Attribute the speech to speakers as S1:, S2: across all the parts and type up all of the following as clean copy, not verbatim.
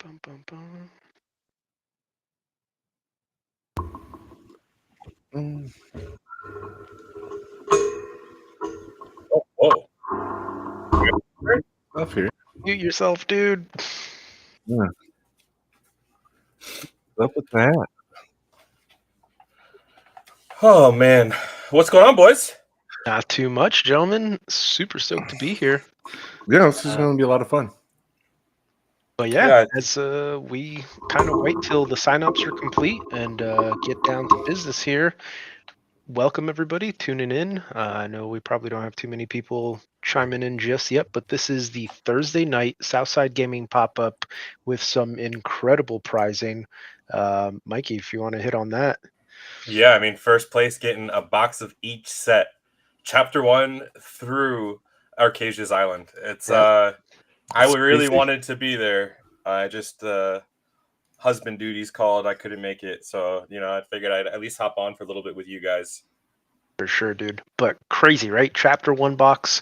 S1: Bum, bum, bum.
S2: Mm.
S3: Oh, whoa.
S2: Up here.
S1: Mute yourself, dude.
S2: Yeah. Up with that.
S3: Oh, man. What's going on, boys?
S1: Not too much, gentlemen. Super stoked to be here.
S2: Yeah, this is going to be a lot of fun.
S1: But
S3: Yeah.
S1: as we kind of wait till the signups are complete and get down to business here. Welcome everybody tuning in. I know we probably don't have too many people chiming in just yet, but this is the Thursday night Southside Gaming pop-up with some incredible prizing. Mikey, if you want to hit on that.
S3: Yeah, I mean, first place getting a box of each set. Chapter 1 through Arcasia's Island. It's
S2: Yeah.
S3: I really
S2: Easy.
S3: wanted to be there. I just husband duties called. I couldn't make it, so I figured I'd at least hop on for a little bit with you guys.
S1: For sure, dude. But crazy, right? Chapter 1 box,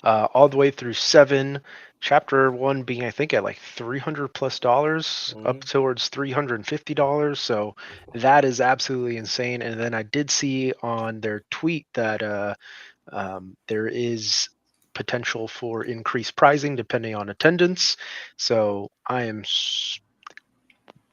S1: all the way through 7. Chapter 1 being, I think, at like $300+ up towards $350. So that is absolutely insane. And then I did see on their tweet that there is potential for increased pricing depending on attendance. So I am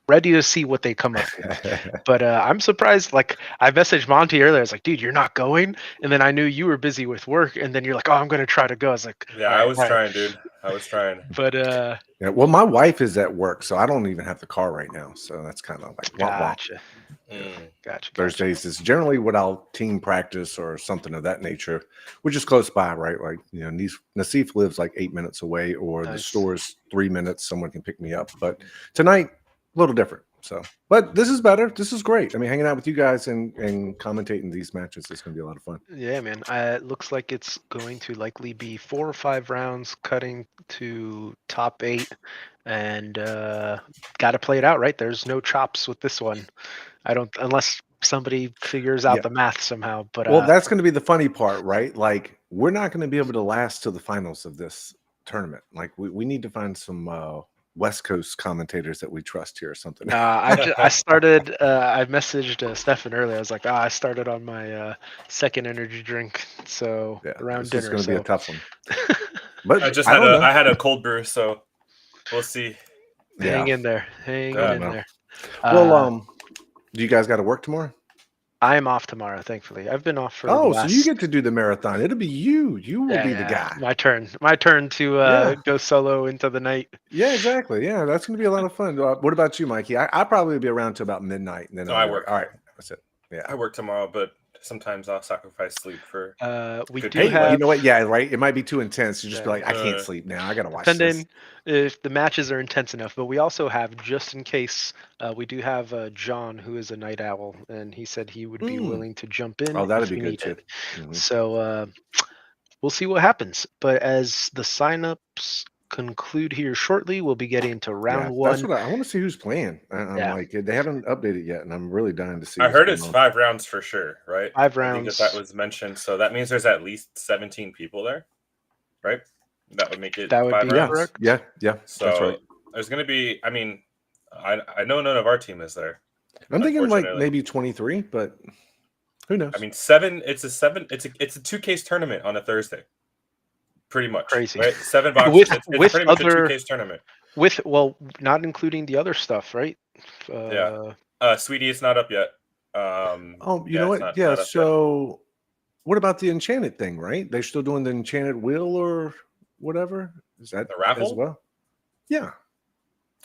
S1: ready to see what they come up with. But I'm surprised. Like, I messaged Monty earlier. I was like, dude, you're not going? And then I knew you were busy with work. And then you're like, oh, I'm going to try to go. I was like,
S3: Yeah,
S1: all
S3: I
S1: right,
S3: was
S1: all right.
S3: trying, dude. I was trying.
S1: But
S2: Yeah, well, my wife is at work, so I don't even have the car right now. So that's kind of like womp womp.
S1: gotcha.
S3: Mm.
S1: Gotcha.
S2: Thursdays is generally what I'll team practice or something of that nature, which is close by, right? Like, Nassif lives like 8 minutes away, or the
S1: Nice.
S2: store's 3 minutes. Someone can pick me up. But tonight, a little different. So, but this is better. This is great. I mean, hanging out with you guys and commentating these matches is going to be a lot of fun.
S1: Yeah, man. It looks like it's going to likely be 4 or 5 rounds, cutting to top 8, and got to play it out, right? There's no chops with this one. I don't, unless somebody figures out
S2: Yeah.
S1: the math somehow. But
S2: Well, that's going to be the funny part, right? Like, we're not going to be able to last to the finals of this tournament. Like, we need to find some West Coast commentators that we trust here or something.
S1: I started. I messaged Stefan earlier. I was like, I started on my second energy drink, so
S2: Yeah,
S1: around
S2: this
S1: dinner.
S2: is going to be a
S1: So
S2: tough one. But
S3: I
S2: don't know.
S3: had a cold brew, so we'll see.
S1: hang in there. Hang
S3: Yeah.
S1: in there.
S2: Well, do you guys got to work tomorrow?
S1: I am off tomorrow, thankfully. I've been off for the
S2: Oh,
S1: last...
S2: so you get to do the marathon. It'll be you. You will be the guy.
S1: My turn. My turn to go solo into the night.
S2: Yeah, exactly. Yeah, that's going to be a lot of fun. What about you, Mikey? I'll probably be around to about midnight, and then
S3: I work.
S2: All right, that's it. Yeah,
S3: I work tomorrow, but sometimes I'll sacrifice sleep for.
S1: We
S3: good
S1: do
S3: time.
S1: have...
S2: you know what? Yeah, right. It might be too intense. You just be
S1: Yeah.
S2: like, I can't sleep now. I got to watch this.
S1: Depending if the matches are intense enough. But we also have, just in case, we do have John, who is a night owl, and he said he would be willing to jump in
S2: Oh, that'd
S1: if
S2: be
S1: we
S2: good
S1: need
S2: too.
S1: it. So we'll see what happens. But as the signups conclude here shortly, we'll be getting to round one.
S2: That's what I want to see who's playing. I'm like, they haven't updated yet, and I'm really dying to see.
S3: I heard it's 5 rounds for sure, right?
S1: 5
S3: I think
S1: rounds.
S3: that was mentioned, so that means there's at least 17 people there, right? That would make it
S1: That would
S3: 5
S1: be
S3: rounds.
S1: correct.
S2: Yeah,
S3: So
S2: that's right.
S3: there's going to be. I mean, I know none of our team is there.
S2: I'm thinking like maybe 23, but who knows?
S3: I mean, 7. It's a 2-case tournament on a Thursday. Pretty much,
S1: Crazy.
S3: right? 7 boxes. It's pretty much a 2-case tournament.
S1: Not including the other stuff, right?
S3: Sweetie, it's not up yet.
S2: You know what? Yeah. So, what about the Enchanted thing? Right? They're still doing the Enchanted Wheel or whatever. Is that
S3: the raffle
S2: as well? Yeah.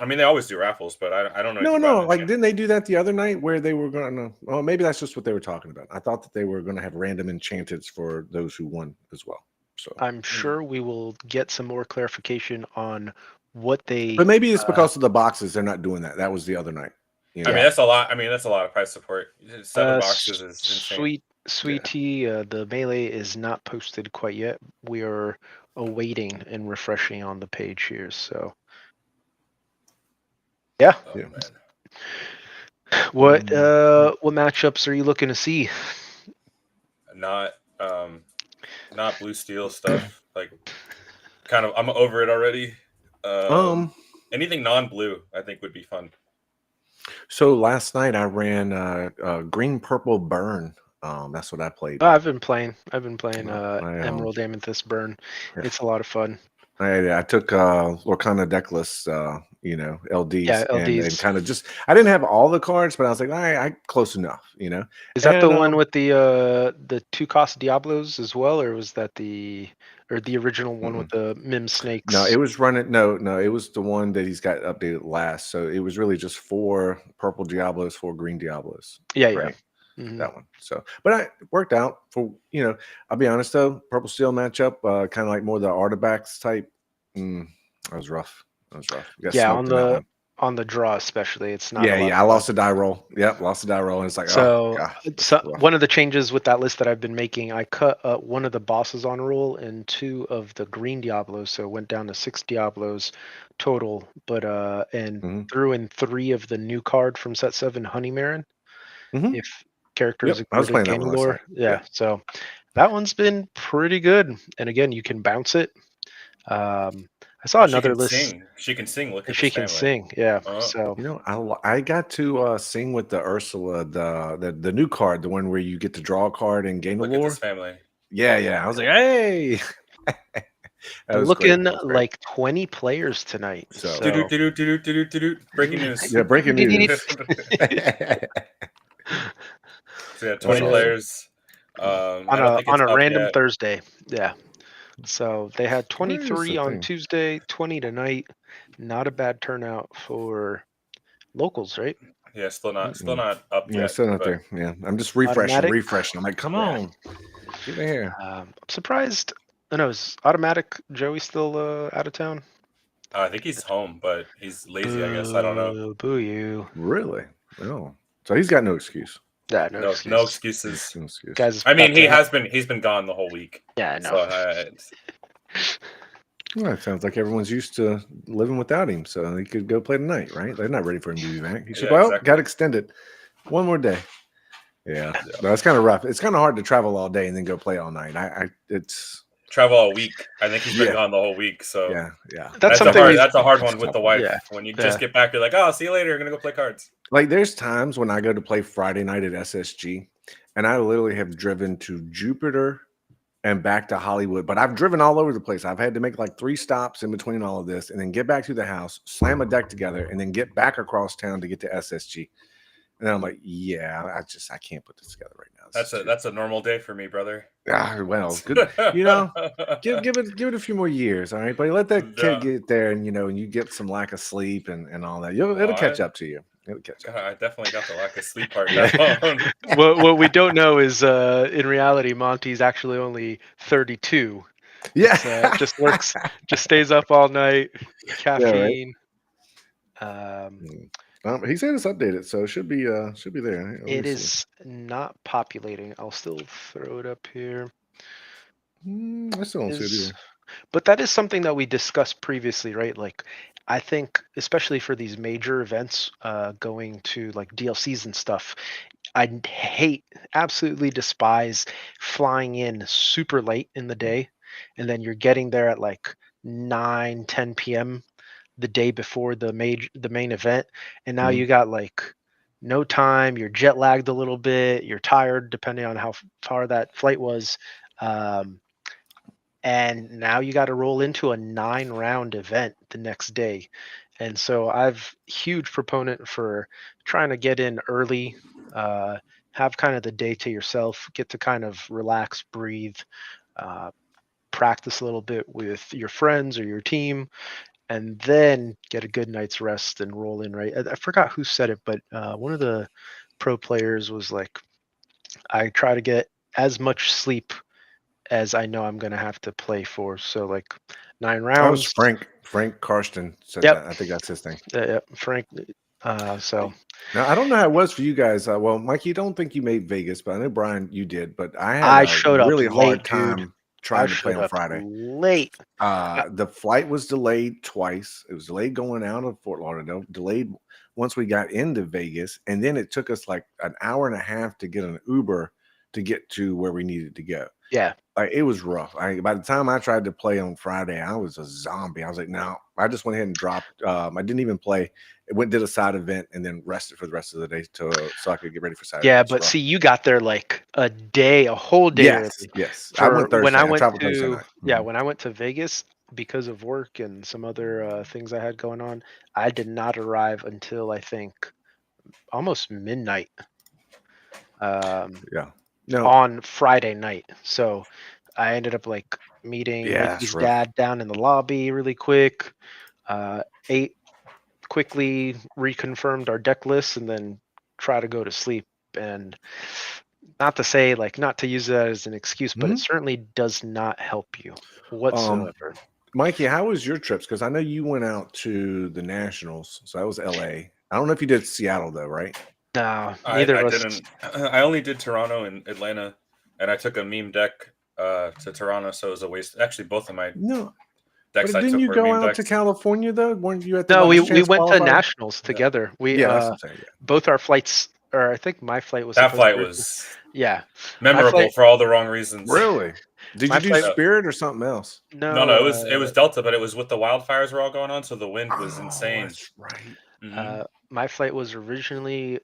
S3: I mean, they always do raffles, but I don't know.
S2: No. Like, didn't they do that the other night where they were going to? Oh, maybe that's just what they were talking about. I thought that they were going to have random enchanteds for those who won as well. So
S1: I'm sure we will get some more clarification on what they.
S2: But maybe it's because of the boxes. They're not doing that. That was the other night.
S3: I mean, that's a lot. I mean, that's a lot of price support. 7 boxes is insane.
S1: Sweet tea. The melee is not posted quite yet. We are awaiting and refreshing on the page here. So, yeah. What matchups are you looking to see?
S3: Not blue steel stuff. Like, kind of, I'm over it already. Anything non-blue, I think, would be fun.
S2: So last night I ran green purple burn. That's what I played.
S1: Oh, I've been playing
S2: I,
S1: Emerald Amethyst Burn.
S2: yeah.
S1: It's a lot of fun.
S2: I took Lorcana deckless,
S1: Yeah,
S2: LDs and
S1: LDs.
S2: kind of just I didn't have all the cards, but I was like, all right, I close enough,
S1: Is that the
S2: And
S1: one with the 2-cost Diablos as well, or was that the original one with the Mim snakes?
S2: no, it was running. No, it was the one that he's got updated last. So it was really just 4 purple Diablos, 4 green Diablos.
S1: Yeah,
S2: right?
S1: Mhm.
S2: That one. So, but it worked out for I'll be honest though, purple steel matchup, kind of like more the artifacts type. That was rough. That was rough. You got
S1: Yeah,
S2: smoked in that one.
S1: on the draw especially, it's not a lot
S2: Yeah.
S1: of
S2: I
S1: fun.
S2: lost a die roll. Yep, lost a die roll, and it's like, oh
S1: So,
S2: god, that's
S1: so
S2: rough.
S1: one of the changes with that list that I've been making, I cut one of the bosses on roll and 2 of the green Diablos, so it went down to 6 Diablos total. But and threw in 3 of the new card from set 7, Honey Marin.
S2: Mhm.
S1: If characters
S2: Yep, I was
S1: exerted
S2: playing that one
S1: gaining
S2: last
S1: lore,
S2: night.
S1: yeah. So that one's been pretty good. And again, you can bounce it. I saw
S3: Oh, she
S1: another
S3: can
S1: list.
S3: sing. She can sing. Look at
S1: She
S3: this
S1: can
S3: family.
S1: sing, yeah. So
S2: I got to sing with the Ursula, the new card, the one where you get to draw a card and gain the
S3: Look at
S2: lore.
S3: this family.
S2: Yeah. I was like, hey. That was great.
S1: looking
S2: That was great.
S1: like 20 players tonight.
S2: So-
S3: Breaking news.
S2: Yeah, breaking news.
S3: So yeah, 20
S1: So-
S3: players.
S1: on
S3: I don't think it's
S1: a
S3: up
S1: random
S3: yet.
S1: Thursday. Yeah. So they had
S2: Where is
S1: 23
S2: the
S1: on
S2: thing?
S1: Tuesday, 20 tonight. Not a bad turnout for locals, right?
S3: Yeah, still not up
S2: Yeah,
S3: yet.
S2: still not
S3: but
S2: there. Yeah, I'm just refreshing.
S1: Automatic.
S2: I'm like, come
S1: Yeah.
S2: on, get in here.
S1: I'm surprised. I know, is Automatic Joey still out of town?
S3: I think he's home, but he's lazy, I guess. I don't know.
S1: Boo you.
S2: Really? Oh, so he's got no excuse.
S1: Yeah,
S3: No excuses.
S2: No excuse.
S1: Guys,
S3: I mean, he's been gone the whole week.
S1: Yeah, I know.
S3: So
S2: Well, it sounds like everyone's used to living without him, so he could go play tonight, right? They're not ready for him to be back. He should.
S3: exactly.
S2: Got extended one more day. Yeah, no, it's kind of rough. It's kind of hard to travel all day and then go play all night. It's
S3: travel all week. I think he's been gone the whole week. So
S2: yeah.
S1: That's
S3: a hard one with the wife.
S1: Yeah.
S3: When you just get back, you're like, oh, see you later. You're gonna go play cards.
S2: Like there's times when I go to play Friday night at SSG, and I literally have driven to Jupiter and back to Hollywood, but I've driven all over the place. I've had to make like 3 stops in between all of this, and then get back to the house, slam a deck together, and then get back across town to get to SSG. And then I'm like, yeah, I can't put this together right now.
S3: That's a normal day for me, brother.
S2: Well, good. Give it a few more years, all right. But let that kid get there, and and you get some lack of sleep and all that. It'll catch up to you. It'll catch up.
S3: I definitely got the lack of sleep part down.
S1: What we don't know is in reality, Monty's actually only 32.
S2: Yeah,
S1: just works, just stays up all night, caffeine.
S2: He said it's updated, so it should be there.
S1: It is not populating. I'll still throw it up here.
S2: I still don't see it either.
S1: But that is something that we discussed previously, right? Like, I think, especially for these major events, going to like DLCs and stuff, I absolutely despise flying in super late in the day, and then you're getting there at like 9-10 p.m. the day before the main event, and now you got like no time. You're jet lagged a little bit. You're tired, depending on how far that flight was. And now you got to roll into a 9-round event the next day. And so I've huge proponent for trying to get in early, have kind of the day to yourself, get to kind of relax, breathe, practice a little bit with your friends or your team, and then get a good night's rest and roll in, right? I forgot who said it, but one of the pro players was like, I try to get as much sleep as I know I'm going to have to play for. So like 9 rounds.
S2: That was Frank Karsten said that. I think that's his thing.
S1: Frank. So
S2: now I don't know how it was for you guys. Well, Mike, you don't think you made Vegas, but I know Brian, you did. But I showed up really hard time trying to play on Friday.
S1: Late.
S2: The flight was delayed twice. It was delayed going out of Fort Lauderdale, delayed once we got into Vegas, and then it took us like an hour and a half to get an Uber to get to where we needed to go.
S1: Yeah.
S2: Like it was rough. By the time I tried to play on Friday, I was a zombie. I was like, no. I just went ahead and dropped. I didn't even play. It went did a side event and then rested for the rest of the day so I could get ready for Saturday.
S1: Yeah,
S2: It was
S1: but
S2: rough.
S1: see, you got there like a whole day
S2: Yes,
S1: early.
S2: yes. I
S1: For
S2: went
S1: when
S2: Thursday.
S1: I
S2: I
S1: went
S2: traveled Thursday
S1: to
S2: night.
S1: when I went to Vegas because of work and some other things I had going on, I did not arrive until I think almost midnight
S2: Yeah. No.
S1: on Friday night. So I ended up like meeting
S2: Yeah, that's
S1: Mickey's
S2: rough.
S1: dad down in the lobby really quick. Ate quickly, reconfirmed our deck list, and then try to go to sleep. And not to say like not to use that as an excuse, but it
S2: Mhm.
S1: certainly does not help you whatsoever.
S2: Mikey, how was your trips? Because I know you went out to the Nationals, so that was LA. I don't know if you did Seattle though, right?
S1: No, neither
S3: I
S1: of us.
S3: didn't. I only did Toronto and Atlanta, and I took a meme deck to Toronto, so it was a waste. Actually, both of my
S2: No,
S3: decks
S2: but
S3: I
S2: didn't
S3: took
S2: you
S3: were
S2: go
S3: meme
S2: out to
S3: decks.
S2: California though? Weren't you at the
S1: No,
S2: Last
S1: we
S2: Chance
S1: went to
S2: qualifier?
S1: nationals
S3: Yeah,
S1: together. We
S2: Yeah, that's what I'm saying. Yeah.
S1: both our flights, or I think my flight was
S3: that
S1: supposed
S3: flight
S1: to.
S3: was
S1: Yeah, my
S3: memorable
S1: flight.
S3: for all the wrong reasons.
S2: Really? Did
S1: My
S2: you do
S1: flight.
S3: Yeah.
S2: Spirit or something else?
S3: No,
S1: No,
S3: no, it was Delta, but it was with the wildfires were all going on, so the wind was
S2: Oh,
S3: insane.
S2: that's right.
S3: Hmm.
S1: my flight was originally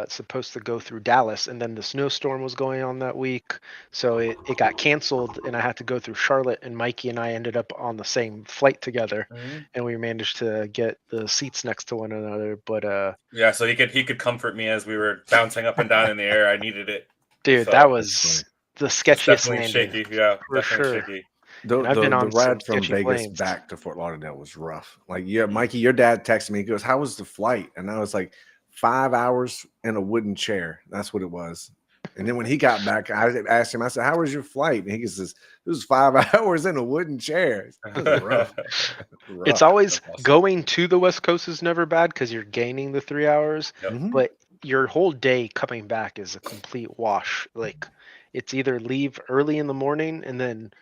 S1: supposed to go through Dallas, and then the snowstorm was going on that week, so it got canceled, and I had to go through Charlotte. And Mikey and I ended up on the same flight together,
S3: Hmm.
S1: and we managed to get the seats next to one another. But
S3: Yeah, so he could comfort me as we were bouncing up and down in the air. I needed it,
S1: dude, that
S3: so
S2: That's funny.
S1: was the
S3: it's
S1: sketchiest
S3: definitely
S1: landing
S3: shaky. Yeah,
S1: for
S3: definitely
S1: sure.
S3: shaky.
S2: The
S1: And I've been
S2: the the
S1: on some
S2: ride from
S1: sketchy
S2: Vegas
S1: planes.
S2: back to Fort Lauderdale was rough. Like, yeah, Mikey, your dad texted me. He goes, "How was the flight?" And I was like, 5 hours in a wooden chair. That's what it was. And then when he got back, I asked him. I said, "How was your flight?" And he says, "It was 5 hours in a wooden chair." It was rough.
S1: It's
S2: Rough.
S1: always
S3: That's awesome.
S1: going to the West Coast is never bad because you're gaining the 3 hours,
S3: Yep.
S2: Mhm.
S1: but your whole day coming back is a complete wash. Like it's either leave early in the morning and then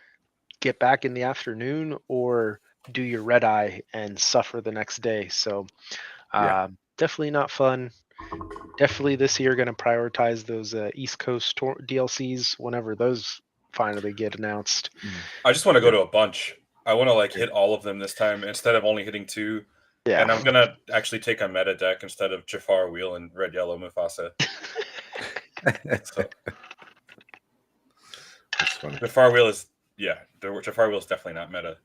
S1: get back in the afternoon, or do your red eye and suffer the next day. So
S2: Yeah.
S1: definitely not fun. Definitely this year going to prioritize those East Coast DLCs whenever those finally get announced.
S3: I just want to go
S2: Yeah.
S3: to a bunch. I want to like
S2: Yeah.
S3: hit all of them this time instead of only hitting two.
S1: Yeah.
S3: And I'm gonna actually take a meta deck instead of Jafar Wheel and Red Yellow Mufasa. So
S2: That's funny.
S3: Jafar Wheel is the Jafar Wheel is definitely not meta.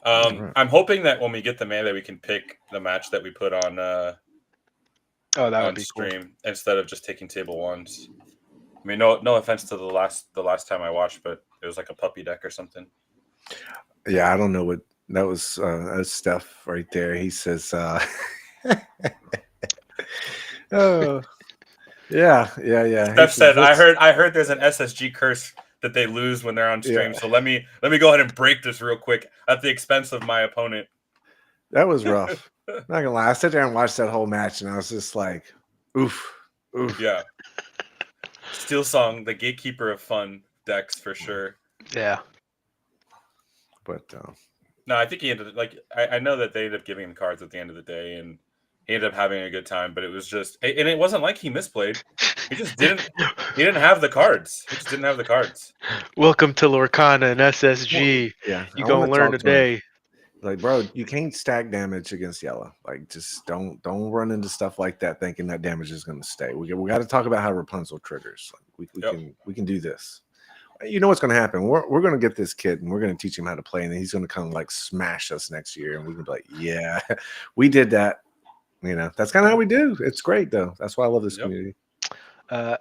S2: All right.
S3: I'm hoping that when we get the melee, we can pick the match that we put
S1: Oh, that would
S3: on
S1: be cool.
S3: stream instead of just taking table ones. I mean, no offense to the last time I watched, but it was like a puppy deck or something.
S2: Yeah, I don't know what that was. That's Steph right there. He says, "Oh, yeah." He
S3: Steph
S2: says
S3: said,
S2: this.
S3: I heard there's an SSG curse that they lose when they're on
S2: Yeah,
S3: stream. So let me go ahead and break this real quick at the expense of my opponent."
S2: that was rough. Not gonna lie, I sat there and watched that whole match, and I was just like, "Oof, oof."
S3: Yeah. Steel Song, the gatekeeper of fun decks for sure.
S1: Yeah.
S2: But
S3: No, I think he ended like I know that they ended up giving him cards at the end of the day, and he ended up having a good time. But it was just, and it wasn't like he misplayed. He just didn't. He didn't have the cards. He just didn't have the cards.
S1: Welcome to Lorcana and
S2: well,
S1: SSG.
S2: yeah,
S1: You
S2: I want
S1: gonna
S2: to
S1: learn
S2: talk to him.
S1: today.
S2: Like, bro, you can't stack damage against yellow. Like, just don't run into stuff like that thinking that damage is going to stay. We got to talk about how Rapunzel triggers. Like,
S3: Yep.
S2: we can do this. You know what's going to happen? We're going to get this kid and we're going to teach him how to play, and then he's going to come like smash us next year, and we can be like, yeah, we did that. You know, that's kind of how we do. It's great though. That's why I love this
S3: Yep.
S2: community.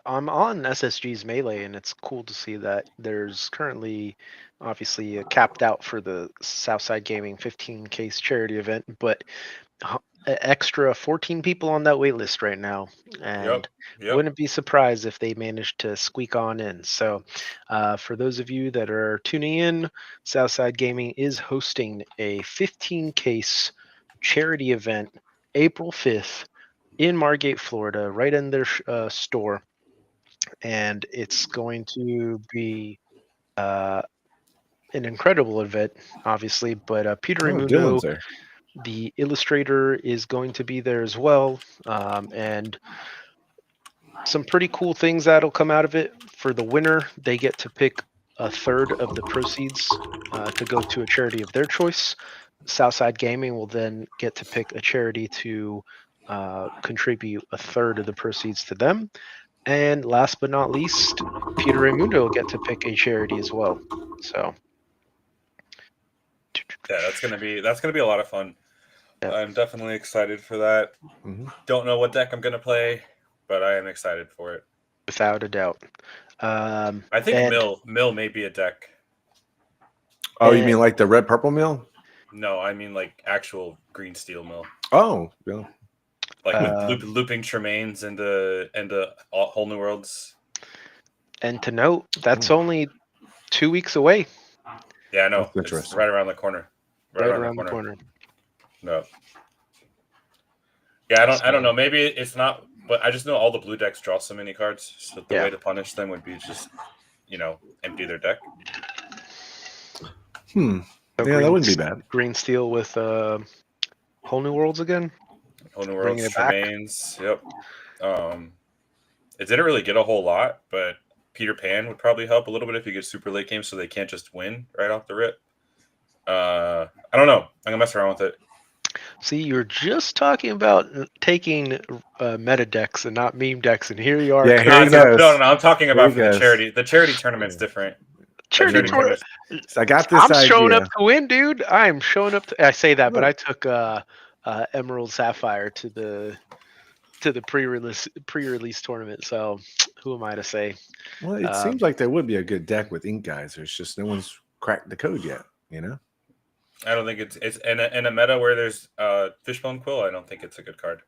S1: I'm on SSG's Melee, and it's cool to see that there's currently obviously capped out for the Southside Gaming 15 case charity event, but extra 14 people on that wait list right now,
S3: Yep.
S1: and
S3: Yep.
S1: wouldn't be surprised if they managed to squeak on in. So for those of you that are tuning in, Southside Gaming is hosting a 15 case charity event April 5th in Margate, Florida, right in their store, and it's going to be an incredible event, obviously. But Peter
S2: Oh, Dylan's
S1: Raimundo,
S2: there.
S1: the illustrator, is going to be there as well, and some pretty cool things that'll come out of it. For the winner, they get to pick a third of the proceeds to go to a charity of their choice. Southside Gaming will then get to pick a charity to contribute a third of the proceeds to them. And last but not least, Peter Raymundo will get to pick a charity as well. So
S3: Yeah, that's gonna be a lot of fun.
S1: Yep.
S3: I'm definitely excited for that. Don't know what deck I'm gonna play, but I am excited for it.
S1: Without a doubt.
S3: I think mill may be a deck.
S2: Oh, you mean like the red purple mill?
S3: No, I mean like actual green steel mill.
S2: Oh, yeah.
S3: Like with looping Tremaines into whole new worlds.
S1: And to note, that's only 2 weeks away.
S3: Yeah, I know. It's right around the corner.
S1: Right around the corner.
S3: No. Yeah, I don't know. Maybe it's not, but I just know all the blue decks draw so many cards. So the way to punish them would be just, empty their deck.
S2: So yeah, that wouldn't be bad.
S1: Green steel with whole new worlds again.
S3: Whole new worlds, Tremaines. Yep. It didn't really get a whole lot, but Peter Pan would probably help a little bit if you get super late games, so they can't just win right off the rip. I don't know. I'm gonna mess around with it.
S1: See, you're just talking about taking meta decks and not meme decks, and here you are.
S2: Yeah, here
S3: no. I'm talking about for the charity. The charity tournament's different.
S1: Charity tournament.
S2: I got this.
S1: I'm showing up to win, dude. I'm showing up. I say that, but I took Emerald Sapphire to the pre-release tournament. So who am I to say?
S2: Well, it seems like there would be a good deck with Ink Guys. There's just no one's cracked the code yet.
S3: I don't think it's in a meta where there's Fishbone Quill. I don't think it's a good card.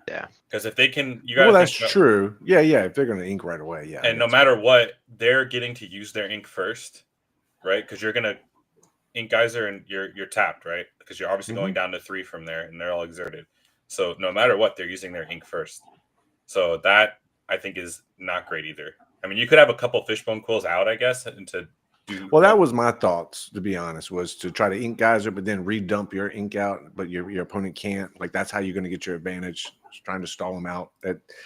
S1: Yeah,
S3: because if they can,
S2: that's true. Yeah. If they're going to ink right away, yeah.
S3: And no matter what, they're getting to use their ink first, right? Because you're gonna Ink Geyser and you're tapped, right? Because you're obviously going down to 3 from there, and they're all exerted. So no matter what, they're using their ink first. So that I think is not great either. I mean, you could have a couple Fishbone Quills out, I guess, and to do.
S2: Well, that was my thoughts, to be honest, was to try to Ink Geyser, but then redump your ink out, but your opponent can't. Like that's how you're going to get your advantage. Trying to stall them out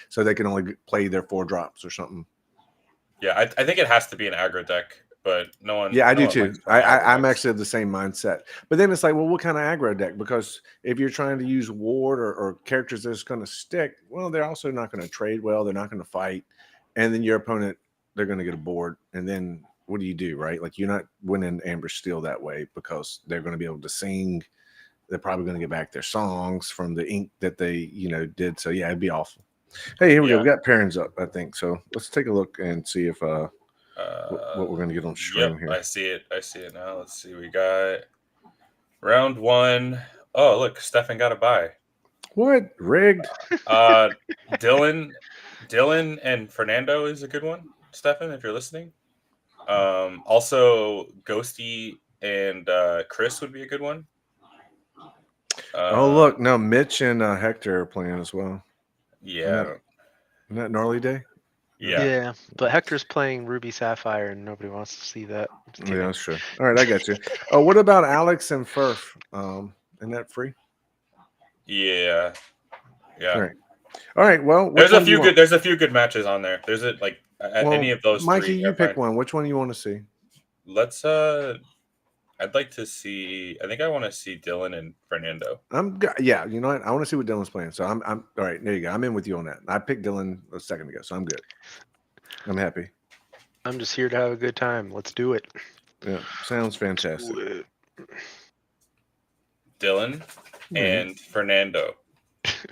S2: so they can only play their 4 drops or something.
S3: Yeah, I think it has to be an aggro deck, but no one.
S2: Yeah, I do too. I'm actually of the same mindset. But then it's like, well, what kind of aggro deck? Because if you're trying to use ward or characters that's going to stick, well, they're also not going to trade well. They're not going to fight, and then your opponent, they're going to get a board, and then what do you do, right? Like you're not winning Ambush Steel that way because they're going to be able to sing. They're probably going to get back their songs from the ink that they, did. So yeah, it'd be awful. Hey, here we go. We got pairings up, I think. So let's take a look and see if what we're going to get on stream here.
S3: I see it now. Let's see. We got round 1. Oh, look, Stefan got a bye.
S2: What? Rigged?
S3: Dylan and Fernando is a good one. Stefan, if you're listening. Also, Ghosty and Chris would be a good one.
S2: Oh, look. No, Mitch and Hector are playing as well.
S3: Yeah.
S2: Isn't that Gnarly Day?
S3: Yeah.
S1: But Hector's playing Ruby Sapphire, and nobody wants to see that.
S2: Yeah, that's true. All right, I got you. Oh, what about Alex and Furf? Isn't that free?
S3: Yeah.
S2: All right. Well,
S3: there's a few good matches on there. There's any of those.
S2: Mikey, you pick one. Which one you want to see?
S3: Let's I'd like to see. I think I want to see Dylan and Fernando.
S2: Yeah, you know what? I want to see what Dylan's playing. So I'm all right. There you go. I'm in with you on that. I picked Dylan a second ago, so I'm good. I'm happy.
S1: I'm just here to have a good time. Let's do it.
S2: Yeah, sounds fantastic.
S3: Dylan and Fernando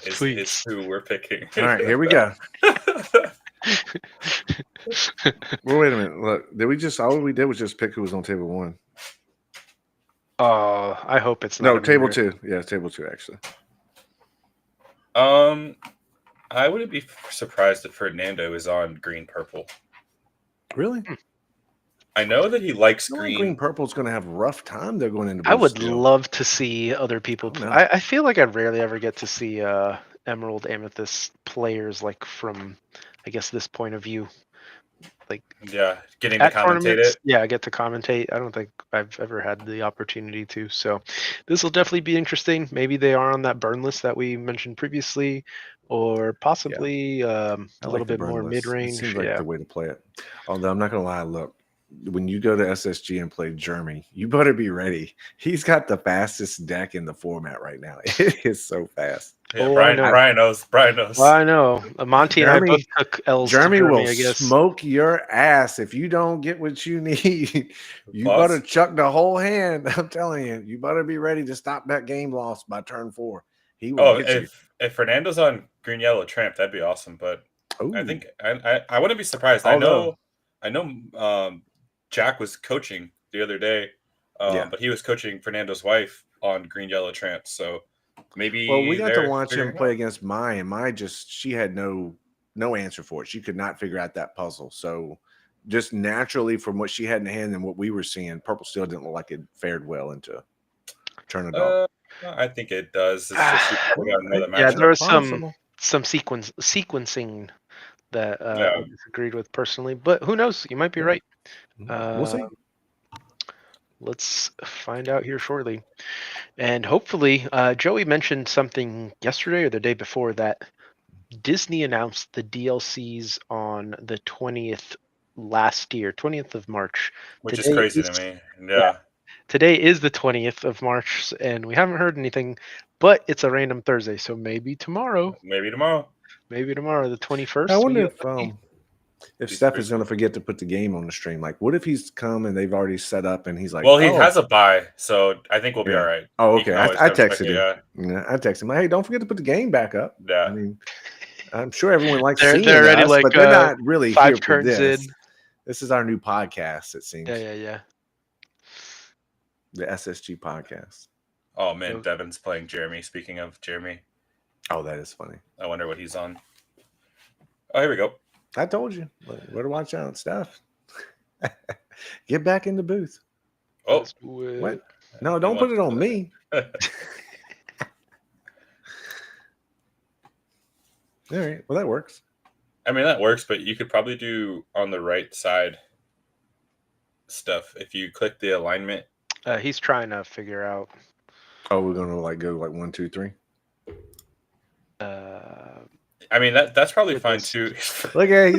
S3: is who we're picking.
S2: All right, here we go. Well, wait a minute. Look, all we did was just pick who was on table 1.
S1: I hope it's not.
S2: No, table 2. Yeah, table 2 actually.
S3: I wouldn't be surprised if Fernando is on green purple.
S2: Really?
S3: I know that he likes green.
S2: Green purple's going to have a rough time. They're going into.
S1: I would love to see other people play. I feel like I rarely ever get to see Emerald Amethyst players like from, I guess, this point of view. like
S3: getting to
S1: at
S3: commentate
S1: tournaments.
S3: it.
S1: Yeah, I get to commentate. I don't think I've ever had the opportunity to. So this will definitely be interesting. Maybe they are on that burn list that we mentioned previously, or possibly
S2: I
S1: a
S2: like
S1: little
S2: the
S1: bit
S2: burn
S1: more
S2: list.
S1: mid
S2: It
S1: range.
S2: seems like
S1: Yeah.
S2: the way to play it. Although I'm not gonna lie, look, when you go to SSG and play Jeremy, you better be ready. He's got the fastest deck in the format right now. It is so fast.
S3: Yeah,
S1: Oh, I
S3: Brian.
S1: know.
S3: Brian knows. Brian knows.
S1: Well, I know. Monty and I both
S2: Jeremy,
S1: took L's
S2: Jeremy
S1: to
S2: will
S1: Jeremy, I guess.
S2: smoke your ass if you don't get what you need. You
S3: Pause.
S2: better chuck the whole hand. I'm telling you, you better be ready to stop that game loss by turn 4. He will get you.
S3: If Fernando's on green yellow tramp, that'd be awesome. But I
S2: Ooh.
S3: think I wouldn't be surprised.
S2: Although-
S3: I know. Jack was coaching the other day,
S2: Yeah.
S3: but he was coaching Fernando's wife on green yellow tramp. So maybe
S2: Well, we got to
S3: they're
S2: watch him
S3: figuring it
S2: play
S3: out.
S2: against Mai, and Mai she had no answer for it. She could not figure out that puzzle. So just naturally from what she had in hand and what we were seeing, Purple still didn't look like it fared well into turn of dog.
S3: I think it does. It's just we got another
S1: Yeah,
S3: matchup.
S1: there was
S2: Possible.
S1: some sequencing that
S3: Yeah.
S1: I disagreed with personally, but who knows? You might be
S2: Yeah.
S1: right.
S2: We'll see.
S1: Let's find out here shortly. And hopefully, Joey mentioned something yesterday or the day before that Disney announced the DLCs on the 20th last year, 20th of March.
S3: Which is
S1: Today
S3: crazy to me. Yeah.
S1: Today is the 20th of March, and we haven't heard anything, but it's a random Thursday, so maybe tomorrow.
S3: Maybe tomorrow.
S1: Maybe tomorrow, the 21st.
S2: I
S1: we
S2: wonder
S1: get lucky.
S2: if
S3: Be
S2: Steph
S3: pretty
S2: is going to forget to put the game on the stream. Like, what if he's come and they've already set up and he's like,
S3: Well, he has a bye, so I think we'll be
S2: Yeah.
S3: all right.
S2: Oh,
S3: He
S2: okay.
S3: can always
S2: I
S3: come check
S2: texted
S3: it,
S2: him. Yeah, I texted him. Hey, don't forget to put the game back up.
S3: Yeah.
S2: I mean, I'm sure everyone likes
S1: They're
S2: seeing
S1: already
S2: us,
S1: like,
S2: but they're not really
S1: 5
S2: here for
S1: turns
S2: this.
S1: in.
S2: This is our new podcast, it seems.
S1: Yeah.
S2: The SSG podcast.
S3: Oh man, Devin's playing Jeremy. Speaking of Jeremy,
S2: Oh, that is funny.
S3: I wonder what he's on. Oh, here we go.
S2: I told you. Better watch out, Steph. Get back in the booth.
S3: Oh,
S1: Let's do it.
S2: What? No, don't put it on me. All right. Well, that works.
S3: I mean, that works, but you could probably do on the right side stuff if you click the alignment.
S1: He's trying to figure out.
S2: Oh, we're gonna go 1, 2, 3.
S3: I mean, that's probably
S1: With
S3: fine
S1: this.
S3: too.
S2: Look at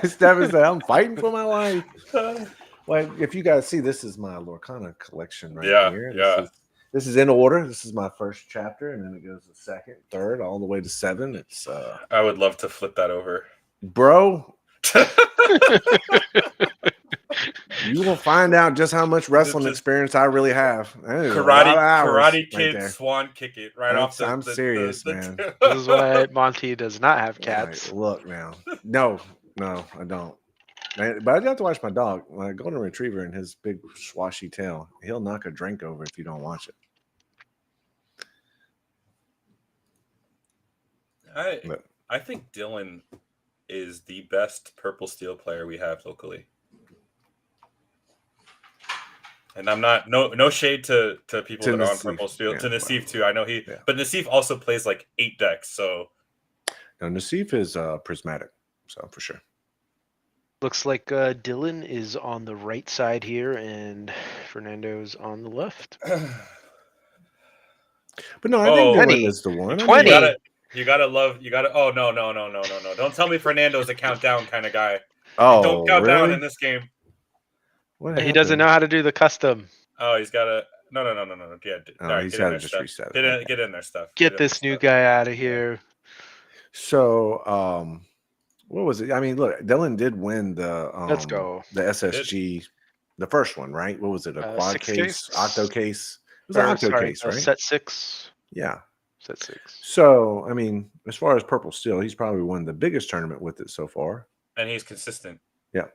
S2: Stephen said, "I'm fighting for my life." Like, if you guys see, this is my Lorcana collection right here. This is in order. This is my first chapter, and then it goes to second, third, all the way to 7. It's
S3: I would love to flip that over,
S2: bro. You will find out just how much wrestling experience I really have.
S3: Karate Kid Swan kick it right off.
S2: I'm serious, man.
S1: This is why Monty does not have cats.
S2: Like, look now, no, I don't. But I do have to watch my dog, my golden retriever, and his big swashy tail. He'll knock a drink over if you don't watch it.
S3: I think Dylan is the best purple steel player we have locally. And I'm not no shade to people that are on purple steel. To Nassif too. I know but Nassif also plays like 8 decks. So
S2: no, Nassif is prismatic, so for sure.
S1: Looks like Dylan is on the right side here, and Fernando's on the left.
S2: But no, I think Dylan is the one.
S1: 20.
S3: You gotta love. Oh no! Don't tell me Fernando's a countdown kind of guy.
S2: Oh,
S3: don't count
S2: really?
S3: down in this game.
S1: He doesn't know how to do the custom.
S3: Oh, he's got to. No. Yeah.
S2: Oh, he's got to just reset it.
S3: Get in there, stuff.
S1: Get this new guy out of here.
S2: So, what was it? I mean, look, Dylan did win the
S1: Let's go.
S2: The SSG, the first one, right? What was it? A quad case, octo case? It was an octo case, right?
S1: Set 6.
S2: Yeah.
S1: Set 6.
S2: So, I mean, as far as purple steel, he's probably won the biggest tournament with it so far.
S3: And he's consistent.
S2: Yeah.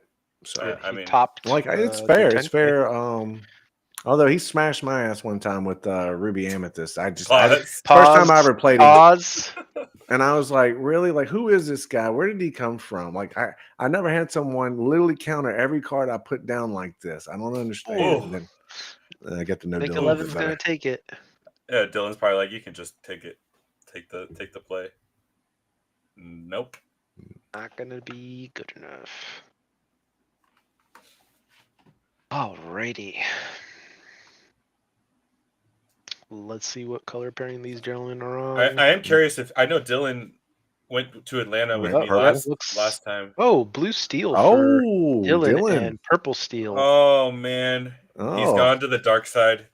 S2: So
S1: yeah, I mean, topped.
S2: Like it's fair. It's fair. Although he smashed my ass one time with Ruby Amethyst. First time I ever played him. And I was like, really? Like, who is this guy? Where did he come from? Like, I never had someone literally counter every card I put down like this. I don't understand. And then I get to know
S1: I think
S2: Dylan
S1: 11's gonna take it.
S3: Yeah, Dylan's probably like, you can just take it. Take the play. Nope.
S1: Not gonna be good enough. Alrighty. Let's see what color pairing these gentlemen are on.
S3: I am curious if I know Dylan went to Atlanta with me last time.
S1: Oh, blue steel for
S2: Oh,
S1: Dylan,
S2: Dylan.
S1: and purple steel.
S3: Oh man, he's
S2: Oh.
S3: gone to the dark side.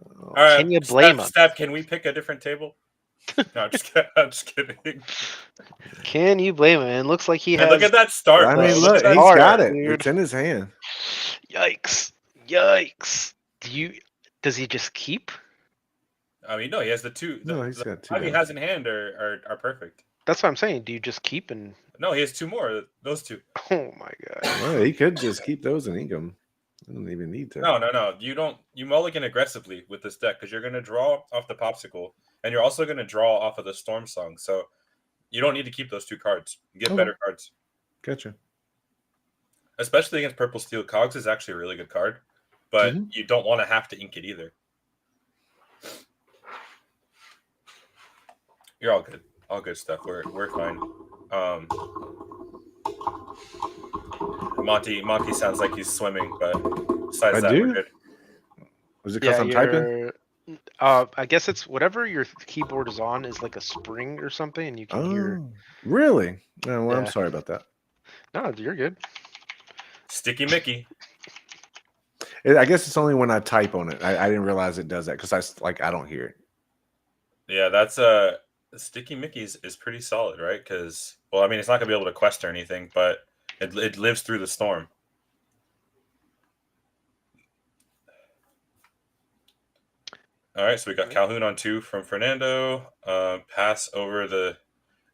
S2: Oh.
S3: All right,
S1: Can you blame him?
S3: Stab, can we pick a different table? No, I'm just kidding. I'm just kidding.
S1: Can you blame him? It looks like he
S3: Man,
S1: has.
S3: look at that start.
S2: I
S3: Bro.
S2: mean,
S3: Look
S2: look,
S3: at that
S2: he's
S3: start.
S2: got it.
S1: Dude.
S2: It's in his hand.
S1: Yikes! Yikes! Does he just keep?
S3: I mean, no, he has the two.
S2: No, he's got two.
S3: He has in hand are perfect.
S1: That's what I'm saying. Do you just keep and?
S3: No, he has two more. Those two.
S1: Oh my god!
S2: Well, he could just keep those and ink them. I don't even need to.
S3: No. You don't. You mulligan aggressively with this deck because you're going to draw off the popsicle, and you're also going to draw off of the storm song. So you don't need to keep those two cards. You get better cards.
S2: Gotcha.
S3: Especially against purple steel. Cogs is actually a really good card, but you don't want to have to ink it either. You're all good. All good stuff. We're fine. Monty sounds like he's swimming, but besides that, we're good.
S2: Was it because I'm typing?
S1: I guess it's whatever your keyboard is on is like a spring or something, and you can hear.
S2: Really? Oh, well, I'm sorry about that.
S1: No, you're good.
S3: Sticky Mickey.
S2: I guess it's only when I type on it. I didn't realize it does that because I don't hear it.
S3: Yeah, that's Sticky Mickey is pretty solid, right? Because I mean, it's not gonna be able to quest or anything, but it lives through the storm. All right, so we got Calhoun on 2 from Fernando. Pass over the.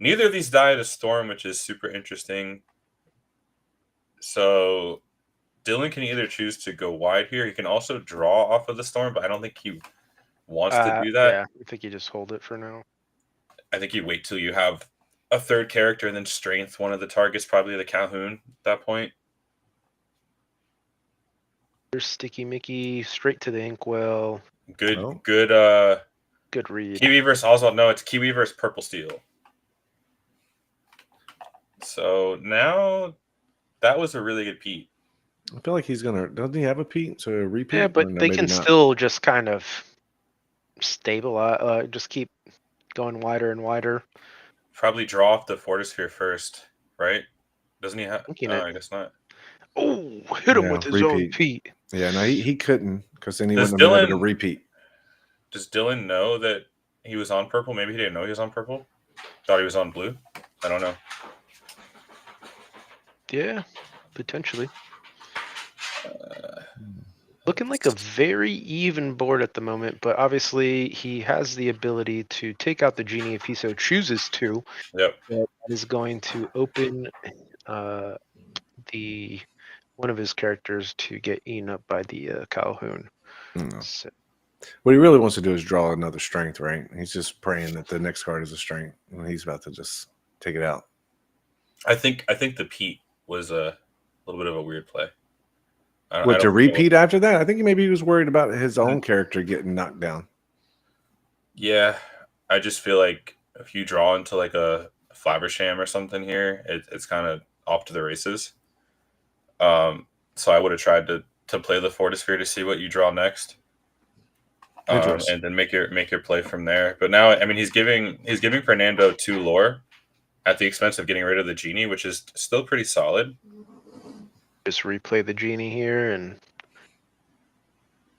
S3: Neither of these die to storm, which is super interesting. So Dylan can either choose to go wide here. He can also draw off of the storm, but I don't think he wants to do that.
S1: Yeah, I think you just hold it for now.
S3: I think you wait till you have a third character and then strength one of the targets, probably the Calhoun at that point.
S1: There's Sticky Mickey straight to the inkwell.
S3: Good
S1: read.
S3: Kiwi versus Oswald. No, it's Kiwi versus Purple Steel. So now that was a really good Pete.
S2: I feel like he's gonna. Doesn't he have a Pete? So a repeat?
S1: Yeah, but they can still just kind of stabilize. Just keep going wider and wider.
S3: Probably draw off the Fortisphere first, right? Doesn't he have? No, I guess not.
S1: Oh, hit him with his own Pete.
S2: Yeah, no, he couldn't because then he wouldn't have been able to repeat.
S3: Does Dylan know that he was on purple? Maybe he didn't know he was on purple. Thought he was on blue. I don't know.
S1: Yeah, potentially. Looking like a very even board at the moment, but obviously he has the ability to take out the genie if he so chooses to.
S3: Yep.
S1: That is going to open the one of his characters to get eaten up by the Calhoun.
S2: So. What he really wants to do is draw another strength, right? He's just praying that the next card is a strength, and he's about to just take it out.
S3: I think the Pete was a little bit of a weird play.
S2: To repeat after that? I think maybe he was worried about his own character getting knocked down.
S3: Yeah, I just feel like if you draw into like a Flabbersham or something here, it's kind of off to the races. So I would have tried to play the Fortisphere to see what you draw next. And then make your play from there. But now, I mean, he's giving Fernando 2 lore at the expense of getting rid of the genie, which is still pretty solid.
S1: Just replay the genie here and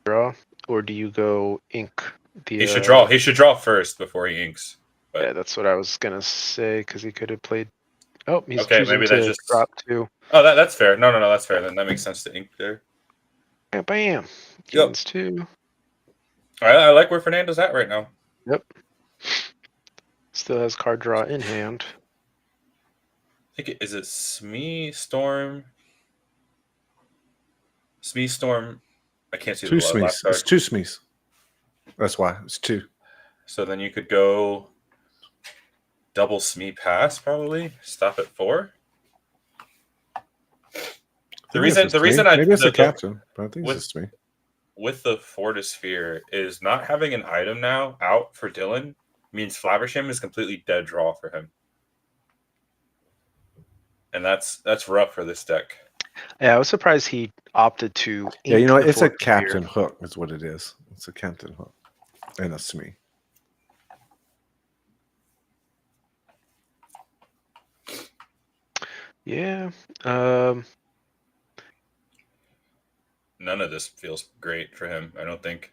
S1: draw, or do you go ink the?
S3: He should draw. He should draw first before he inks.
S1: But... Yeah, that's what I was gonna say because he could have played. Oh, he's
S3: okay.
S1: Maybe
S3: That just
S1: drop 2.
S3: Oh, that's fair. No, that's fair. Then that makes sense to ink there.
S1: Yeah, bam. Gains 2.
S3: I like where Fernando's at right now.
S1: Yep. Still has card draw in hand.
S3: I think is it Smee Storm? Smee Storm. I can't see
S2: 2
S3: the last card.
S2: It's 2 Smees. That's why it's 2.
S3: So then you could go double Smee pass probably. Stop at 4. The reason
S2: maybe it's a captain, but I think it's just me.
S3: With the Fortisphere is not having an item now out for Dylan means Flabbersham is completely dead draw for him. And that's rough for this deck.
S1: Yeah, I was surprised he opted to
S2: Yeah,
S1: ink the
S2: it's a
S1: Force
S2: captain
S1: Sphere.
S2: hook is what it is. It's a captain hook and a SME.
S1: Yeah. Um,
S3: None of this feels great for him. I don't think.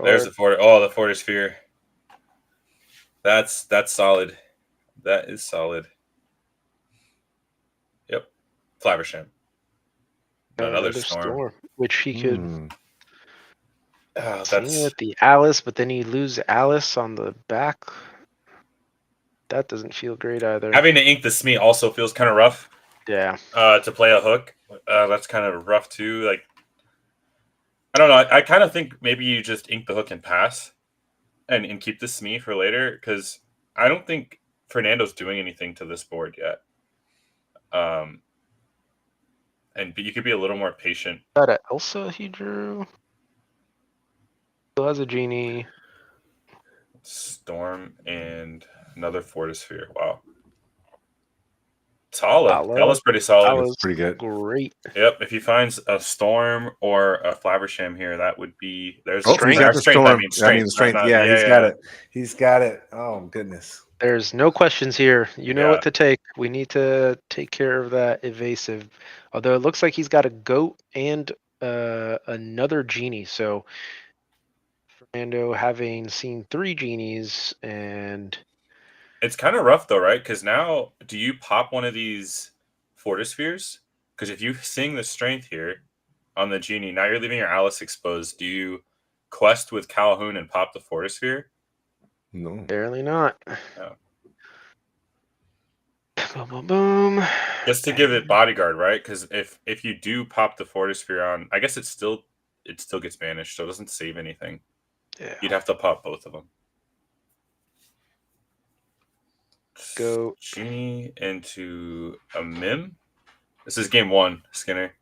S3: There's
S1: card.
S3: the Ford. Oh, the Fortis Sphere. That's solid. That is solid. Yep. Flabbersham. Another
S1: Another
S3: storm.
S1: storm, which he could team
S3: That's
S1: with the Alice, but then he lose Alice on the back. That doesn't feel great either.
S3: having to ink the SME also feels kind of rough.
S1: Yeah.
S3: To play a hook, that's kind of rough too. Like I don't know. I kind of think maybe you just ink the hook and pass, and keep the SME for later because I don't think Fernando's doing anything to this board yet. But you could be a little more patient.
S1: That a Elsa he drew. Still has a genie.
S3: Storm and another Fortisphere. Wow. Tala.
S1: Tala.
S3: Tala's pretty solid.
S1: Tala's
S2: pretty good.
S1: great.
S3: Yep. If he finds a Storm or a Flabbersham here, that would be there's
S2: Oh,
S1: Strength.
S2: he's got the
S3: strength. I
S2: storm.
S3: mean strength.
S2: Strength.
S3: Not,
S2: Yeah,
S3: yeah,
S2: he's
S3: yeah,
S2: got it. He's got it. Oh goodness.
S1: There's no questions here. You know
S3: Yeah.
S1: what to take. We need to take care of that evasive. Although it looks like he's got a goat and another genie. So Fernando having seen 3 genies and
S3: It's kind of rough though, right? Because now, do you pop one of these Fortispheres? Because if you sing the strength here on the genie, now you're leaving your Alice exposed. Do you quest with Calhoun and pop the Fortisphere?
S2: No.
S1: barely not.
S3: No.
S1: Boom, boom, boom.
S3: Just to give it bodyguard, right? Because if you do pop the Fortisphere on, I guess it still gets banished, so it doesn't save anything.
S1: Yeah.
S3: You'd have to pop both of them.
S1: Go.
S3: Genie into a Mim. This is game 1, Skinner.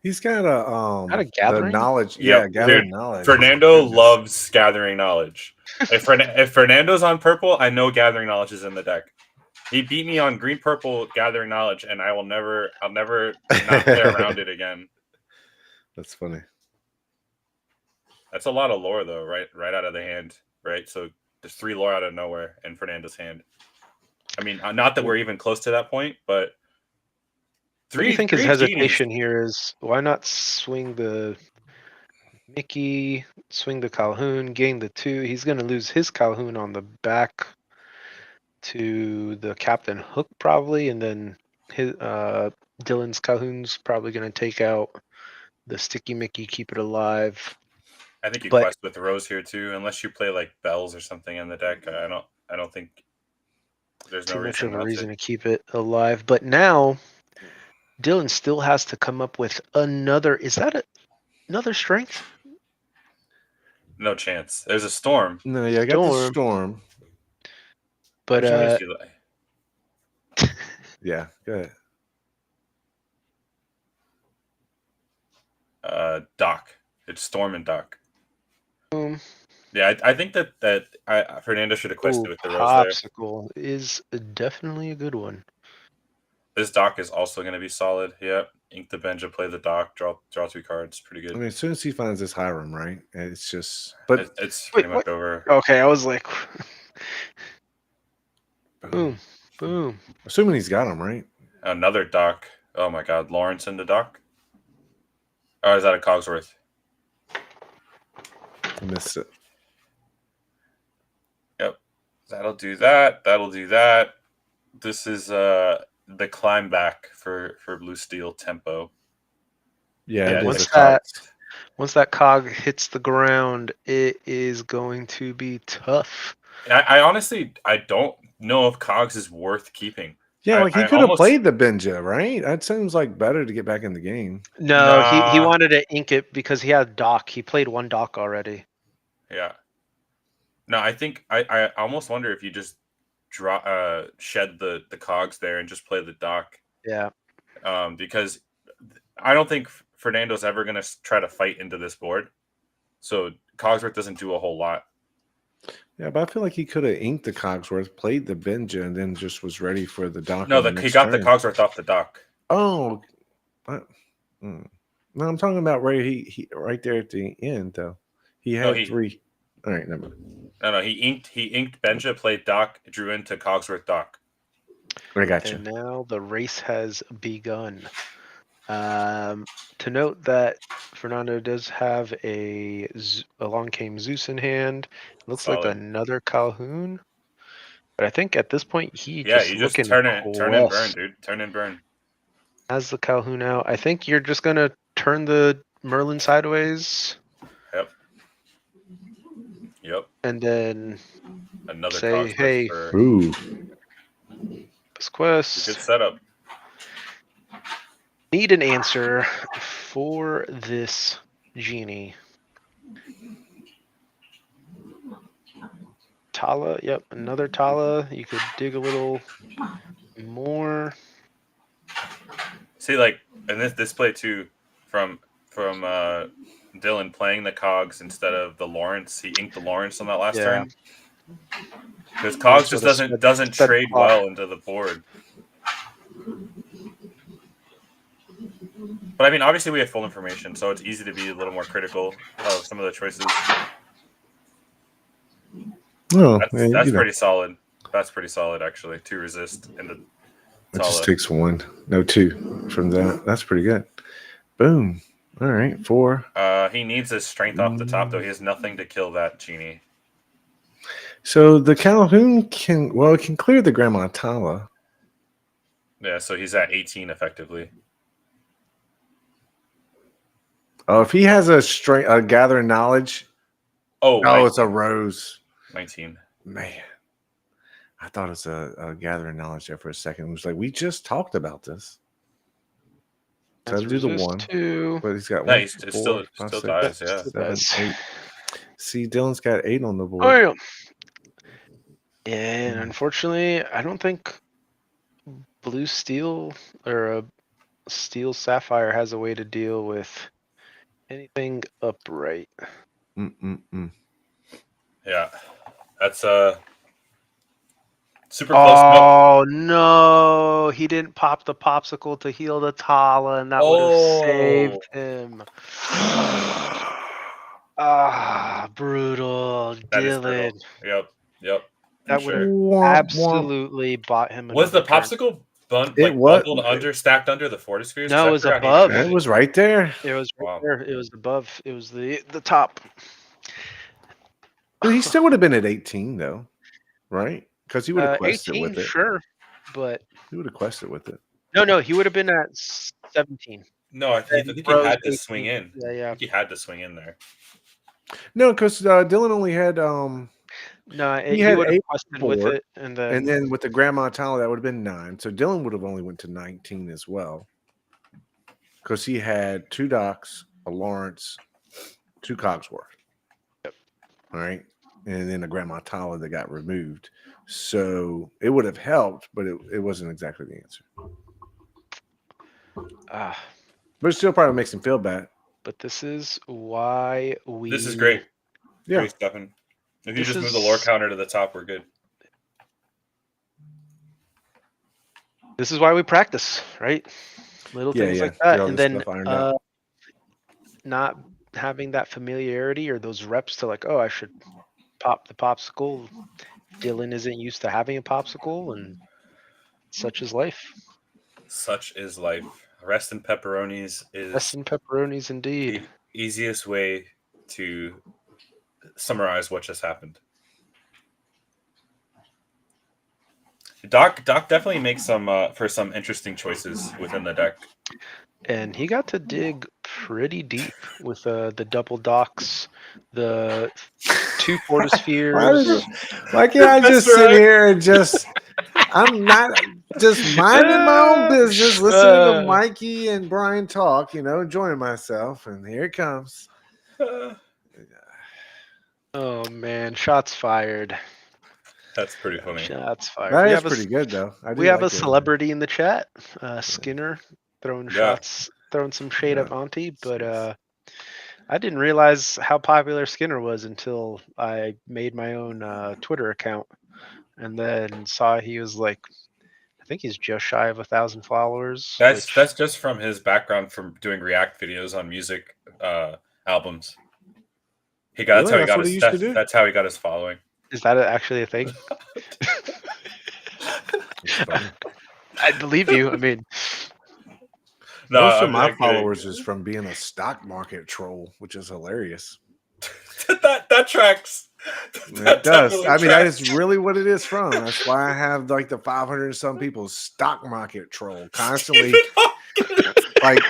S2: He's got
S1: Got a
S2: the
S1: gathering?
S2: knowledge.
S3: Yep.
S2: Yeah, gathering
S3: Dude,
S2: knowledge.
S3: Fernando
S2: Goodness.
S3: loves gathering knowledge. If Fernando's on purple, I know gathering knowledge is in the deck. He beat me on green purple gathering knowledge, and I'll never not play around it again.
S2: That's funny.
S3: That's a lot of lore though, right out of the hand, right? So there's 3 lore out of nowhere in Fernando's hand. I mean, not that we're even close to that point, but
S1: What do you think his
S3: genies.
S1: hesitation here is? Why not swing the Mickey, swing the Calhoun, gain the 2? He's going to lose his Calhoun on the back to the Captain Hook probably, and then his Dylan's Calhoun's probably going to take out the Sticky Mickey, keep it alive.
S3: I think you
S1: But-
S3: quest with Rose here too, unless you play like Bells or something in the deck. I don't think there's no
S1: Too much
S3: reason
S1: of a
S3: not
S1: reason
S3: to.
S1: to keep it alive. But now Dylan still has to come up with another. Is that another strength?
S3: No chance. There's a storm.
S2: No, yeah, I got the storm.
S1: But
S3: Which one is you like?
S2: Yeah, good.
S3: Doc. It's Storm and Doc.
S1: boom.
S3: Yeah, I think that Fernando should have quested
S1: Ooh,
S3: with the Rose there.
S1: Popsicle is definitely a good one.
S3: This Doc is also going to be solid. Yep. Ink the Benja, play the Doc, draw 2 cards. Pretty good.
S2: I mean, as soon as he finds this Hiram, right? It's just, but
S3: It's pretty much over.
S1: Okay, I was like, boom, boom.
S2: assuming he's got him, right?
S3: Another Doc. Oh my God, Lawrence and the Doc. Oh, is that a Cogsworth?
S2: I missed it.
S3: Yep. That'll do that. That'll do that. This is the climb back for Blue Steel tempo.
S2: Yeah,
S1: And
S2: it is
S1: once
S2: a cost.
S1: once that cog hits the ground, it is going to be tough.
S3: I honestly don't know if Cogs is worth keeping.
S2: Yeah,
S3: I-
S2: like he
S3: I
S2: could have
S3: almost-
S2: played the Benja, right? That seems like better to get back in the game.
S1: No, he
S3: Nah.
S1: wanted to ink it because he had Doc. He played 1 Doc already.
S3: Yeah. No, I think I almost wonder if you just shed the Cogs there and just play the Doc.
S1: Yeah.
S3: Because I don't think Fernando's ever going to try to fight into this board. So Cogsworth doesn't do a whole lot.
S2: Yeah, but I feel like he could have inked the Cogsworth, played the Benja, and then just was ready for the dock.
S3: No,
S2: on the
S3: he
S2: next
S3: got the
S2: turn.
S3: Cogsworth off the dock.
S2: Oh, no, I'm talking about right there at the end though. He had 3. All right, never mind.
S3: No, he inked Benja, played dock, drew into Cogsworth dock.
S2: I got you.
S1: And now the race has begun. To note that Fernando does have Along Came Zeus in hand. Looks
S3: Solid.
S1: like another Calhoun. But I think at this point he
S3: You
S1: just
S3: just
S1: looking
S3: turn and burn, dude. Turn and burn.
S1: Has the Calhoun out. I think you're just gonna turn the Merlin sideways.
S3: Yep.
S1: And then
S3: another
S1: say,
S3: Cogsworth
S1: hey,
S2: Ooh.
S1: this quest.
S3: Good setup.
S1: Need an answer for this genie. Tala, yep, another Tala. You could dig a little more.
S3: See, like, and this play too from Dylan playing the Cogs instead of the Lawrence. He inked the Lawrence on that last turn. Because Cogs just doesn't trade well into the board. But I mean, obviously we have full information, so it's easy to be a little more critical of some of the choices.
S2: Oh,
S3: that's pretty solid. That's pretty solid, actually, to resist in the.
S2: It just takes 1, no 2 from that. That's pretty good. Boom. All right, 4.
S3: He needs his strength off the top, though. He has nothing to kill that genie.
S2: So the Calhoun can clear the Grandma Tala.
S3: Yeah, so he's at 18 effectively.
S2: Oh, if he has a gathering knowledge.
S3: Oh,
S2: it's a rose.
S3: 19.
S2: Man, I thought it's a gathering knowledge there for a second. It was like, we just talked about this. So I'll do the 1. But he's got 1.
S3: He's still dies, yeah.
S2: 7, 8. See, Dylan's got 8 on the board.
S1: Oh, yeah. And unfortunately, I don't think Blue Steel or a Steel Sapphire has a way to deal with anything upright.
S3: Yeah, that's super close.
S1: Oh no, he didn't pop the popsicle to heal the Tala, and that would have saved him. Brutal, Dylan.
S3: Brutal. Yep.
S1: That would have absolutely bought him.
S3: Was the popsicle stacked under the Fortispheres?
S1: No, it was above.
S2: It was right there.
S1: It was right there. It was above. It was the top.
S2: He still would have been at 18 though, right? Because he would have quested
S1: 18,
S2: with it.
S1: Sure, but
S2: he would have quested with it.
S1: No, he would have been at 17.
S3: No, I think he had to swing in.
S1: Yeah.
S3: I think he had to swing in there.
S2: No, because Dylan only had
S1: he had 8 with it, and
S2: then with the Grandma Tala that would have been 9. So Dylan would have only went to 19 as well, because he had 2 docks, a Lawrence, 2 Cogsworth.
S1: Yep.
S2: All right, and then a Grandma Tala that got removed. So it would have helped, but it wasn't exactly the answer. But it still probably makes him feel bad.
S1: But this is why we.
S3: This is great.
S2: Yeah,
S3: great stuff. If you just move the lore counter to the top, we're good.
S1: This is why we practice, right? Little things like that, and then not having that familiarity or those reps to like, oh, I should pop the popsicle. Dylan isn't used to having a popsicle, and such is life.
S3: Such is life. Rest in pepperonis is.
S1: Rest in pepperonis, indeed.
S3: The easiest way to summarize what just happened. Doc definitely makes for some interesting choices within the deck.
S1: And he got to dig pretty deep with the double docks, the 2 Fortispheres.
S2: Why can't I just sit here and just? I'm not just minding my own business, listening to Mikey and Brian talk, enjoying myself, and here it comes.
S1: Oh man, shots fired.
S3: That's pretty funny.
S1: Shots fired.
S2: That is pretty good, though.
S1: We have a celebrity in the chat, Skinner, throwing shots, throwing some shade at Monty. But I didn't realize how popular Skinner was until I made my own Twitter account, and then saw he was like, I think he's just shy of 1,000 followers.
S3: That's just from his background from doing React videos on music albums. That's
S2: Really?
S3: how he
S2: That's
S3: got
S2: what he
S3: his
S2: used to do?
S3: that's how he got his following.
S1: Is that actually a thing?
S2: It's funny.
S1: I believe you. I mean,
S3: No,
S2: Most of my
S3: I'm kidding.
S2: followers is from being a stock market troll, which is hilarious.
S3: that tracks.
S2: It does.
S3: definitely
S2: I mean, that
S3: tracks.
S2: is really what it is from. That's why I have like the 500 and some people stock market troll constantly. Like,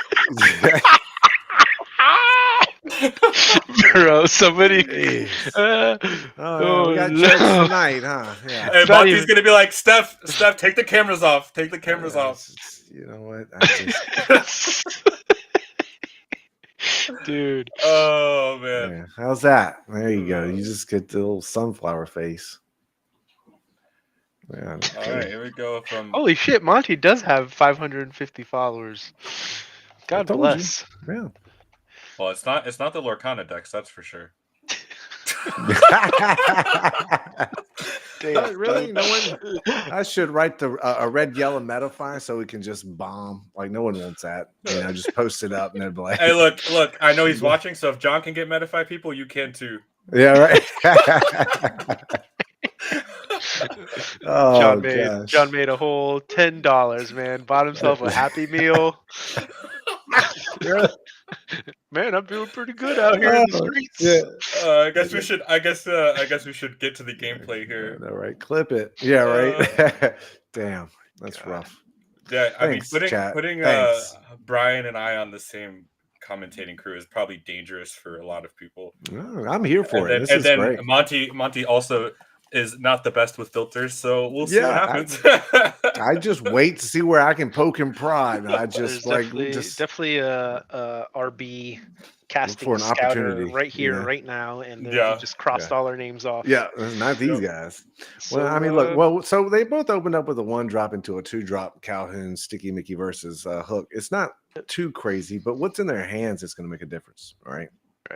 S1: bro, somebody.
S2: oh, we got church tonight, huh? Yeah.
S3: Hey, Monty's gonna be like, Steph, take the cameras off. Take the cameras off.
S2: You know what? I just,
S1: dude.
S3: Oh man.
S2: yeah. How's that? There you go. You just get the little sunflower face. Yeah.
S3: All right, here we go. From
S1: Holy shit, Monty does have 550 followers. God
S2: told
S1: bless.
S2: Yeah.
S3: well, it's not the Lorcana decks, that's for sure.
S1: Damn,
S2: really? No one. I should write a red yellow Metafy so we can just bomb. Like no one wants that. You know, just post it up and they're like,
S3: Hey, look! I know he's watching, so if John can get Metafy people, you can too.
S2: yeah, right. Oh,
S1: John made a whole $10, man. Bought himself a Happy Meal. Man, I'm doing pretty good out here in the streets.
S2: Yeah.
S3: I guess we should. I guess we should get to the gameplay here.
S2: All right, clip it. Yeah, right. Damn, that's rough.
S3: Yeah,
S2: Thanks,
S3: I mean,
S2: chat.
S3: putting
S2: Thanks.
S3: Brian and I on the same commentating crew is probably dangerous for a lot of people.
S2: Oh, I'm here for it.
S3: This is great. Monty also is not the best with filters, so we'll see what happens.
S2: I just wait to see where I can poke and prod. I just
S1: definitely a RB casting
S2: for an
S1: scouter
S2: opportunity
S1: right here, right now, and then
S3: Yeah.
S1: we just crossed all our names off.
S2: Yeah, not these guys.
S1: So,
S2: Well, I mean, look. So they both opened up with a 1-drop into a 2-drop Calhoun Sticky Mickey versus Hook. It's not too crazy, but what's in their hands is going to make a difference, right?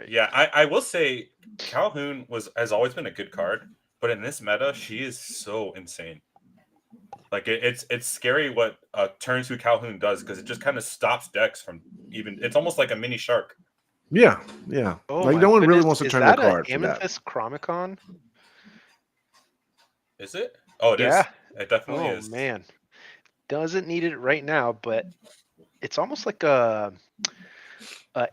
S3: Yeah, I will say Calhoun has always been a good card, but in this meta, she is so insane. Like it's scary what turn 2 Calhoun does because it just kind of stops decks from even. It's almost like a mini shark.
S2: Yeah.
S1: Oh,
S2: like no one really wants to turn their card.
S1: Is that Amethyst Chromicon?
S3: Is it? Oh, it is. It definitely is.
S1: Oh man, doesn't need it right now, but it's almost like a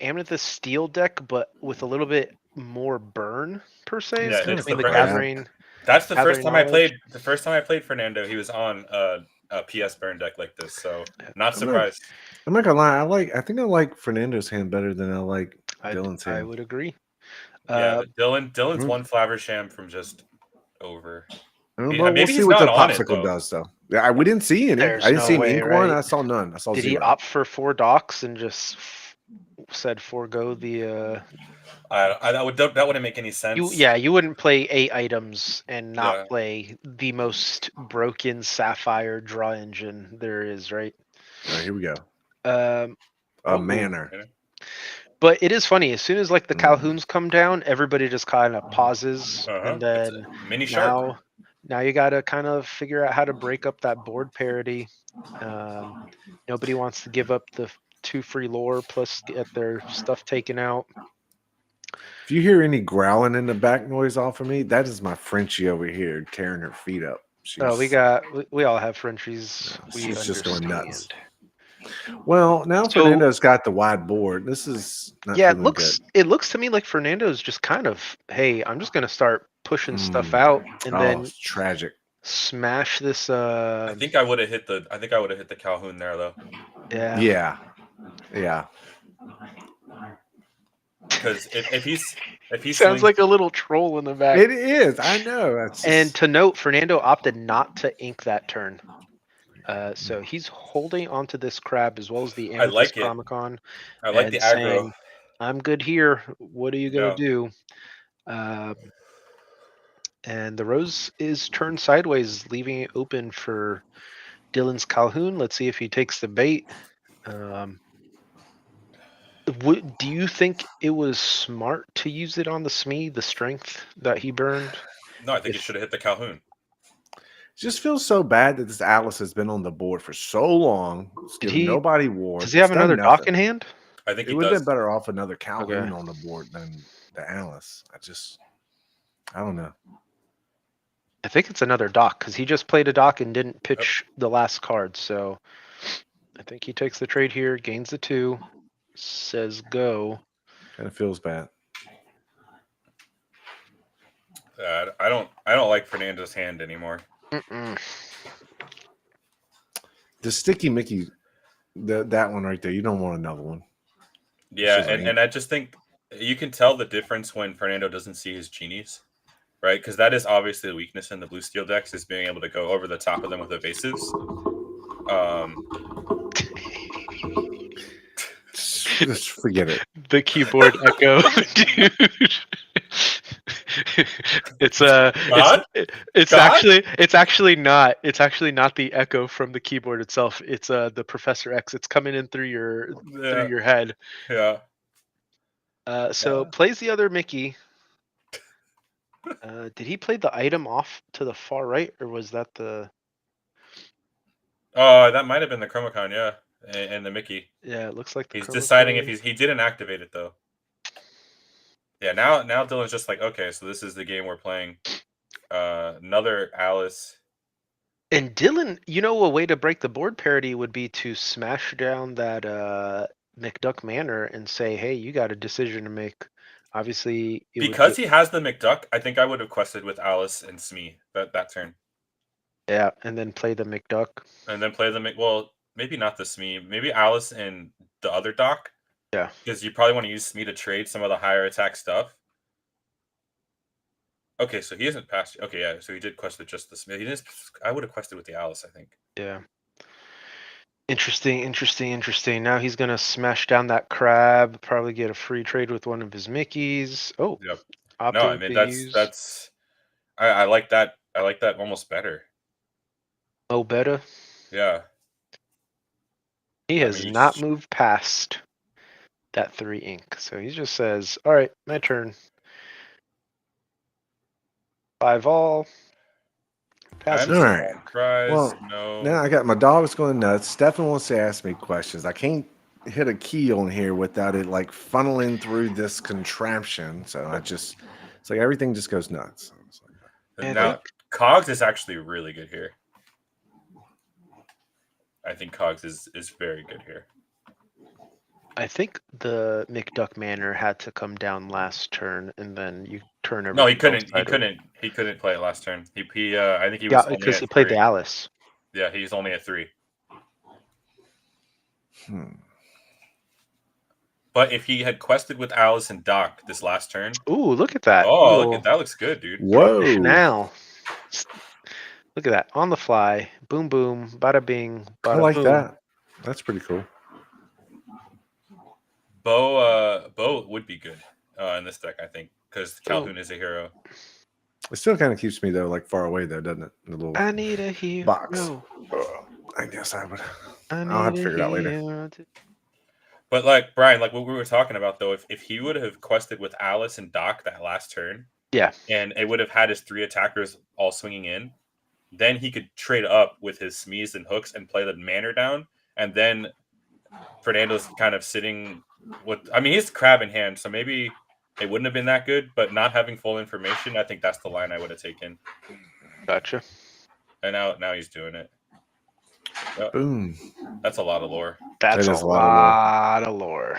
S1: Amethyst Steel deck, but with a little bit more burn per se.
S3: Yeah,
S1: between the
S3: burn.
S1: gathering.
S3: That's the first time I
S1: knowledge.
S3: played. The first time I played Fernando, he was on a PS burn deck like this, so not surprised.
S2: I'm not gonna lie. I think I like Fernando's hand better than I like Dylan's hand.
S1: I would agree.
S3: Yeah, Dylan's one Flaversham from just over.
S2: We'll see what the popsicle does, though. Yeah, we didn't see any. I didn't see an ink one. I saw none. I saw
S1: Did
S2: 0.
S1: he opt for 4 docks and just said forego the?
S3: That wouldn't make any sense.
S1: You wouldn't play 8 items and not play the most broken Sapphire draw engine there is, right?
S2: All right, here we go.
S1: A
S2: manner.
S1: But it is funny. As soon as like the Calhouns come down, everybody just kind of pauses, and then
S3: mini shark.
S1: Now you got to kind of figure out how to break up that board parity. Nobody wants to give up the 2 free lore plus get their stuff taken out.
S2: If you hear any growling in the back noise off of me, that is my Frenchie over here tearing her feet up.
S1: We all have Frenchies.
S2: She's just going nuts. Well, now Fernando's got the wide board. This is
S1: it looks to me like Fernando's just kind of, hey, I'm just gonna start pushing stuff out and then
S2: it's tragic.
S1: Smash this.
S3: I think I would have hit the Calhoun there though.
S2: Yeah.
S3: Because if he
S1: sounds like a little troll in the back.
S2: It is. I know.
S1: And to note, Fernando opted not to ink that turn. So he's holding onto this crab as well as the Amethyst Chromicon.
S3: I like the aggro.
S1: Saying, I'm good here. What are you gonna do? And the rose is turned sideways, leaving it open for Dylan's Calhoun. Let's see if he takes the bait. The Do you think it was smart to use it on the Smee, the strength that he burned?
S3: No, I think he
S1: If
S3: should have hit the Calhoun.
S2: It just feels so bad that this Alice has been on the board for so long. It's
S1: did
S2: given
S1: he
S2: nobody ward.
S1: does he
S2: It's
S1: have
S2: done
S1: another dock
S2: nothing.
S1: in hand?
S3: I think
S2: It
S3: he
S2: would have
S3: does.
S2: been better off another Calhoun
S1: Okay.
S2: on the board than the Alice. I don't know.
S1: I think it's another dock because he just played a dock and didn't pitch the last card. So I think he takes the trade here, gains the 2, says go.
S2: Kind of feels bad.
S3: I don't like Fernando's hand anymore.
S2: The Sticky Mickey, that one right there, you don't want another one.
S3: Yeah, and I just think you can tell the difference when Fernando doesn't see his genies, right? Because that is obviously the weakness in the blue steel decks is being able to go over the top of them with evasives.
S2: Just forget it.
S1: The keyboard echo, dude. It's
S3: God?
S1: it's
S3: God?
S1: actually not the echo from the keyboard itself. It's the Professor X. It's coming in through your head.
S3: Yeah.
S1: So plays the other Mickey. Did he play the item off to the far right, or was that the?
S3: Oh, that might have been the Chromacon, yeah, and the Mickey.
S1: Yeah, it looks like the.
S3: He's deciding if
S1: Chromacon.
S3: he didn't activate it though. Yeah, now Dylan's just like, okay, so this is the game we're playing. Another Alice.
S1: And Dylan, a way to break the board parity would be to smash down that McDuck Manor and say, "Hey, you got a decision to make." Obviously,
S3: Because he has the McDuck, I think I would have quested with Alice and Smee that turn.
S1: Yeah, and then play the McDuck.
S3: And then play the well, maybe not the Smee, maybe Alice and the other dock.
S1: Yeah.
S3: Because you probably want to use Smee to trade some of the higher attack stuff. Okay, so he hasn't passed. Okay, yeah, so he did quest with just the Smee. He didn't. I would have quested with the Alice, I think.
S1: Yeah. Interesting. Now he's gonna smash down that crab, probably get a free trade with one of his Mickeys. Oh,
S3: Yep.
S1: opting
S3: No, I mean
S1: to use
S3: that's I like that. I like that almost better.
S1: low beta.
S3: Yeah.
S1: He
S3: I
S1: has
S3: mean,
S1: not moved past that 3 ink, so he just says, "All right, my turn." 5 all.
S3: I'm
S1: Passes.
S2: All right.
S3: surprised.
S2: Well,
S3: No.
S2: now I got my dog's going nuts. Stefan wants to ask me questions. I can't hit a key on here without it like funneling through this contraption. So it's like everything just goes nuts.
S1: I
S3: Now
S1: think-
S3: Cogs is actually really good here. I think Cogs is very good here.
S1: I think the McDuck Manor had to come down last turn, and then you turn everything.
S3: No, he couldn't.
S1: else
S3: He
S1: sideways.
S3: couldn't play it last turn. He I think he was
S1: Yeah,
S3: only
S1: because
S3: at
S1: he played
S3: 3.
S1: the Alice.
S3: Yeah, he's only at 3. But if he had quested with Alice and Doc this last turn,
S1: Ooh, look at that!
S3: oh, look at that, looks good, dude.
S2: Whoa!
S1: Now, look at that on the fly. Boom, boom, bada bing, bada
S2: I like
S1: boom.
S2: that. That's pretty cool.
S3: Bo would be good in this deck, I think, because Calhoun is a hero.
S2: It still kind of keeps me though, like far away though, doesn't it? The little
S1: I need a hero.
S2: box. I guess I would. I'll have to figure it out later.
S3: But like Brian, like what we were talking about though, if he would have quested with Alice and Doc that last turn,
S1: yeah,
S3: and it would have had his 3 attackers all swinging in, then he could trade up with his Smees and hooks and play the Manor down, and then Fernando's kind of sitting with. I mean, he's crab in hand, so maybe it wouldn't have been that good. But not having full information, I think that's the line I would have taken.
S1: Gotcha.
S3: And now he's doing it.
S2: Boom.
S3: That's a lot of lore.
S1: That's a lot of lore.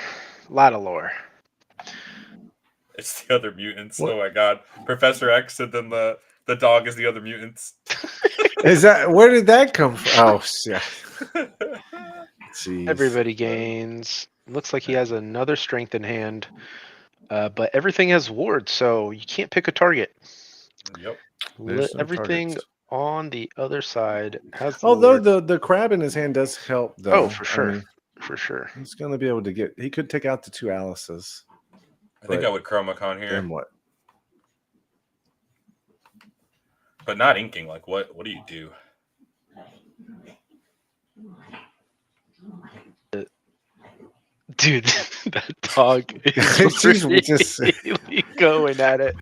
S1: A lot of lore.
S3: It's the other mutants.
S2: What?
S3: Oh my god. Professor X and then the dog is the other mutants.
S2: Is that where did that come from? Oh yeah. Jeez.
S1: Everybody gains. Looks like he has another strength in hand. But everything has wards, so you can't pick a target.
S3: Yep.
S1: Everything on the other side has.
S2: Although the crab in his hand does help, though.
S1: Oh, for sure.
S2: I mean,
S1: for sure.
S2: He's going to be able to get. He could take out the 2 Alices.
S3: I think I would Chromacon here.
S2: Then what?
S3: But not inking. Like, what do you do?
S1: Dude, that dog is
S2: She's
S1: really
S2: just
S1: going at it.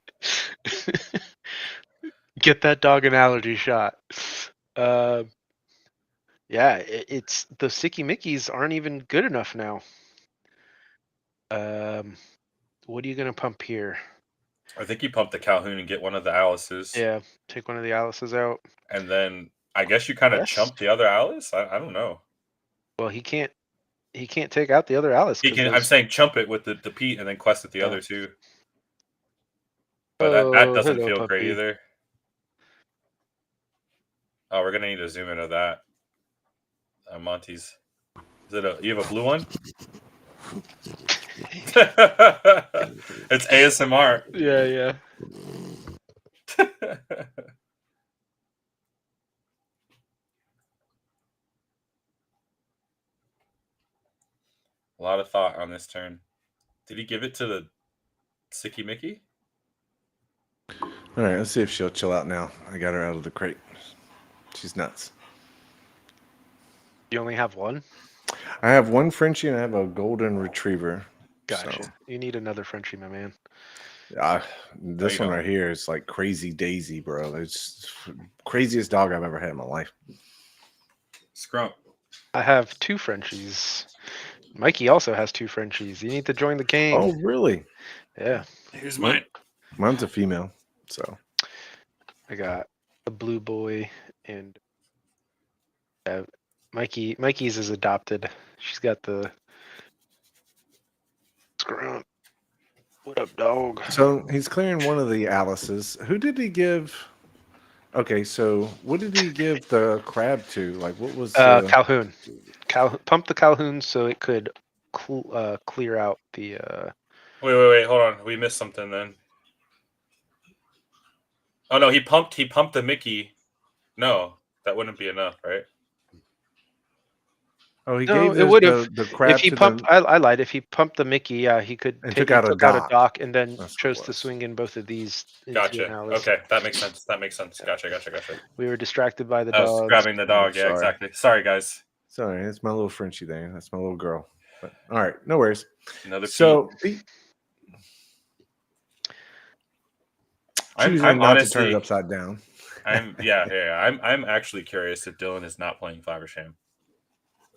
S1: Get that dog an allergy shot. Yeah, it's the Sicky Mickeys aren't even good enough now. What are you gonna pump here?
S3: I think you pump the Calhoun and get one of the Alice's.
S1: Yeah, take one of the Alice's out.
S3: And then I guess you kind of
S1: Quest?
S3: chump the other Alice. I don't know.
S1: Well, he can't take out the other Alice
S3: He
S1: because
S3: can. I'm saying chump it with the Pete and then quest at the
S1: Oh.
S3: other two. But that
S1: Oh,
S3: doesn't
S1: hello,
S3: feel great
S1: puppy.
S3: either. Oh, we're gonna need to zoom into that. Monty's. Is it you have a blue one? It's ASMR.
S1: Yeah.
S3: A lot of thought on this turn. Did he give it to the Sicky Mickey?
S2: all right. Let's see if she'll chill out now. I got her out of the crate. She's nuts.
S1: You only have one?
S2: I have one Frenchie and I have a golden retriever.
S1: Gotcha.
S2: So,
S1: You need another Frenchie, my man.
S2: this
S3: you
S2: one
S3: don't.
S2: right here is like crazy Daisy, bro. It's craziest dog I've ever had in my life.
S3: Scrump.
S1: I have two Frenchies. Mikey also has two Frenchies. You need to join the gang.
S2: Oh, really?
S1: Yeah.
S3: Here's
S2: Well,
S3: mine.
S2: Mine's a female. So
S1: I got a blue boy and Mikey's is adopted. She's got the Scrump. What up, dog?
S2: So he's clearing one of the Alice's. Who did he give? Okay, so what did he give the crab to? Like, what was
S1: Calhoun. Pump the Calhoun so it could clear out the.
S3: Wait. Hold on. We missed something then. Oh no, he pumped the Mickey. No, that wouldn't be enough, right?
S2: Oh, he
S1: No,
S2: gave
S1: it would have.
S2: the
S1: If
S2: crab
S1: he
S2: to
S1: pumped,
S2: the
S1: I lied. If he pumped the Mickey, yeah, he could
S2: and
S1: take.
S2: took out
S1: He
S2: a
S1: took out a
S2: dock.
S1: dock and then
S2: That's what it
S1: chose to
S2: was.
S1: swing in both of these into an
S3: Gotcha.
S1: Alice.
S3: Okay, that makes sense. Gotcha.
S1: We were distracted by the
S3: I was
S1: dogs.
S3: grabbing the dog. Yeah,
S2: sorry.
S3: exactly. Sorry, guys.
S2: Sorry, that's my little Frenchie there. That's my little girl. But all right, no worries.
S3: Another
S2: So
S3: Pete.
S2: choosing
S3: I'm
S2: not
S3: honestly
S2: to turn it upside down.
S3: I'm actually curious if Dylan is not playing Flaversham.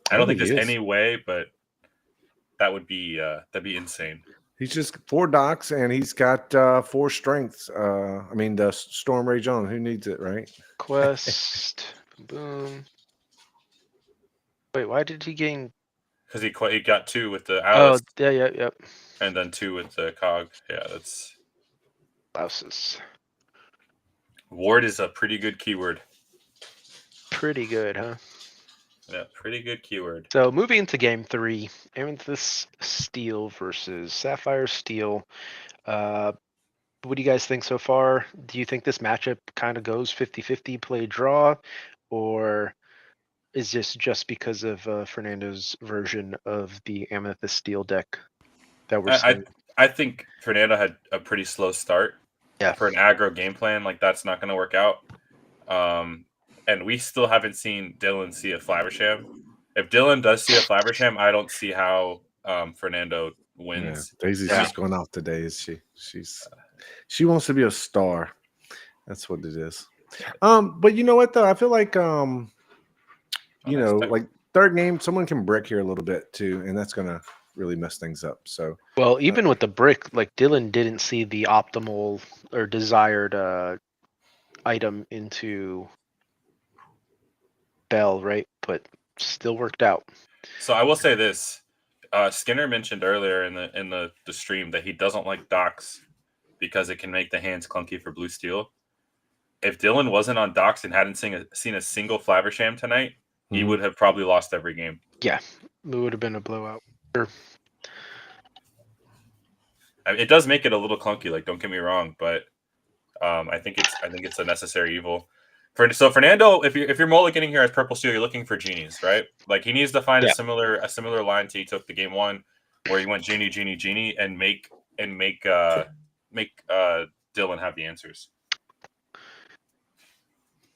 S3: I
S2: Oh,
S3: don't think
S2: he
S3: there's
S2: is.
S3: any way, but that'd be insane.
S2: He's just 4 docks and he's got 4 strengths. I mean, the Storm Rage on. Who needs it, right?
S1: Quest. Boom. Wait, why did he gain?
S3: Because he got 2 with the
S1: Oh,
S3: Alice
S1: yeah.
S3: and then 2 with the Cog. Yeah, that's
S1: Blouses.
S3: Ward is a pretty good keyword.
S1: Pretty good, huh?
S3: Yeah, pretty good keyword.
S1: So moving into game 3, Amethyst Steel versus Sapphire Steel. What do you guys think so far? Do you think this matchup kind of goes 50-50 play draw, or is this just because of Fernando's version of the Amethyst Steel deck that we're seeing?
S3: I think Fernando had a pretty slow start.
S1: Yeah.
S3: For an aggro game plan, like that's not going to work out. And we still haven't seen Dylan see a Flaversham. If Dylan does see a Flaversham, I don't see how Fernando wins.
S2: Yeah, Daisy's just going off today. Is she wants to be a star. That's what it is. But you know what though? I feel like like third game, someone can brick here a little bit too, and that's gonna really mess things up. So
S1: well, even with the brick, like Dylan didn't see the optimal or desired item into Bell, right? But still worked out.
S3: So I will say this: Skinner mentioned earlier in the stream that he doesn't like docks because it can make the hands clunky for blue steel. If Dylan wasn't on docks and hadn't seen a single Flaversham tonight, he would have probably lost every game.
S1: Yeah, it would have been a blowout. Sure.
S3: I mean, it does make it a little clunky. Like, don't get me wrong, but I think it's a necessary evil. So Fernando, if you're mulliganing here as purple steel, you're looking for genies, right? Like he needs to find a similar line to he took the game 1, where he went genie, and make Dylan have the answers.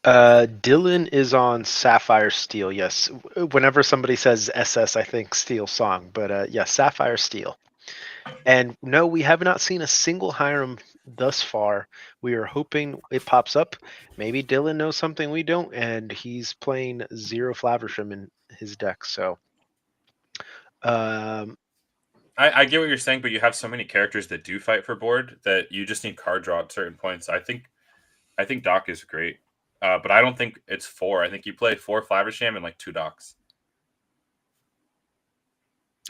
S1: Dylan is on Sapphire Steel. Yes. Whenever somebody says SS, I think Steel Song, but yeah, Sapphire Steel. And no, we have not seen a single Hiram thus far. We are hoping it pops up. Maybe Dylan knows something we don't, and he's playing 0 Flaversham in his deck. So, um,
S3: I get what you're saying, but you have so many characters that do fight for board that you just need card draw at certain points. I think Doc is great, but I don't think it's 4. I think you play 4 Flaversham and like 2 Docs.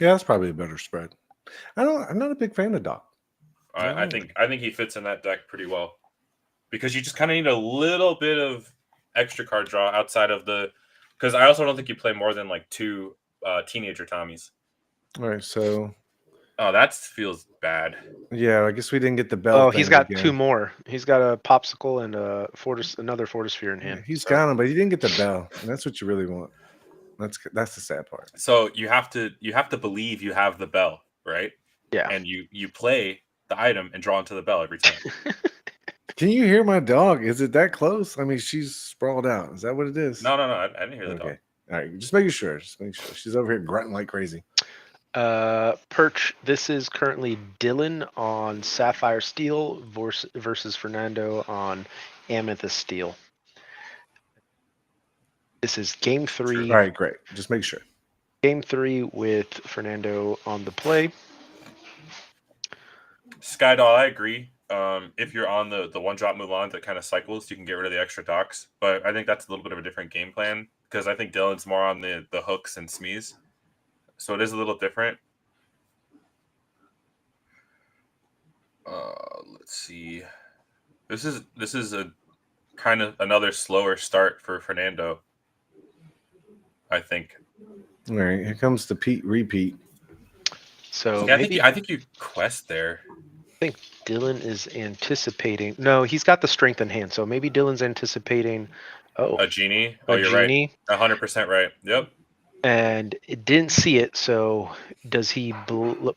S2: Yeah, that's probably a better spread. I'm not a big fan of Doc.
S3: I think he fits in that deck pretty well because you just kind of need a little bit of extra card draw outside of the. Because I also don't think you play more than like 2 teenager Tommies.
S2: All right, so
S3: Oh, that feels bad.
S2: yeah, I guess we didn't get the bell.
S1: oh, he's got
S2: again.
S1: 2 more. He's got a Popsicle and another Fortisphere in
S2: Yeah,
S1: hand.
S2: he's
S1: so.
S2: got him, but he didn't get the bell. And that's what you really want. That's the sad part.
S3: So you have to believe you have the bell, right?
S1: Yeah.
S3: And you play the item and draw into the bell every time.
S2: Can you hear my dog? Is it that close? I mean, she's sprawled out. Is that what it is?
S3: No, I didn't hear the dog.
S2: All right, just making sure. She's over here grunting like crazy.
S1: Perch, this is currently Dylan on Sapphire Steel versus Fernando on Amethyst Steel. This is game 3.
S2: All right, great. Just make sure.
S1: Game 3 with Fernando on the play.
S3: Skydoll, I agree. If you're on the one drop Mulan that kind of cycles, you can get rid of the extra docs. But I think that's a little bit of a different game plan because I think Dylan's more on the hooks and smees. So it is a little different. Let's see. This is a kind of another slower start for Fernando, I think.
S2: All right, here comes the Pete repeat.
S1: So
S3: yeah, I think you quest there.
S1: I think Dylan is anticipating. No, he's got the strength in hand, so maybe Dylan's anticipating.
S3: A genie. Oh, you're
S1: genie.
S3: Right. 100% right. Yep.
S1: And it didn't see it. So does he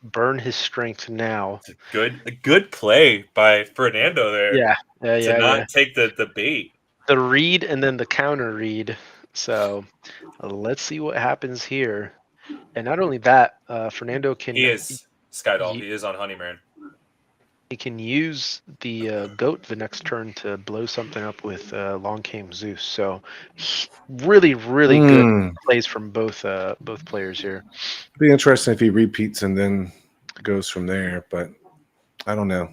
S1: burn his strength now?
S3: A good play by Fernando there.
S1: Yeah.
S3: To not take the bait.
S1: The read and then the counter read. So let's see what happens here. And not only that, Fernando can.
S3: He is Skydoll. He is on Honeyman.
S1: He can use the goat the next turn to blow something up with Long Came Zeus. So really good plays from both players here.
S2: It'd be interesting if he repeats and then goes from there, but I don't know.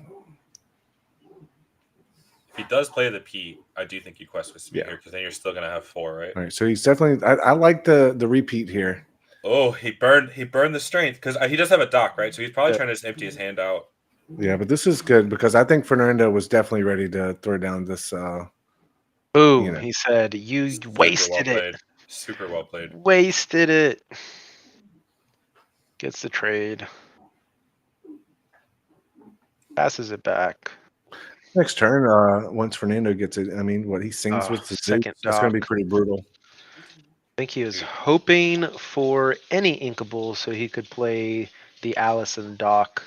S3: If he does play the P, I do think you quest with Smee here because then you're still gonna have 4, right?
S2: All right, so he's definitely. I like the repeat here.
S3: Oh, he burned the strength because he does have a dock, right? So he's probably trying to just empty his hand out.
S2: Yeah, but this is good because I think Fernando was definitely ready to throw down this.
S1: Boom! He said, "You wasted it."
S3: Super well played.
S1: Wasted it. Gets the trade. Passes it back.
S2: Next turn, once Fernando gets it, I mean, what he sings with the
S1: second
S2: Zeus, that's going to be pretty brutal.
S1: I think he was hoping for any inkable so he could play the Alice and Doc,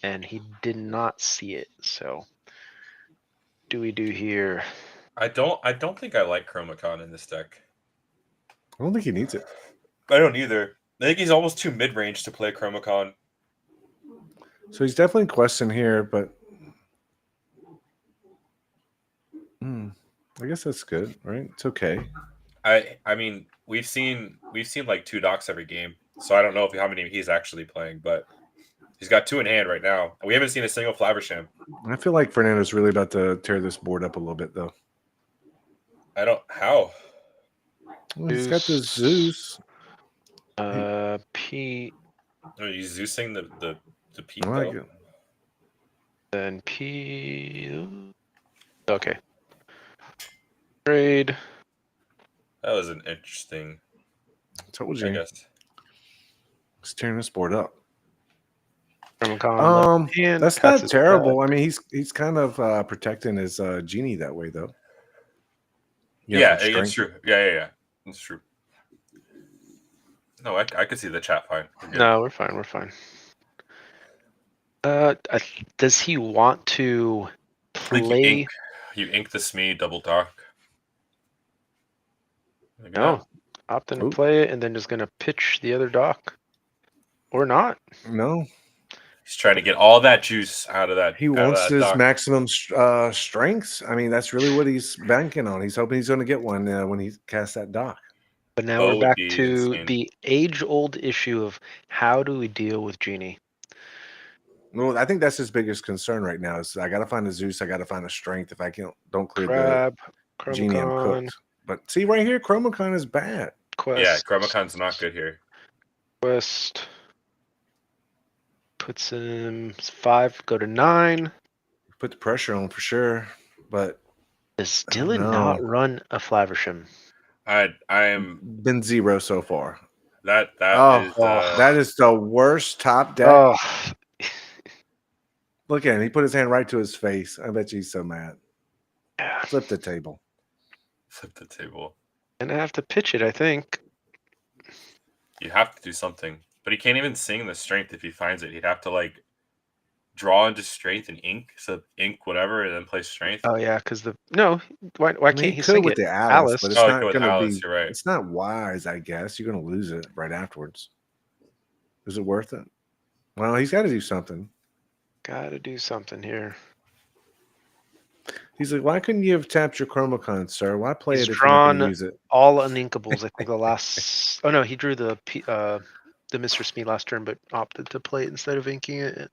S1: and he did not see it. So, do we do here?
S3: I don't think I like Chromacon in this deck.
S2: I don't think he needs it.
S3: I don't either. I think he's almost too mid-range to play Chromacon.
S2: So he's definitely questing here, but I guess that's good, right? It's okay.
S3: I mean, we've seen like 2 docs every game, so I don't know how many he's actually playing, but he's got 2 in hand right now. We haven't seen a single Flaversham.
S2: I feel like Fernando's really about to tear this board up a little bit, though.
S3: How?
S2: Well, he's got the Zeus.
S1: P.
S3: Oh, he's Zeusing the P.
S2: I like it.
S1: Then P. Okay. Trade.
S3: That was an interesting.
S2: I told you.
S3: I guess.
S2: He's tearing this board up.
S1: Hand,
S2: that's not terrible. I mean, he's kind of protecting his genie that way, though.
S3: Yeah, it's true. Yeah, it's true. No, I could see the chat fine.
S1: No, we're fine. Does he want to play?
S3: You ink the Smee double dock. Maybe
S1: No,
S3: not.
S1: opting to
S2: Oop.
S1: play it and then just gonna pitch the other dock, or not.
S2: No,
S3: He's trying to get all that juice out of that.
S2: he wants his
S3: dock.
S2: maximum strengths. I mean, that's really what he's banking on. He's hoping he's going to get one when he casts that dock.
S1: But now
S3: Bow
S1: we're
S3: would
S1: back
S3: be
S1: to
S3: insane.
S1: the age-old issue of how do we deal with Genie?
S2: Well, I think that's his biggest concern right now. Is I got to find a Zeus. I got to find a strength. If I don't clear
S1: Crab,
S2: the Genie, I'm
S1: Chromacon,
S2: cooked. But see right here, Chromacon is bad.
S1: Quest.
S3: Yeah, Chromacon's not good here.
S1: Quest puts him 5, go to 9.
S2: Put the pressure on for sure. But
S1: Does
S2: I don't
S1: Dylan
S2: know.
S1: not run a Flaversham?
S3: I am
S2: been 0 so far.
S3: that
S2: That is the worst top deck.
S1: Oh,
S2: Look at him. He put his hand right to his face. I bet you he's so mad.
S1: yeah.
S2: Flip the table.
S3: flip the table.
S1: And I have to pitch it, I think.
S3: You have to do something, but he can't even sing the strength if he finds it. He'd have to like draw into strength and ink, so ink whatever, and then play strength.
S1: Oh yeah, because why
S2: I mean,
S1: can't he
S2: could
S1: sing
S2: with
S1: it?
S2: the Alice, but it's
S3: Oh, he
S2: not
S3: could with
S2: going to
S3: Alice,
S2: be.
S3: you're right.
S2: It's not wise, I guess. You're going to lose it right afterwards. Is it worth it? Well, he's got to do something.
S1: Gotta do something here.
S2: He's like, why couldn't you have tapped your Chromacon, sir? Why play
S1: He's
S2: it if you're not going
S1: drawn
S2: to use it?
S1: all uninkables. I think the last. Oh no, he drew the Mr. Smee last turn, but opted to play it instead of inking it.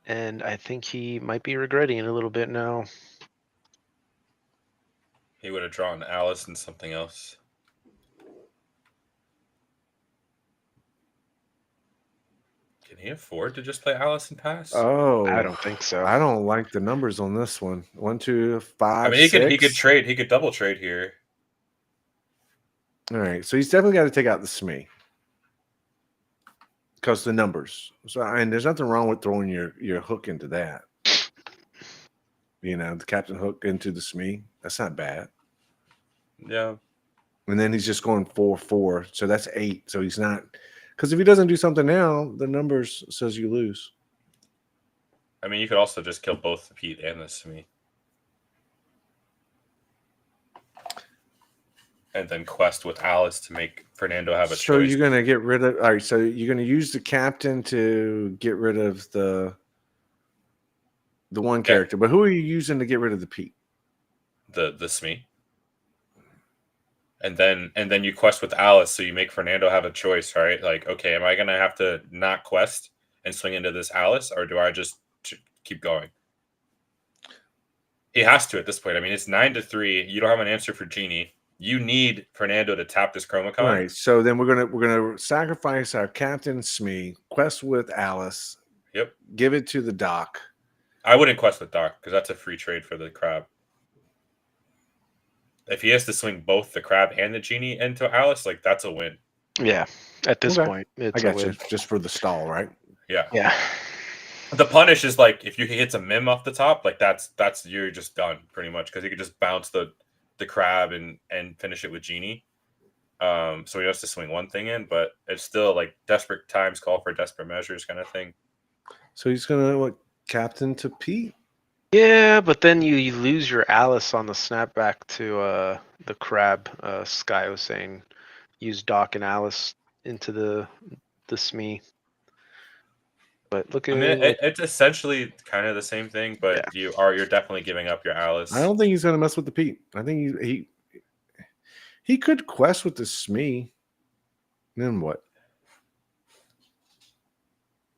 S1: And I think he might be regretting it a little bit now.
S3: He would have drawn Alice and something else. Can he afford to just play Alice and pass?
S2: Oh,
S1: I don't think so.
S2: I don't like the numbers on this one. 1, 2, 5.
S3: I mean, he
S2: 6.
S3: could trade. He could double trade here.
S2: All right, so he's definitely got to take out the Smee because the numbers. So, and there's nothing wrong with throwing your hook into that. You know, the captain hook into the Smee. That's not bad.
S3: Yeah.
S2: And then he's just going 4-4, so that's 8. So he's not, because if he doesn't do something now, the numbers says you lose.
S3: I mean, you could also just kill both the Pete and the Smee. And then quest with Alice to make Fernando have a choice.
S2: So you're gonna get rid of. All right. So you're gonna use the captain to get rid of the one character. But who are you using to get rid of the Pete?
S3: The Smee. And then you quest with Alice, so you make Fernando have a choice, right? Like, okay, am I gonna have to not quest and swing into this Alice, or do I just keep going? He has to at this point. I mean, it's 9-3. You don't have an answer for Genie. You need Fernando to tap this Chromacon.
S2: All right. So then we're gonna sacrifice our captain Smee, quest with Alice.
S3: Yep.
S2: Give it to the dock.
S3: I wouldn't quest with Doc because that's a free trade for the crab. If he has to swing both the crab and the Genie into Alice, like that's a win.
S1: Yeah, at this
S2: Okay.
S1: point, it's
S2: I got
S1: a
S2: you.
S1: win.
S2: Just for the stall, right?
S3: Yeah.
S1: Yeah.
S3: The punish is like if you hits a mim off the top, like that's you're just done pretty much because he could just bounce the crab and finish it with Genie. So he has to swing one thing in, but it's still like desperate times call for desperate measures kind of thing.
S2: So he's gonna captain to Pete.
S1: Yeah, but then you lose your Alice on the snapback to the crab. Sky was saying use Doc and Alice into the Smee. But look at
S3: it's essentially kind of the same thing, but
S1: yeah.
S3: you're definitely giving up your Alice.
S2: I don't think he's gonna mess with the Pete. I think he could quest with the Smee. Then what?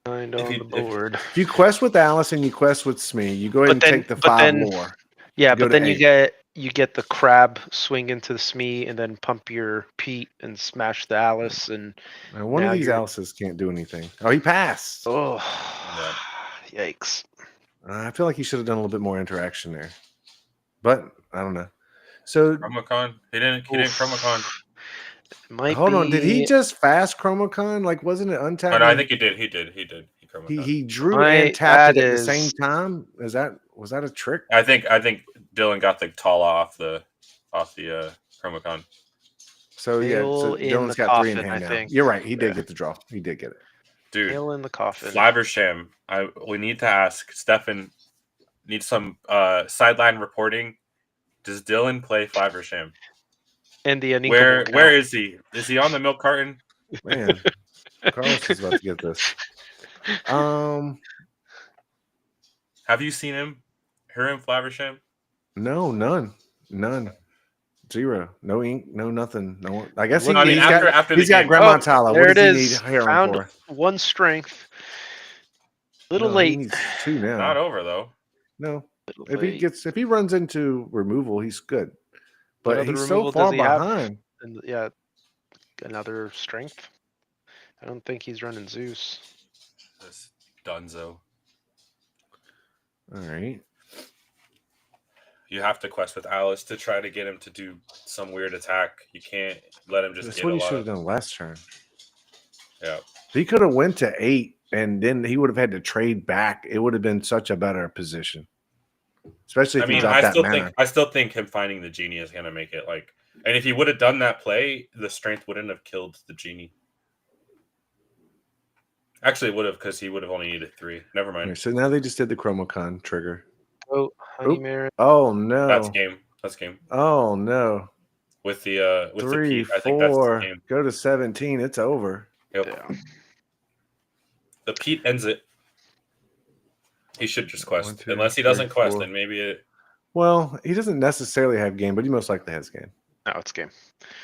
S1: On the board.
S2: If you quest with Alice and you quest with Smee, you go ahead and take the 5 more.
S1: Yeah, but then
S2: 8.
S1: you get the crab swing into the Smee and then pump your Pete and smash the Alice and
S2: one of these Alices can't do anything. Oh, he passed.
S1: Oh, yeah. Yikes!
S2: I feel like he should have done a little bit more interaction there, but I don't know. So
S3: Chromacon, he didn't Chromacon.
S2: Hold on, did he just fast Chromacon? Like, wasn't it untapped?
S3: Oh, no, I think he did.
S2: He drew and tapped it at the same time. Was that a trick?
S3: I think Dylan got the Tala off the Chromacon.
S2: So Dylan's got 3 in hand now. You're right. He did get the draw. He did get it.
S3: Dude,
S1: nail in the coffin.
S3: Flaversham. We need to ask Stefan. Needs some sideline reporting. Does Dylan play Flaversham?
S1: And the uninkable
S3: Where is he? Is he on the milk carton?
S2: Man, Carlos is about to get this.
S3: Have you seen him? Her and Flaversham?
S2: No, none. Zero. No ink, no nothing. No. I guess
S1: Look,
S3: I mean,
S2: he's got
S3: after
S2: he's
S3: the
S2: got
S3: game.
S2: Grandma
S1: Oh,
S2: Tala.
S1: there
S2: What
S1: it
S2: does he need
S1: is.
S2: heroin
S1: Found
S2: for?
S1: one strength. Little
S2: No, he
S1: late.
S2: needs two now.
S3: Not over though.
S2: No.
S1: Little
S2: If
S1: late.
S2: he runs into removal, he's good.
S1: What
S2: But
S1: other
S2: he's so
S1: removal
S2: far
S1: does he have?
S2: behind.
S1: And yeah, another strength. I don't think he's running Zeus.
S3: This Dunzo.
S2: All right.
S3: You have to quest with Alice to try to get him to do some weird attack. You can't let him just
S2: That's
S3: get
S2: what
S3: a
S2: he
S3: lot
S2: should have
S3: of.
S2: done last turn.
S3: Yeah.
S2: He could have went to 8, and then he would have had to trade back. It would have been such a better position, especially if he dropped that mana.
S3: I still think him finding the genie is gonna make it like. And if he would have done that play, the strength wouldn't have killed the genie. Actually, it would have because he would have only needed 3. Never mind.
S2: Okay, so now they just did the Chromocon trigger.
S1: Oh, Honey Mary.
S2: Oh no.
S3: That's game.
S2: Oh no.
S3: With the
S2: 3,
S3: Pete, I think that's the
S2: 4.
S3: game.
S2: Go to 17. It's over.
S3: Yep.
S1: Yeah.
S3: The Pete ends it. He should just quest.
S2: 1, 2,
S3: Unless he
S2: 3,
S3: doesn't quest,
S2: 4.
S3: then maybe it.
S2: Well, he doesn't necessarily have game, but he most likely has game.
S1: No, it's game.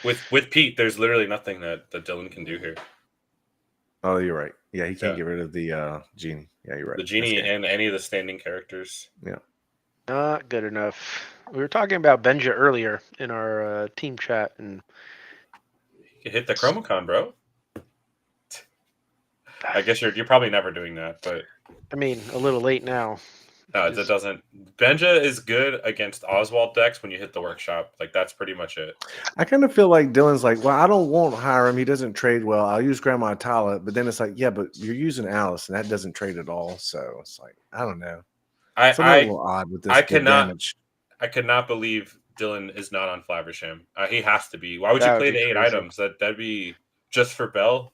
S3: With Pete, there's literally nothing that Dylan can do here.
S2: Oh, you're right. Yeah, he can't
S3: Yeah.
S2: get rid of the genie. Yeah, you're right.
S3: The genie and any of the standing characters.
S2: Yeah.
S1: Not good enough. We were talking about Benja earlier in our team chat, and
S3: You hit the Chromocon, bro. I guess you're probably never doing that, but
S1: I mean, a little late now.
S3: no, it doesn't. Benja is good against Oswald decks when you hit the workshop. Like that's pretty much it.
S2: I kind of feel like Dylan's like, well, I won't hire him. He doesn't trade well. I'll use Grandma Tala. But then it's like, yeah, but you're using Alice, and that doesn't trade at all. So it's like, I don't know. It's a little odd with this damage.
S3: I could not believe Dylan is not on Flaversham. He has to be. Why would you
S1: That would
S3: play
S1: be
S3: the 8
S1: crazy.
S3: items? That'd be just for Bell.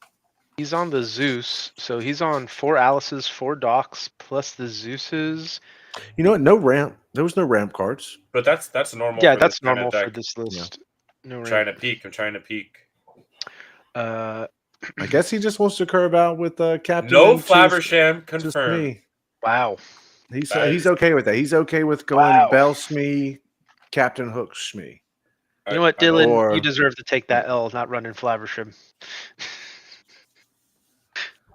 S1: He's on the Zeus, so he's on 4 Alice's, 4 Docs, plus the Zeus's.
S2: You know what? No ramp. There was no ramp cards.
S3: But that's normal.
S1: Yeah,
S3: for
S1: that's
S3: this kind of
S1: normal for
S3: deck.
S1: this list. No
S3: I'm
S1: ramp.
S3: trying to peek.
S2: I guess he just wants to curve out with Captain.
S3: No
S2: and choose
S3: Flaversham
S2: just
S3: confirmed.
S2: me.
S1: Wow.
S2: He's
S3: That
S2: okay with that. He's okay with going
S1: Wow.
S2: Bell Smee, Captain Hook Smee.
S1: You know what,
S3: I don't-
S1: Dylan?
S2: Or-
S1: You deserve to take that L, not running Flaversham.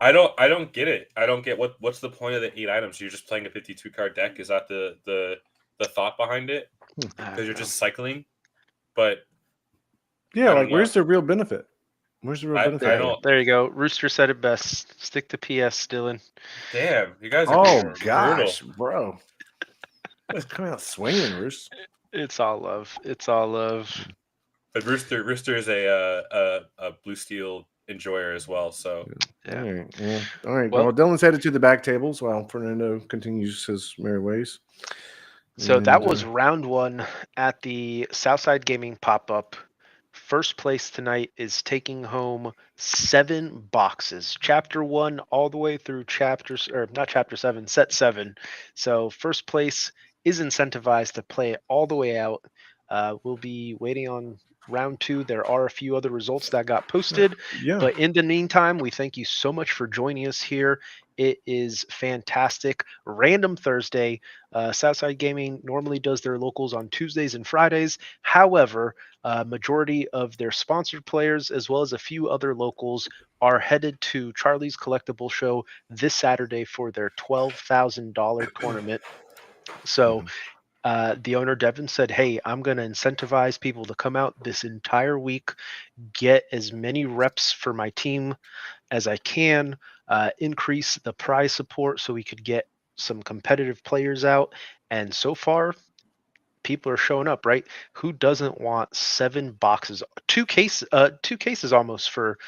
S3: I don't get it. I don't get what's the point of the 8 items? You're just playing a 52 card deck. Is that the thought behind it? Because you're just cycling. But
S2: Yeah,
S3: I don't
S2: like where's the real benefit? Where's the real
S3: I
S2: benefit?
S3: don't.
S1: There you go. Rooster said it best. Stick to PS, Dylan.
S3: Damn, you guys are
S2: Oh
S3: brutal.
S2: gosh, bro! Let's come out swinging, Roos.
S1: It's all love. It's all love.
S3: But Rooster is a blue steel enjoyer as well. So
S1: Yeah.
S2: All right, yeah. All right.
S1: Well-
S2: Well, Dylan's headed to the back tables while Fernando continues his merry ways.
S1: So that
S2: And,
S1: was round 1 at the Southside Gaming pop-up. First place tonight is taking home 7 boxes. Chapter 1 all the way through not chapter 7, set 7. So first place is incentivized to play it all the way out. We'll be waiting on round 2. There are a few other results that got posted.
S2: yeah.
S1: But in the meantime, we thank you so much for joining us here. It is fantastic. Random Thursday. Southside Gaming normally does their locals on Tuesdays and Fridays. However, majority of their sponsored players, as well as a few other locals, are headed to Charlie's Collectible Show this Saturday for their $12,000 tournament. So the owner, Devin, said, hey, I'm going to incentivize people to come out this entire week, get as many reps for my team as I can, increase the prize support so we could get some competitive players out. And so far, people are showing up, right? Who doesn't want 7 boxes, 2 cases almost for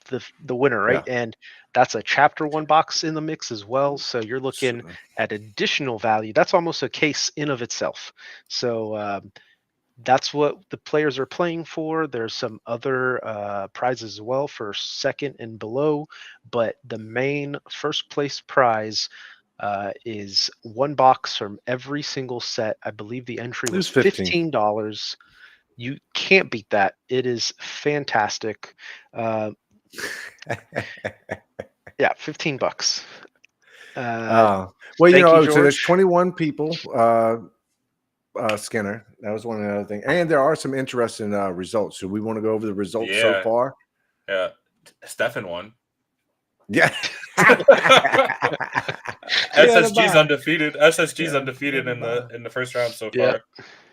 S1: the winner, right?
S2: Yeah.
S1: And that's a chapter 1 box in the mix as well. So you're looking at additional value. That's almost a case in of itself. So that's what the players are playing for. There's some other prizes as well for second and below, but the main first place prize is 1 box from every single set. I believe the entry was $15. You can't beat that. It is fantastic. Yeah, $15.
S2: Well,
S1: Thank you,
S2: so there's
S1: George.
S2: 21 people. Skinner. That was one of the other things. And there are some interesting results. So we want to go over the results so
S3: Yeah.
S2: far.
S3: Yeah. Stefan won.
S2: Yeah.
S3: SSG's undefeated. SSG's
S2: Yeah,
S3: undefeated in the first round so
S1: Yeah.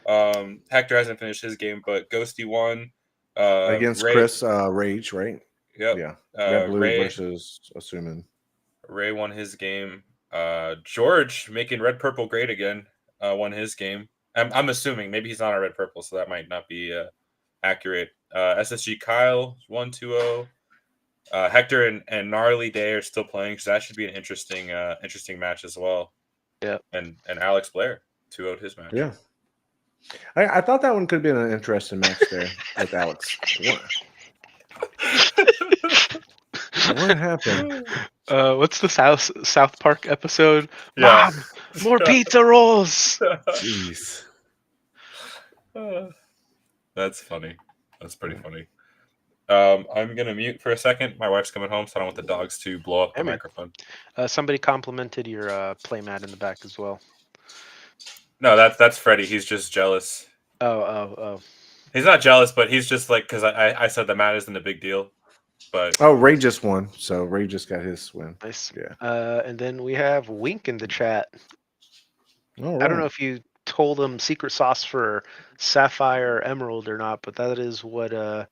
S3: far. Hector hasn't finished his game, but Ghosty won.
S2: against
S3: Ray.
S2: Chris Rage, right?
S3: Yep.
S2: Yeah. Red Blue
S3: Ray.
S2: versus assuming.
S3: Ray won his game. George, making red purple great again, won his game. I'm assuming maybe he's not a red purple, so that might not be accurate. SSG Kyle 1-2-0. Hector and Gnarly Day are still playing, so that should be an interesting match as well.
S1: Yeah.
S3: And Alex Blair 2-0'd his match.
S2: Yeah. I thought that one could have been an interesting match there with Alex. What happened?
S1: What's the South Park episode?
S3: Yeah.
S1: Mom, more pizza rolls.
S2: Jeez.
S3: That's funny. That's pretty funny. I'm gonna mute for a second. My wife's coming home, so I don't want the dogs to blow up the microphone.
S1: Somebody complimented your playmat in the back as well.
S3: No, that's Freddie. He's just jealous.
S1: Oh.
S3: He's not jealous, but he's just like, because I said the mat isn't a big deal. But
S2: Ray just won, so Ray just got his win.
S1: Nice.
S2: Yeah.
S1: And then we have Wink in the chat.
S2: All right.
S1: I don't know if you told him secret sauce for Sapphire or Emerald or not, but that is what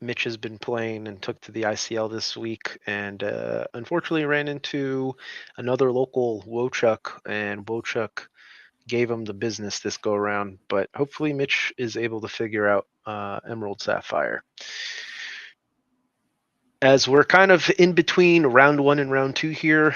S1: Mitch has been playing and took to the ICL this week, and unfortunately ran into another local Wochuk, and Wochuk gave him the business this go around. But hopefully Mitch is able to figure out Emerald Sapphire. As we're kind of in between round 1 and round 2 here,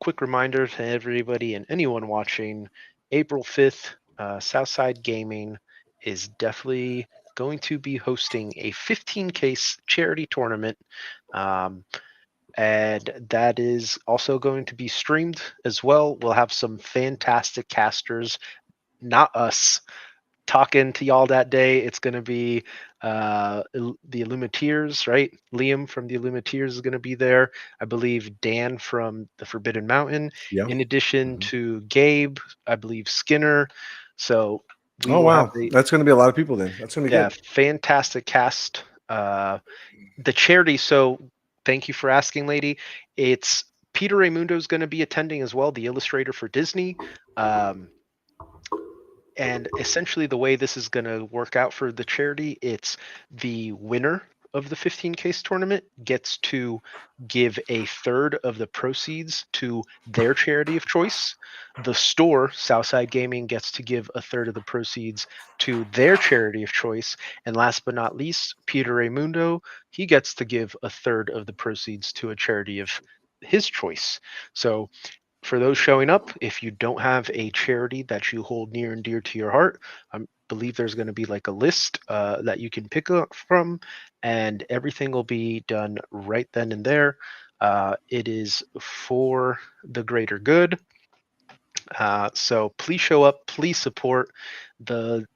S1: quick reminder to everybody and anyone watching, April 5th, Southside Gaming is definitely going to be hosting a 15-case charity tournament. And that is also going to be streamed as well. We'll have some fantastic casters, not us, talking to y'all that day. It's going to be the Illumineers, right? Liam from the Illumineers is going to be there. I believe Dan from the Forbidden Mountain.
S2: Yeah.
S1: In addition to Gabe, I believe Skinner. So we
S2: oh
S1: will
S2: wow,
S1: have the
S2: that's going to be a lot of people then. That's going to be good.
S1: fantastic cast. The charity. So thank you for asking, lady. It's Peter Raimundo is going to be attending as well, the illustrator for Disney. And essentially the way this is going to work out for the charity, it's the winner of the 15-case tournament gets to give a third of the proceeds to their charity of choice. The store, Southside Gaming, gets to give a third of the proceeds to their charity of choice. And last but not least, Peter Raimundo, he gets to give a third of the proceeds to a charity of his choice. So for those showing up, if you don't have a charity that you hold near and dear to your heart, I believe there's going to be like a list that you can pick up from, and everything will be done right then and there. It is for the greater good. So please show up, please support. The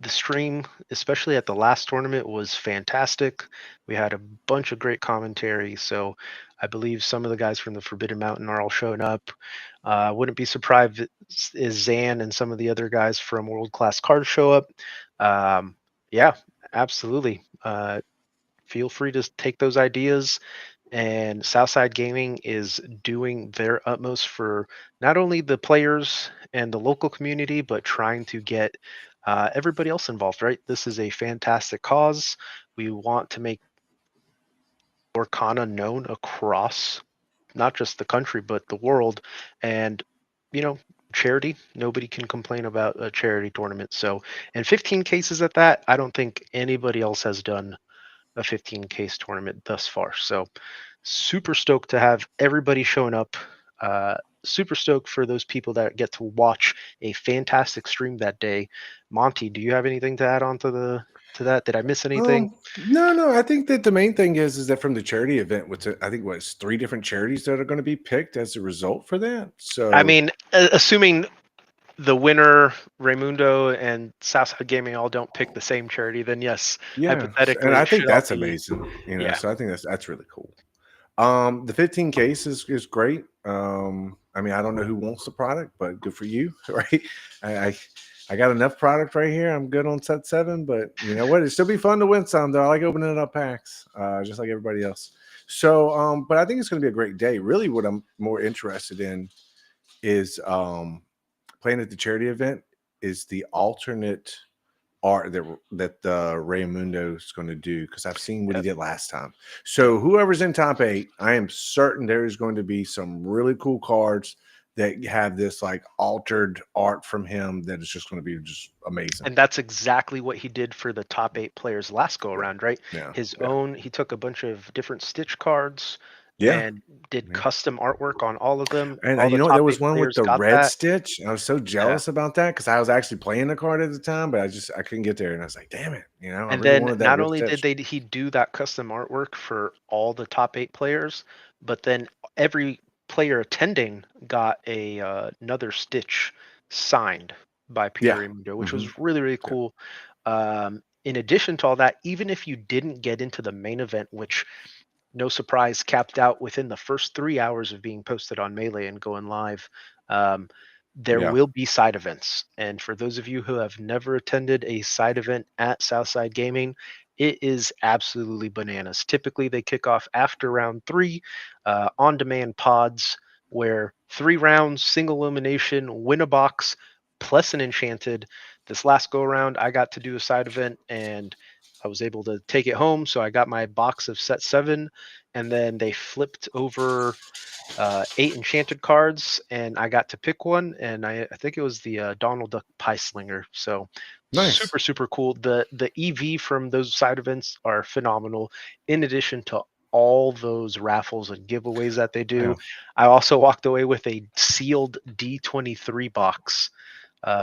S1: stream, especially at the last tournament, was fantastic. We had a bunch of great commentary. So I believe some of the guys from the Forbidden Mountain are all showing up. Wouldn't be surprised if Zan and some of the other guys from World Class Cards show up. Yeah, absolutely. Feel free to take those ideas. And Southside Gaming is doing their utmost for not only the players and the local community, but trying to get everybody else involved, right? This is a fantastic cause. We want to make Lorcana known across not just the country, but the world. And, charity, nobody can complain about a charity tournament. So, and 15 cases at that, I don't think anybody else has done a 15 case tournament thus far. So super stoked to have everybody showing up. Super stoked for those people that get to watch a fantastic stream that day. Monty, do you have anything to add on to that? Did I miss anything?
S2: No. I think that the main thing is that from the charity event, which I think was 3 different charities that are going to be picked as a result for that. So
S1: I mean, assuming the winner, Raymundo and Southside Gaming all don't pick the same charity, then yes,
S2: Yeah, and
S1: hypothetically,
S2: I
S1: it
S2: think
S1: should all
S2: that's
S1: be.
S2: amazing.
S1: Yeah,
S2: So I think that's really cool. The 15 case is great. I mean, I don't know who wants the product, but good for you, right? I, I I got enough product right here. I'm good on set 7, but you know what? It'd still be fun to win some though. I like opening up packs, just like everybody else. So, but I think it's going to be a great day. Really, what I'm more interested in is playing at the charity event is the alternate art that Raymundo is going to do, because I've seen what he
S1: yep,
S2: did last time.
S1: yep.
S2: So whoever's in top 8, I am certain there is going to be some really cool cards that have this like altered art from him that is just going to be just amazing.
S1: And that's exactly what he did for the top 8 players last go
S2: Yeah,
S1: around, right?
S2: yeah,
S1: His
S2: yeah,
S1: own, he took a bunch of different Stitch cards
S2: yeah.
S1: and did
S2: Yeah.
S1: custom artwork on all of them.
S2: And
S1: All the
S2: you know what?
S1: top
S2: There was
S1: eight
S2: one with
S1: players
S2: the
S1: got
S2: red
S1: that.
S2: stitch. I was so
S1: Yeah.
S2: jealous about that because I was actually playing the card at the time, but I couldn't get there, and I was like, damn it, I
S1: And
S2: really
S1: then
S2: wanted that
S1: not
S2: red
S1: only did
S2: stitch.
S1: he do that custom artwork for all the top 8 players, but then every player attending got another Stitch signed by Peter
S2: Yeah.
S1: Raimundo, which
S2: Hmm.
S1: was really, really
S2: Yeah.
S1: cool. In addition to all that, even if you didn't get into the main event, which no surprise, capped out within the first 3 hours of being posted on Melee and going live. Um, there
S2: Yeah.
S1: will be side events. And for those of you who have never attended a side event at Southside Gaming, it is absolutely bananas. Typically, they kick off after round 3, on demand pods, where 3 rounds, single elimination, win a box, plus an enchanted. This last go around, I got to do a side event and I was able to take it home. So I got my box of set 7, and then they flipped over 8 enchanted cards, and I got to pick one, and I think it was the Donald Duck Pie Slinger. So
S2: Nice.
S1: super super cool. The EV from those side events are phenomenal. In addition to all those raffles and giveaways that they
S2: Yeah.
S1: do, I also walked away with a sealed D23 box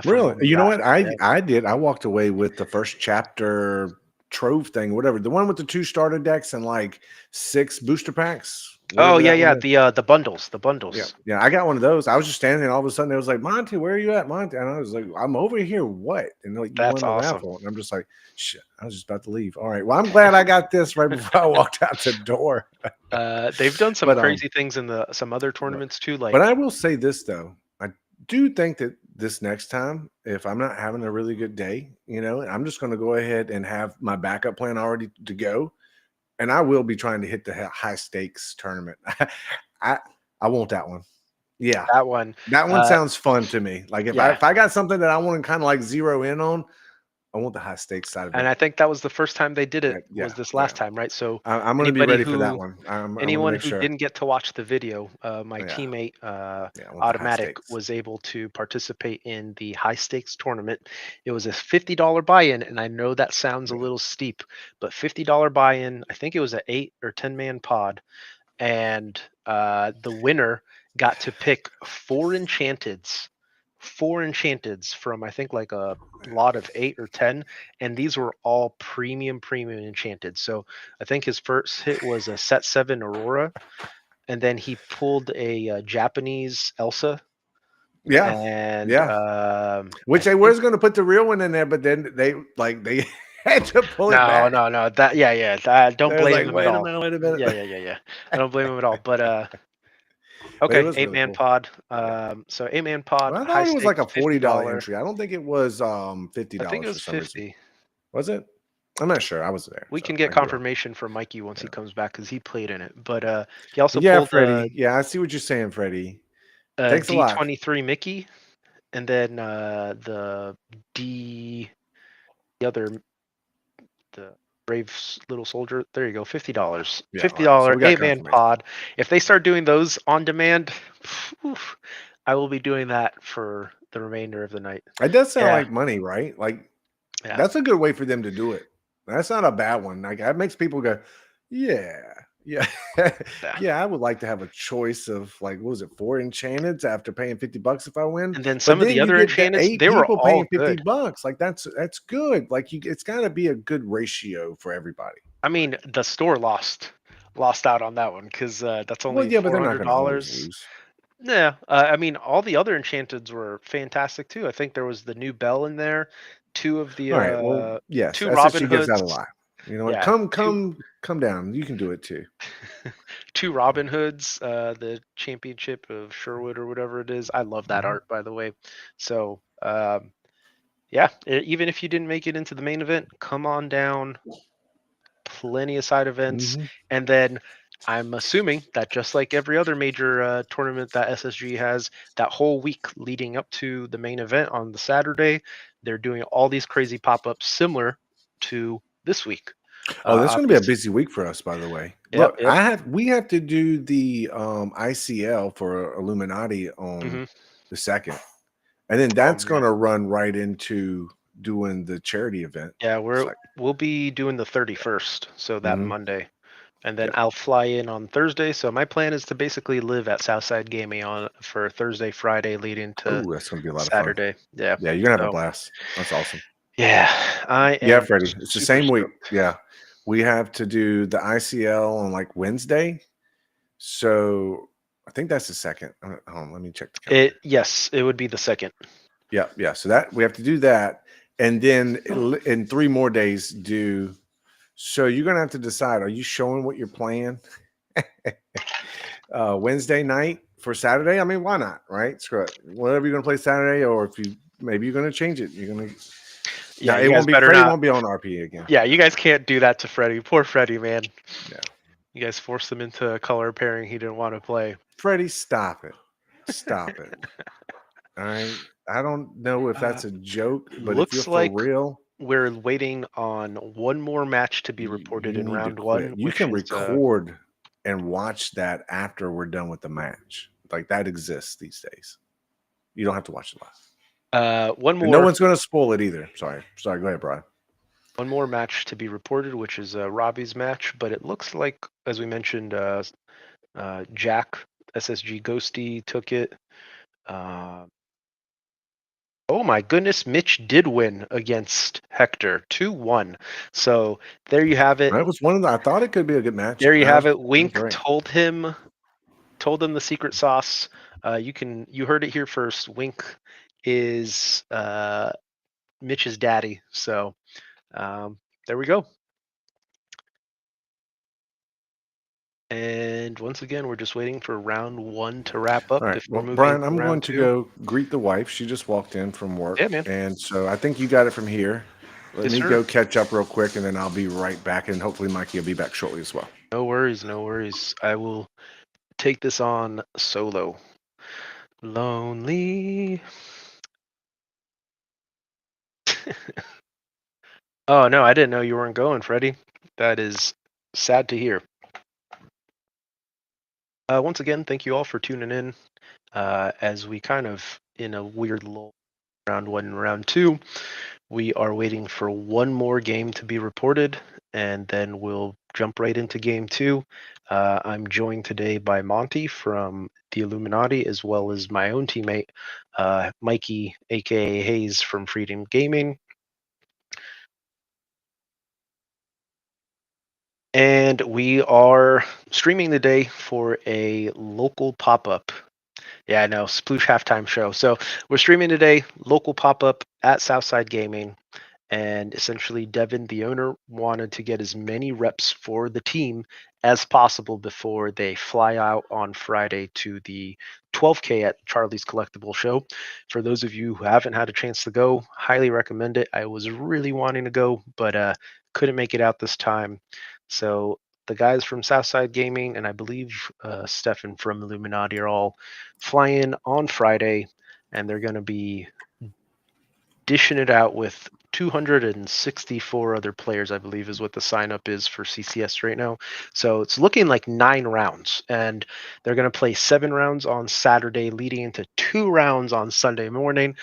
S1: from
S2: Really?
S1: one of the
S2: You know what?
S1: raffles.
S2: I
S1: Yeah.
S2: I did. I walked away with the first chapter trove thing, whatever. The one with the 2 starter decks and like 6 booster packs,
S1: Oh
S2: whatever
S1: yeah,
S2: that one
S1: yeah.
S2: is.
S1: The bundles, the
S2: Yeah,
S1: bundles.
S2: yeah. I got one of those. I was just standing there, and all of a sudden, it was like, Monty, where are you at, Monty? And I was like, I'm over here. What? And they're like, you
S1: That's
S2: won the
S1: awesome.
S2: raffle. And I'm just like, shit. I was just about to leave. All right. Well, I'm glad I got this right before I walked out the door.
S1: They've done some
S2: But
S1: crazy things in the some other
S2: but
S1: tournaments too.
S2: but I
S1: Like,
S2: will say this though. I do think that this next time, if I'm not having a really good day, I'm just going to go ahead and have my backup plan already to go, and I will be trying to hit the high stakes tournament. I I want that one. Yeah,
S1: that one,
S2: that one
S1: uh,
S2: sounds fun to me. Like if I
S1: yeah.
S2: if I got something that I want to kind of like zero in on, I want the high stakes side of
S1: And
S2: it.
S1: I think that was the first time they did it,
S2: Yeah,
S1: was this
S2: yeah.
S1: last time, right? So
S2: I'm going to be
S1: anybody
S2: ready for that
S1: who
S2: one. I want to
S1: anyone
S2: make
S1: who
S2: sure.
S1: didn't get to watch the video, my
S2: Yeah,
S1: teammate
S2: yeah. I want the high
S1: Automatic
S2: stakes.
S1: was able to participate in the high stakes tournament. It was a $50 buy-in, and I know that sounds a
S2: Yeah,
S1: little steep, but $50 buy-in. I think it was an 8 or 10 man pod, and the winner got to pick 4 enchanteds from, I think, like a lot of 8 or 10, and these were all premium enchanted. So I think his first hit was a set 7 Aurora, and then he pulled a, Japanese Elsa,
S2: yeah,
S1: and
S2: yeah.
S1: I
S2: Which they
S1: think
S2: was going to put the real one in there, but then they had to pull it
S1: no,
S2: back.
S1: no, no, that yeah, yeah, don't
S2: They was
S1: blame
S2: like,
S1: him at
S2: wait a
S1: all.
S2: minute, wait a
S1: Yeah,
S2: minute.
S1: yeah, yeah, yeah. I don't blame him at all. But
S2: But it
S1: okay,
S2: was
S1: eight
S2: really
S1: man
S2: cool.
S1: pod.
S2: Yeah.
S1: So 8 man pod,
S2: Well, I
S1: high
S2: thought it was like
S1: stakes,
S2: a $40
S1: $50.
S2: entry. I don't think it was fifty
S1: I think it
S2: dollars for
S1: was
S2: some reason.
S1: 50.
S2: Was it? I'm not sure. I was there,
S1: We
S2: so
S1: can get
S2: I could be wrong.
S1: confirmation from Mikey once he
S2: Yeah.
S1: comes back because he played in it. But he also
S2: Yeah,
S1: pulled
S2: Freddie. Yeah, I see what you're saying, Freddie.
S1: a
S2: Thanks a lot.
S1: D23 Mickey, and then the other, the brave little soldier. There you go, $50.
S2: Yeah,
S1: Fifty
S2: all right. So
S1: dollar
S2: we got
S1: 8 man
S2: confirmation.
S1: pod. If they start doing those on demand, oof, I will be doing that for the remainder of the night.
S2: It does sound
S1: Yeah,
S2: like money, right? Like
S1: yeah,
S2: that's a good way for them to do it. That's not a bad one. Like that makes people go, yeah, yeah,
S1: yeah.
S2: yeah. I would like to have a choice of like, what was it, 4 enchanteds after paying $50 if I win?
S1: And then
S2: But
S1: some of the
S2: then you
S1: other
S2: get the
S1: enchanteds,
S2: 8
S1: they were
S2: people
S1: all
S2: paying 50
S1: good.
S2: bucks. Like that's good. Like it's got to be a good ratio for everybody.
S1: I mean, the store lost out on that one because that's
S2: Well,
S1: only
S2: yeah, but
S1: four
S2: they're not
S1: hundred
S2: going to always
S1: dollars.
S2: lose.
S1: Yeah, I mean, all the other enchanteds were fantastic too. I think there was the new bell in there, two of the
S2: All right. Well, yes,
S1: two Robin
S2: SSG gives
S1: Hoods.
S2: out a lot. You know what?
S1: Yeah,
S2: Come down. You can do it too.
S1: two Robin Hoods, the championship of Sherwood or whatever it is. I love that
S2: Mhm.
S1: art, by the way. So, yeah, even if you didn't make it into the main event, come on down. Plenty of side events,
S2: Mhm.
S1: and then I'm assuming that just like every other major tournament that SSG has, that whole week leading up to the main event on the Saturday, they're doing all these crazy pop-ups similar to this week.
S2: Oh, that's going to be a
S1: Obviously,
S2: busy week for us, by the way.
S1: yep,
S2: Look,
S1: yep.
S2: we have to do the ICL for Illuminati on
S1: Hmm.
S2: the 2nd. And then
S1: Oh
S2: that's
S1: man,
S2: going to run right into doing the charity event.
S1: yeah,
S2: It's like,
S1: we'll be doing the 31st, so that
S2: mhm,
S1: Monday. And then
S2: yeah.
S1: I'll fly in on Thursday. So my plan is to basically live at Southside Gaming on for Thursday, Friday, leading to
S2: Oh, that's going to be a lot of fun.
S1: Saturday. Yeah.
S2: Yeah, you're going to have a
S1: So
S2: blast. That's awesome.
S1: yeah, I
S2: Yeah,
S1: am
S2: Freddie. It's the
S1: super
S2: same week.
S1: stoked.
S2: Yeah. We have to do the ICL on like Wednesday. So I think that's the 2nd. Hold on, let me check the calendar.
S1: Yes, it would be the second.
S2: Yeah, yeah. So that we have to do that, and then in 3 more days do. So you're gonna have to decide: are you showing what you're playing Wednesday night for Saturday? I mean, why not? Right? Screw it. Whatever you're gonna play Saturday, or if you maybe you're gonna change it. You're gonna
S1: Yeah,
S2: now.
S1: you
S2: It
S1: guys
S2: won't be
S1: better
S2: Freddie.
S1: not.
S2: Won't be on RP again.
S1: Yeah, you guys can't do that to Freddie. Poor Freddie, man.
S2: Yeah,
S1: You guys forced him into a color pairing he didn't want to play.
S2: Freddie, stop it. Stop it. All right. I don't know if
S1: Uh,
S2: that's a joke, but if you're
S1: looks
S2: for
S1: like
S2: real,
S1: we're waiting on one more match to be reported
S2: you
S1: in
S2: need to
S1: round
S2: quit.
S1: one,
S2: You
S1: which
S2: can
S1: is
S2: record and watch that after we're done with the match. Like that exists these days. You don't have to watch it live.
S1: one
S2: And no
S1: more
S2: one's going to spoil it either. Sorry. Sorry. Go ahead, Brian.
S1: one more match to be reported, which is Robbie's match. But it looks like, as we mentioned, Jack SSG Ghosty took it. Uh, oh my goodness, Mitch did win against Hector 2-1. So there you have it.
S2: That was one of the, I thought it could be a good match.
S1: There you have it.
S2: That was
S1: Wink
S2: great.
S1: told him the secret sauce. You heard it here first. Wink is Mitch's daddy. So there we go. And once again, we're just waiting for round one to wrap up
S2: All right.
S1: before
S2: Well,
S1: moving
S2: Brian,
S1: into
S2: I'm
S1: round
S2: going to
S1: two.
S2: go greet the wife. She just walked in from work.
S1: Yeah, man.
S2: And so I think you got it from here. Let
S1: Yes,
S2: me
S1: sir.
S2: go catch up real quick and then I'll be right back. And hopefully Mikey will be back shortly as well.
S1: No worries, no worries. I will take this on solo. Lonely. Oh no, I didn't know you weren't going, Freddie. That is sad to hear. Once again, thank you all for tuning in. As we kind of in a weird lull round one and round two, we are waiting for one more game to be reported, and then we'll jump right into game two. I'm joined today by Monty from the Illuminati, as well as my own teammate, Mikey, aka Hayes from Freedom Gaming. And we are streaming today for a local pop-up. Yeah, I know, Sploosh halftime show. So we're streaming today, local pop-up at Southside Gaming. And essentially, Devin, the owner, wanted to get as many reps for the team as possible before they fly out on Friday to the 12K at Charlie's Collectible Show. For those of you who haven't had a chance to go, highly recommend it. I was really wanting to go, but couldn't make it out this time. So the guys from Southside Gaming and I believe Stefan from Illuminati are all flying on Friday, and they're going to be dishing it out with 264 other players, I believe is what the sign up is for CCS right now. So it's looking like 9 rounds, and they're going to play 7 rounds on Saturday, leading into 2 rounds on Sunday morning,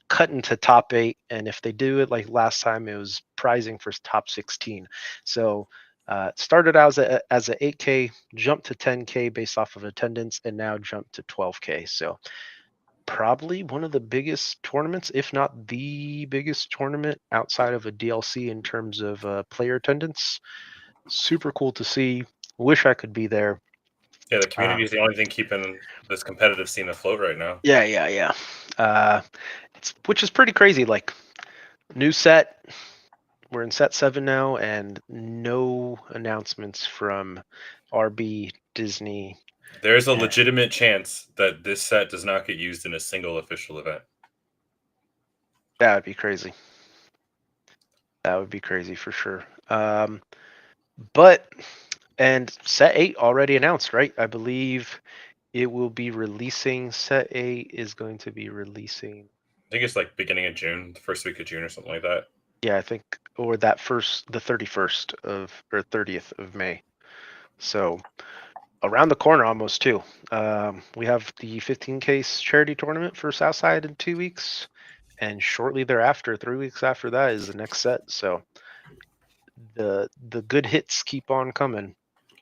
S1: cutting to top 8. And if they do it like last time, it was prizing for top 16. So it started out as a 8K, jumped to 10K based off of attendance, and now jumped to 12K. So probably one of the biggest tournaments, if not the biggest tournament outside of a DLC in terms of player attendance. Super cool to see. Wish I could be there.
S3: Yeah, the community is the only thing keeping this competitive scene afloat right now.
S1: Yeah. Which is pretty crazy. Like, new set. We're in set 7 now, and no announcements from RB, Disney.
S3: There's a legitimate chance that this set does not get used in a single official event.
S1: That would be crazy. That would be crazy for sure. But and set 8 already announced, right? I believe it will be releasing. Set 8 is going to be releasing.
S3: I think it's like beginning of June, the first week of June or something like that.
S1: Yeah, I think, or the 31st or 30th of May. So around the corner almost too. We have the 15K charity tournament for Southside in 2 weeks, and shortly thereafter, 3 weeks after that, is the next set. So the good hits keep on coming.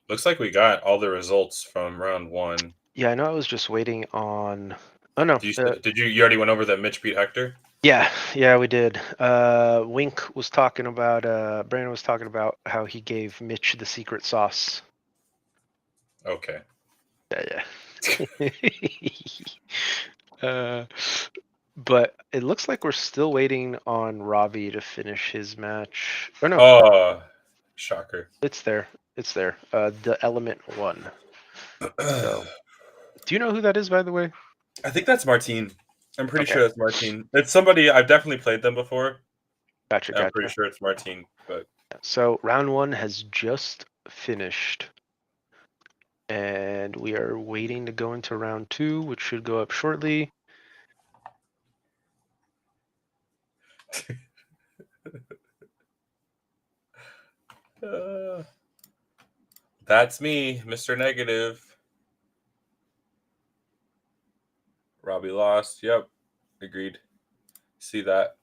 S3: Looks like we got all the results from round 1.
S1: Yeah, I know. I was just waiting on. Oh no.
S3: Did you already went over that Mitch beat Hector?
S1: Yeah, we did. Wink was talking about. Brandon was talking about how he gave Mitch the secret sauce.
S3: Okay.
S1: Yeah. But it looks like we're still waiting on Robbie to finish his match. Oh no.
S3: Oh, shocker.
S1: It's there. The Element 1. So, do you know who that is, by the way?
S3: I think that's Martine. I'm pretty sure that's Martine. It's somebody I've definitely played them before.
S1: Gotcha.
S3: I'm pretty sure it's Martine. But
S1: so round 1 has just finished, and we are waiting to go into round 2, which should go up shortly.
S3: That's me, Mr. Negative. Robbie lost. Yep. Agreed. See that.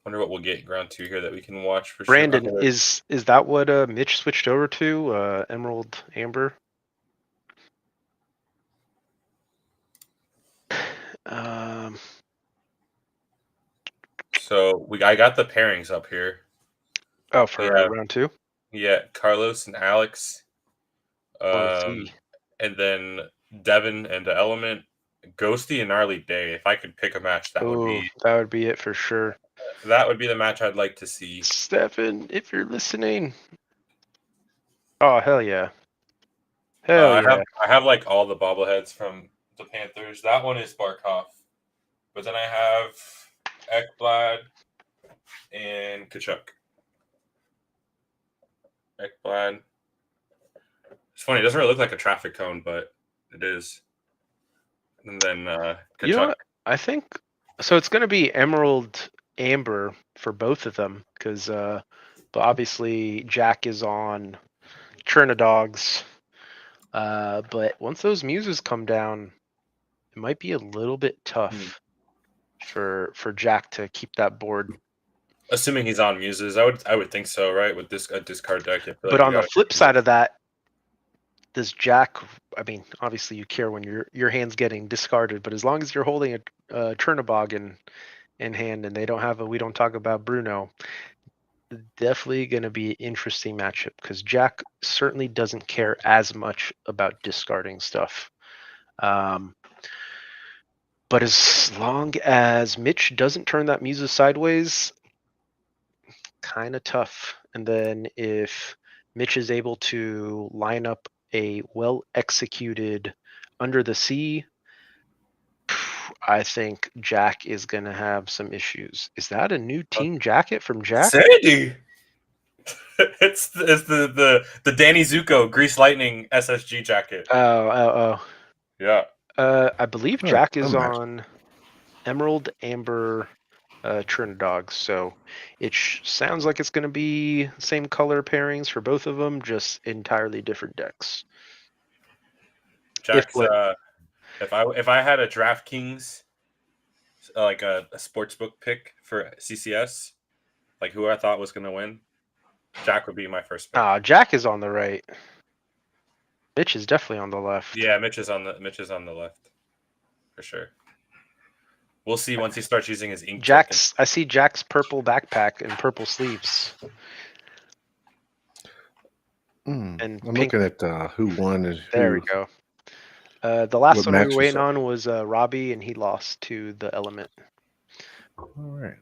S3: Wonder what we'll get in round 2 here that we can watch for
S1: Brandon,
S3: sure.
S1: is that what Mitch switched over to? Emerald Amber?
S3: So I got the pairings up here.
S1: Oh, for round 2?
S3: Yeah, Carlos and Alex. And then Devin and the Element, Ghosty and Gnarly Day. If I could pick a match, that would be
S1: it for sure.
S3: That would be the match I'd like to see.
S1: Stefan, if you're listening. Oh, hell yeah. Yeah.
S3: I have like all the bobbleheads from the Panthers. That one is Barkov. But then I have Ekblad and Kachuk. Ekblad. It's funny. It doesn't really look like a traffic cone, but it is. And then Kachuk.
S1: You know what? I think so. It's going to be Emerald Amber for both of them because, but obviously Jack is on Churna Dogs. But once those muses come down, it might be a little bit tough for Jack to keep that board.
S3: Assuming he's on muses, I would think so, right? With this discard deck.
S1: But on the flip side of that, does Jack? I mean, obviously you care when your hand's getting discarded, but as long as you're holding a Chernobog in hand and they don't have we don't talk about Bruno, definitely going to be an interesting matchup because Jack certainly doesn't care as much about discarding stuff. But as long as Mitch doesn't turn that Muses sideways, kind of tough. And then if Mitch is able to line up a well-executed Under the Sea, I think Jack is going to have some issues. Is that a new team jacket from Jack?
S3: Sandy! It's the Danny Zuko Grease Lightning SSG jacket.
S1: Oh.
S3: Yeah.
S1: I believe Jack is on Emerald Amber Trinidad, so it sounds like it's going to be same color pairings for both of them, just entirely different decks.
S3: Jack's if I had a DraftKings like a sportsbook pick for CCS, like who I thought was going to win, Jack would be my first pick.
S1: Jack is on the right. Mitch is definitely on the left.
S3: Yeah, Mitch is on the left for sure. We'll see once he starts using his ink.
S1: I see Jack's purple backpack and purple sleeves. And
S2: I'm
S1: pink.
S2: looking at who won and
S1: There we
S2: who.
S1: go. The last
S2: What
S1: one we were
S2: match you
S1: waiting
S2: saw?
S1: on was Robbie, and he lost to the Element.
S2: All right.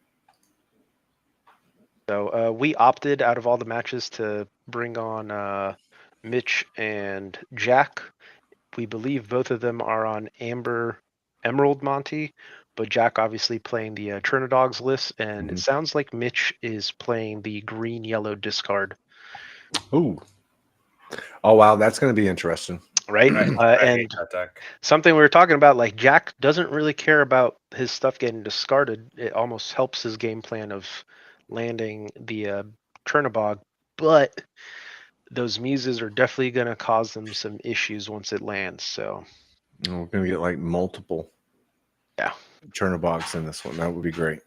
S1: So we opted out of all the matches to bring on Mitch and Jack. We believe both of them are on Emerald Monty, but Jack obviously playing the Turnidogs list, and it sounds like Mitch is playing the green-yellow discard.
S2: Ooh. Oh wow, that's going to be interesting.
S1: Right?
S3: I
S1: and
S3: hate that deck.
S1: something we were talking about, like Jack doesn't really care about his stuff getting discarded. It almost helps his game plan of landing the Chernobog, but those muses are definitely going to cause them some issues once it lands. So
S2: We're going to get like multiple Chernobyls in this one. That would be great.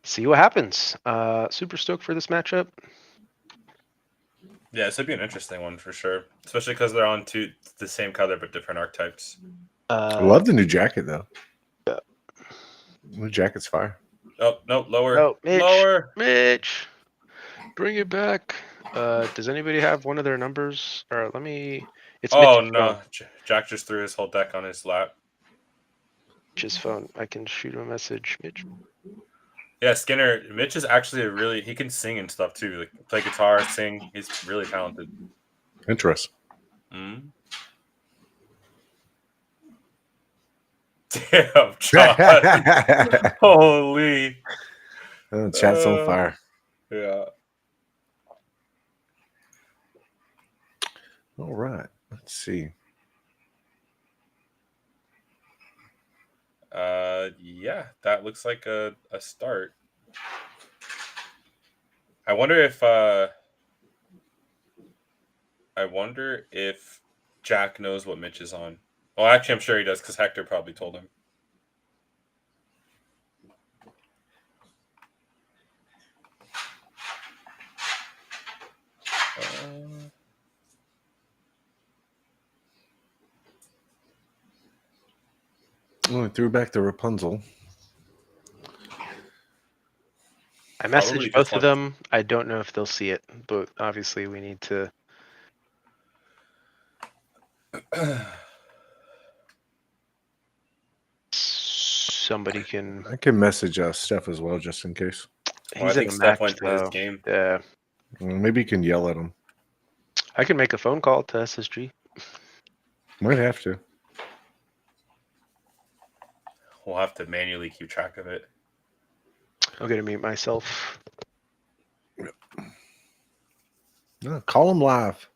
S1: see what happens. Super stoked for this matchup.
S3: Yeah, this would be an interesting one for sure, especially because they're on the same color but different archetypes.
S2: I love the new jacket though.
S1: Yeah.
S2: New jacket's fire.
S3: Oh no, lower.
S1: Oh, Mitch,
S3: lower.
S1: Mitch, bring it back. Does anybody have one of their numbers? Or let me. It's
S3: Oh
S1: Mitch's
S3: no,
S1: phone.
S3: Jack just threw his whole deck on his lap.
S1: Mitch's phone. I can shoot him a message. Mitch.
S3: Yeah, Skinner. Mitch is actually he can sing and stuff too. Like play guitar, sing. He's really talented.
S2: Interesting.
S3: Mm-hmm. Damn, John. Holy.
S2: Chat's on fire.
S3: Yeah.
S2: All right. Let's see.
S3: Yeah, that looks like a start. I wonder if Jack knows what Mitch is on. Well, actually, I'm sure he does because Hector probably told him.
S2: Oh, I threw back the Rapunzel.
S1: I messaged both of them. I don't know if they'll see it, but obviously we need to. Somebody can.
S2: I can message Steph as well, just in case.
S1: He's
S3: I
S1: in
S3: think
S1: the
S3: Steph
S1: match,
S3: went to his game.
S1: Yeah.
S2: Maybe you can yell at him.
S1: I can make a phone call to SSG.
S2: Might have to.
S3: We'll have to manually keep track of it.
S1: I'm gonna mute myself.
S2: No, call him live.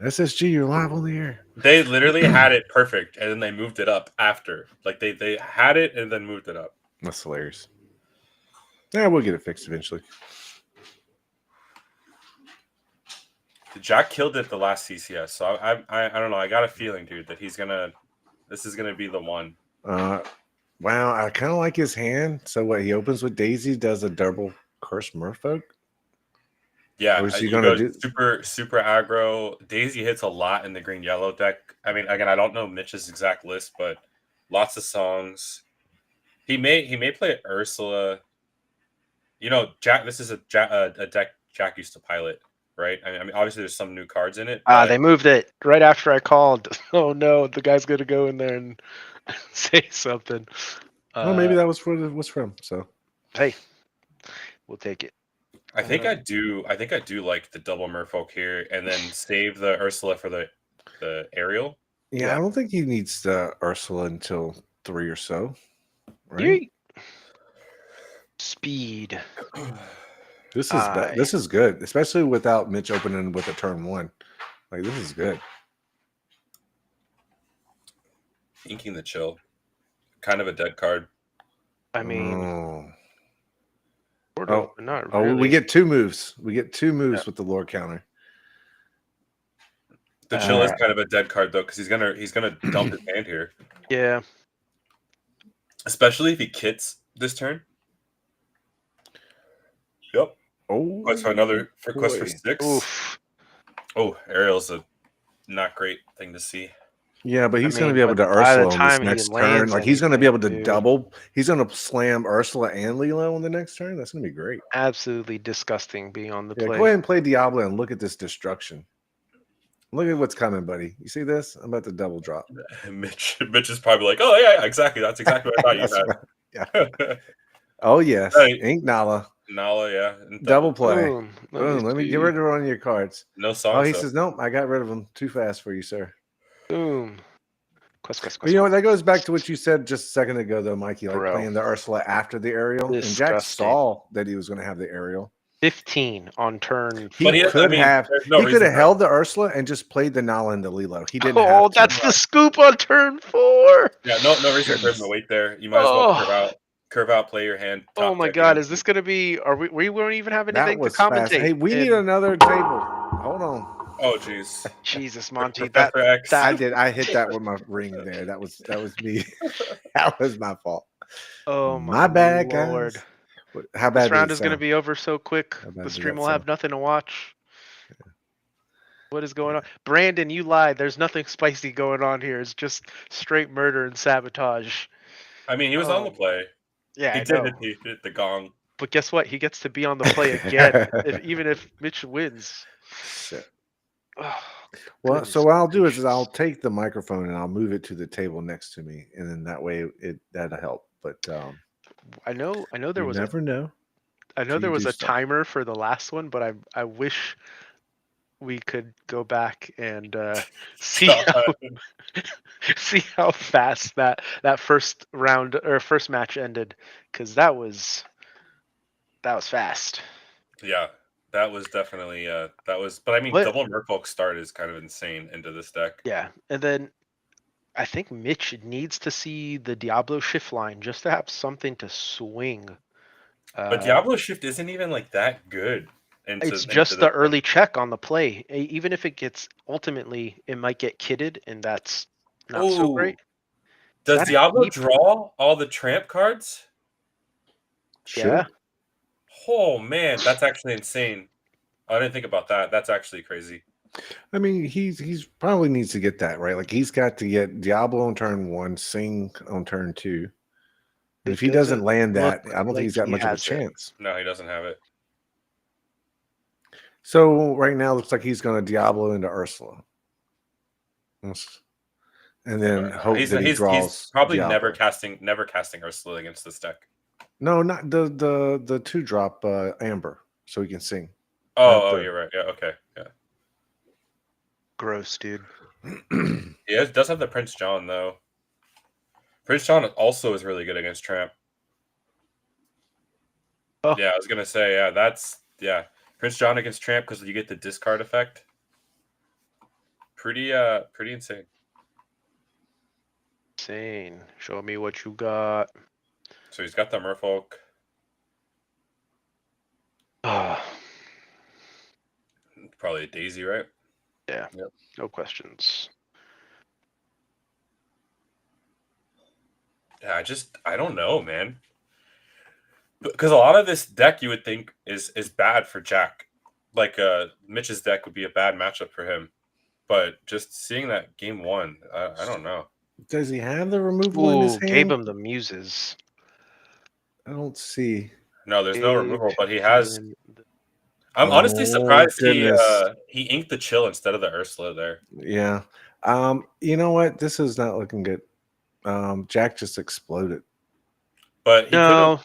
S2: SSG, you're live on the air.
S3: They literally had it perfect, and then they moved it up after. Like they had it and then moved it up.
S2: That's hilarious. Yeah, we'll get it fixed eventually.
S3: Jack killed it the last CCS, so I don't know. I got a feeling, dude, that this is gonna be the one.
S2: Wow, I kind of like his hand. So what he opens with Daisy, does a double curse Merfolk.
S3: Yeah,
S2: or is he
S3: you
S2: gonna
S3: go
S2: do
S3: super aggro. Daisy hits a lot in the green yellow deck. I mean, again, I don't know Mitch's exact list, but lots of songs. He may play Ursula. You know, Jack. This is a deck Jack used to pilot, right? I mean, obviously there's some new cards in it.
S1: They moved it right after I called. Oh no, the guy's gonna go in there and say something.
S2: well, maybe that was from. So
S1: hey, we'll take it.
S3: I think I do like the double Merfolk here, and then save the Ursula for the aerial.
S2: yeah, I don't think he needs the Ursula until 3 or so. Right?
S1: Speed.
S2: This is good, especially without Mitch opening with a turn 1. Like this is good.
S3: Inking the Chill, kind of a dead card.
S1: I mean, not
S2: really. We get 2 moves. We get 2 moves with the lore counter.
S3: The Chill is kind of a dead card though, because he's gonna dump his hand here.
S1: Yeah.
S3: Especially if he kits this turn. Yep.
S2: Oh,
S3: quest for 6.
S1: Oof.
S3: Oh, aerial's a not great thing to see.
S2: Yeah, but he's going to be
S1: mean,
S2: able to
S1: but by the
S2: Ursula on this
S1: time he
S2: next turn.
S1: lands
S2: Like he's going to be able to
S1: anything, dude,
S2: double. He's going to slam Ursula and Lilo on the next turn. That's going to be great.
S1: absolutely disgusting being on the
S2: Yeah,
S1: play.
S2: go ahead and play Diablo and look at this destruction. Look at what's coming, buddy. You see this? I'm about to double drop.
S3: Mitch is probably like, oh yeah, exactly. That's exactly what I thought you
S2: Yeah.
S3: had.
S2: Oh yes,
S3: Hey.
S2: Ink Nala.
S3: Nala, yeah. And
S2: Double play.
S1: Boom.
S2: Boom. Let me get rid of one of your cards.
S3: No song.
S2: Oh, he says, nope, I got rid of them too fast for you, sir.
S1: Boom. Quest.
S2: But you know what? That goes back to what you said just a second ago, though, Mikey. Like
S1: Bro.
S2: playing the Ursula after the aerial, and Jack
S1: Disgusting.
S2: saw that he was going to have the aerial.
S1: 15 on turn.
S2: He could have held the Ursula and just played the Nala and the Lilo. He didn't.
S1: Oh, that's the scoop on turn 4.
S3: Yeah, no reason for him to wait there. You might as well curve out, play your hand.
S1: Oh my God, is this going to be? We won't even have anything to commentate.
S2: Fast. Hey, we need another table. Hold on.
S3: Oh jeez.
S1: Jesus, Monty.
S2: I hit that with my ring there. That was me. That was my fault.
S1: Oh
S2: my bad,
S1: Lord.
S2: Guys. How bad?
S1: This round is going to be over so quick. The stream will have nothing to watch. Yeah. What is going on? Brandon, you lied. There's nothing spicy going on here. It's just straight murder and sabotage.
S3: I mean, he was on the play.
S1: Yeah,
S3: he did hit the gong.
S1: But guess what? He gets to be on the play again, even if Mitch wins.
S2: Shit. Oh, well, so what I'll do is I'll take the microphone and I'll move it to the table next to me, and then that way that'll help. But
S1: I know there was
S2: never know.
S1: I know there was a timer for the last one, but I wish we could go back and see how fast that first round or first match ended, because that was fast.
S3: Yeah, that was definitely but I mean, double Merfolk start is kind of insane into this deck.
S1: Yeah, and then I think Mitch needs to see the Diablo shift line just to have something to swing.
S3: But Diablo shift isn't even like that good.
S1: It's just the early check on the play. Even if it gets, ultimately, it might get kitted, and that's not so great.
S3: Does Diablo draw all the tramp cards?
S1: Yeah.
S3: Oh man, that's actually insane. I didn't think about that. That's actually crazy.
S2: I mean, he's probably needs to get that right. Like he's got to get Diablo on turn 1, Sing on turn 2. And if he doesn't land that, I don't think he's got much of a chance.
S3: No, he doesn't have it.
S2: So right now, it looks like he's going to Diablo into Ursula, and then hope that he draws.
S3: He's probably
S2: Diablo.
S3: never casting Ursula against this deck.
S2: No, not the 2-drop Amber, so he can sing.
S3: Oh, you're right. Yeah, okay, yeah.
S1: Gross, dude.
S3: Yeah, it does have the Prince John though. Prince John also is really good against Tramp. Oh. Yeah, I was gonna say, Prince John against Tramp because you get the discard effect. Pretty insane.
S1: Insane. Show me what you got.
S3: So he's got the Merfolk. Probably a Daisy, right?
S1: Yeah. Yep. No questions.
S3: Yeah, I don't know, man. Because a lot of this deck you would think is bad for Jack. Like Mitch's deck would be a bad matchup for him. But just seeing that game 1, I don't know.
S2: Does he have the removal in his hand?
S1: Gave him the muses.
S2: I don't see.
S3: No, there's no removal, but he has. I'm honestly surprised he inked the chill instead of the Ursula there.
S2: Yeah. You know what? This is not looking good. Jack just exploded.
S3: But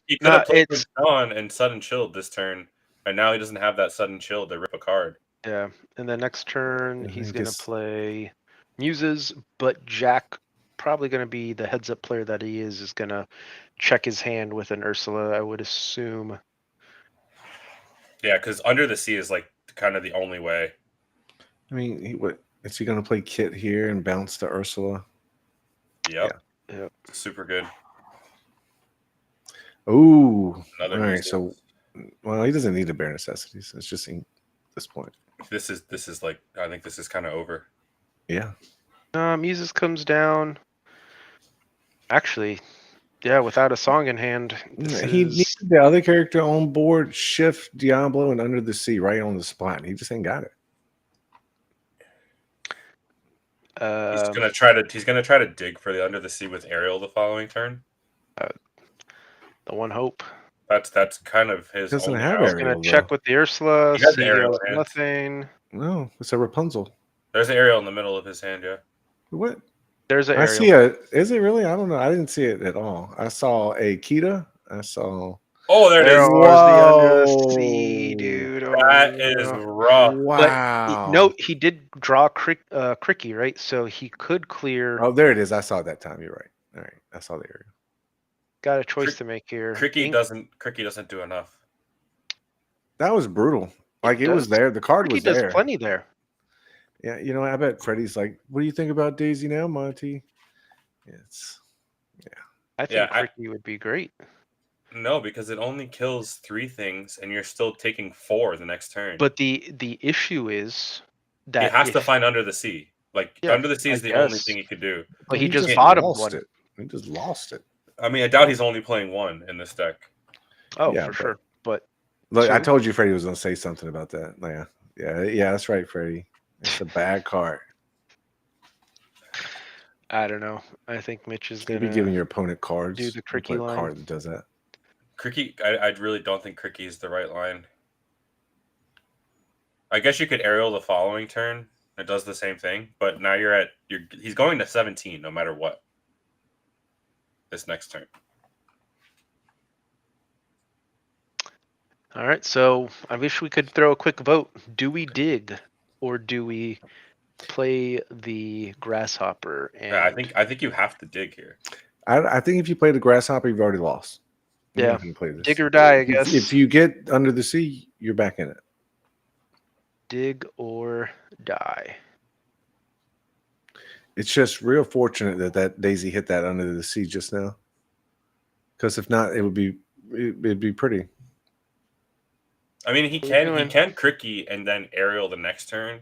S3: he could have played on and sudden chilled this turn, and now he doesn't have that sudden chill to rip a card.
S1: Yeah, and the next turn he's gonna play muses, but Jack, probably gonna be the heads up player that he is gonna check his hand with an Ursula, I would assume.
S3: Yeah, because Under the Sea is like kind of the only way.
S2: I mean, is he gonna play Kit here and bounce to Ursula?
S3: Yep. Yeah. Super good.
S2: Ooh. All right. So, well, he doesn't need a bare necessities. It's just at this point.
S3: This is like, I think this is kind of over.
S2: Yeah.
S1: Muses comes down. Actually, yeah, without a song in hand.
S2: He needs the other character on board, Shift, Diablo, and Under the Sea right on the spot. He just ain't got it.
S3: He's gonna try to dig for the under the sea with Ariel the following turn.
S1: The one hope.
S3: That's kind of his
S2: Doesn't
S3: only
S2: have
S3: out.
S1: He's gonna
S2: Ariel,
S1: check
S2: though.
S1: with the Ursula.
S3: He has
S1: See, he
S3: Ariel
S1: has
S3: in hand.
S1: nothing.
S2: No, it's a Rapunzel.
S3: There's an Ariel in the middle of his hand, yeah.
S2: What?
S1: There's an
S2: I
S1: Ariel.
S2: see a. Is it really? I don't know. I didn't see it at all. I saw a Kita. I saw.
S3: Oh, there it
S1: There
S3: is.
S1: was the under the sea, dude. Oh,
S3: That is
S1: no.
S3: rough.
S1: But
S2: Wow.
S1: no, he did draw Cricky, right? So he could clear.
S2: Oh, there it is. I saw it that time. You're right. All right. I saw the area.
S1: Got a choice to make here.
S3: Cricky doesn't do enough.
S2: That was brutal. Like it was
S1: does.
S2: there. The card
S1: Cricky
S2: was
S1: does
S2: there.
S1: plenty there.
S2: Yeah, you know, I bet Freddie's like, "What do you think about Daisy now, Monty?" It's
S1: I think Cricky would be great.
S3: No, because it only kills 3 things, and you're still taking 4 the next turn.
S1: But the issue is that
S3: he has to find under the sea. Like under the sea is the only thing he could do.
S1: But he just
S2: bottomed
S1: one.
S2: It. He just lost it.
S3: I mean, I doubt he's only playing 1 in this deck.
S1: Oh, yeah, for sure. But
S2: look, I told you Freddie was going to say something about that. Yeah, that's right, Freddie. It's a bad card.
S1: I don't know. I think Mitch is going to
S2: be giving your opponent cards.
S1: Do the Cricky line.
S2: Card that does that.
S3: Cricky, I really don't think Cricky is the right line. I guess you could Ariel the following turn. It does the same thing, but now he's going to 17 no matter what. This next turn.
S1: All right, so I wish we could throw a quick vote. Do we dig, or do we play the grasshopper? And
S3: yeah, I think you have to dig here.
S2: I think if you play the grasshopper, you've already lost.
S1: Yeah, dig or die, I guess.
S2: If you get under the sea, you're back in it.
S1: Dig or die.
S2: It's just real fortunate that Daisy hit that under the sea just now. Because if not, it'd be pretty.
S3: I mean, he can Cricky and then Ariel the next turn.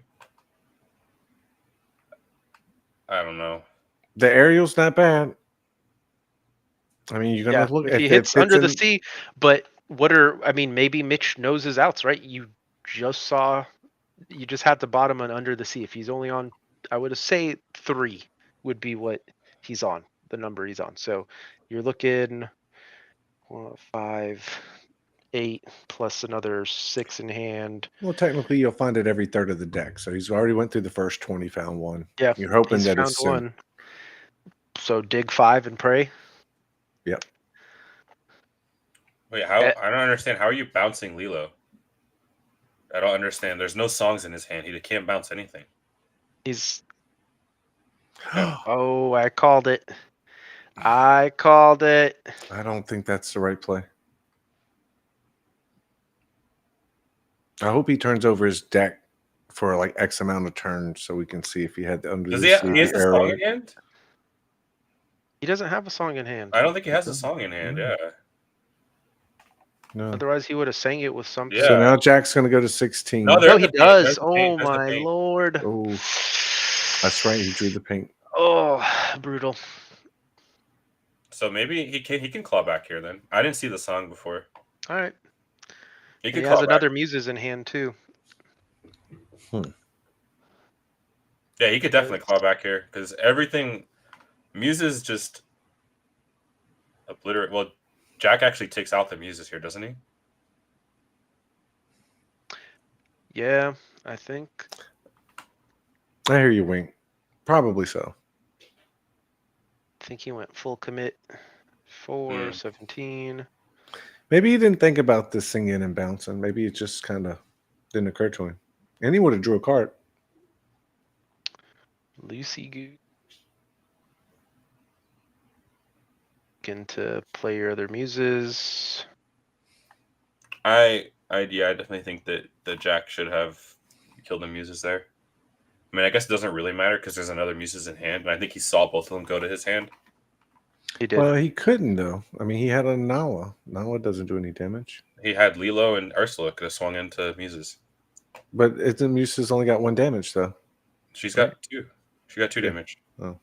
S3: I don't know.
S2: The Ariel's not bad. I mean, you're gonna look
S1: if he hits under the sea, but maybe Mitch knows his outs, right? You just had to bottom and under the sea. If he's only on, I would say 3 would be what he's on, the number he's on. So you're looking 5, 8 plus another 6 in hand.
S2: Well, technically, you'll find it every third of the deck. So he's already went through the first 20, found 1.
S1: Yeah,
S2: you're hoping that it's soon.
S1: 1. So dig 5 and pray.
S2: Yep.
S3: Wait, I don't understand. How are you bouncing Lilo? I don't understand. There's no songs in his hand. He can't bounce anything.
S1: Oh, I called it. I called it.
S2: I don't think that's the right play. I hope he turns over his deck for like X amount of turns so we can see if he had the under.
S3: Does he has the song in hand?
S1: He doesn't have a song in hand.
S3: I don't think he has a song in hand. Yeah.
S2: No.
S1: Otherwise, he would have sang it with something.
S2: Yeah. So now Jack's going to go to 16.
S1: No, he does. Oh my lord.
S2: Oh, that's right. He drew the pink.
S1: Oh, brutal.
S3: So maybe he can claw back here then. I didn't see the song before.
S1: All right.
S3: He
S1: has another Muses in hand too.
S3: Yeah, he could definitely claw back here because everything Muses just obliterate. Well, Jack actually takes out the Muses here, doesn't he?
S1: Yeah, I think.
S2: I hear you, Wink. Probably so.
S1: I think he went full commit. 4, 17.
S2: Maybe he didn't think about this singing and bouncing. Maybe it just kind of didn't occur to him. And he would have drew a card.
S1: Lucy Goo. To play your other Muses.
S3: I definitely think that Jack should have killed the Muses there. I mean, I guess it doesn't really matter because there's another Muses in hand, and I think he saw both of them go to his hand.
S1: He did.
S2: Well, he couldn't though. I mean, he had a Nala. Nala doesn't do any damage.
S3: He had Lilo and Ursula could have swung into Muses.
S2: But the Muses only got 1 damage though.
S3: She's got 2. She got 2 damage.
S2: Oh.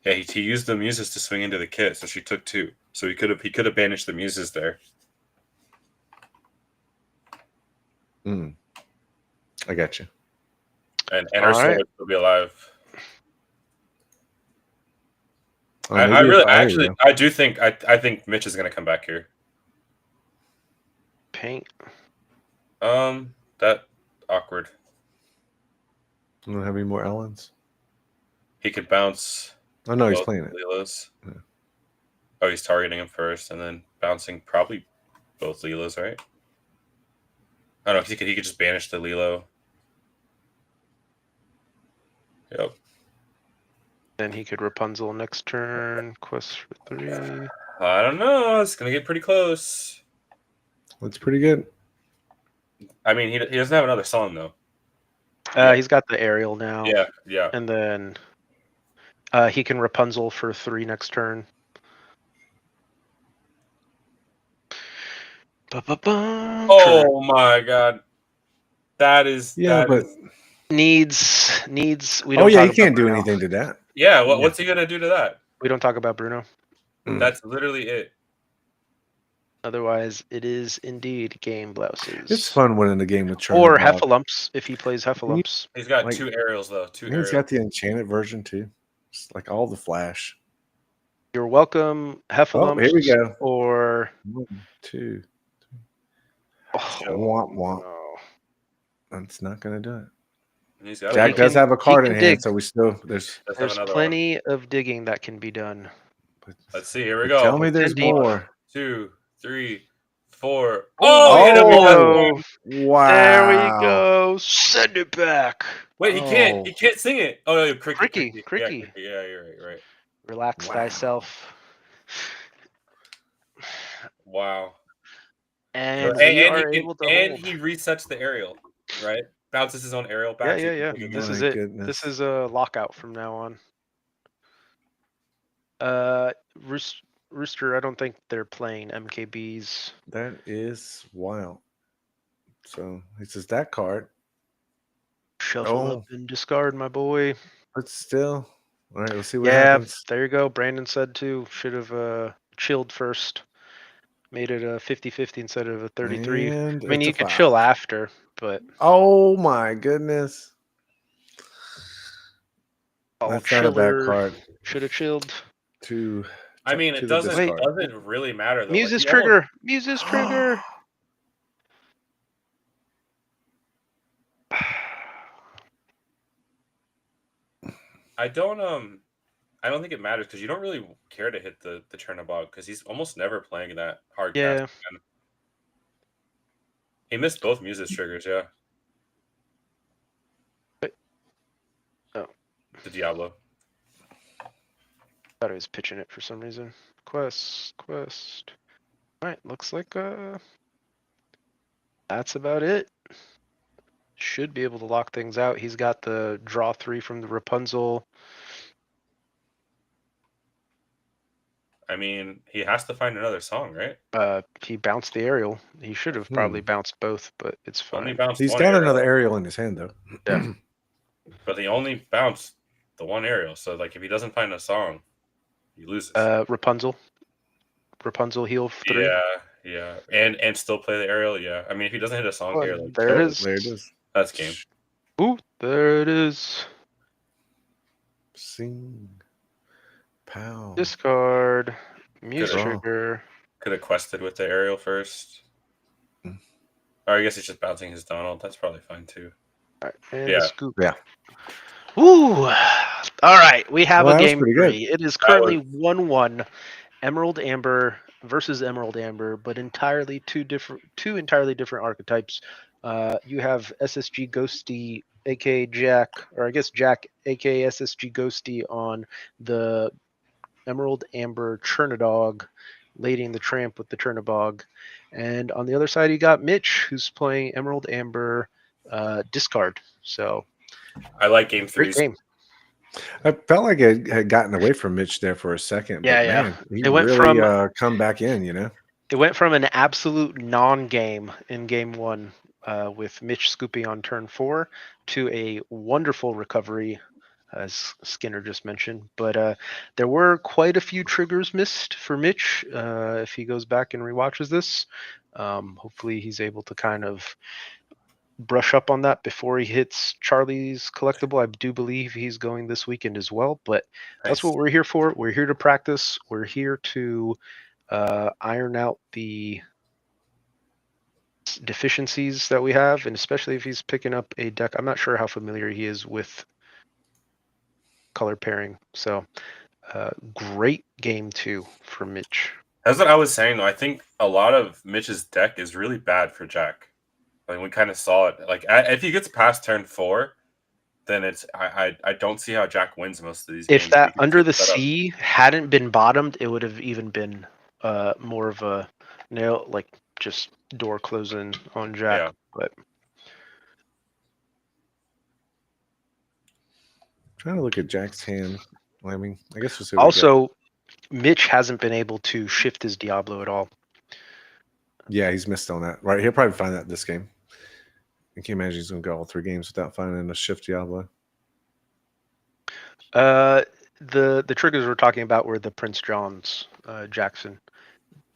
S3: Yeah, he used the Muses to swing into the kit, so she took 2. So he could have banished the Muses there.
S2: I got you.
S3: And Ursula would still be alive.
S2: Oh,
S3: I
S2: maybe
S3: really,
S2: it's all
S3: actually, I do think, I think Mitch is going to come back here.
S1: Paint.
S3: That awkward.
S2: I don't have any more Ellens.
S3: He could bounce.
S2: Oh no, he's
S3: both
S2: playing it.
S3: Leelos.
S2: Yeah.
S3: Oh, he's targeting him first and then bouncing probably both Leelos, right? I don't know. He could just banish the Lilo. Yep.
S1: Then he could Rapunzel next turn. Quest for 3.
S3: I don't know. It's gonna get pretty close.
S2: That's pretty good.
S3: I mean, he doesn't have another song though.
S1: He's got the aerial now.
S3: Yeah.
S1: And then he can Rapunzel for 3 next turn.
S3: Oh my god. That is
S1: needs. We
S2: Oh
S1: don't
S2: yeah,
S1: talk
S2: he can't
S1: about
S2: do
S1: Bruno.
S2: anything to that.
S3: Yeah. What's he gonna do to that?
S1: We don't talk about Bruno.
S3: That's literally it.
S1: Otherwise, it is indeed game blouses.
S2: It's fun winning the game with Chernobog.
S1: Or Heffalumps if he plays Heffalumps.
S3: He's got 2 aerials though. 2 aerials.
S2: He's got the enchanted version too. It's like all the flash.
S1: You're welcome, Heffalumps.
S2: Oh, here we go.
S1: Or
S2: 1, 2.
S1: oh,
S2: Womp womp.
S1: no.
S2: That's not gonna do it.
S3: Jack
S2: does have a card in hand,
S1: dig.
S2: so we still there's
S1: plenty of digging that can be done.
S3: Let's see. Here we go.
S2: Tell me there's more.
S3: 2, 3, 4.
S1: Oh,
S3: Hit him with that one.
S2: Wow!
S1: There we go. Send it back.
S3: Wait, he can't. He can't sing it. Oh, no, Cricky. Yeah, you're right.
S1: Relax thyself.
S3: Wow.
S1: And we are able to
S3: and
S1: hold.
S3: he resets the aerial, right? Bounces his own aerial back.
S1: Yeah. This is it.
S2: Goodness.
S1: This is a lockout from now on. Rooster, I don't think they're playing MKBs.
S2: That is wild. So he says that card.
S1: Shuffle up and discard, my boy.
S2: But still, all right. Let's see what happens.
S1: There you go. Brandon said too. Should have chilled first. Made it a 50-50 instead of a 33.
S2: And
S1: I mean, you could chill after, but
S2: oh my goodness.
S1: That's
S2: not a bad card.
S1: Should have chilled.
S3: I mean, it doesn't really matter though.
S1: Muse's trigger. Muse's trigger.
S3: I don't think it matters because you don't really care to hit the Chernobog because he's almost never playing that hard cast. He missed both Muse's triggers, yeah.
S1: Oh.
S3: The Diablo.
S1: Thought I was pitching it for some reason. Quest. Alright, looks like that's about it. Should be able to lock things out. He's got the draw 3 from the Rapunzel.
S3: I mean, he has to find another song, right?
S1: He bounced the aerial. He should have probably bounced both, but it's fine.
S2: He's got another aerial in his hand though.
S1: Yeah.
S3: But he only bounced the one aerial. So like if he doesn't find a song, he loses.
S1: Rapunzel heal 3.
S3: Yeah. And still play the aerial, yeah. I mean if he doesn't hit a song here, like
S1: there it
S2: is.
S3: That's game.
S1: Ooh, there it is.
S2: Sing. Pow.
S1: Discard. Muse trigger.
S3: Could have quested with the aerial first. Or I guess he's just bouncing his Donald. That's probably fine too.
S1: All right,
S2: Scoop. Yeah.
S1: Ooh. All right, we have a game 3.
S2: Good.
S1: It is currently 1-1. Emerald Amber versus Emerald Amber, but two entirely different archetypes. You have SSG Ghosty, aka Jack, or I guess Jack, aka SSG Ghosty, on the Emerald Amber Chernodog, leading the Tramp with the Chernobog. And on the other side, you got Mitch, who's playing Emerald Amber Discard. So
S3: I like game 3.
S1: Game.
S2: I felt like it had gotten away from Mitch there for a second.
S1: Yeah,
S2: but man, he
S1: it went
S2: really
S1: from
S2: come back in, you know.
S1: It went from an absolute non-game in game 1 with Mitch scooping on turn 4 to a wonderful recovery, as Skinner just mentioned. But there were quite a few triggers missed for Mitch. If he goes back and rewatches this, hopefully he's able to kind of brush up on that before he hits Charlie's collectible. I do believe he's going this weekend as well, but that's what
S3: Nice.
S1: we're here for. We're here to practice. We're here to iron out the deficiencies that we have, and especially if he's picking up a deck. I'm not sure how familiar he is with color pairing. So great game 2 for Mitch.
S3: That's what I was saying, though. I think a lot of Mitch's deck is really bad for Jack. Like, we kind of saw it. Like, if he gets past turn 4, then it's I don't see how Jack wins most of these games.
S1: If that
S3: You can
S1: Under
S3: see
S1: the
S3: setup.
S1: Sea hadn't been bottomed, it would have even been more of a nail, like just door closing on Jack.
S3: Yeah.
S1: But
S2: Trying to look at Jack's hand. I mean, I guess we'll see. What
S1: also, Mitch hasn't been able to shift his Diablo at all.
S2: yeah, he's missed on that. Right, he'll probably find that this game. I can't imagine he's going to go all 3 games without finding a shift Diablo.
S1: The triggers we're talking about were the Prince John's Jackson,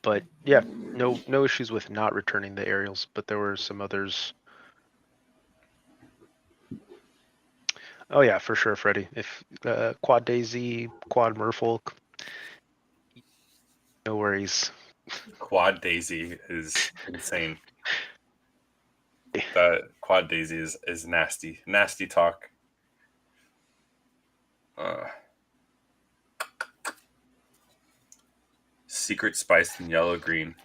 S1: but yeah, no issues with not returning the aerials, but there were some others. Oh yeah, for sure, Freddie. If Quad Daisy, Quad Merfolk, no worries.
S3: Quad Daisy is insane. That Quad Daisy is nasty. Nasty talk. Secret spice in yellow green.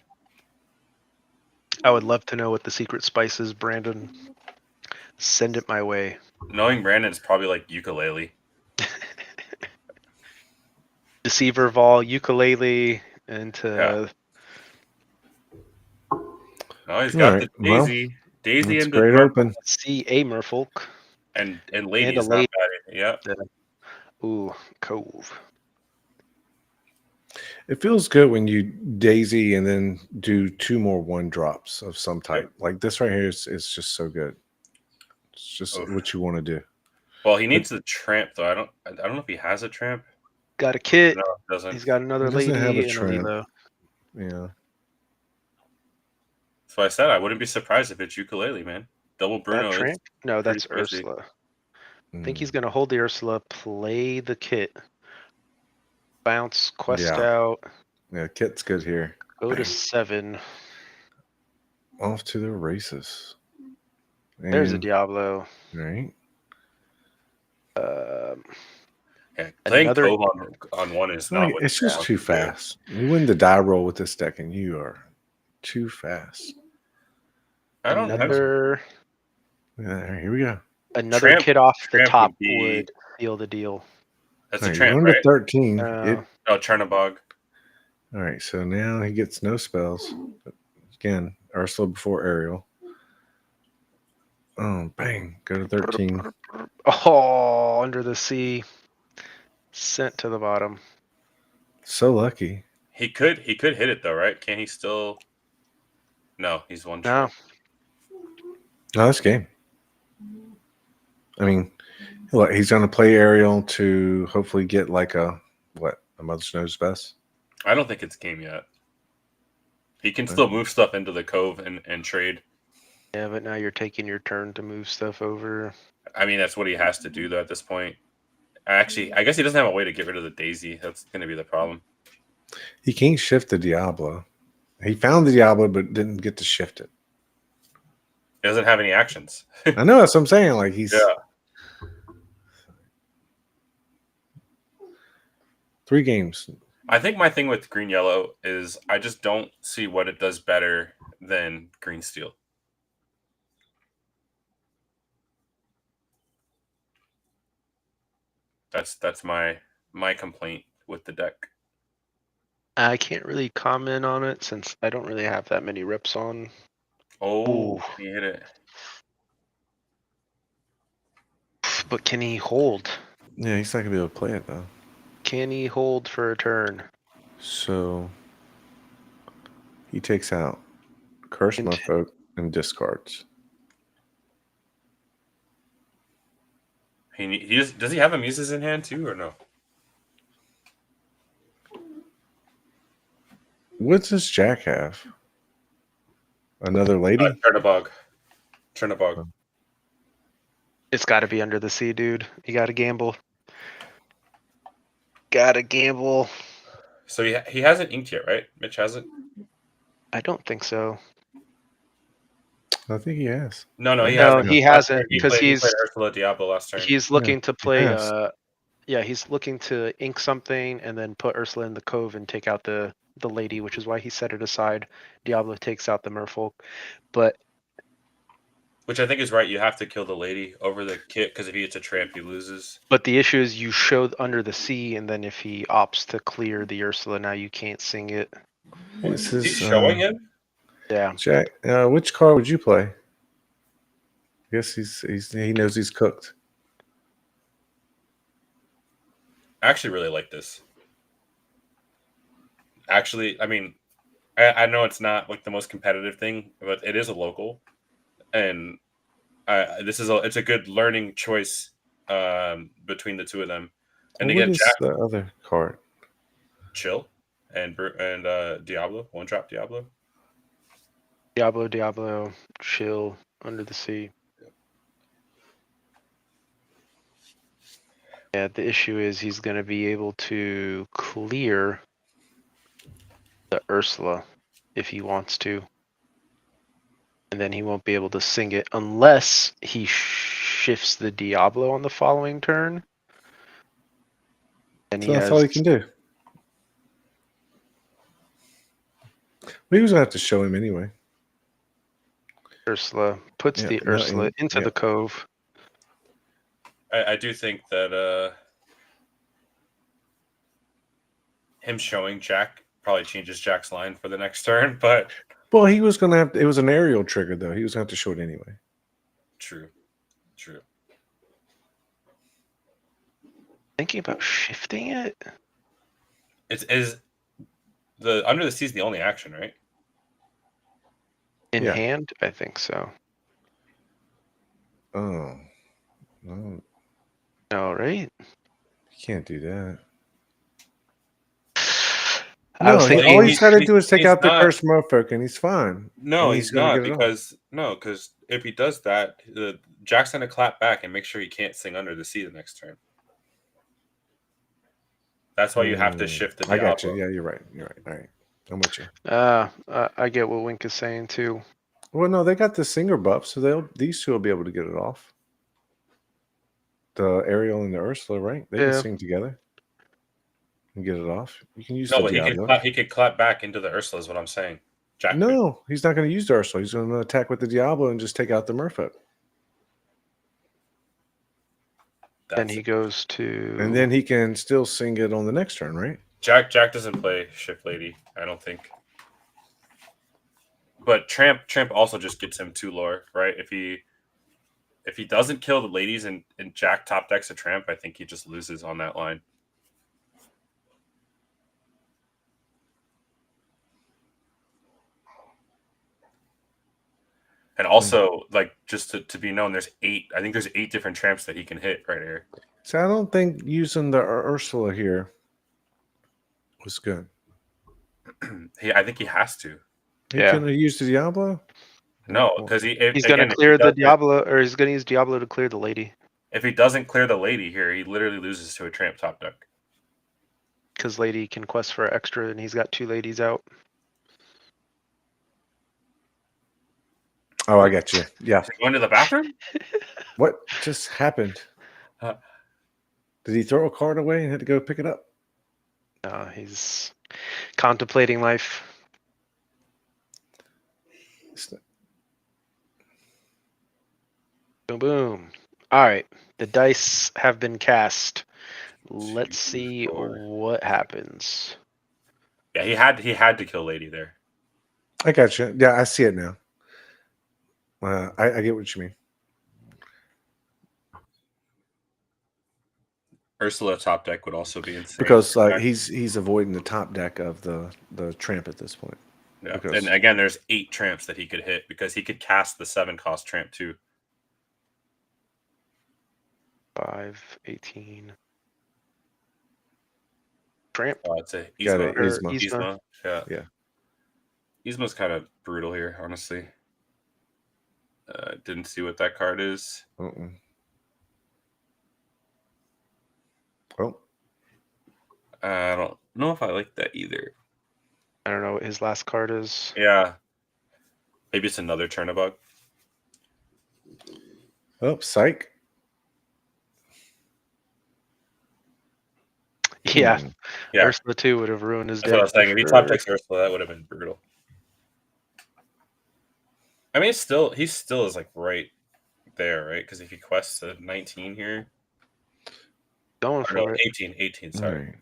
S1: I would love to know what the secret spice is, Brandon. Send it my way.
S3: Knowing Brandon, it's probably like ukulele.
S1: Deceiver Vol, ukulele, into
S3: Yeah. Oh, he's
S2: All
S3: got
S2: right,
S3: the
S2: well,
S3: Daisy. Daisy
S2: it's
S3: and the
S2: great
S3: Merfolk.
S2: open.
S1: see a Merfolk.
S3: And ladies,
S1: lady.
S3: not bad. Yeah.
S1: Ooh, Cove.
S2: It feels good when you Daisy and then do 2 more 1-drops of some type. Like this right here is just so good. It's just
S3: Oof.
S2: what you want to do.
S3: Well, he needs the tramp though. I don't know if he has a tramp.
S1: Got a kit.
S3: No, he doesn't.
S1: He's got another
S2: He doesn't
S1: lady
S2: have a
S1: and a
S2: tramp.
S1: Lilo.
S2: Yeah.
S3: So I said I wouldn't be surprised if it's ukulele, man. Double Bruno
S1: That
S3: is
S1: tramp? No,
S3: pretty
S1: that's
S3: spicy.
S1: Ursula. I think he's gonna hold the Ursula, play the kit, bounce quest out.
S2: Yeah, kit's good here.
S1: Go to
S2: Bang.
S1: 7.
S2: Off to the races.
S1: There's a
S2: And-
S1: Diablo.
S2: Right.
S3: Yeah, playing
S1: Another-
S3: Cove on 1 is not.
S2: It's just too fast. You win the die roll with this deck, and you are too fast.
S3: I don't have.
S1: Another
S2: Yeah, here we go.
S1: another
S3: Tramp-
S1: kit off the
S3: Tramp
S1: top
S3: would be-
S1: would seal the deal.
S3: That's
S2: All
S3: a
S2: right,
S3: tramp,
S2: you're under
S3: right?
S2: 13.
S3: Oh, Chernabog.
S2: All right, so now he gets no spells. Again, Ursula before Ariel. Oh, bang. Go to 13.
S1: Oh, Under the Sea. Sent to the bottom.
S2: So lucky.
S3: He could hit it though, right? Can he still? No, he's one
S1: No.
S3: short.
S2: No, this game. I mean, look, he's going to play Ariel to hopefully get like a Mother's Knows Best.
S3: I don't think it's game yet. He can still move stuff into the Cove and trade.
S1: Yeah, but now you're taking your turn to move stuff over.
S3: I mean, that's what he has to do though at this point. Actually, I guess he doesn't have a way to get rid of the Daisy. That's going to be the problem.
S2: He can't shift the Diablo. He found the Diablo, but didn't get to shift it.
S3: He doesn't have any actions.
S2: I know, that's what I'm saying. Like he's 3 games.
S3: I think my thing with green yellow is I just don't see what it does better than green steel. That's my complaint with the deck.
S1: I can't really comment on it since I don't really have that many reps on.
S3: Oh,
S1: Ooh.
S3: he hit it.
S1: But can he hold?
S2: Yeah, he's not going to be able to play it though.
S1: Can he hold for a turn?
S2: So he takes out Curse Merfolk and discards.
S3: Does he have a Muses in hand too, or no?
S2: What does Jack have? Another lady?
S3: Chernabog. Chernobog.
S1: It's got to be Under the Sea, dude. You got to gamble. Gotta gamble.
S3: So he hasn't inked yet, right? Mitch hasn't.
S1: I don't think so.
S2: I think he has.
S3: No, he
S1: No,
S3: hasn't.
S1: he
S3: Last turn,
S1: hasn't
S3: he
S1: because
S3: played Ursula Diablo last turn.
S1: he's looking to play.
S2: has.
S1: Yeah, he's looking to ink something and then put Ursula in the cove and take out the lady, which is why he set it aside. Diablo takes out the merfolk, but
S3: Which I think is right. You have to kill the lady over the kit because if he hits a tramp, he loses.
S1: but the issue is you show Under the Sea, and then if he opts to clear the Ursula, now you can't sing it.
S2: This
S3: Is he
S2: is
S3: showing him?
S1: Yeah,
S2: Jack. Which card would you play? I guess he knows he's cooked.
S3: I actually really like this. Actually, I mean, I know it's not like the most competitive thing, but it is a local, and it's a good learning choice between the two of them. And
S2: What
S3: again,
S2: is
S3: Jack
S2: the other card?
S3: Chill and Diablo, one drop Diablo.
S1: Diablo, Chill, Under the Sea. Yeah, the issue is he's going to be able to clear the Ursula if he wants to. And then he won't be able to sing it unless he shifts the Diablo on the following turn. And
S2: So that's all he can do. He was gonna have to show him anyway.
S1: Ursula puts the Ursula into the cove.
S3: I do think that him showing Jack probably changes Jack's line for the next turn, but
S2: well, he was gonna have. It was an aerial trigger though. He was gonna have to show it anyway.
S3: True.
S1: Thinking about shifting it.
S3: Is the Under the Sea is the only action, right?
S1: In hand, I think so.
S2: Oh, no.
S1: No, right?
S2: You can't do that.
S1: I was thinking
S2: all he's got to do is take out the cursed merfolk, and he's fine.
S3: No, he's not because if he does that, Jack's gonna clap back and make sure he can't sing Under the Sea the next turn. That's why you have to shift the Diablo.
S2: I got you. Yeah, you're right. All right. I'm with you.
S1: I get what Wink is saying too.
S2: Well, no, they got the singer buff, so these two will be able to get it off. The Ariel and the Ursula, right? They can sing together and get it off. You can use the Diablo.
S3: He could clap back into the Ursula is what I'm saying. Jack
S2: he's not going to use the Ursula. He's going to attack with the Diablo and just take out the merfolk.
S1: Then he goes to...
S2: And then he can still sing it on the next turn, right?
S3: Jack doesn't play Shift Lady, I don't think. But Tramp also just gets him 2 lore, right? If he doesn't kill the ladies and Jack top decks a Tramp, I think he just loses on that line. And also, like, just to be known, there's 8. I think there's 8 different Tramps that he can hit right here.
S2: So I don't think using the Ursula here was good.
S3: I think he has to.
S2: He can use the Diablo?
S3: No, because
S1: he's going to clear the Diablo, or he's going to use Diablo to clear the lady.
S3: If he doesn't clear the lady here, he literally loses to a Tramp top deck.
S1: Because lady can quest for extra, and he's got 2 ladies out.
S2: Oh, I got you. Yeah.
S3: Going to the bathroom?
S2: What just happened? Did he throw a card away and had to go pick it up?
S1: No, he's contemplating life. Boom, boom. All right. The dice have been cast. Let's see what happens.
S3: Yeah, he had to kill lady there.
S2: I got you. Yeah, I see it now. I get what you mean.
S3: Ursula top deck would also be insane
S2: because he's avoiding the top deck of the Tramp at this point.
S3: Yeah, and again, there's 8 Tramps that he could hit because he could cast the 7-cost Tramp too.
S1: 5, 18. Tramp.
S3: Oh, I'd say Yzma.
S2: Yeah.
S3: Yzma's kind of brutal here, honestly. Didn't see what that card is.
S2: Oh,
S3: I don't know if I like that either.
S1: I don't know what his last card is.
S3: Yeah. Maybe it's another Chernobog.
S2: oh, psych.
S1: Yeah,
S3: Yeah.
S1: Ursula 2 would have ruined his
S3: That's
S1: day.
S3: what I was saying. If he top decks Ursula, that would have been brutal. I mean, he still is like right there, right? Because if he quests a 19 here,
S1: Going
S3: or no,
S1: for it.
S3: 18, sorry.
S2: Right.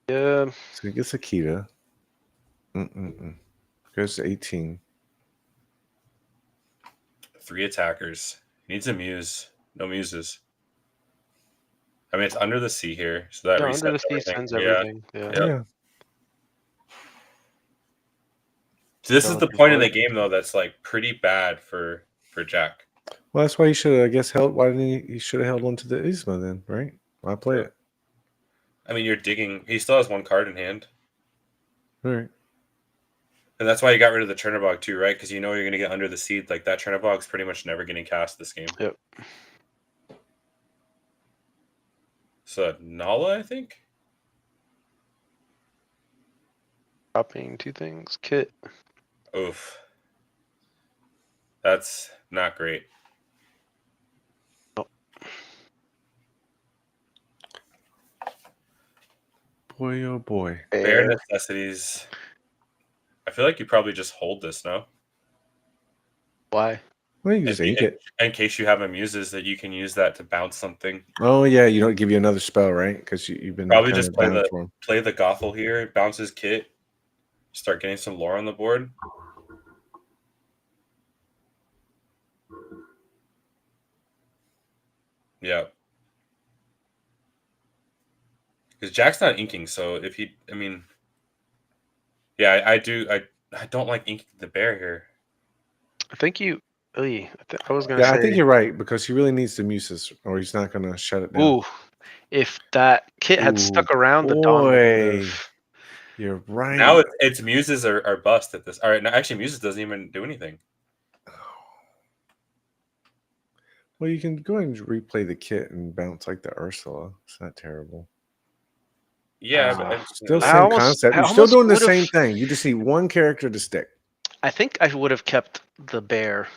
S1: Yeah.
S2: So he gets Akita. Goes to 18.
S3: 3 attackers. Needs a muse. No muses. I mean, it's under the sea here, so that resets
S1: Under the sea
S3: everything.
S1: sends
S3: Yeah.
S1: everything.
S2: Yeah.
S3: So this is
S1: Going
S3: the
S1: for
S3: point in
S1: it.
S3: the game, though, that's like pretty bad for Jack.
S2: Well, that's why he should have, I guess, held. Why didn't he? He should have held on to the Isma then, right? Why play it?
S3: I mean, you're digging. He still has 1 card in hand.
S2: All right.
S3: And that's why you got rid of the Chernobog too, right? Because you know you're going to get under the seed. Like that Chernobog's pretty much never getting cast this game.
S1: Yep.
S3: So Nala, I think.
S1: Dropping 2 things. Kit.
S3: Oof. That's not great.
S2: Boy, oh boy.
S3: Bare necessities. I feel like you probably just hold this, no?
S1: Why?
S2: Well, you just ink it.
S3: In case you have a muses that you can use that to bounce something.
S2: Oh yeah, you don't give you another spell, right? Because you've been
S3: Probably
S2: kind
S3: just
S2: of down for him.
S3: play the Gothel here, bounce his kit, start getting some lore on the board. Yeah. Because Jack's not inking, so if he, I mean, yeah, I don't like inking the bear here.
S1: I think you. I was gonna
S2: Yeah,
S1: say.
S2: I think you're right because he really needs the muses, or he's not going to shut it down.
S1: Ooh, if that kit had stuck around, the Dawn would have.
S2: You're right.
S3: Now it's muses are bust at this. All right, now actually muses doesn't even do anything.
S2: Well, you can go ahead and replay the kit and bounce like the Ursula. It's not terrible.
S3: Yeah, but
S2: still same concept. You're still doing the same thing. You just need one character to stick.
S1: I think I would have kept the bear,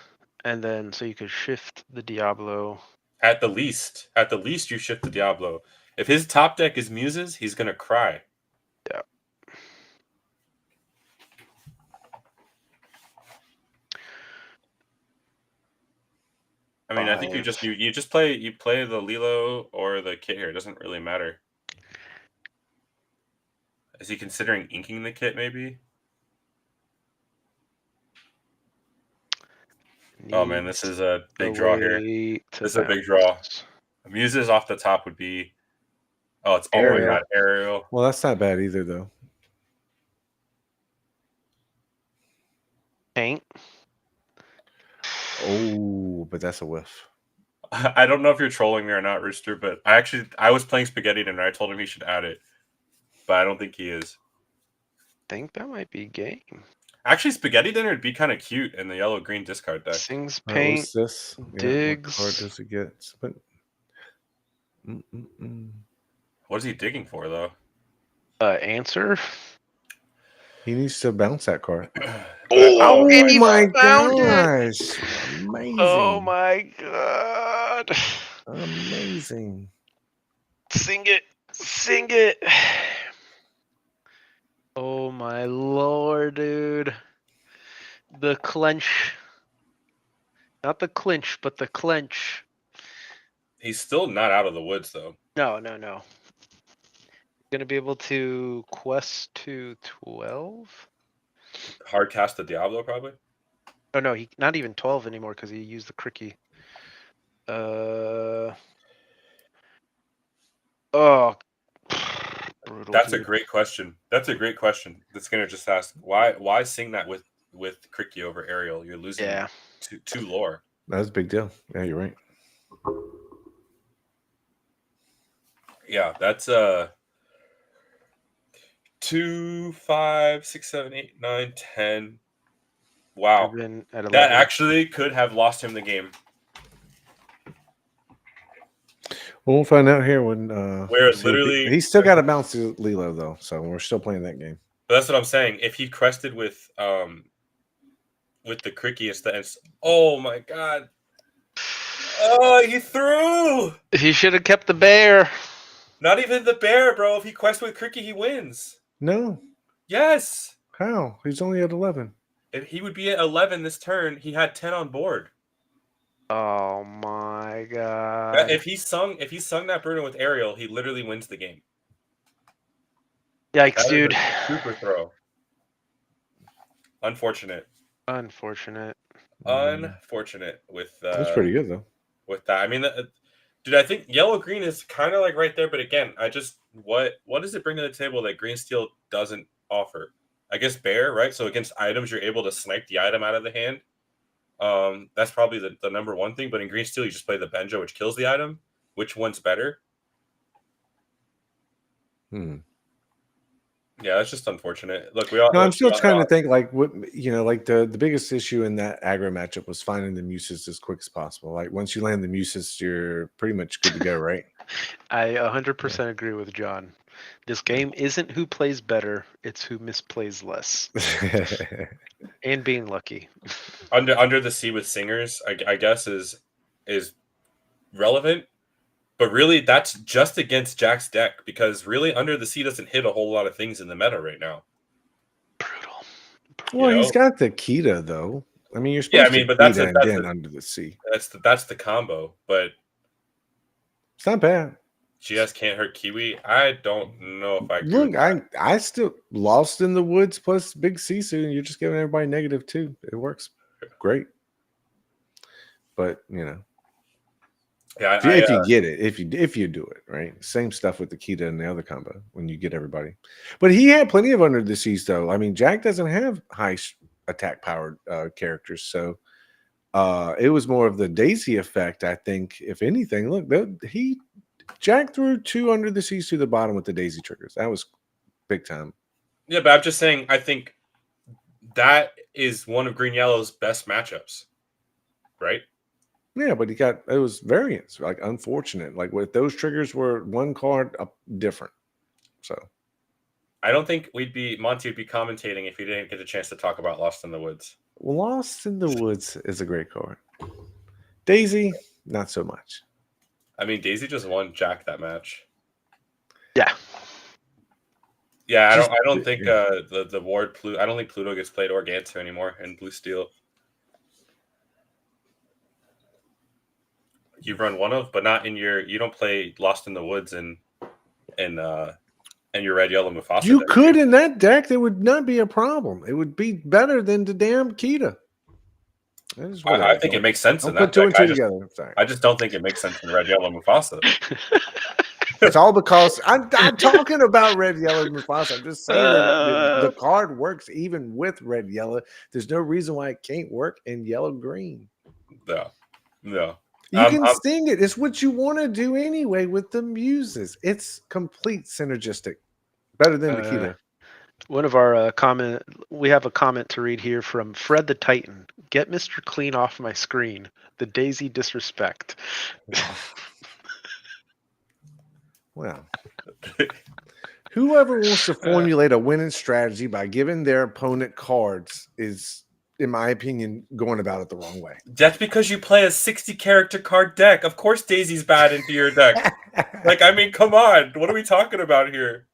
S1: and then so you could shift the Diablo.
S3: At the least, you shift the Diablo. If his top deck is muses, he's gonna cry.
S1: Yeah.
S3: I mean, I think you just play the Lilo or the kit here. It doesn't really matter. Is he considering inking the kit? Maybe. Oh man, this is a big draw here. This is a big draw. Muses off the top would be. Oh, it's oh my god, Ariel.
S2: Well, that's not bad either, though.
S1: Paint.
S2: Oh, but that's a whiff.
S3: I don't know if you're trolling me or not, Rooster, but I was playing Spaghetti Dinner. I told him he should add it, but I don't think he is.
S1: I think that might be game.
S3: Actually, Spaghetti Dinner would be kind of cute in the yellow-green discard deck.
S1: Sings paint.
S2: What's this?
S1: Digs.
S2: What card does it get? But...
S3: What is he digging for, though?
S1: Answer.
S2: He needs to bounce that card.
S1: Oh
S2: my gosh! Amazing!
S1: Oh my god!
S2: Amazing!
S1: Sing it! Oh my lord, dude! The clench, not the clinch, but the clench.
S3: He's still not out of the woods, though.
S1: No. Gonna be able to quest to 12.
S3: Hard cast the Diablo, probably.
S1: Oh no, he not even 12 anymore because he used the Cricky. Oh, brutal.
S3: That's a great question. That's the Skinner just asked. Why sing that with Cricky over Ariel? You're losing two lore.
S2: That was a big deal. Yeah, you're right.
S3: Yeah, that's 2, 5, 6, 7, 8, 9, 10. Wow.
S1: Driven at 11.
S3: That actually could have lost him the game.
S2: We'll find out here when.
S3: Where
S2: we'll see if
S3: literally,
S2: he's still got to bounce to Lilo though, so we're still playing that game.
S3: but that's what I'm saying. If he crested with the Cricky instead, oh my god! Oh, he threw.
S1: He should have kept the bear.
S3: Not even the bear, bro. If he quests with Cricky, he wins.
S2: No,
S3: Yes.
S2: how? He's only at 11.
S3: If he would be at 11 this turn, he had 10 on board.
S1: Oh my god!
S3: If he sung that Bruno with Ariel, he literally wins the game.
S1: Yikes,
S3: That is
S1: dude!
S3: a super throw. Unfortunate.
S1: Unfortunate.
S3: Unfortunate with.
S2: That's pretty good though.
S3: With that, I mean, dude, I think yellow green is kind of like right there, but again, I just what does it bring to the table that green steel doesn't offer? I guess bear, right? So against items, you're able to snipe the item out of the hand. That's probably the number one thing. But in green steel, you just play the banjo, which kills the item. Which one's better? Yeah, that's just unfortunate. Look, we all.
S2: No, I'm still trying to think like what like the biggest issue in that aggro matchup was finding the muses as quick as possible. Like once you land the muses, you're pretty much good to go, right?
S1: I 100% agree with John. This game isn't who plays better; it's who misplays less, and being lucky.
S3: Under the sea with singers, I guess is relevant, but really that's just against Jack's deck because really Under the Sea doesn't hit a whole lot of things in the meta right now.
S1: Brutal.
S2: Well, he's got the Kita though. I mean, you're supposed
S3: yeah, I mean,
S2: to
S3: but that's
S2: Under the Sea.
S3: That's the combo, but
S2: it's not bad.
S3: GS can't hurt Kiwi. I don't know if I agree
S2: look.
S3: with
S2: I still Lost in the Woods plus Big Sisu, and you're just giving everybody -2. It works great, but
S3: yeah.
S2: If you get it, if you do it right, same stuff with the Kita and the other combo when you get everybody. But he had plenty of Under the Seas though. I mean, Jack doesn't have high attack powered characters, so it was more of the Daisy effect. I think, if anything, look, Jack threw 2 Under the Seas to the bottom with the Daisy triggers. That was big time.
S3: Yeah, but I'm just saying, I think that is one of Green Yellow's best matchups, right?
S2: Yeah, but it was variance, like unfortunate. Like with those triggers were one card different. So
S3: I don't think Monty would be commentating if he didn't get a chance to talk about Lost in the Woods.
S2: Lost in the Woods is a great card. Daisy, not so much.
S3: I mean, Daisy just won Jack that match.
S1: Yeah.
S3: Yeah, I don't think the Ward Pluto. I don't think Pluto gets played or Gantu anymore in Blue Steel. You run one of, but not in your. You don't play Lost in the Woods and your Red Yellow Mufasa.
S2: You could in that deck. There would not be a problem. It would be better than the damn Kita.
S3: I think it makes sense in that
S2: deck. Put 2 and 2 together. Sorry.
S3: I just don't think it makes sense in Red Yellow Mufasa.
S2: It's all because I'm talking about Red Yellow Mufasa. I'm just saying that the card works even with Red Yellow. There's no reason why it can't work in Yellow Green.
S3: No.
S2: You can sting it. It's what you want to do anyway with the muses. It's complete synergistic. Better than the Kita.
S1: One of our we have a comment to read here from Fred the Titan. Get Mr. Clean off my screen. The Daisy disrespect.
S2: Well, whoever wants to formulate a winning strategy by giving their opponent cards is, in my opinion, going about it the wrong way.
S3: That's because you play a 60-character card deck. Of course Daisy's bad into your deck. Like, I mean, come on. What are we talking about here?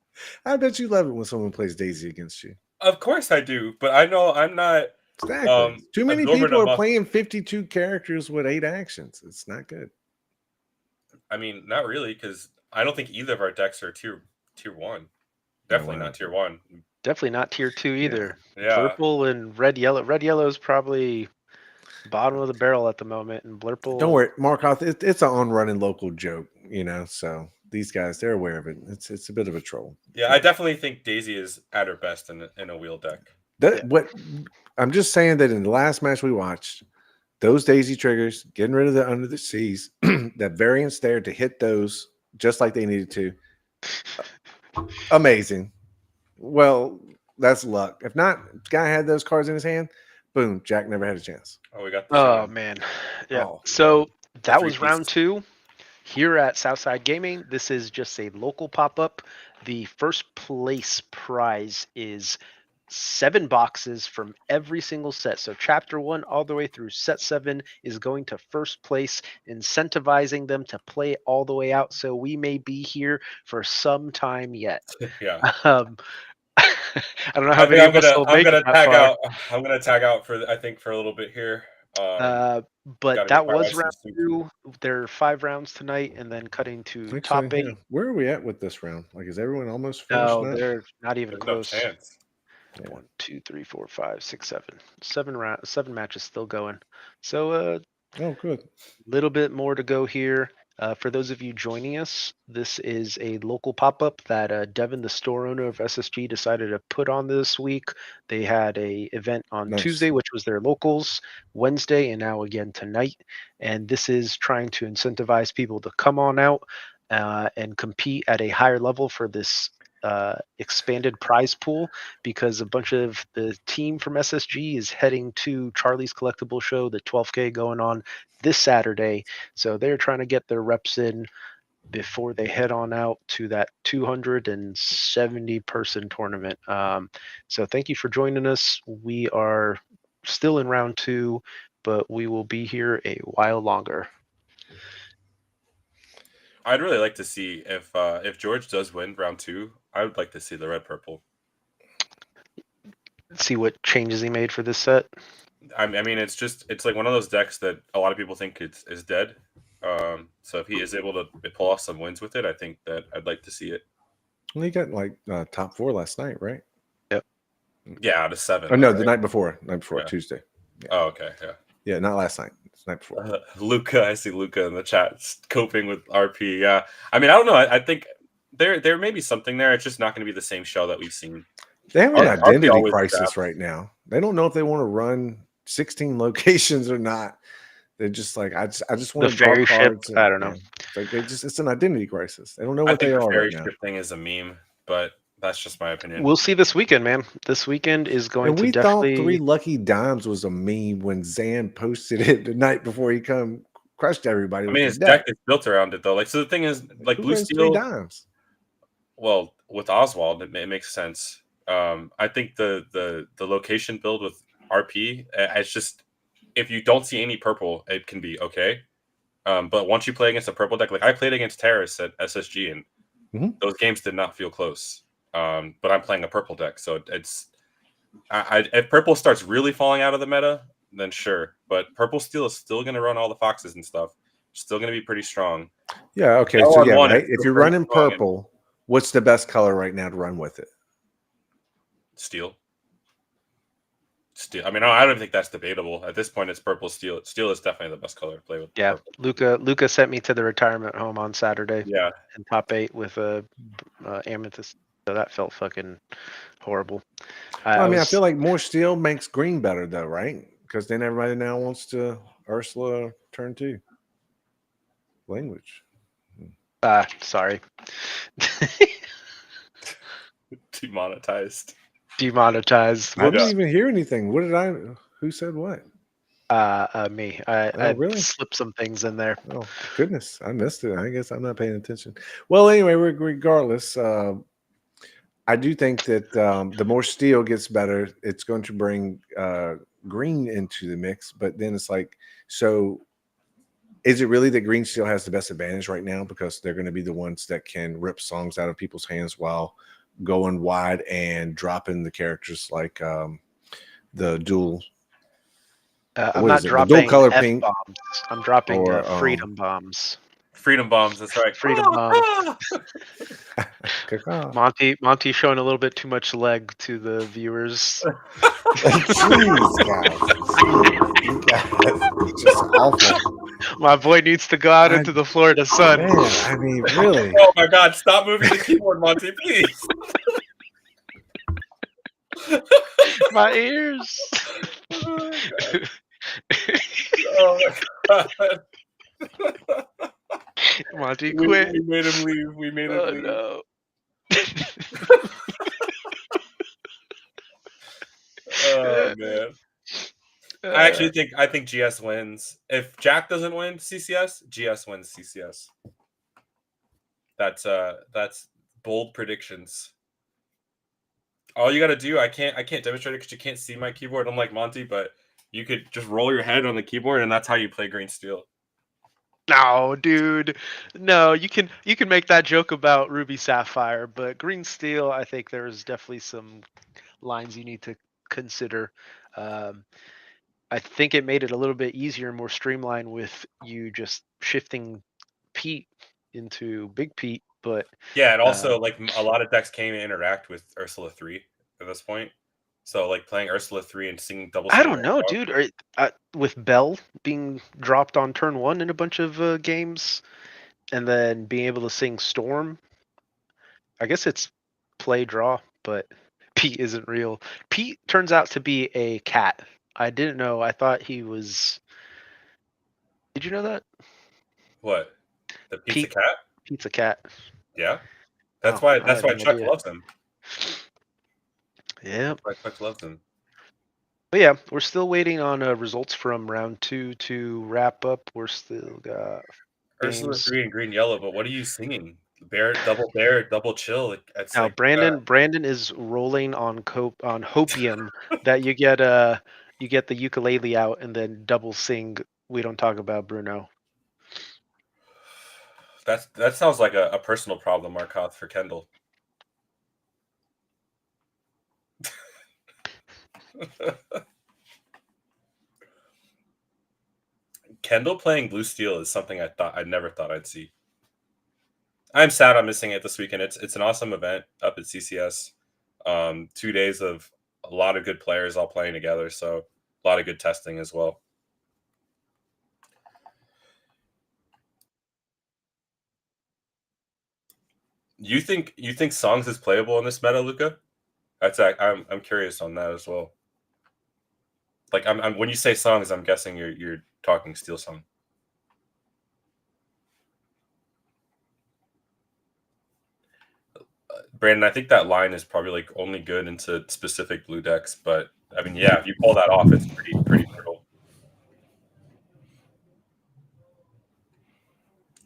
S2: I bet you love it when someone plays Daisy against you.
S3: Of course I do, but I know I'm not.
S2: Exactly. Too many people are playing 52 characters with 8 actions. It's not good.
S3: I mean, not really, because I don't think either of our decks are tier 1. Definitely not tier 1.
S1: Definitely not tier 2 either.
S3: Yeah.
S1: Purple and red yellow. Red yellow is probably bottom of the barrel at the moment, and Blurple.
S2: Don't worry, Mark. It's an on-running local joke, so these guys, they're aware of it. It's a bit of a troll.
S3: Yeah, I definitely think Daisy is at her best in a wheel deck.
S2: What I'm just saying that in the last match we watched, those Daisy triggers, getting rid of the Under the Seas, that variance there to hit those just like they needed to. Amazing. Well, that's luck. If not, the guy had those cards in his hand. boom, Jack never had a chance.
S3: Oh, we got the
S1: Oh
S3: shit.
S1: man, yeah.
S2: Oh.
S1: So that
S3: three
S1: was round
S3: pieces.
S1: 2 here at Southside Gaming. This is just a local pop-up. The first place prize is 7 boxes from every single set. So chapter 1 all the way through set 7 is going to first place, incentivizing them to play all the way out. So we may be here for some time yet.
S3: Yeah.
S1: I don't know how
S3: I think
S1: many of us will
S3: I'm
S1: make it
S3: gonna
S1: that
S3: tag
S1: far.
S3: out. I'm gonna tag out for I think for a little bit here.
S1: But
S3: Gotta
S1: that
S3: make my
S1: was
S3: wife some
S1: round
S3: soup.
S1: 2. There are 5 rounds tonight, and then cutting to top
S2: Actually,
S1: 8.
S2: yeah. Where are we at with this round? Like, is everyone almost finished
S1: No,
S2: now?
S1: they're not even
S3: There's no
S1: close.
S3: chance.
S2: Yeah.
S1: 1, 2, 3, 4, 5, 6, 7. 7 matches still going. So
S2: Oh, good.
S1: little bit more to go here. For those of you joining us, this is a local pop-up that Devin, the store owner of SSG, decided to put on this week. They had a event on
S2: Nice.
S1: Tuesday, which was their locals, Wednesday, and now again tonight. And this is trying to incentivize people to come on out and compete at a higher level for this expanded prize pool, because a bunch of the team from SSG is heading to Charlie's Collectible Show, the 12K going on this Saturday. So they're trying to get their reps in before they head on out to that 270 person tournament. So thank you for joining us. We are still in round 2, but we will be here a while longer.
S3: I'd really like to see if George does win round 2. I would like to see the red purple.
S1: See what changes he made for this set.
S3: I mean, it's like one of those decks that a lot of people think is dead. So if he is able to pull off some wins with it, I think that I'd like to see it.
S2: Well, he got like top 4 last night, right?
S1: Yep.
S3: Yeah, out of 7.
S2: Oh no,
S3: right?
S2: the night before,
S3: Yeah.
S2: Tuesday. Yeah.
S3: Oh, okay, yeah.
S2: Yeah, not last night. It's the night before.
S3: Luca, I see Luca in the chat coping with RP. Yeah, I mean, I don't know. I think there may be something there. It's just not going to be the same show that we've seen.
S2: They have an
S3: RP
S2: identity
S3: always
S2: crisis
S3: adapts.
S2: right now. They don't know if they want to run 16 locations or not. They're just like, I just want
S1: The
S2: to draw
S1: fairy ship,
S2: cards.
S1: I don't know.
S2: Like it's an identity crisis. They don't know
S3: I
S2: what
S3: think
S2: they
S3: the
S2: are
S3: fairy
S2: right now.
S3: ship thing is a meme, but that's just my opinion.
S1: We'll see this weekend, man. This weekend is going
S2: And
S1: to
S2: we
S1: definitely.
S2: thought 3 Lucky Dimes was a meme when Zan posted it the night before he crushed everybody.
S3: I
S2: with
S3: mean,
S2: his
S3: his deck is built around it though. Like, so the thing is, like
S2: Who
S3: Blue
S2: runs 3
S3: Steel.
S2: Dimes?
S3: Well, with Oswald, it makes sense. I think the location build with RP, it's just if you don't see any purple, it can be okay. But once you play against a purple deck, like I played against Terrace at SSG, and those games did not feel close. But I'm playing a purple deck, so it's if purple starts really falling out of the meta, then sure. But purple steel is still going to run all the foxes and stuff. Still going to be pretty strong.
S2: Yeah, okay.
S3: All
S2: So
S3: on
S2: yeah,
S3: one,
S2: right.
S3: it's
S2: If
S3: still
S2: you're
S3: pretty
S2: running
S3: strong and
S2: purple, what's the best color right now to run with it?
S3: steel. Steel. I mean, I don't think that's debatable. At this point, it's purple steel. Steel is definitely the best color to play with.
S1: Yeah,
S3: purple.
S1: Luca sent me to the retirement home on Saturday.
S3: Yeah.
S1: In top 8 with a amethyst. So that felt fucking horrible.
S2: I feel like more steel makes green better though, right? Because then everybody now wants to Ursula turn 2 language.
S1: Sorry.
S3: Demonetized.
S1: Demonetized.
S2: I didn't
S1: Whoops.
S2: even hear anything. What did I? Who said what?
S1: Me. I
S2: really?
S1: slipped some things in there.
S2: Oh goodness, I missed it. I guess I'm not paying attention. Well, anyway, regardless, I do think that the more steel gets better, it's going to bring green into the mix. But then it's like, so is it really that green steel has the best advantage right now because they're going to be the ones that can rip songs out of people's hands while going wide and dropping the characters like the dual.
S1: I'm not dropping
S2: dual color
S1: F
S2: pink.
S1: bombs. I'm dropping
S2: Or,
S1: freedom bombs.
S3: Freedom bombs. That's right.
S1: Freedom bombs. Monty showing a little bit too much leg to the viewers.
S2: Jeez, guys. You guys, just awful.
S1: My boy needs to go out into the Florida sun.
S2: Man, I mean, really.
S3: Oh my God! Stop moving the keyboard, Monty, please.
S1: My ears.
S3: Oh my God.
S1: Monty, quit.
S3: We made him leave. We made him leave.
S1: No.
S3: Oh man. I think GS wins. If Jack doesn't win CCS, GS wins CCS. That's bold predictions. All you got to do, I can't demonstrate it because you can't see my keyboard. I'm like Monty, but you could just roll your head on the keyboard, and that's how you play Green Steel.
S1: No, dude. No, you can make that joke about Ruby Sapphire, but Green Steel, I think there's definitely some lines you need to consider. Um, I think it made it a little bit easier and more streamlined with you just shifting Pete into Big Pete, but
S3: Yeah, and also like a lot of decks can't even interact with Ursula 3 at this point. So like playing Ursula 3 and singing double.
S1: I don't know, dude. With Bell being dropped on turn 1 in a bunch of games, and then being able to sing Storm, I guess it's play draw, but Pete isn't real. Pete turns out to be a cat. I didn't know. I thought he was. Did you know that?
S3: What? The pizza
S1: Pete,
S3: cat?
S1: Pete's a cat.
S3: Yeah. That's
S1: Oh,
S3: why
S1: I had no
S3: Chuck
S1: idea.
S3: loves him.
S1: Yeah.
S3: That's why Chuck loves him.
S1: But yeah, we're still waiting on results from round 2 to wrap up. We're still got
S3: Ursula
S1: games.
S3: 3 and green yellow, but what are you singing? Bear, double chill. It's
S1: Now
S3: like
S1: Brandon is rolling on hopium that you get the ukulele out and then double sing We Don't Talk About Bruno.
S3: that sounds like a personal problem, Markoth, for Kendall. Kendall playing Blue Steel is something I never thought I'd see. I'm sad I'm missing it this weekend. It's an awesome event up at CCS. 2 days of a lot of good players all playing together, so a lot of good testing as well. You think Songs is playable in this meta, Luca? I'm curious on that as well. Like I'm when you say Songs, I'm guessing you're talking Steel Song. Brandon, I think that line is probably like only good into specific blue decks, but I mean, yeah, if you pull that off, it's pretty brutal.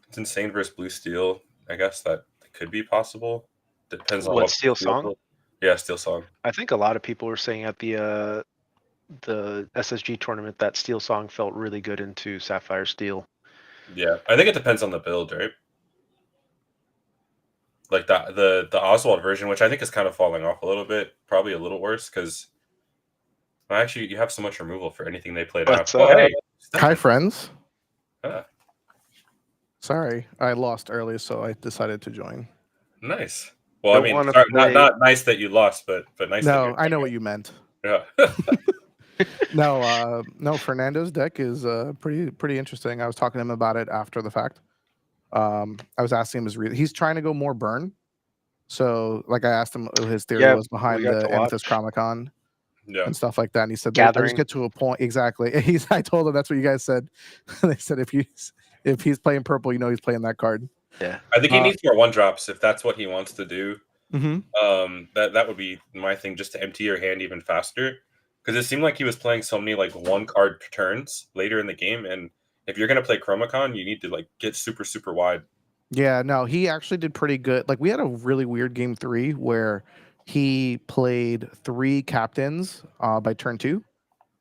S3: It's insane versus Blue Steel. I guess that could be possible. Depends on
S1: What,
S3: what
S1: Steel Song?
S3: Yeah, Steel Song.
S1: I think a lot of people were saying at the SSG tournament that Steel Song felt really good into Sapphire Steel.
S3: Yeah, I think it depends on the build, right? Like the Oswald version, which I think is kind of falling off a little bit, probably a little worse because actually you have so much removal for anything they played out. Oh, hey,
S4: hi friends.
S3: Huh.
S4: Sorry, I lost early, so I decided to join.
S3: Nice. Well,
S1: Don't
S3: I mean,
S1: wanna
S3: not nice that you lost, but nice.
S4: No, I know what you meant.
S3: Yeah.
S4: No. Fernando's deck is pretty interesting. I was talking to him about it after the fact. I was asking him he's trying to go more burn. So, like, I asked him what his theory was behind the Amethyst Chronicon and stuff like that. And he said, I just get to a point. Exactly. I told him that's what you guys said. They said if he's playing purple, you know he's playing that card.
S1: Yeah.
S3: I think he needs more 1-drops if that's what he wants to do.
S4: Mm-hmm.
S3: That would be my thing, just to empty your hand even faster. Because it seemed like he was playing so many like 1-card turns later in the game, and if you're gonna play Chromacon, you need to like get super wide.
S4: Yeah, no, he actually did pretty good. Like, we had a really weird game 3 where he played 3 captains by turn 2,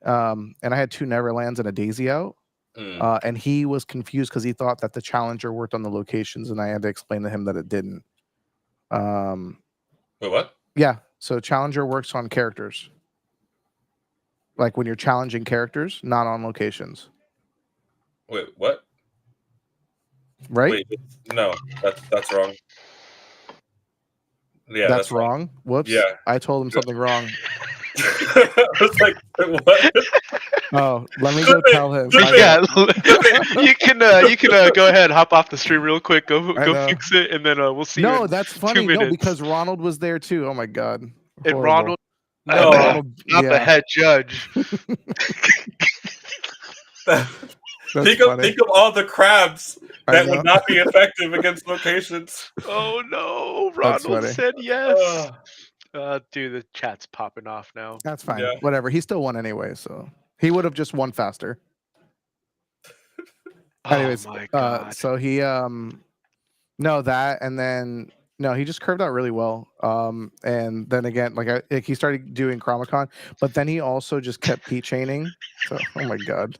S4: and I had 2 Neverlands and a Daisy out. And he was confused because he thought that the Challenger worked on the locations, and I had to explain to him that it didn't.
S3: Wait, what?
S4: Yeah, so Challenger works on characters. Like when you're challenging characters, not on locations.
S3: Wait, what?
S4: Right?
S3: Wait, no, that's wrong. Yeah,
S4: that's wrong. Whoops.
S3: Yeah,
S4: I told him something wrong.
S3: I was like, what?
S4: Oh, let me go tell him.
S1: Yeah, you can go ahead, hop off the stream real quick, go fix it, and then we'll see.
S4: No,
S1: you in
S4: that's funny.
S1: 2 minutes.
S4: No, because Ronald was there too. Oh my god.
S1: And Ronald,
S4: Ronald,
S1: not the head judge.
S3: Think of all the crabs that would not be effective against locations.
S1: Oh no, Ronald said yes. Dude, the chat's popping off now.
S4: That's fine.
S3: Yeah.
S4: Whatever. He still won anyway, so He would have just won faster. Anyways,
S1: oh my god.
S4: so he no that and then no he just curved out really well. And then again like he started doing Chromacon, but then he also just kept P chaining. So oh my god.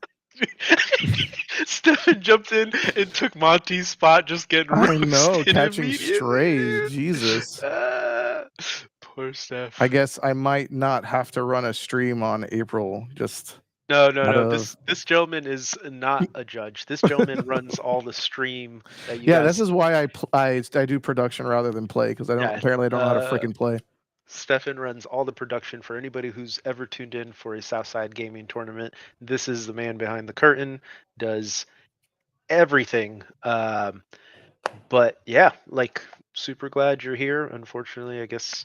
S1: Stefan jumped in and took Monty's spot, just getting
S4: I
S1: roasted
S4: know, catching
S1: immediately,
S4: strays.
S1: dude.
S4: Jesus.
S1: Poor Steph.
S4: I guess I might not have to run a stream on April. Just
S1: No.
S4: out of-
S1: This gentleman is not a judge. This gentleman runs all the stream that you
S4: yeah,
S1: guys.
S4: this is why I do production rather than play because I don't apparently I don't know how to freaking play.
S1: Stefan runs all the production for anybody who's ever tuned in for a Southside Gaming tournament. This is the man behind the curtain, does everything. But yeah, like super glad you're here. Unfortunately, I guess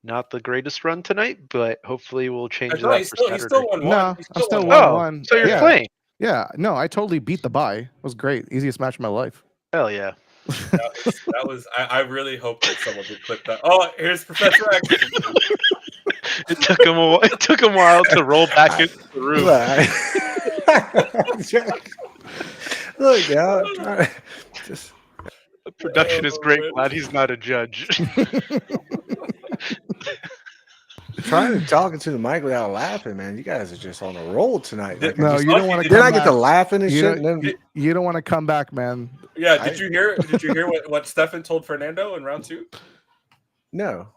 S1: not the greatest run tonight, but hopefully we'll change that for Saturday.
S3: He still won one.
S4: No,
S3: He
S4: I still
S3: won
S4: won
S3: one.
S4: one.
S1: So you're
S4: Yeah.
S1: playing.
S4: Yeah, no, I totally beat the bye. It was great. Easiest match of my life.
S1: Hell yeah.
S3: That was I really hope that someone did clip that. Oh, here's Professor X.
S1: It took him a while to roll back into the room.
S2: Look, yeah. Just
S1: The production is great. Glad he's not a judge.
S2: trying to talk into the mic without laughing, man. You guys are just on a roll tonight. Like,
S4: No, you don't want to.
S2: then I get to laughing and
S4: You
S2: shit.
S4: don't,
S2: And then,
S4: you don't want to come back, man.
S3: Yeah, did you hear what Stefan told Fernando in round 2?
S2: no.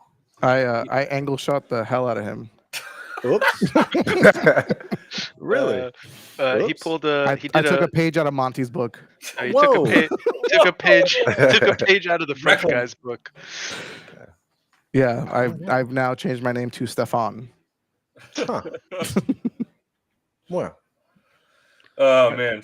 S4: I angle shot the hell out of him.
S2: Oops. Really?
S1: He pulled a.
S4: I took a page out of Monty's book.
S1: He
S2: Whoa.
S1: took a page out of the French guy's book.
S4: Yeah, I've now changed my name to Stefan.
S2: Huh. Well,
S3: Oh man.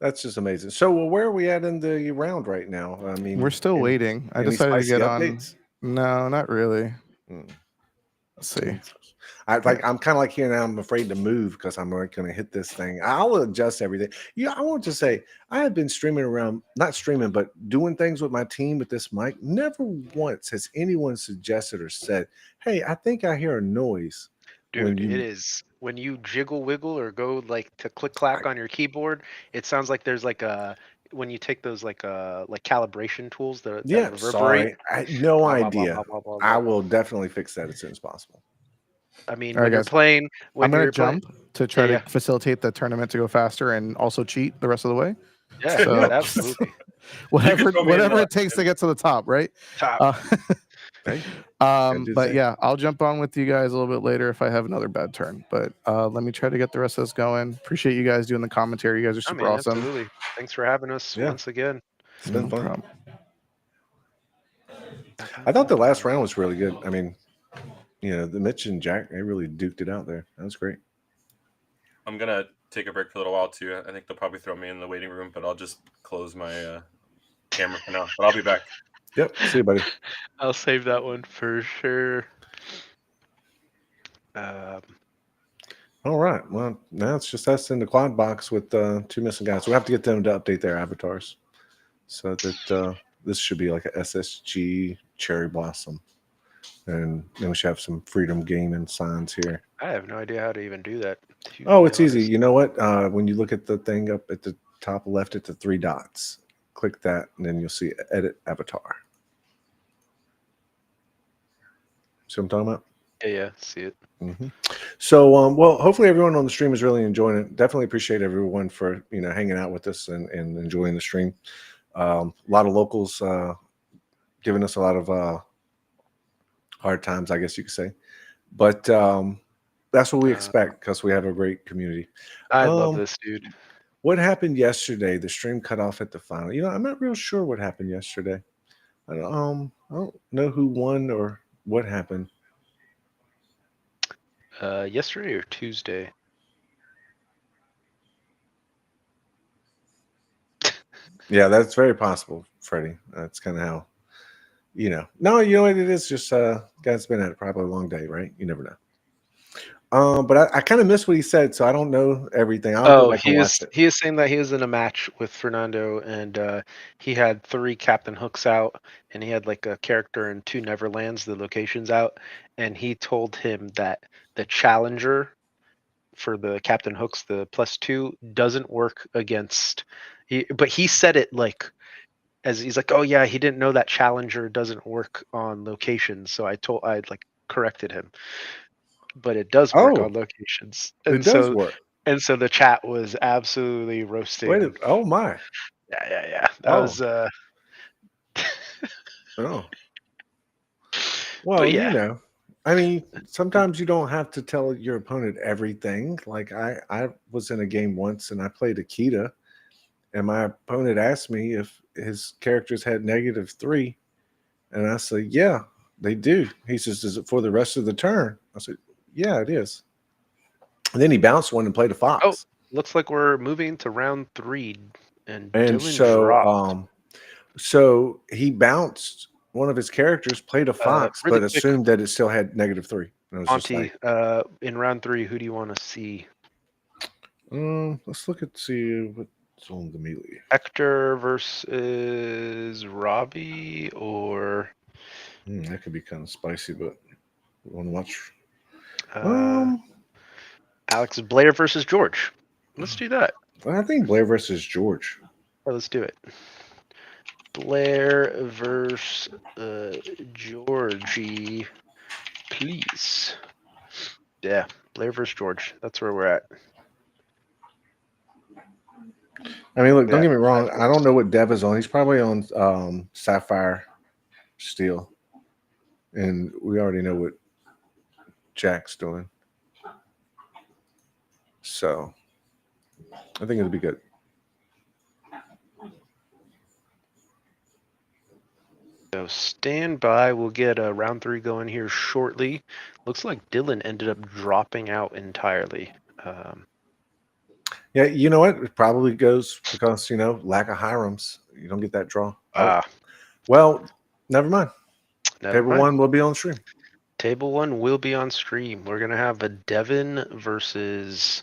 S2: that's just amazing. So, where are we at in the round right now? I mean,
S4: We're still waiting. I
S2: any
S4: decided to
S2: spicy
S4: get on.
S2: updates?
S4: No, not really.
S2: Mm.
S4: Let's see.
S2: I'm kind of like here now. I'm afraid to move because I'm not going to hit this thing. I'll adjust everything. Yeah, I want to say I have been streaming around, not streaming, but doing things with my team with this mic. Never once has anyone suggested or said, "Hey, I think I hear a noise."
S1: Dude, it is when you jiggle wiggle or go like to click clack on your keyboard. It sounds like there's like a when you take those like calibration tools that reverberate.
S2: Sorry, I had no
S1: Blah, blah,
S2: idea.
S1: blah, blah, blah, blah,
S2: I
S1: blah.
S2: will definitely fix that as soon as possible.
S1: I mean,
S4: All right,
S1: when you're
S4: guys.
S1: playing,
S4: I'm gonna
S1: you're
S4: jump to try
S1: Yeah.
S4: to facilitate the tournament to go faster and also cheat the rest of the way.
S1: Yeah,
S4: So-
S1: absolutely.
S4: Whatever
S3: throw me in
S4: whatever
S3: the-
S4: it takes to get to the top, right?
S1: Top.
S2: Hey, do the
S4: But
S2: same.
S4: yeah, I'll jump on with you guys a little bit later if I have another bad turn. But let me try to get the rest of this going. Appreciate you guys doing the commentary. You guys are
S1: I
S4: super
S1: mean,
S4: awesome.
S1: absolutely. Thanks for having us
S2: Yeah.
S1: once again.
S2: It's been
S4: No
S2: fun.
S4: problem.
S2: I thought the last round was really good. I mean, the Mitch and Jack, they really duked it out there. That was great.
S3: I'm gonna take a break for a little while too. I think they'll probably throw me in the waiting room, but I'll just close my camera for now. But I'll be back.
S2: Yep. See you, buddy.
S1: I'll save that one for sure.
S2: All right. Well, now it's just us in the quad box with two missing guys. We have to get them to update their avatars so that this should be like a SSG cherry blossom. And then we should have some Freedom Gaming signs here.
S1: I have no idea how to even do that. to
S2: Oh,
S1: be
S2: it's easy.
S1: honest.
S2: You know what? When you look at the thing up at the top left at the 3 dots, click that, and then you'll see Edit Avatar. See what I'm talking about?
S1: Yeah, see it.
S2: So, well, hopefully everyone on the stream is really enjoying it. Definitely appreciate everyone for hanging out with us and enjoying the stream. A lot of locals giving us a lot of hard times, I guess you could say, but that's what we expect because we have a great community.
S1: I love this, dude.
S2: What happened yesterday? The stream cut off at the final. I'm not real sure what happened yesterday. I don't know who won or what happened.
S1: Yesterday or Tuesday?
S2: Yeah, that's very possible, Freddie. That's kind of how, No, you know what it is? Just guy's been at it probably a long day, right? You never know. But I kind of missed what he said, so I don't know everything. I'll go back and watch it.
S1: He is saying that he was in a match with Fernando, and he had 3 Captain Hooks out, and he had like a character in 2 Neverlands, the locations out, and he told him that the challenger for the Captain Hooks, the +2 doesn't work against. But he said it like as he's like, oh yeah, he didn't know that Challenger doesn't work on locations. So I like corrected him, but it does work on locations,
S2: it does work.
S1: And so the chat was absolutely roasting.
S2: Oh my!
S1: Yeah. That was.
S2: Oh. Well,
S1: But yeah.
S2: you know, I mean, sometimes you don't have to tell your opponent everything. Like I was in a game once and I played Akita, and my opponent asked me if his characters had -3, and I said, "Yeah, they do." He says, "Is it for the rest of the turn?" I said, "Yeah, it is." And then he bounced one and played a fox.
S1: Oh, looks like we're moving to round 3, and Dylan
S2: so
S1: dropped.
S2: So he bounced one of his characters, played a fox,
S1: really
S2: but
S1: quick,
S2: assumed that it still had -3. And I was just
S1: Monty,
S2: like,
S1: in round 3, who do you want to see?
S2: let's look at see what's on the melee.
S1: Hector versus Robbie, or
S2: That could be kind of spicy, but we want to watch.
S1: Alex Blair versus George. Let's do that.
S2: I think Blair versus George.
S1: Oh, let's do it. Blair versus Georgie, please. Yeah, Blair versus George. That's where we're at.
S2: I mean, look, don't get me wrong. I don't know what Dev is on. He's probably on Sapphire Steel. And we already know what Jack's doing. So I think it'll be good.
S1: So stand by. We'll get round 3 going here shortly. Looks like Dylan ended up dropping out entirely.
S2: Yeah, you know what? It probably goes because, lack of Hirams. You don't get that draw. Well, never mind. Table 1 will be on stream.
S1: Table 1 will be on stream. We're going to have a Devin versus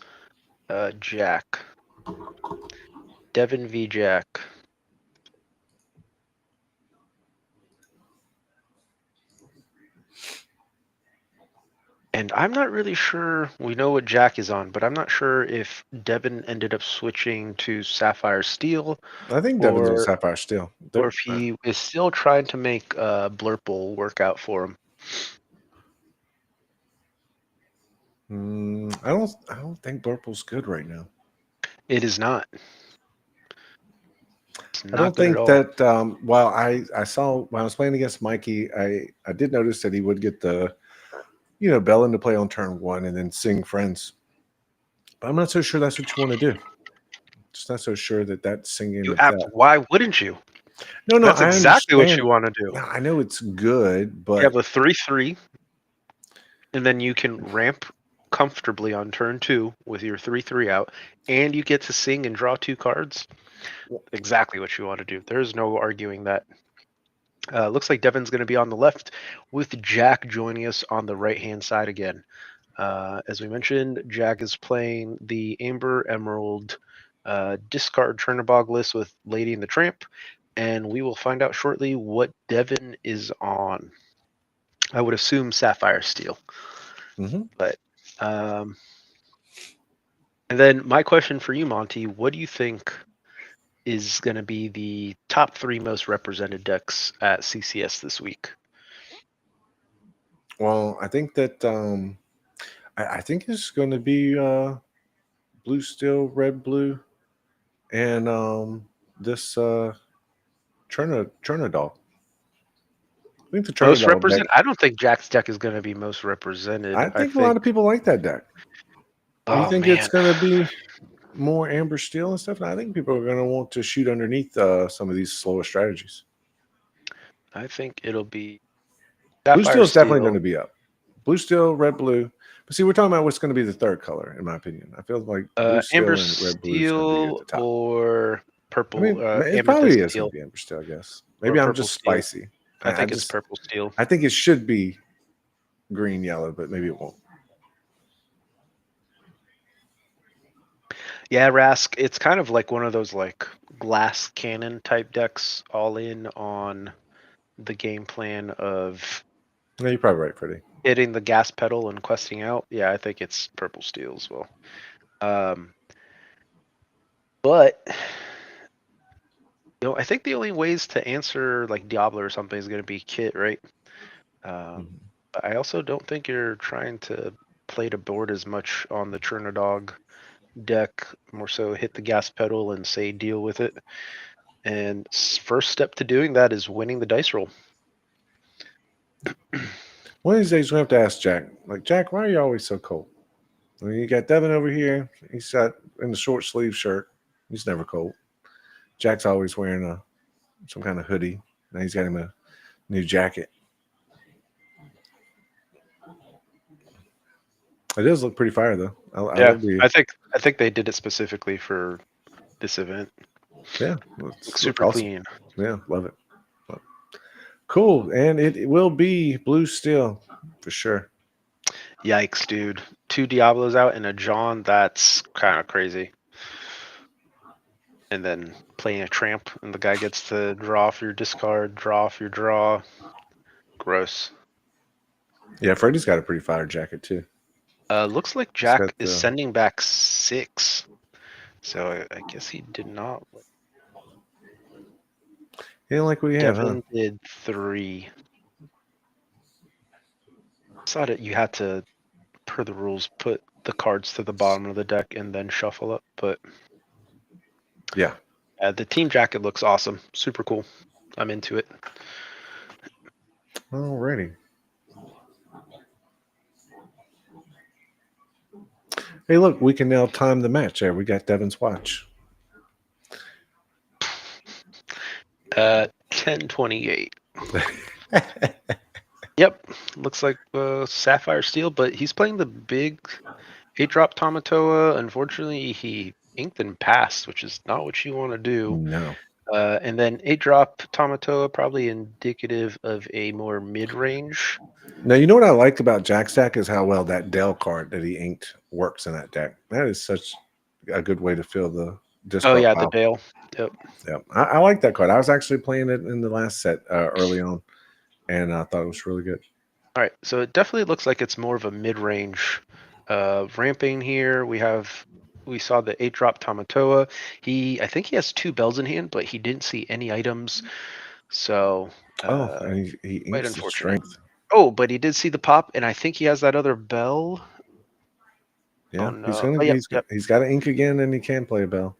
S1: Jack. Devin v. Jack. And I'm not really sure. We know what Jack is on, but I'm not sure if Devin ended up switching to Sapphire Steel.
S2: I think Devin's on Sapphire Steel.
S1: Or if he is still trying to make Blurple work out for him.
S2: I don't think Blurple's good right now.
S1: It is not.
S2: I don't think that. While I saw when I was playing against Mikey, I did notice that he would get the, Bell into play on turn 1 and then sing friends. But I'm not so sure that's what you want to do. Just not so sure that singing.
S1: Why wouldn't you?
S2: No,
S1: that's exactly what you want to do.
S2: I know it's good, but
S1: you have a 3/3, and then you can ramp comfortably on turn 2 with your 3/3 out, and you get to sing and draw 2 cards. Exactly what you want to do. There's no arguing that. Looks like Devin's going to be on the left with Jack joining us on the right-hand side again. As we mentioned, Jack is playing the Amber Emerald discard Chernobog list with Lady and the Tramp, and we will find out shortly what Devin is on. I would assume Sapphire Steel. But and then my question for you, Monty, what do you think is going to be the top 3 most represented decks at CCS this week?
S2: Well, I think that I think it's going to be blue steel, red blue, and this Chernodog. I think the Chernodog
S1: most represent. I don't think Jack's deck is going to be most represented.
S2: I think a lot of people like that deck. You think it's going to be more Amber Steel and stuff? And I think people are going to want to shoot underneath some of these slower strategies.
S1: I think it'll be
S2: Blue Steel is definitely going to be up. Blue Steel, red blue. But see, we're talking about what's going to be the third color, in my opinion. I feel like blue steel
S1: Amber
S2: and red blue is going to be at the top.
S1: Or purple.
S2: I mean, it probably is going to be Amber Steel, I guess. Maybe I'm just spicy.
S1: I think it's purple steel.
S2: I think it should be green, yellow, but maybe it won't.
S1: Yeah, Rask, it's kind of like one of those like glass cannon type decks, all in on the game plan of
S2: No, you're probably right, Freddie.
S1: hitting the gas pedal and questing out. Yeah, I think it's purple steel as well. But I think the only ways to answer like Diablo or something is going to be kit, right? I also don't think you're trying to play to board as much on the Chernodog deck. More so, hit the gas pedal and say deal with it. And first step to doing that is winning the dice roll.
S2: One of these days, we'll have to ask Jack. Like, Jack, why are you always so cold? I mean, you got Devin over here. He's got in the short sleeve shirt. He's never cold. Jack's always wearing some kind of hoodie. Now he's got him a new jacket. It does look pretty fire, though.
S1: I think they did it specifically for this event.
S2: Yeah,
S1: looks super awesome. Clean.
S2: Yeah, love it. Cool, and it will be blue steel for sure.
S1: Yikes, dude! 2 Diablos out and a John. That's kind of crazy. And then playing a tramp, and the guy gets to draw off your discard, draw off your draw. Gross.
S2: Yeah, Freddie's got a pretty fire jacket too.
S1: Looks like Jack is sending back 6. So I guess he did not.
S2: He didn't like what he had,
S1: Devin did 3. I thought you had to, per the rules, put the cards to the bottom of the deck and then shuffle up, but
S2: yeah.
S1: The team jacket looks awesome. Super cool. I'm into it.
S2: Alrighty. Hey, look, we can now time the match there. We got Devin's watch.
S1: 10:28. Yep, looks like Sapphire Steel, but he's playing the big 8-drop Tamatoa. Unfortunately, he inked and passed, which is not what you want to do.
S2: No.
S1: And then 8-drop Tamatoa, probably indicative of a more mid-range.
S2: Now, you know what I like about Jack's deck is how well that Dell card that he inked works in that deck. That is such a good way to fill the discard pile.
S1: The Dale. Yep.
S2: I like that card. I was actually playing it in the last set early on, and I thought it was really good.
S1: All right, so it definitely looks like it's more of a mid-range ramping here. We saw the 8-drop Tamatoa. I think he has 2 bells in hand, but he didn't see any items. So
S2: and he inks the strength.
S1: Oh, but he did see the pop, and I think he has that other bell.
S2: Yeah, he's got to ink again, and he can play a bell.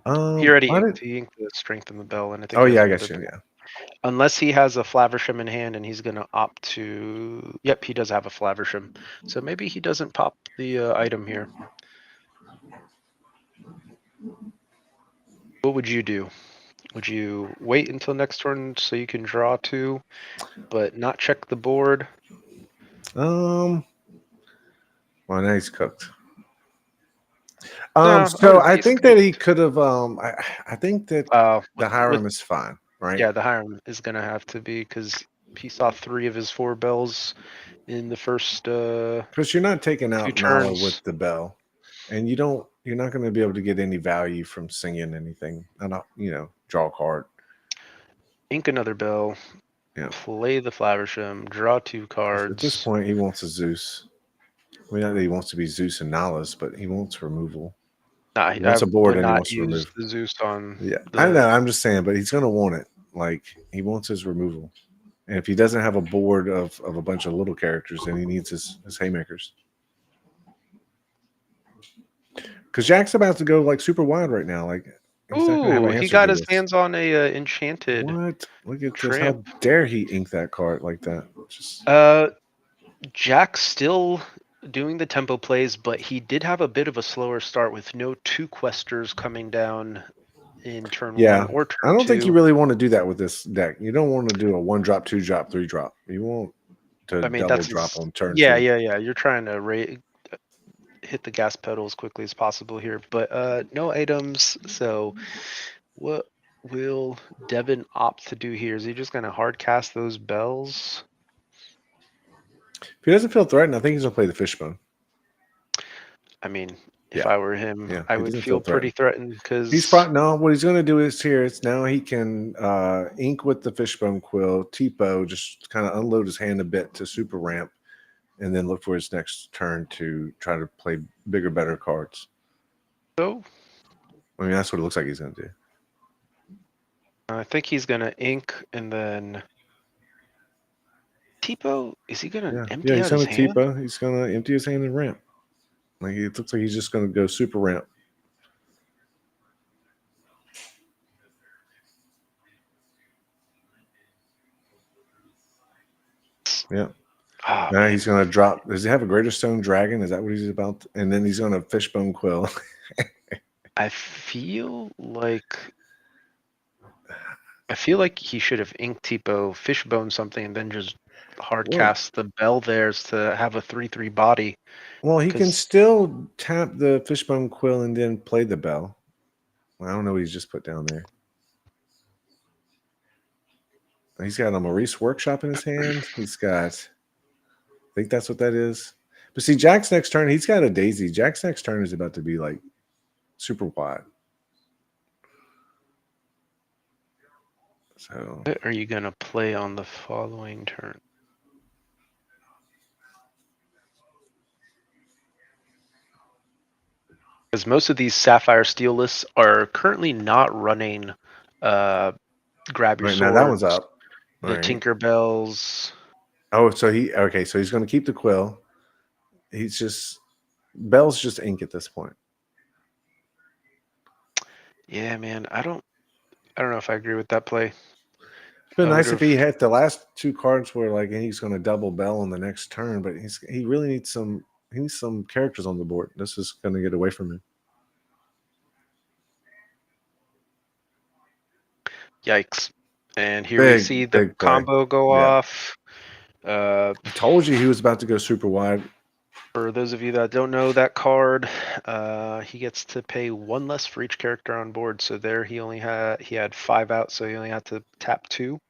S1: He already inked. He inked the strength and the bell, and I think.
S2: I got you. Yeah.
S1: Unless he has a Flaversham in hand, and he's going to opt to. Yep, he does have a Flaversham, so maybe he doesn't pop the item here. What would you do? Would you wait until next turn so you can draw 2, but not check the board?
S2: Well, now he's cooked. So I think that he could have. I think that the Hiram is fine, right?
S1: Yeah, the Hiram is going to have to be because he saw 3 of his 4 bells in the first.
S2: Because you're not taking out Nala with the bell, and you're not going to be able to get any value from singing anything. Draw a card.
S1: Ink another bell. Yeah. Play the Flaversham. Draw 2 cards.
S2: At this point, he wants a Zeus. I mean, not that he wants to be Zeus and Nalas, but he wants removal.
S1: Nah,
S2: he wants a board and he wants
S1: to remove the Zeus on.
S2: Yeah, I know. I'm just saying, but he's going to want it. Like he wants his removal, and if he doesn't have a board of a bunch of little characters, then he needs his haymakers. Because Jack's about to go like super wide right now. Like,
S1: he got his hands on a enchanted.
S2: What? Look at this! How dare he ink that card like that?
S1: Jack's still doing the tempo plays, but he did have a bit of a slower start with no 2 questers coming down in turn 1 or turn 2.
S2: I don't think you really want to do that with this deck. You don't want to do a 1-drop, 2-drop, 3-drop. You want to double drop on turn 2.
S1: Yeah. You're trying to hit the gas pedal as quickly as possible here, but no items. So what will Devin opt to do here? Is he just going to hard cast those bells?
S2: If he doesn't feel threatened, I think he's going to play the Fishbone.
S1: I mean, if I were him,
S2: Yeah,
S1: I
S2: he
S1: would
S2: doesn't
S1: feel
S2: feel
S1: pretty
S2: threatened.
S1: threatened because
S2: He's probably no. What he's going to do is here. It's now he can ink with the fishbone quill. Tipo just kind of unload his hand a bit to super ramp, and then look for his next turn to try to play bigger, better cards.
S1: so
S2: I mean, that's what it looks like he's going to do.
S1: I think he's gonna ink and then Tipo. Is he gonna
S2: Yeah,
S1: empty
S2: he's
S1: out his
S2: going to
S1: hand?
S2: Tipo. He's going to empty his hand and ramp. Like it looks like he's just going to go super ramp. Yeah.
S1: Oh,
S2: Now
S1: man.
S2: he's going to drop. Does he have a Greater Stone Dragon? Is that what he's about? And then he's going to Fishbone Quill.
S1: I feel like he should have inked Tipo, fishbone something, and then just hard
S2: Well,
S1: cast the bell theirs to have a 3/3 body.
S2: well, he can
S1: 'Cause
S2: still tap the Fishbone Quill and then play the bell. I don't know what he's just put down there. He's got a Maurice Workshop in his hand. He's got, I think that's what that is. But see, Jack's next turn, he's got a Daisy. Jack's next turn is about to be like super wide. So
S1: what are you gonna play on the following turn? Because most of these Sapphire Steel lists are currently not running Grab Your
S2: right now that one's
S1: Swords,
S2: up. All
S1: the
S2: right.
S1: Tinkerbells.
S2: Oh, so he's going to keep the quill. He's just Bell's just ink at this point.
S1: Yeah, man, I don't know if I agree with that play.
S2: It's been
S1: I
S2: nice if he
S1: would've-
S2: had the last two cards were like he's going to double Bell on the next turn, but he really needs some characters on the board. This is going to get away from him.
S1: Yikes! And here we see the
S2: Big play.
S1: combo go
S2: Yeah.
S1: off.
S2: I told you he was about to go super wide.
S1: For those of you that don't know that card, he gets to pay one less for each character on board. So there, he had 5 out, so he only had to tap 2,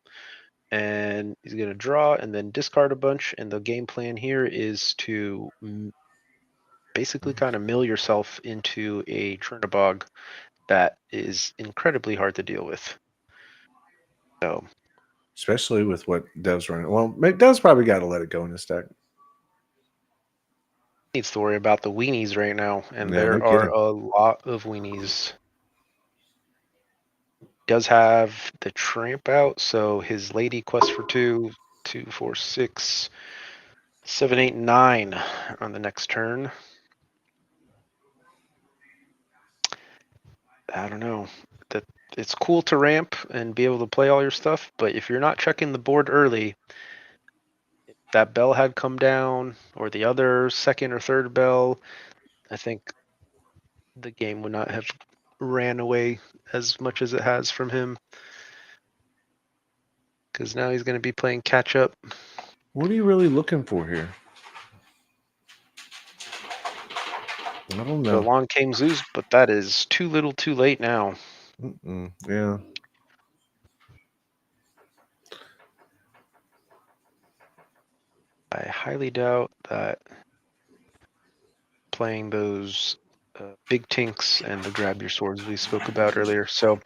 S1: and he's gonna draw and then discard a bunch. And the game plan here is to basically kind of mill yourself into a Chernabog that is incredibly hard to deal with. So,
S2: especially with what Dev's running. Well, Dev's probably got to let it go in his deck.
S1: needs to worry about the weenies right now, and
S2: Yeah,
S1: there
S2: no
S1: are
S2: kidding.
S1: a lot of weenies. Does have the tramp out, so his lady quest for 2, 2, 4, 6, 7, 8, 9 on the next turn. I don't know. That it's cool to ramp and be able to play all your stuff, but if you're not checking the board early, if that bell had come down or the other second or third bell, I think the game would not have ran away as much as it has from him. Because now he's going to be playing catch up.
S2: What are you really looking for here? I don't know.
S1: Along came Zeus, but that is too little too late now.
S2: Yeah.
S1: I highly doubt that playing those big tinks and the grab your swords we spoke about earlier. So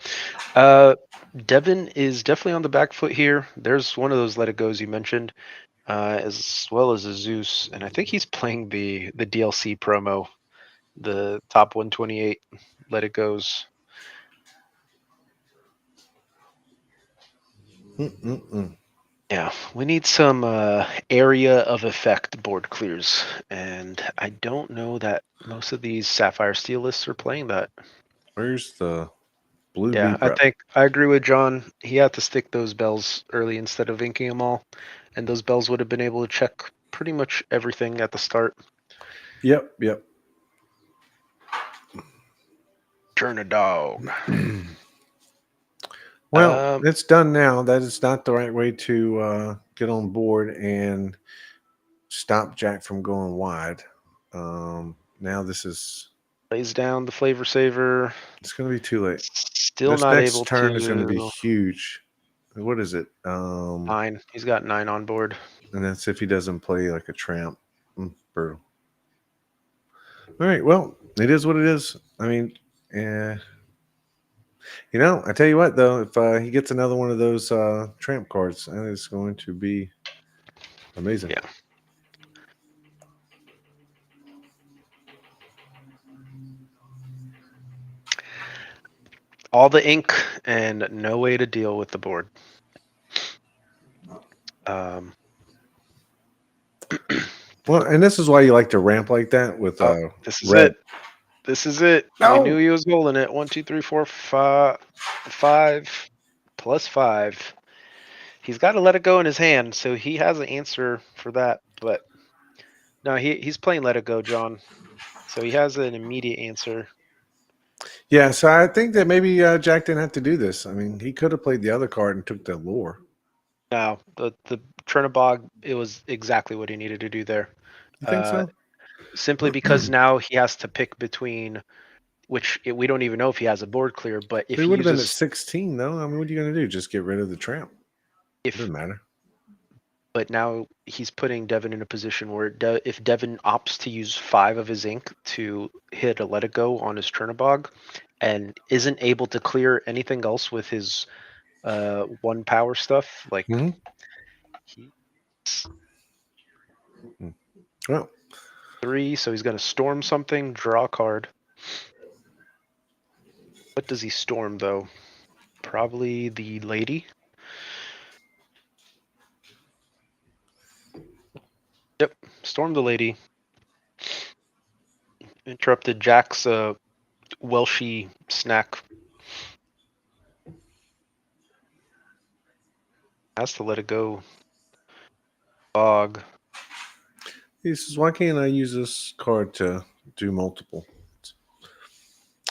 S1: Devin is definitely on the back foot here. There's one of those let it goes you mentioned, as well as a Zeus, and I think he's playing the DLC promo, the top 128 let it goes. Yeah, we need some area of effect board clears, and I don't know that most of these Sapphire Steel lists are playing that.
S2: Where's the blue
S1: Yeah,
S2: beep rep?
S1: I agree with John. He had to stick those bells early instead of inking them all, and those bells would have been able to check pretty much everything at the start.
S2: Yep.
S1: Turn a dog.
S2: Well, it's done now. That is not the right way to get on board and stop Jack from going wide. Now this is
S1: Lays down the flavor saver.
S2: it's going to be too late.
S1: Still
S2: This
S1: not
S2: next
S1: able
S2: turn
S1: to.
S2: is going to be huge. What is it?
S1: 9. He's got 9 on board.
S2: And that's if he doesn't play like a tramp. Brutal. All right. Well, it is what it is. I mean, yeah. I tell you what, though, if he gets another one of those tramp cards, that is going to be amazing.
S1: Yeah. All the ink and no way to deal with the board.
S2: Well, and this is why you like to ramp like that with
S1: this is
S2: red.
S1: it. This is it.
S2: No!
S1: We knew he was holding it. 1, 2, 3, 4, 5 plus 5. He's got to let it go in his hand, so he has an answer for that. But no, he's playing Let It Go, John. So he has an immediate answer.
S2: Yeah, so I think that maybe Jack didn't have to do this. I mean, he could have played the other card and took the lure.
S1: No, the Chernobog, it was exactly what he needed to do there.
S2: You think so?
S1: Simply because now he has to pick between, we don't even know if he has a board clear, but if
S2: He
S1: he
S2: would have been at
S1: uses,
S2: 16, though. I mean, what are you going to do? Just get rid of the tramp? It doesn't matter.
S1: but now he's putting Devin in a position where if Devin opts to use 5 of his ink to hit a Let It Go on his Chernobog and isn't able to clear anything else with his 1 power stuff, like he's
S2: Well,
S1: 3, so he's going to storm something, draw a card. What does he storm, though? Probably the lady. Yep, storm the lady. Interrupted Jack's Welshy snack. Has to let it go. Bog.
S2: he says, why can't I use this card to do multiple?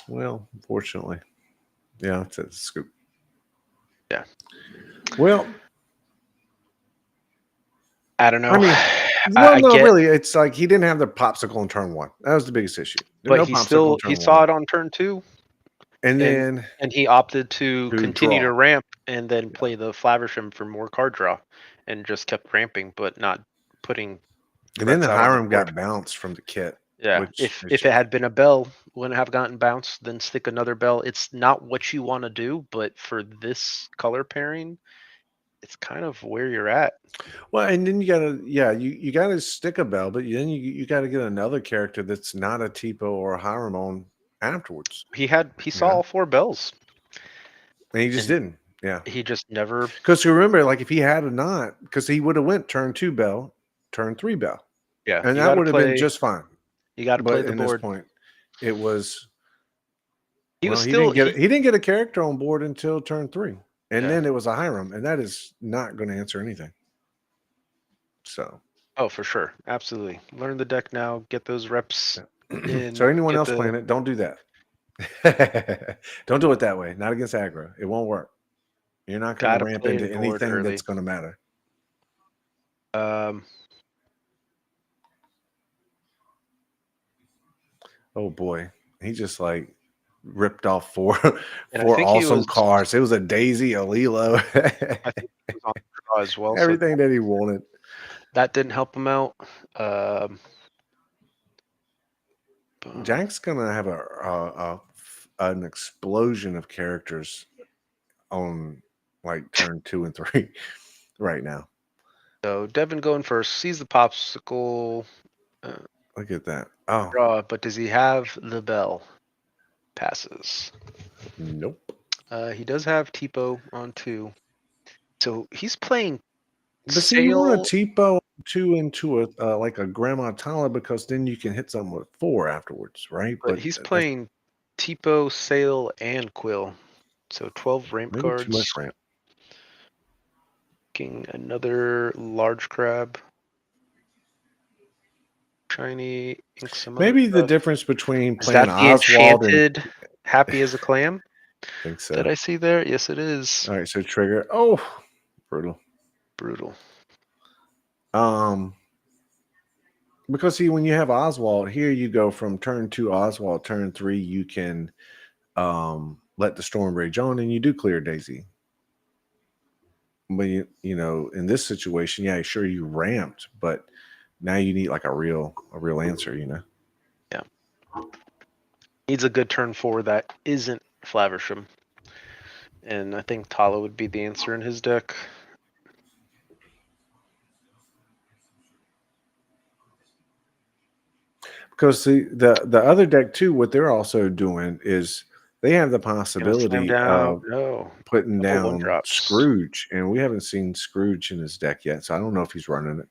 S2: Well, unfortunately. Yeah, it's a scoop.
S1: Yeah.
S2: Well,
S1: I don't know.
S2: I mean, really, it's like he didn't have the popsicle on turn 1. That was the biggest issue.
S1: But he saw it on turn 2.
S2: And
S1: he opted to continue
S2: draw.
S1: to ramp and then play the Flaversham for more card draw and just kept ramping, but not putting.
S2: And then the Hiram got bounced from the kit.
S1: Yeah, if it had been a bell, wouldn't have gotten bounced, then stick another bell. It's not what you want to do, but for this color pairing, it's kind of where you're at.
S2: Well, and then you gotta stick a bell, but then you gotta get another character that's not a Tipo or a Hiram on afterwards.
S1: He saw all 4 bells.
S2: And he just didn't. Yeah.
S1: He just never.
S2: Because you remember, like if he had a not, because he would have went turn 2 bell, turn 3 bell.
S1: Yeah.
S2: And that would have been just fine.
S1: You got to play the
S2: at
S1: board.
S2: This point, it was.
S1: He
S2: didn't get a character on board until turn 3, and then it was a Hiram, and that is not going to answer anything. So.
S1: Oh, for sure, absolutely. Learn the deck now. Get those reps.
S2: So anyone else playing it, don't do that. Don't do it that way. Not against aggro. It won't work. You're not going to ramp into anything that's going to matter. Oh boy, he just like ripped off four awesome cards. It was a Daisy, a Lilo.
S1: I think he was on the draw as well.
S2: Everything that he wanted.
S1: That didn't help him out.
S2: Jack's gonna have an explosion of characters on like turn 2 and 3 right now.
S1: So Devin going first, sees the popsicle.
S2: Look at that. Oh,
S1: draw, but does he have the bell? Passes.
S2: Nope.
S1: He does have Tipo on 2, so he's playing.
S2: But see, you want a Tipo 2 into a like a Grandma Tala because then you can hit something with 4 afterwards, right?
S1: But he's playing Tipo, Sail, and Quill, so 12 ramp cards.
S2: Too much ramp.
S1: Another large crab. Shiny ink.
S2: Maybe the difference between playing Oswald and
S1: Happy as a Clam.
S2: I think so.
S1: Did I see there? Yes, it is.
S2: All right, so trigger. Oh, brutal. Because see, when you have Oswald here, you go from turn 2 Oswald, turn 3 you can let the Storm Rage on, and you do clear Daisy. But you know, in this situation, yeah, sure you ramped, but now you need like a real answer, you know.
S1: Yeah. Needs a good turn 4 that isn't Flaversham. And I think Tala would be the answer in his deck.
S2: Because the other deck too, what they're also doing is they have the possibility of putting down Scrooge, and we haven't seen Scrooge in his deck yet, so I don't know if he's running it.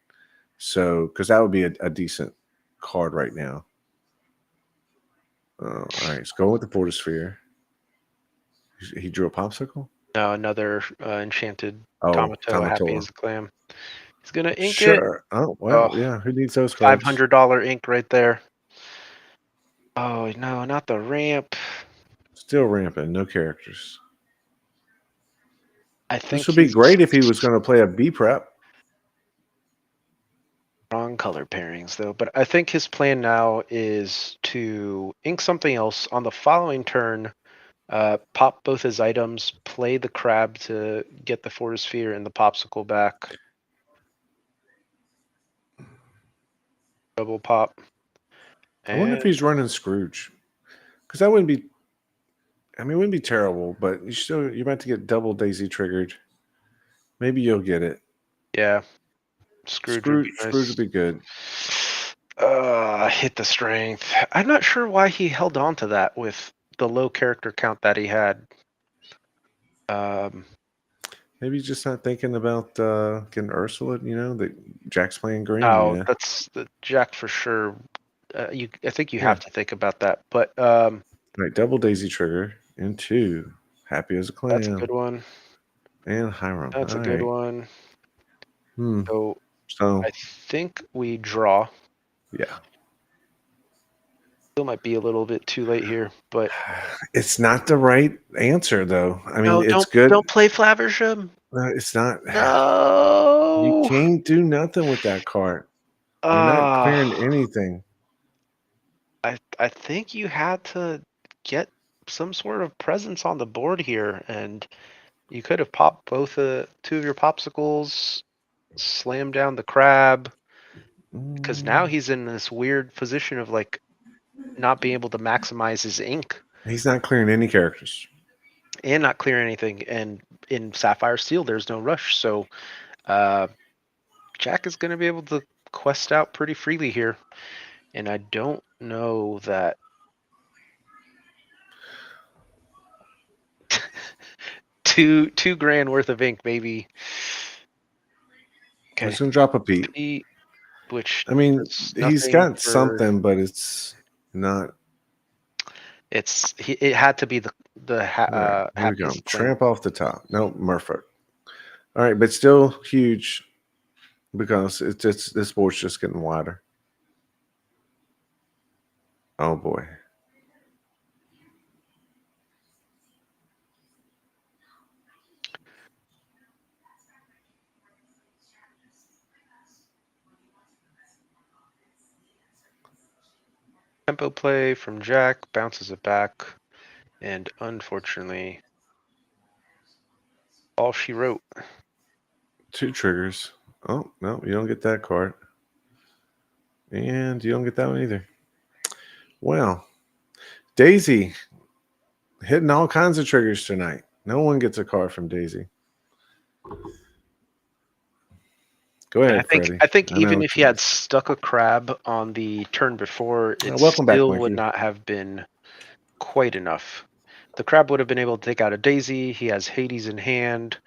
S2: So, because that would be a decent card right now. All right, let's go with the Fortisphere. He drew a popsicle?
S1: No, another enchanted Tomato, happy as a clam. He's gonna ink it.
S2: Oh well, yeah. Who needs those cards?
S1: $500 ink right there. Oh no, not the ramp.
S2: Still ramping, no characters.
S1: I think
S2: this would be great if he was going to play a B prep.
S1: Wrong color pairings though, but I think his plan now is to ink something else on the following turn. Pop both his items, play the crab to get the Fortisphere and the popsicle back. Double pop.
S2: I wonder if he's running Scrooge, because that wouldn't be. I mean, it wouldn't be terrible, but you're about to get double Daisy triggered. Maybe you'll get it.
S1: Yeah, Scrooge
S2: would be good.
S1: Hit the strength. I'm not sure why he held on to that with the low character count that he had.
S2: Maybe he's just not thinking about getting Ursula. You know that Jack's playing green.
S1: Oh,
S2: yeah.
S1: That's the Jack for sure. I think you have to think about that. But
S2: right, double Daisy trigger into happy as a clam.
S1: That's a good one.
S2: And Hiram.
S1: That's a good one.
S2: So
S1: I think we draw.
S2: Yeah.
S1: Still might be a little bit too late here, but
S2: it's not the right answer though. I mean, it's good.
S1: Don't play Flaversham.
S2: No, it's not.
S1: No.
S2: You can't do nothing with that card. You're not clearing anything.
S1: I think you had to get some sort of presence on the board here, and you could have popped both two of your popsicles, slammed down the crab, because now he's in this weird position of like not being able to maximize his ink.
S2: He's not clearing any characters.
S1: And not clearing anything. And in Sapphire Steel, there's no rush. So Jack is going to be able to quest out pretty freely here. And I don't know that two grand worth of ink, maybe.
S2: Okay. I'm just going to drop a Pete.
S1: Which
S2: I mean, he's got something, but it's not.
S1: It had to be the
S2: here we go. Tramp off the top. No, Murphy. All right, but still huge because it's just this board's just getting wider. Oh boy.
S1: Tempo play from Jack, bounces it back, and unfortunately, all she wrote.
S2: 2 triggers. Oh, no, you don't get that card. And you don't get that one either. Well, Daisy hitting all kinds of triggers tonight. No one gets a card from Daisy. Go ahead, Freddie.
S1: I think even if he had stuck a crab on the turn before, it still would not have been quite enough. The crab would have been able to take out a Daisy. He has Hades in hand,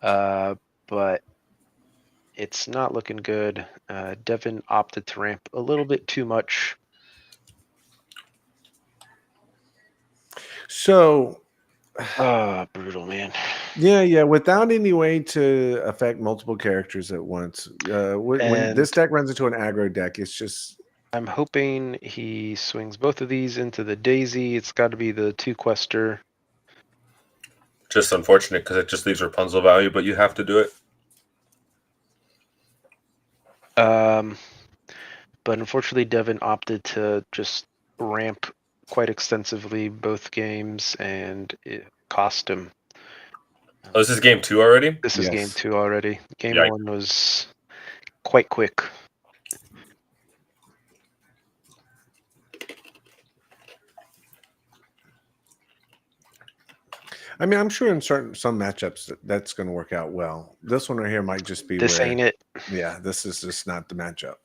S1: but it's not looking good. Devin opted to ramp a little bit too much.
S2: So,
S1: brutal, man.
S2: Yeah. Without any way to affect multiple characters at once. When this deck runs into an aggro deck, it's just.
S1: I'm hoping he swings both of these into the Daisy. It's got to be the 2-quester.
S3: Just unfortunate because it just leaves Rapunzel value, but you have to do it.
S1: But unfortunately, Devin opted to just ramp quite extensively both games, and it cost him.
S3: Oh, this is game 2 already?
S1: This is game 2 already. Game 1 was quite quick.
S2: I mean, I'm sure in some matchups that's going to work out well. This one right here might just be
S1: This
S2: where,
S1: ain't it.
S2: yeah, this is just not the matchup.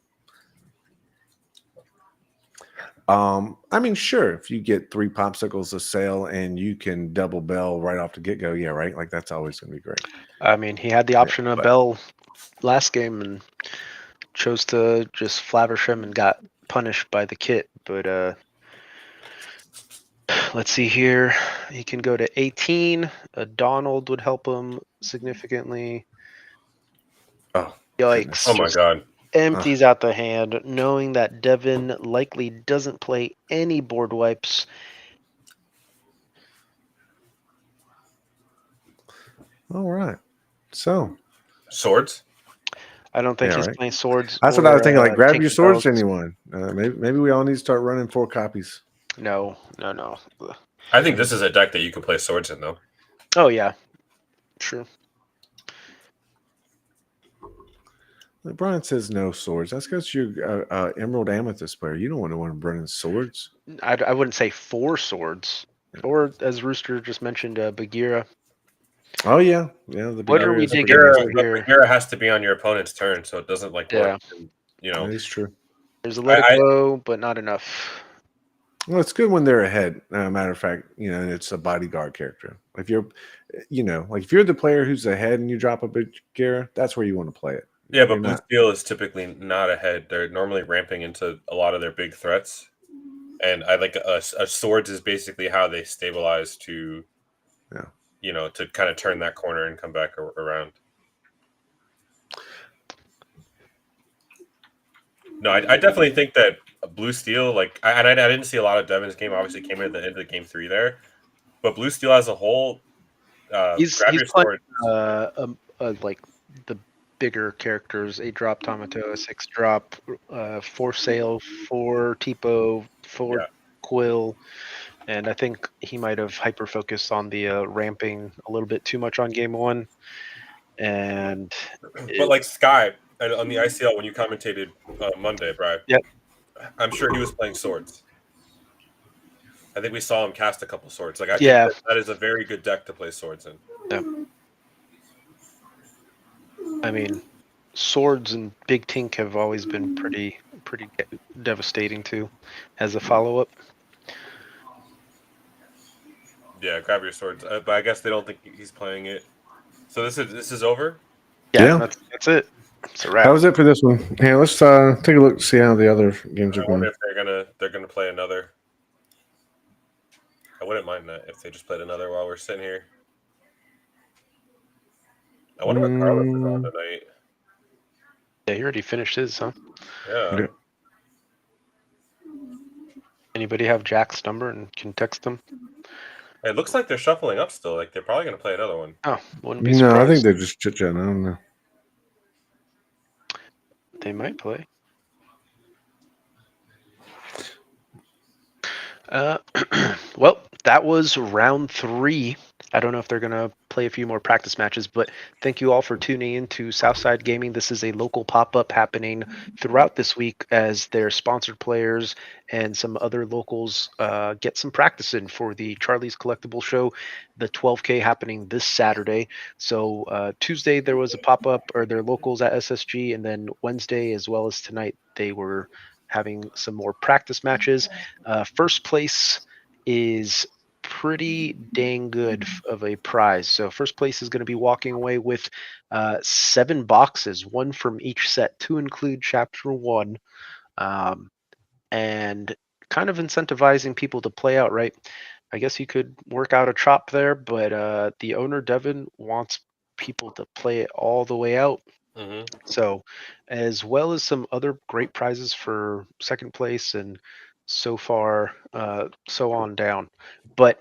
S2: I mean, sure, if you get 3 popsicles a sale and you can double bell right off the get go, yeah, right. Like that's always going to be great.
S1: I mean, he had the option of
S2: but-
S1: Bell last game and chose to just flourish him and got punished by the kit. But let's see here. He can go to 18. Donald would help him significantly.
S2: Oh,
S1: Yikes.
S2: goodness.
S3: Oh my
S1: Just
S3: god.
S1: empties out the hand, knowing that Devin likely doesn't play any board wipes.
S2: All right. So
S3: Swords?
S1: I don't think
S2: Yeah,
S1: he's
S2: right.
S1: playing swords.
S2: that's what I was thinking. Like, grab your
S1: Tinky
S2: swords,
S1: Bells.
S2: anyone. Maybe we all need to start running 4 copies.
S1: No.
S3: I think this is a deck that you could play swords in, though.
S1: Oh yeah, sure.
S2: Like Brian says no swords. That's because you're Emerald Amethyst player. You don't want to burn swords.
S1: I wouldn't say 4 swords. Or as Rooster just mentioned, Bagheera.
S2: Oh yeah. The
S1: What are
S2: Bagheera
S1: we
S2: is
S1: digging
S2: pretty
S1: into
S2: nice.
S1: here?
S3: Bagheera has to be on your opponent's turn, so it doesn't like
S1: Yeah.
S3: work. And, you know,
S2: That is true.
S1: There's a let it go, but not enough.
S2: Well, it's good when they're ahead. Matter of fact, it's a bodyguard character. If you're, like if you're the player who's ahead and you drop a Bagheera, that's where you want to play it.
S3: Yeah, but Blue Steel is typically not ahead. They're normally ramping into a lot of their big threats. And I like a swords is basically how they stabilize to, to kind of turn that corner and come back around. No, I definitely think that Blue Steel, like, I didn't see a lot of Devin's game. Obviously, came in at the end of the game 3 there, but Blue Steel as a whole,
S1: He's
S3: your
S1: playing
S3: sword.
S1: like the bigger characters: 8-drop Tomato, 6-drop, 4 Sail, 4 Tipo, 4 Quill, and I think he might have hyper focused on the ramping a little bit too much on game 1. And
S3: but like Sky on the ICL when you commentated Monday, Brian.
S1: Yep.
S3: I'm sure he was playing swords. I think we saw him cast a couple swords. Like I think that is a very good deck to play swords in.
S1: Yeah. I mean, swords and Big Tink have always been pretty devastating too, as a follow-up.
S3: Yeah, grab your swords. But I guess they don't think he's playing it. So this is over.
S2: Yeah.
S1: That's it. It's a wrap.
S2: That was it for this one. Hey, let's take a look, see how the other games are
S3: I
S2: going.
S3: wonder if they're gonna play another. I wouldn't mind that if they just played another while we're sitting here. I wonder what Carlos is on tonight.
S1: Yeah, he already finished his, huh?
S3: Yeah.
S1: Anybody have Jack's number and can text him?
S3: It looks like they're shuffling up still. Like they're probably gonna play another one.
S1: Oh, wouldn't be surprised.
S2: No, I think they're just chit-chatting. I don't know.
S1: They might play. Well, that was round 3. I don't know if they're going to play a few more practice matches, but thank you all for tuning in to Southside Gaming. This is a local pop-up happening throughout this week as their sponsored players and some other locals get some practice in for the Charlie's Collectible Show, the 12K happening this Saturday. So Tuesday there was a pop-up, or their locals at SSG, and then Wednesday as well as tonight they were having some more practice matches. First place is pretty dang good of a prize. So first place is going to be walking away with 7 boxes, 1 from each set, to include chapter 1, and kind of incentivizing people to play out, right? I guess you could work out a chop there, but the owner, Devin, wants people to play it all the way out.
S3: Mm-hmm.
S1: So, as well as some other great prizes for second place and so far, so on down. But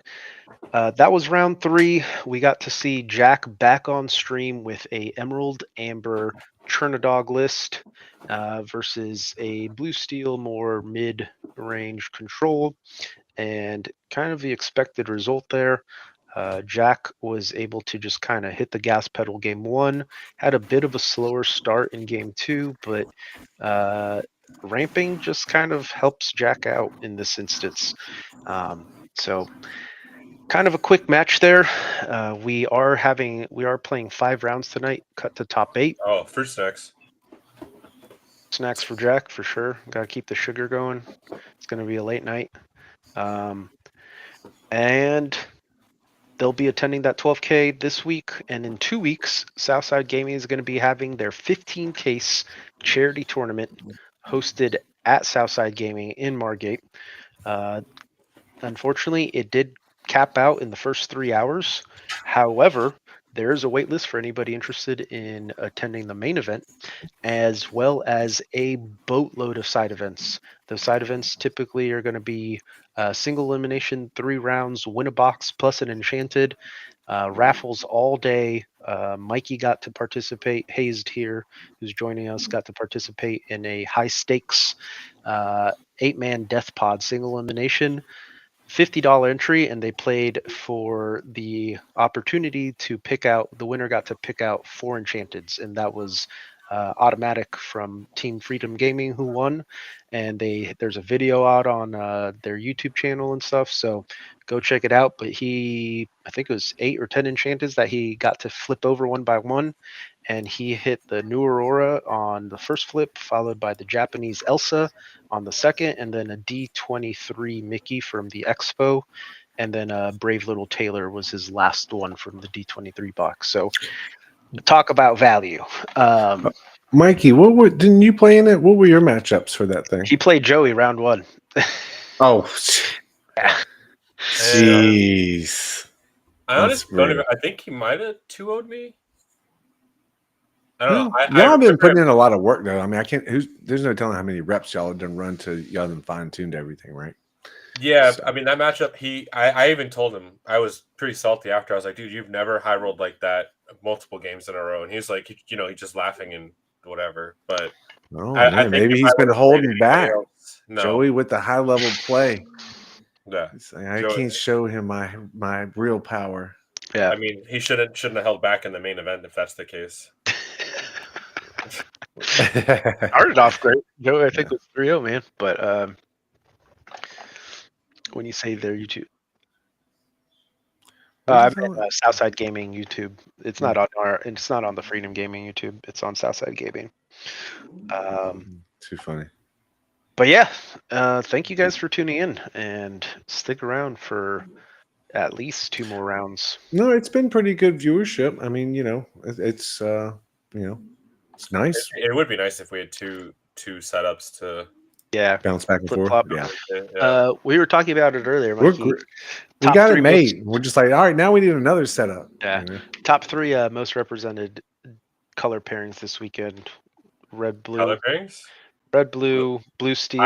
S1: that was round 3. We got to see Jack back on stream with a Emerald Amber Chernadog list versus a Blue Steel more mid-range control, and kind of the expected result there. Jack was able to just kind of hit the gas pedal game 1, had a bit of a slower start in game 2, but ramping just kind of helps Jack out in this instance. So kind of a quick match there. We are playing 5 rounds tonight. Cut to top 8.
S3: Oh, fruit snacks.
S1: Snacks for Jack for sure. Got to keep the sugar going. It's going to be a late night. And they'll be attending that 12K this week, and in 2 weeks, Southside Gaming is going to be having their 15-case charity tournament hosted at Southside Gaming in Margate. Unfortunately, it did cap out in the first 3 hours. However, there is a wait list for anybody interested in attending the main event, as well as a boatload of side events. The side events typically are going to be single elimination, 3 rounds, win a box plus an enchanted, raffles all day. Mikey got to participate. Hazed here, who's joining us, got to participate in a high stakes 8-man death pod single elimination. $50 entry, and they played for the opportunity to pick out. The winner got to pick out 4 enchanteds, and that was automatic from Team Freedom Gaming, who won. And there's a video out on their YouTube channel and stuff, so go check it out. But I think it was 8 or 10 enchanteds that he got to flip over one by one, and he hit the New Aurora on the first flip, followed by the Japanese Elsa on the second, and then a D23 Mickey from the Expo, and then Brave Little Taylor was his last one from the D23 box. So talk about value.
S2: Mikey, didn't you play in it? What were your matchups for that thing?
S1: He played Joey round 1.
S2: Oh,
S1: Yeah.
S2: jeez.
S3: I honestly don't even. I think he might have 2-0'd me. I don't know.
S2: Y'all have been putting in a lot of work, though. I mean, I can't. There's no telling how many reps y'all have done run to y'all have fine tuned everything, right?
S3: Yeah, so. I mean that matchup. I even told him I was pretty salty after. I was like, dude, you've never high rolled like that multiple games in a row. And he's like, he's just laughing and whatever. But
S2: I think maybe he's been holding back.
S3: No.
S2: Joey with the high level play.
S3: Yeah,
S2: I can't show him my real power.
S1: Yeah,
S3: I mean, he shouldn't have held back in the main event if that's the case.
S1: Started off great. Joey, I think was 3-0, man. But when you say their YouTube, I mean Southside Gaming YouTube. It's not on It's not on the Freedom Gaming YouTube. It's on Southside Gaming.
S2: Too funny.
S1: But yeah, thank you guys for tuning in, and stick around for at least 2 more rounds.
S2: No, it's been pretty good viewership. I mean, it's it's nice.
S3: It would be nice if we had two setups to
S2: bounce back and forth.
S1: Yeah. We were talking about it earlier, Mikey.
S2: We got it made. We're just like, all right, now we need another setup.
S1: Yeah. Top 3 most represented color pairings this weekend: red, blue.
S3: Color pairings?
S1: Red, blue, blue steel.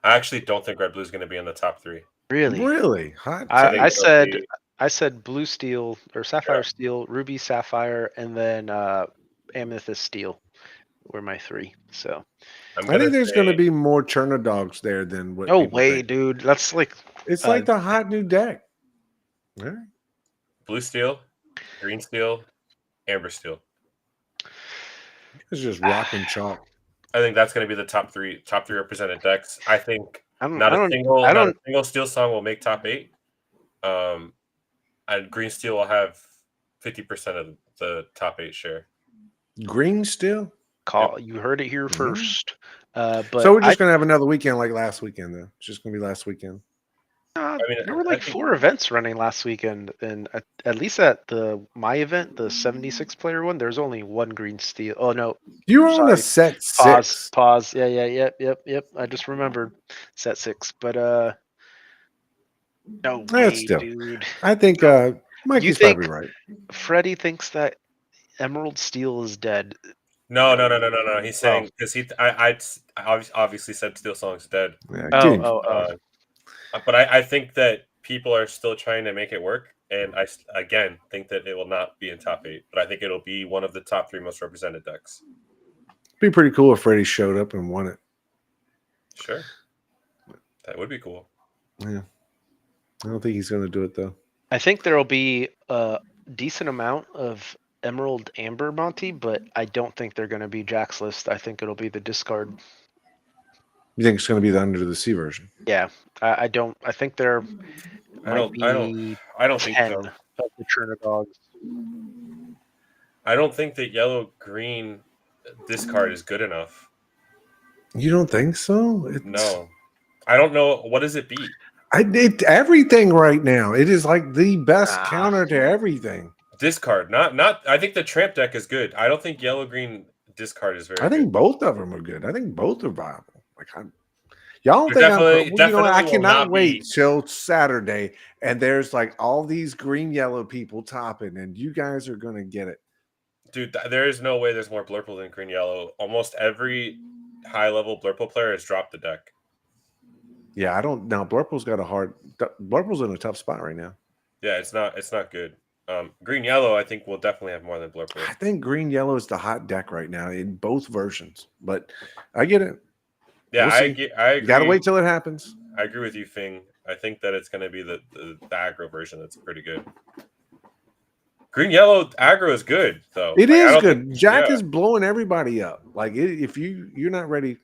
S3: I actually don't think red blue is going to be in the top 3.
S1: Really?
S2: Hot.
S1: I said blue steel or sapphire steel, ruby sapphire, and then amethyst steel were my 3. So
S2: I think there's going to be more Cherna dogs there than what.
S1: No way, think. Dude. That's like
S2: it's like the hot new deck. All right.
S3: Blue steel, green steel, amber steel.
S2: It's just rock and chalk.
S3: I think that's going to be the top 3 represented decks. I think not a single steel song will make top 8. And green steel will have 50% of the top 8 share.
S2: Green steel?
S1: You heard it here first. But
S2: so we're just going to have another weekend like last weekend, though. It's just going to be last weekend.
S1: There were like 4 events running last weekend, and at least at my event, the 76 player one, there's only 1 green steel. Oh no,
S2: you were on the set 6.
S1: Pause. Yep. I just remembered set 6, but no way, dude.
S2: I think Mikey's probably right.
S1: Freddie thinks that Emerald Steel is dead.
S3: No. He's saying because I obviously said Steel Song's dead.
S2: Yeah,
S3: but I think that people are still trying to make it work, and I again think that it will not be in top 8, but I think it'll be one of the top 3 most represented decks.
S2: It'd be pretty cool if Freddie showed up and won it.
S3: Sure, that would be cool.
S2: Yeah, I don't think he's going to do it though.
S1: I think there will be a decent amount of Emerald Amber Monty, but I don't think they're going to be Jack's list. I think it'll be the discard.
S2: You think it's going to be the Under the Sea version?
S1: Yeah, I don't. I think they're
S3: I don't think
S1: 10
S3: so.
S1: of the Trinadogs.
S3: I don't think that yellow green discard is good enough.
S2: You don't think so?
S3: No, I don't know. What does it beat?
S2: Everything right now. It is like the best counter to everything.
S3: Discard, not. I think the tramp deck is good. I don't think yellow green discard is very.
S2: I think
S3: good.
S2: both of them are good. I think both are viable. Like y'all don't
S3: There
S2: think
S3: definitely
S2: you know what? I
S3: will
S2: cannot
S3: not
S2: wait
S3: be.
S2: till Saturday and there's like all these green yellow people topping, and you guys are gonna get it.
S3: Dude, there is no way there's more Blurple than green yellow. Almost every high level Blurple player has dropped the deck.
S2: Yeah, I don't now. Blurple's in a tough spot right now.
S3: Yeah, it's not good. Green yellow, I think, will definitely have more than Blurple.
S2: I think green yellow is the hot deck right now in both versions, but I get it.
S3: Yeah,
S2: We'll
S3: I
S2: see.
S3: agree.
S2: You gotta wait till it happens.
S3: I agree with you, Fing. I think that it's going to be the aggro version that's pretty good. Green yellow aggro is good though.
S2: It
S3: Like,
S2: is good. Jack is blowing everybody up. Like if you're not ready,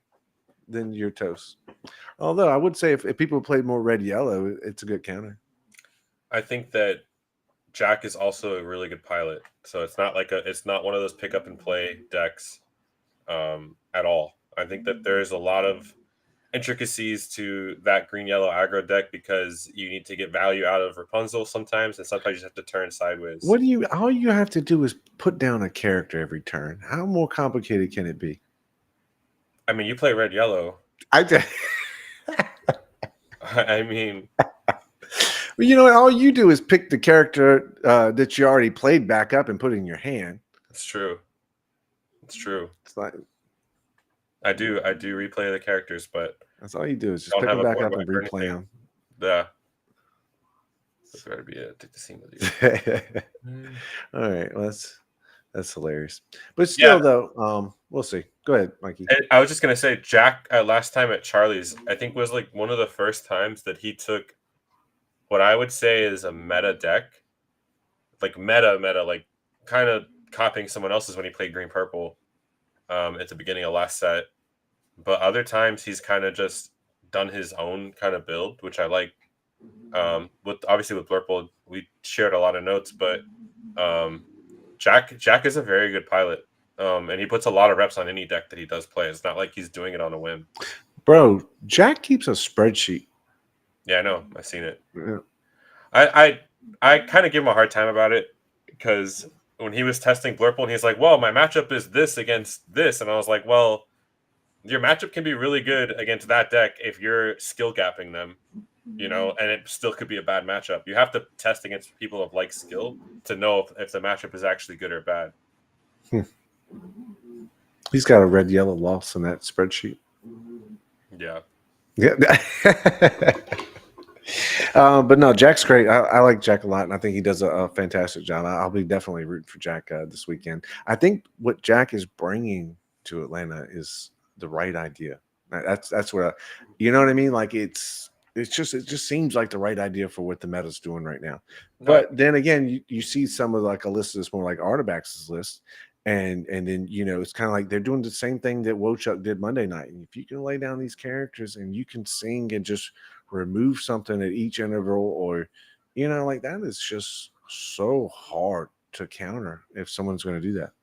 S2: then you're toast. Although I would say if people played more red yellow, it's a good counter.
S3: I think that Jack is also a really good pilot. So it's not one of those pick up and play decks at all. I think that there's a lot of intricacies to that green yellow aggro deck because you need to get value out of Rapunzel sometimes, and sometimes you just have to turn sideways.
S2: All you have to do is put down a character every turn. How more complicated can it be?
S3: I mean, you play red yellow.
S2: I
S3: mean,
S2: well, you know what? All you do is pick the character that you already played back up and put it in your hand.
S3: It's true. It's
S2: like
S3: I do replay the characters, but
S2: that's all you do is just pick them back up and replay them.
S3: Yeah. That's got to be it. Take the scene with you.
S2: All right, well, that's hilarious. But still, though, we'll see. Go ahead, Mikey.
S3: I was just gonna say, Jack last time at Charlie's, I think was like one of the first times that he took what I would say is a meta deck, like meta, like kind of copying someone else's when he played green purple at the beginning of last set. But other times he's kind of just done his own kind of build, which I like. With Blurple, we shared a lot of notes, but Jack is a very good pilot, and he puts a lot of reps on any deck that he does play. It's not like he's doing it on a whim.
S2: Bro, Jack keeps a spreadsheet.
S3: Yeah, I know. I've seen it.
S2: Yeah.
S3: I kind of give him a hard time about it because when he was testing Blurple, and he's like, "Well, my matchup is this against this," and I was like, "Well, your matchup can be really good against that deck if you're skill gapping them." You know, and it still could be a bad matchup. You have to test against people of like skill to know if the matchup is actually good or bad.
S2: He's got a red yellow loss in that spreadsheet.
S3: Yeah.
S2: But no, Jack's great. I like Jack a lot, and I think he does a fantastic job. I'll be definitely rooting for Jack this weekend. I think what Jack is bringing to Atlanta is the right idea. That's where, you know what I mean? Like it just seems like the right idea for what the meta's doing right now. But then again, you see some of like a list that's more like Artabax's list, and then it's kind of like they're doing the same thing that Wochuk did Monday night. And if you can lay down these characters and you can sing and just remove something at each interval, or like that is just so hard to counter if someone's going to do that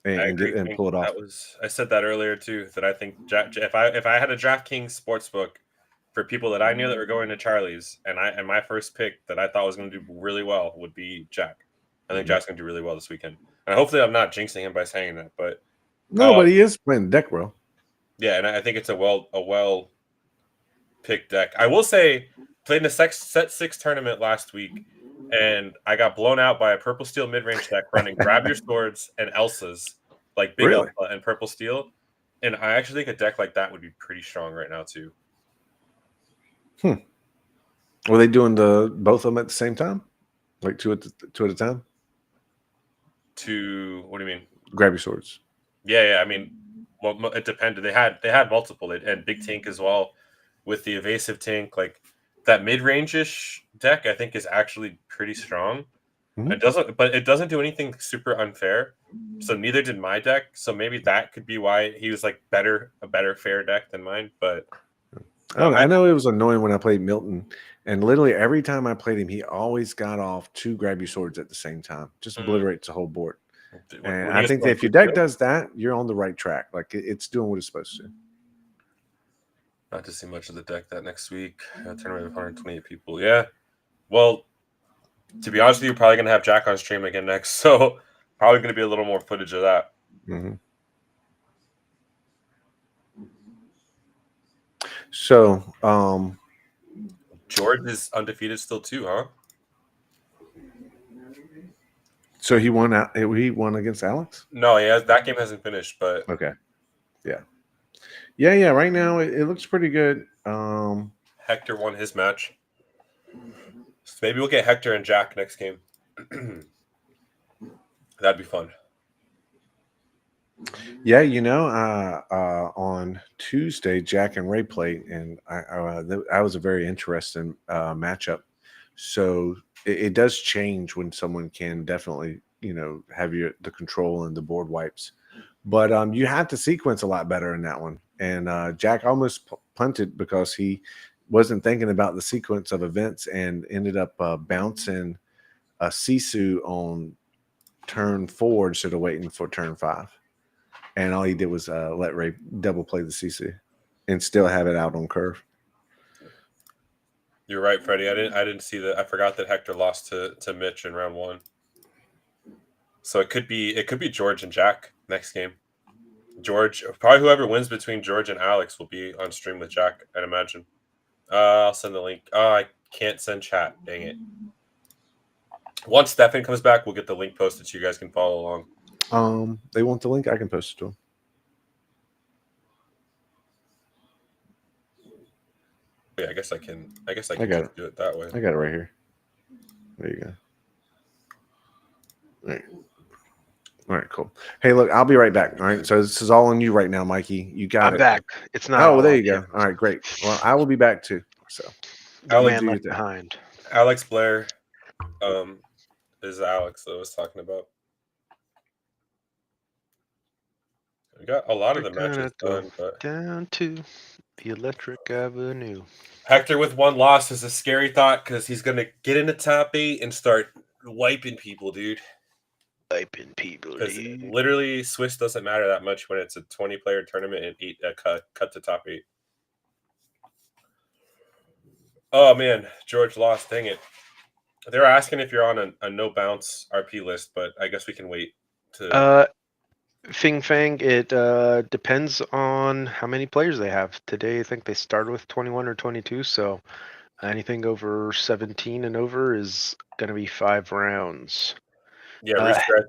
S2: and pull it off.
S3: I said that earlier too, that I think if I had a DraftKings sportsbook for people that I knew that were going to Charlie's, and my first pick that I thought was going to do really well would be Jack. I think Jack's going to do really well this weekend, and hopefully I'm not jinxing him by saying that, but
S2: but he is playing deck well.
S3: Yeah, and I think it's a well picked deck. I will say, played in a set 6 tournament last week, and I got blown out by a purple steel mid range deck running Grab Your Swords and Elsa's, like Big Elsa and purple steel. And I actually think a deck like that would be pretty strong right now too.
S2: Were they doing both of them at the same time, like two at a time?
S3: What do you mean?
S2: Grab Your Swords.
S3: Yeah. I mean, well, it depended. They had multiple. And Big Tink as well with the evasive Tink. Like that mid range ish deck, I think is actually pretty strong. Mm-hmm. It doesn't do anything super unfair. So neither did my deck. So maybe that could be why he was like a better fair deck than mine. But
S2: I know it was annoying when I played Milton, and literally every time I played him, he always got off 2 grab you swords at the same time, just obliterates the whole board. And I think that if your deck does that, you're on the right track. Like it's doing what it's supposed to.
S3: Not to see much of the deck that next week. Tournament of 128 people. Yeah. Well, to be honest with you, probably gonna have Jack on stream again next, so probably gonna be a little more footage of that.
S2: Mm-hmm. So,
S3: George is undefeated still too, huh?
S2: So he won out. He won against Alex.
S3: No, yeah, that game hasn't finished, but
S2: okay, yeah. Right now it looks pretty good.
S3: Hector won his match, so maybe we'll get Hector and Jack next game. That'd be fun.
S2: Yeah, on Tuesday, Jack and Ray played, and I was a very interesting matchup. So it does change when someone can definitely, have the control and the board wipes. But you have to sequence a lot better in that one. And Jack almost punted because he wasn't thinking about the sequence of events and ended up bouncing a Sisu on turn 4 instead of waiting for turn 5. And all he did was let Ray double play the CC and still have it out on curve.
S3: You're right, Freddie. I didn't see that. I forgot that Hector lost to Mitch in round 1. So it could be George and Jack next game. George, probably whoever wins between George and Alex will be on stream with Jack, I'd imagine. I'll send the link. Oh, I can't send chat. Dang it. Once Stefan comes back, we'll get the link posted so you guys can follow along.
S2: They want the link. I can post it to them.
S3: Yeah, I guess I can do it that way.
S2: I got it right here. There you go. All right, cool. Hey, look, I'll be right back. All right, so this is all on you right now, Mikey. You got it.
S1: I'm back. It's not.
S2: Oh, there you go. All right, great. Well, I will be back too. So,
S1: the man left behind.
S3: Alex Blair, is Alex that I was talking about. We got a lot of the matches done, but
S1: down to the Electric Avenue.
S3: Hector with 1 loss is a scary thought because he's gonna get into top 8 and start wiping people, dude.
S1: Wiping people, dude.
S3: Literally, Swiss doesn't matter that much when it's a 20-player tournament and 8 cut to top 8. Oh man, George lost. Dang it. They were asking if you're on a no bounce RP list, but I guess we can wait to.
S1: Fing Fang, it depends on how many players they have. Today, I think they started with 21 or 22, so anything over 17 and over is going to be 5 rounds.
S3: Yeah, Rooster,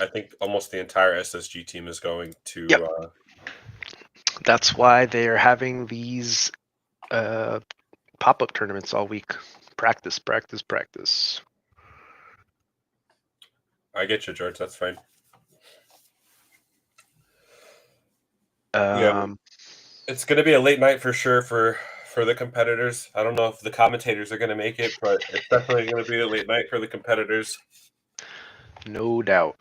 S3: I think almost the entire SSG team is going to.
S1: Yep. That's why they are having these pop-up tournaments all week. Practice.
S3: I get you, George. That's fine.
S1: Yeah,
S3: it's going to be a late night for sure for the competitors. I don't know if the commentators are going to make it, but it's definitely going to be a late night for the competitors.
S1: No doubt.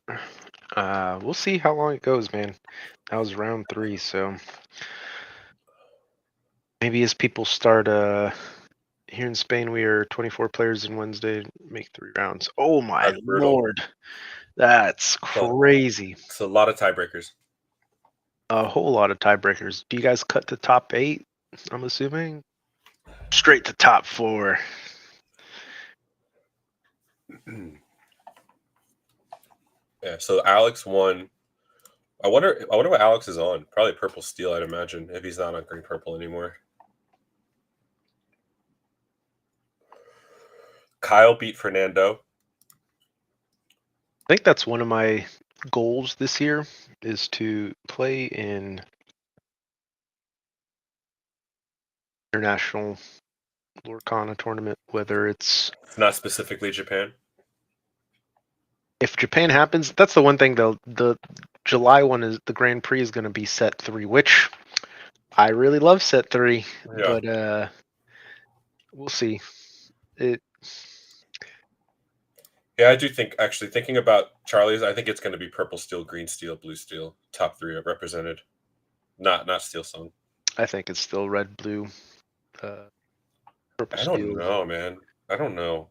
S1: We'll see how long it goes, man. That was round 3, so maybe as people start here in Spain, we are 24 players in Wednesday, make 3 rounds. Oh my lord. That's crazy.
S3: It's a lot of tiebreakers.
S1: A whole lot of tiebreakers. Do you guys cut to top 8? I'm assuming straight to top 4.
S3: Yeah. So Alex won. I wonder what Alex is on. Probably purple steel, I'd imagine, if he's not on green purple anymore. Kyle beat Fernando.
S1: I think that's one of my goals this year is to play in international Lorcana tournament, whether it's
S3: not specifically Japan.
S1: If Japan happens, that's the one thing though. The July one is the Grand Prix is going to be set 3, which I really love set 3, but we'll see.
S3: Yeah, I do think, actually, thinking about Charlie's, I think it's going to be purple steel, green steel, blue steel, top 3 represented. Not steel song.
S1: I think it's still red, blue. Purple
S3: I don't
S1: Steel.
S3: know, man. I don't know.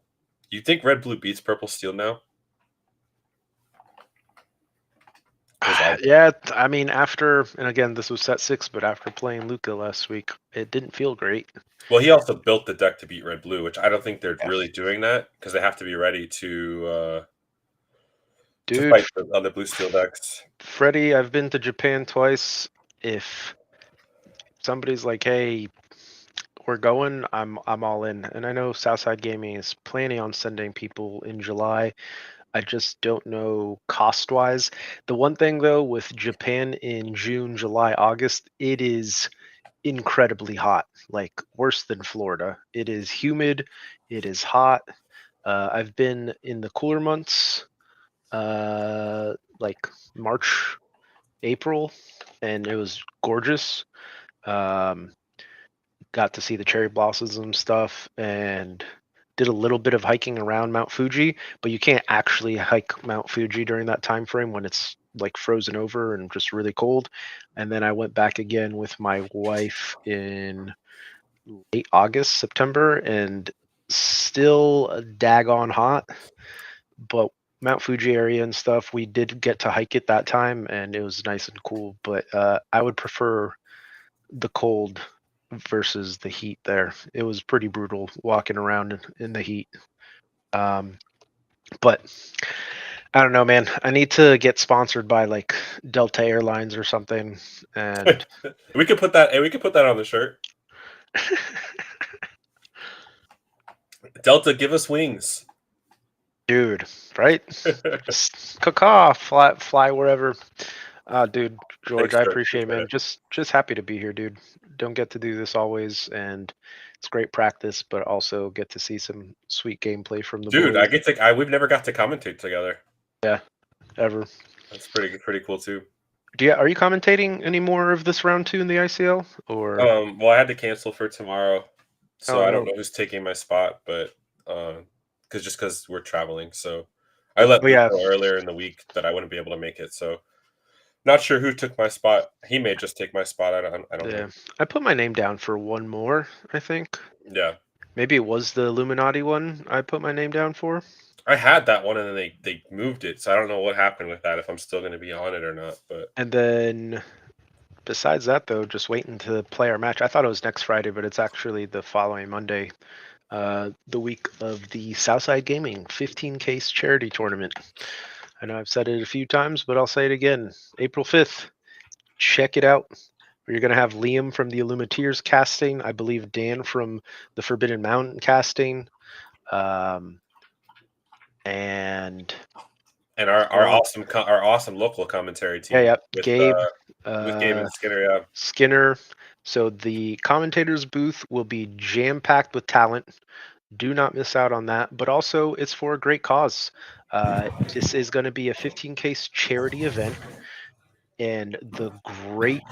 S3: You think Red Blue beats Purple Steel now?
S1: Yeah, I mean, after, and again, this was set 6, but after playing Luca last week, it didn't feel great.
S3: Well, he also built the deck to beat Red Blue, which I don't think they're really doing that because they have to be ready to fight the other Blue Steel decks.
S1: Freddie, I've been to Japan twice. If somebody's like, "Hey, we're going," I'm all in. And I know Southside Gaming is planning on sending people in July. I just don't know cost wise. The one thing though with Japan in June, July, August, it is incredibly hot, like worse than Florida. It is humid, it is hot. I've been in the cooler months, like March, April, and it was gorgeous. Got to see the cherry blossoms and stuff, and did a little bit of hiking around Mount Fuji, but you can't actually hike Mount Fuji during that time frame when it's like frozen over and just really cold. And then I went back again with my wife in late August, September, and still daggone hot. But Mount Fuji area and stuff, we did get to hike it that time, and it was nice and cool. But I would prefer the cold versus the heat there. It was pretty brutal walking around in the heat. But I don't know, man. I need to get sponsored by like Delta Airlines or something. And
S3: we could put that. We could put that on the shirt. Delta, give us wings,
S1: dude. Right? Just fly wherever. Dude, George,
S3: Thanks,
S1: I
S3: sir.
S1: appreciate it, man. Just happy to be here, dude. Don't get to do this always, and it's great practice, but also get to see some sweet gameplay from the
S3: dude.
S1: boys.
S3: I get to. We've never got to commentate together.
S1: Yeah, ever.
S3: That's pretty cool too.
S1: Are you commentating any more of this round 2 in the ICL? Or
S3: well, I had to cancel for tomorrow, so I don't
S1: no.
S3: know who's taking my spot, but because we're traveling, so I let Luke know earlier in the week that I wouldn't be able to make it. So not sure who took my spot. He may just take my spot. I don't know.
S1: I put my name down for one more, I think.
S3: Yeah.
S1: Maybe it was the Illuminati one I put my name down for.
S3: I had that one, and then they moved it, so I don't know what happened with that, if I'm still going to be on it or not. But
S1: and then, besides that, though, just waiting to play our match. I thought it was next Friday, but it's actually the following Monday, the week of the Southside Gaming 15K charity tournament. I know I've said it a few times, but I'll say it again. April 5th. Check it out. You're going to have Liam from the Illumineers casting. I believe Dan from the Forbidden Mountain casting. And
S3: our awesome local commentary team.
S1: Yeah,
S3: with
S1: Gabe.
S3: With Gabe and Skinner, yeah.
S1: Skinner. So the commentators booth will be jam-packed with talent. Do not miss out on that. But also, it's for a great cause. This is going to be a 15K charity event. And the great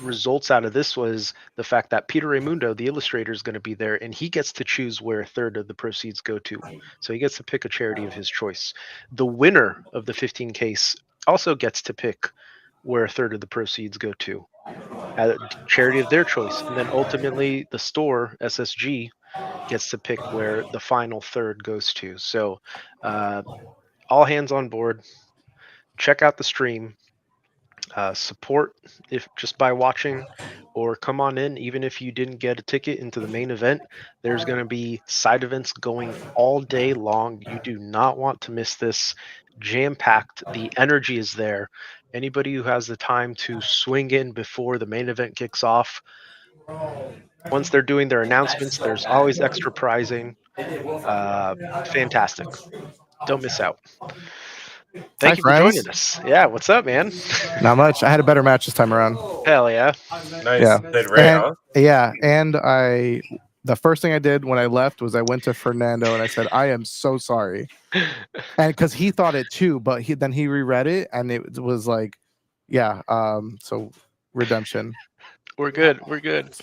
S1: results out of this was the fact that Peter Raimundo, the illustrator, is going to be there, and he gets to choose where a third of the proceeds go to. So he gets to pick a charity of his choice. The winner of the 15K also gets to pick where a third of the proceeds go to, a charity of their choice. And then ultimately the store, SSG, gets to pick where the final third goes to. So all hands on board. Check out the stream. Support if just by watching, or come on in even if you didn't get a ticket into the main event. There's going to be side events going all day long. You do not want to miss this. Jam-packed. The energy is there. Anybody who has the time to swing in before the main event kicks off, once they're doing their announcements, there's always extra prizing. Fantastic. Don't miss out. Thank you for joining us. Yeah, what's up, man?
S4: Not much. I had a better match this time around.
S1: Hell yeah.
S3: Nice.
S4: Yeah.
S3: Played Ray, huh?
S4: Yeah, and the first thing I did when I left was I went to Fernando and I said, I am so sorry. And because he thought it too, but then he reread it and it was like, yeah, so redemption.
S1: We're good. We're good.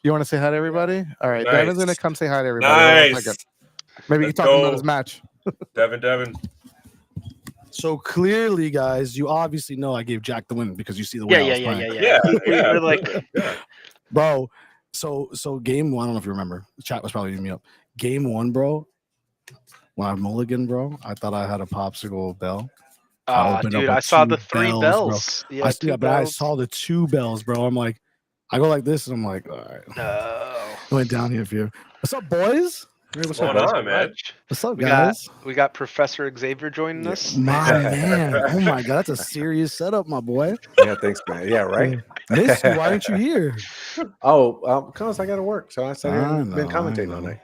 S4: You want to say hi to everybody? All right.
S3: Nice.
S4: Devin's going to come say hi to everybody.
S3: Nice.
S4: Maybe you can talk about his match.
S3: Devin.
S5: So clearly, guys, you obviously know I gave Jack the win because you see the way I was playing.
S3: Yeah.
S1: We're like,
S5: bro, So game one, I don't know if you remember. The chat was probably eating me up. Game one, bro. When I mulligan, bro, I thought I had a popsicle bell.
S1: Dude, I saw the 3 bells.
S5: Bro.
S1: Yeah, 2
S5: but I
S1: bells.
S5: saw the 2 bells, bro. I'm like, I go like this, and I'm like, all right.
S1: No.
S5: I went down here for you. What's up, boys?
S2: Hey, what's
S3: Going
S2: up, boys?
S3: on, man?
S5: What's up,
S1: We
S5: guys?
S1: got Professor Xavier joining us.
S5: My man. Oh my god, that's a serious setup, my boy.
S2: Yeah, thanks, man. Yeah, right.
S5: Miss you. Why aren't you here?
S2: Oh, because I got to work, so I sat here
S5: I
S2: and been
S5: know,
S2: commentating
S5: I
S2: all
S5: know.
S2: night.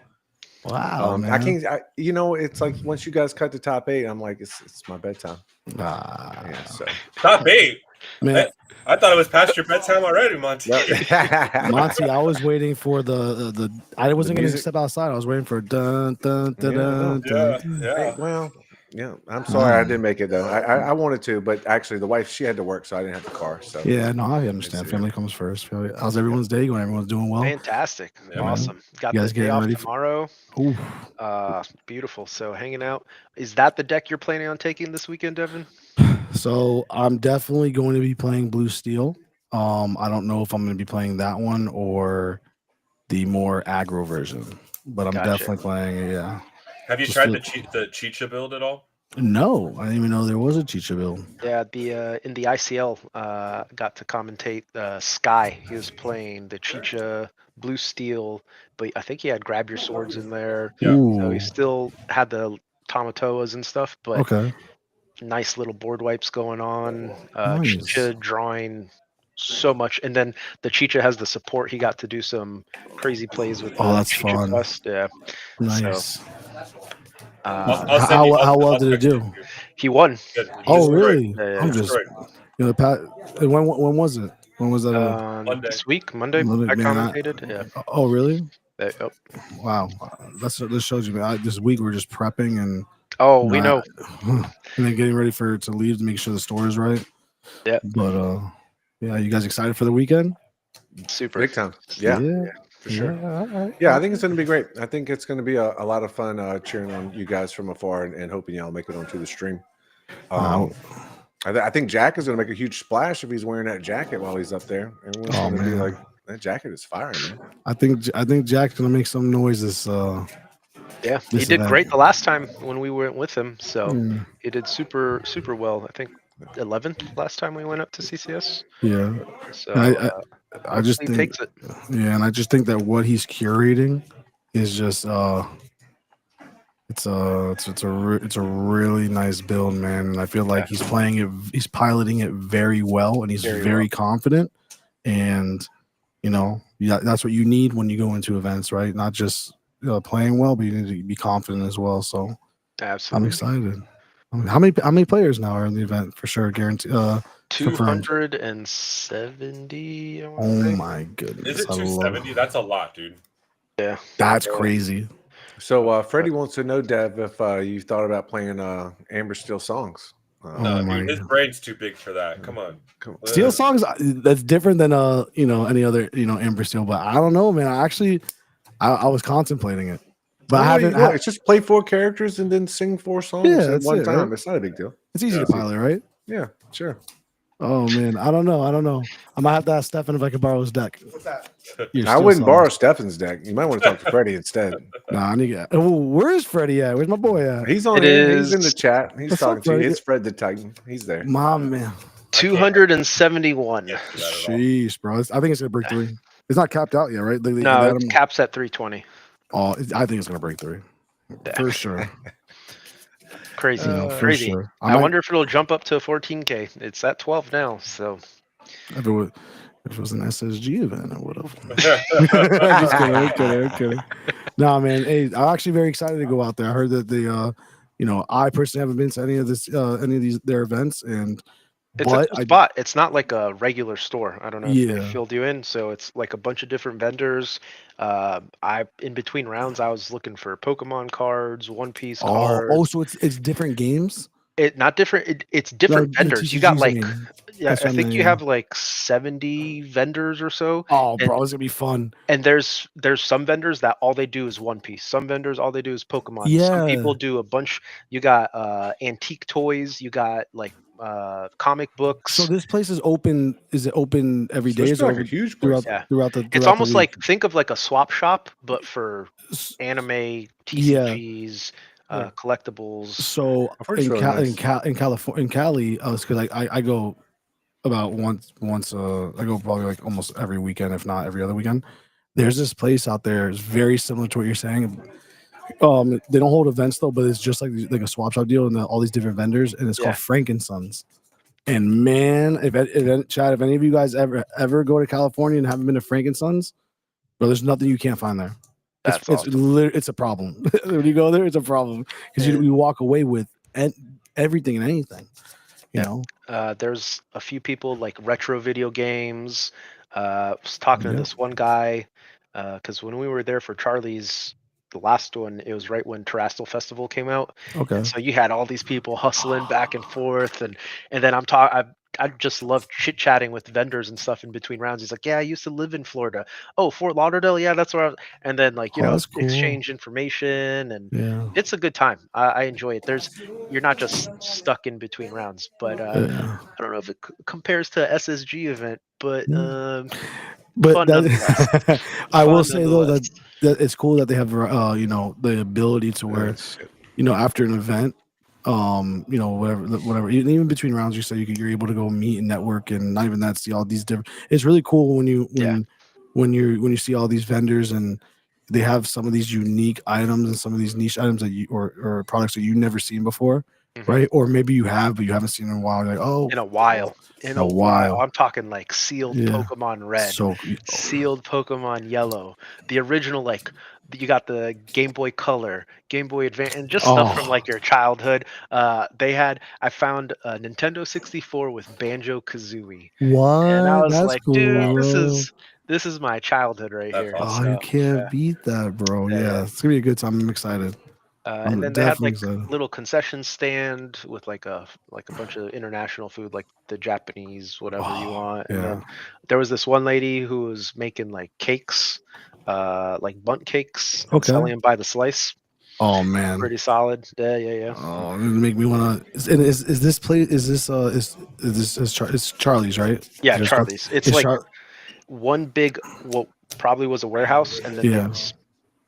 S5: Wow, man.
S2: I can't. It's like once you guys cut the top 8, I'm like, it's my bedtime. Yeah, so
S3: Top 8.
S5: Man,
S3: I thought it was past your bedtime already, Monty.
S5: Monty, I was waiting for the I wasn't going to
S2: music?
S5: step outside. I was waiting for dun dun dun
S2: Yeah, I know.
S5: dun.
S3: Yeah.
S2: Hey, well, yeah. I'm sorry I didn't make it though. I wanted to, but actually the wife, she had to work, so I didn't have the car. So
S5: Yeah, no, I understand. Family comes first. How's everyone's day going? Everyone's doing well.
S1: Fantastic.
S3: Yeah,
S1: Awesome. Got
S5: You
S1: the
S5: guys
S1: day
S5: getting
S1: off
S5: ready for-
S1: tomorrow.
S5: Ooh.
S1: Beautiful. So hanging out. Is that the deck you're planning on taking this weekend, Devin?
S5: So I'm definitely going to be playing Blue Steel. I don't know if I'm going to be playing that one or the more aggro version, but I'm
S1: Gotcha.
S5: definitely playing it. Yeah.
S3: Have you
S5: Just
S3: tried
S5: feel-
S3: the Chicha build at all?
S5: No, I didn't even know there was a Chicha build.
S1: Yeah, in the ICL, got to commentate Sky. He was playing the Chicha, Blue Steel, but I think he had Grab Your Swords in there.
S3: Yeah.
S1: So he
S5: Ooh.
S1: still had the Tamatoas and stuff, but
S5: Okay.
S1: nice little board wipes going on.
S5: Nice.
S1: Chicha drawing so much, and then the Chicha has the support. He got to do some crazy plays with the
S5: that's
S1: Chicha
S5: fun.
S1: Quest. Yeah,
S5: Nice.
S3: I'll
S5: How well
S3: I'll
S5: did it
S3: text
S5: do?
S1: he won.
S3: Good. He
S5: Oh,
S3: destroyed.
S5: really?
S1: Yeah,
S5: I'm
S1: yeah.
S5: just,
S3: Destroyed.
S5: Pat. When was it? When was that?
S3: Monday.
S1: This week, Monday,
S5: Monday,
S1: I
S5: man,
S1: commentated. Yeah.
S5: Oh, really?
S1: Oh.
S5: Wow. This shows you, man. This week we're just prepping and
S1: Oh, we know.
S5: and then getting ready to leave to make sure the store is right.
S1: Yeah.
S5: But yeah, you guys excited for the weekend?
S1: Super.
S2: big time. Yeah, for sure.
S5: Yeah, all right.
S2: Yeah, I think it's going to be great. I think it's going to be a lot of fun cheering on you guys from afar and hoping y'all make it onto the stream. I think Jack is going to make a huge splash if he's wearing that jacket while he's up there. Everyone's going to be like, that jacket is fire, man.
S5: I think Jack's going to make some noises.
S1: Yeah,
S5: This
S1: he did
S5: event.
S1: great the last time when we went with him. So
S5: Yeah.
S1: he did super well. I think 11th last time we went up to CCS.
S5: Yeah.
S1: So
S5: I just
S1: he
S5: think,
S1: takes it.
S5: yeah, and I just think that what he's curating is just it's a really nice build, man. And I feel like he's piloting it very well, and he's very confident. And that's what you need when you go into events, right? Not just playing well, but you need to be confident as well. So
S1: Absolutely.
S5: I'm excited. I mean, how many players now are in the event for sure? Guaranteed.
S1: 270.
S5: Oh my goodness!
S3: Is it 270? That's a lot, dude.
S1: Yeah,
S5: that's crazy.
S2: So Freddie wants to know, Dev, if you thought about playing Amber Steel songs.
S3: No, dude, his brain's too big for that. Come on.
S5: Steel songs, that's different than any other Amber Steel, but I don't know, man. I was contemplating it, but I haven't.
S2: It's just play 4 characters and then sing 4 songs at one time. Right? It's not a big deal.
S5: It's easy to pilot, right?
S2: Yeah, sure.
S5: Oh man, I don't know. I might have to ask Stefan if I could borrow his deck.
S1: What's that?
S2: I wouldn't borrow Stefan's deck. You might want to talk to Freddie instead.
S5: Nah, I need to. Oh, where's Freddie at? Where's my boy at?
S2: He's on here. He's in the chat. He's talking to you. It's Fred the Titan. He's there.
S5: My man.
S1: 271.
S5: Sheesh, bro. I think it's gonna break 3. It's not capped out yet, right?
S1: No, it caps at 320.
S5: Oh, I think it's gonna break 3 for sure.
S1: Crazy, crazy. Sure. I wonder if it'll jump up to 14K. It's at 12 now, so.
S5: If it was an SSG event, I would have. Just kidding. No, man. Hey, I'm actually very excited to go out there. I heard that I personally haven't been to any of their events, and
S1: it's a cool spot. It's not like a regular store. I don't know if they filled you in. So it's like a bunch of different vendors. In between rounds, I was looking for Pokemon cards, One Piece cards.
S5: Oh, so it's different games.
S1: Not different. It's different vendors. You got I think you have like 70 vendors or so.
S5: Oh, bro, it's gonna be fun.
S1: And there's some vendors that all they do is One Piece. Some vendors all they do is Pokemon.
S5: Yeah.
S1: Some people do a bunch. You got antique toys. You got like comic books.
S5: So this place is open. Is it open every
S2: So
S5: day?
S2: it's
S5: Is it
S2: like a
S5: open
S2: huge place.
S1: Yeah.
S5: throughout the
S1: It's almost like, think of like a swap shop, but for
S5: S-
S1: anime,
S5: Yeah.
S1: TCGs,
S3: Yeah.
S1: collectibles.
S5: So
S2: I've heard
S5: in
S2: it's really nice.
S5: in California, in Cali, because I go about once I go probably like almost every weekend, if not every other weekend. There's this place out there. It's very similar to what you're saying. They don't hold events though, but it's just like a swap shop deal and all these different vendors, and it's called Frankensons. And man, Chad, if any of you guys ever go to California and haven't been to Frankensons, bro, there's nothing you can't find there.
S1: That's awesome.
S5: It's a problem. When you go there, it's a problem because you walk away with everything and anything. You know,
S1: there's a few people like retro video games. Was talking to this one guy because when we were there for Charlie's, the last one, it was right when Terrestrial Festival came out.
S5: Okay.
S1: And so you had all these people hustling back and forth, and then I just love chit chatting with vendors and stuff in between rounds. He's like, "Yeah, I used to live in Florida. Oh, Fort Lauderdale, yeah, that's where I was." And then like
S5: that's cool.
S1: exchange information, and
S5: Yeah.
S1: it's a good time. I enjoy it. You're not just stuck in between rounds, but I don't know if it compares to a SSG event, but fun nonetheless.
S5: I will say though that it's cool that they have the ability to where after an event, whatever, even between rounds, you're able to go meet and network, and not even that, see all these different. It's really cool when you see all these vendors and they have some of these unique items and some of these niche items that or products that you've never seen before, right? Or maybe you have, but you haven't seen in a while. You're like,
S1: in a while. In a while. I'm talking like sealed Pokemon Red, sealed Pokemon Yellow, the original, like you got the Game Boy Color, Game Boy Advance, and just stuff from like your childhood. I found a Nintendo 64 with Banjo Kazooie.
S5: What?
S1: And I was
S5: That's
S1: like,
S5: cool,
S1: dude,
S5: bro.
S1: this is my childhood right
S3: That's
S1: here.
S3: awesome.
S5: Oh, you can't beat that, bro. Yeah, it's gonna be a good time. I'm excited.
S1: And then they had like little concession stand with like a bunch of international food, like the Japanese whatever you want. And then there was this one lady who was making like cakes, like bundt cakes, and selling them by the slice.
S5: Oh man,
S1: pretty solid. Yeah.
S5: Oh, it make me wanna. Is this place? It's Charlie's, right?
S1: Yeah, Charlie's. It's like one big, what probably was a warehouse, and then they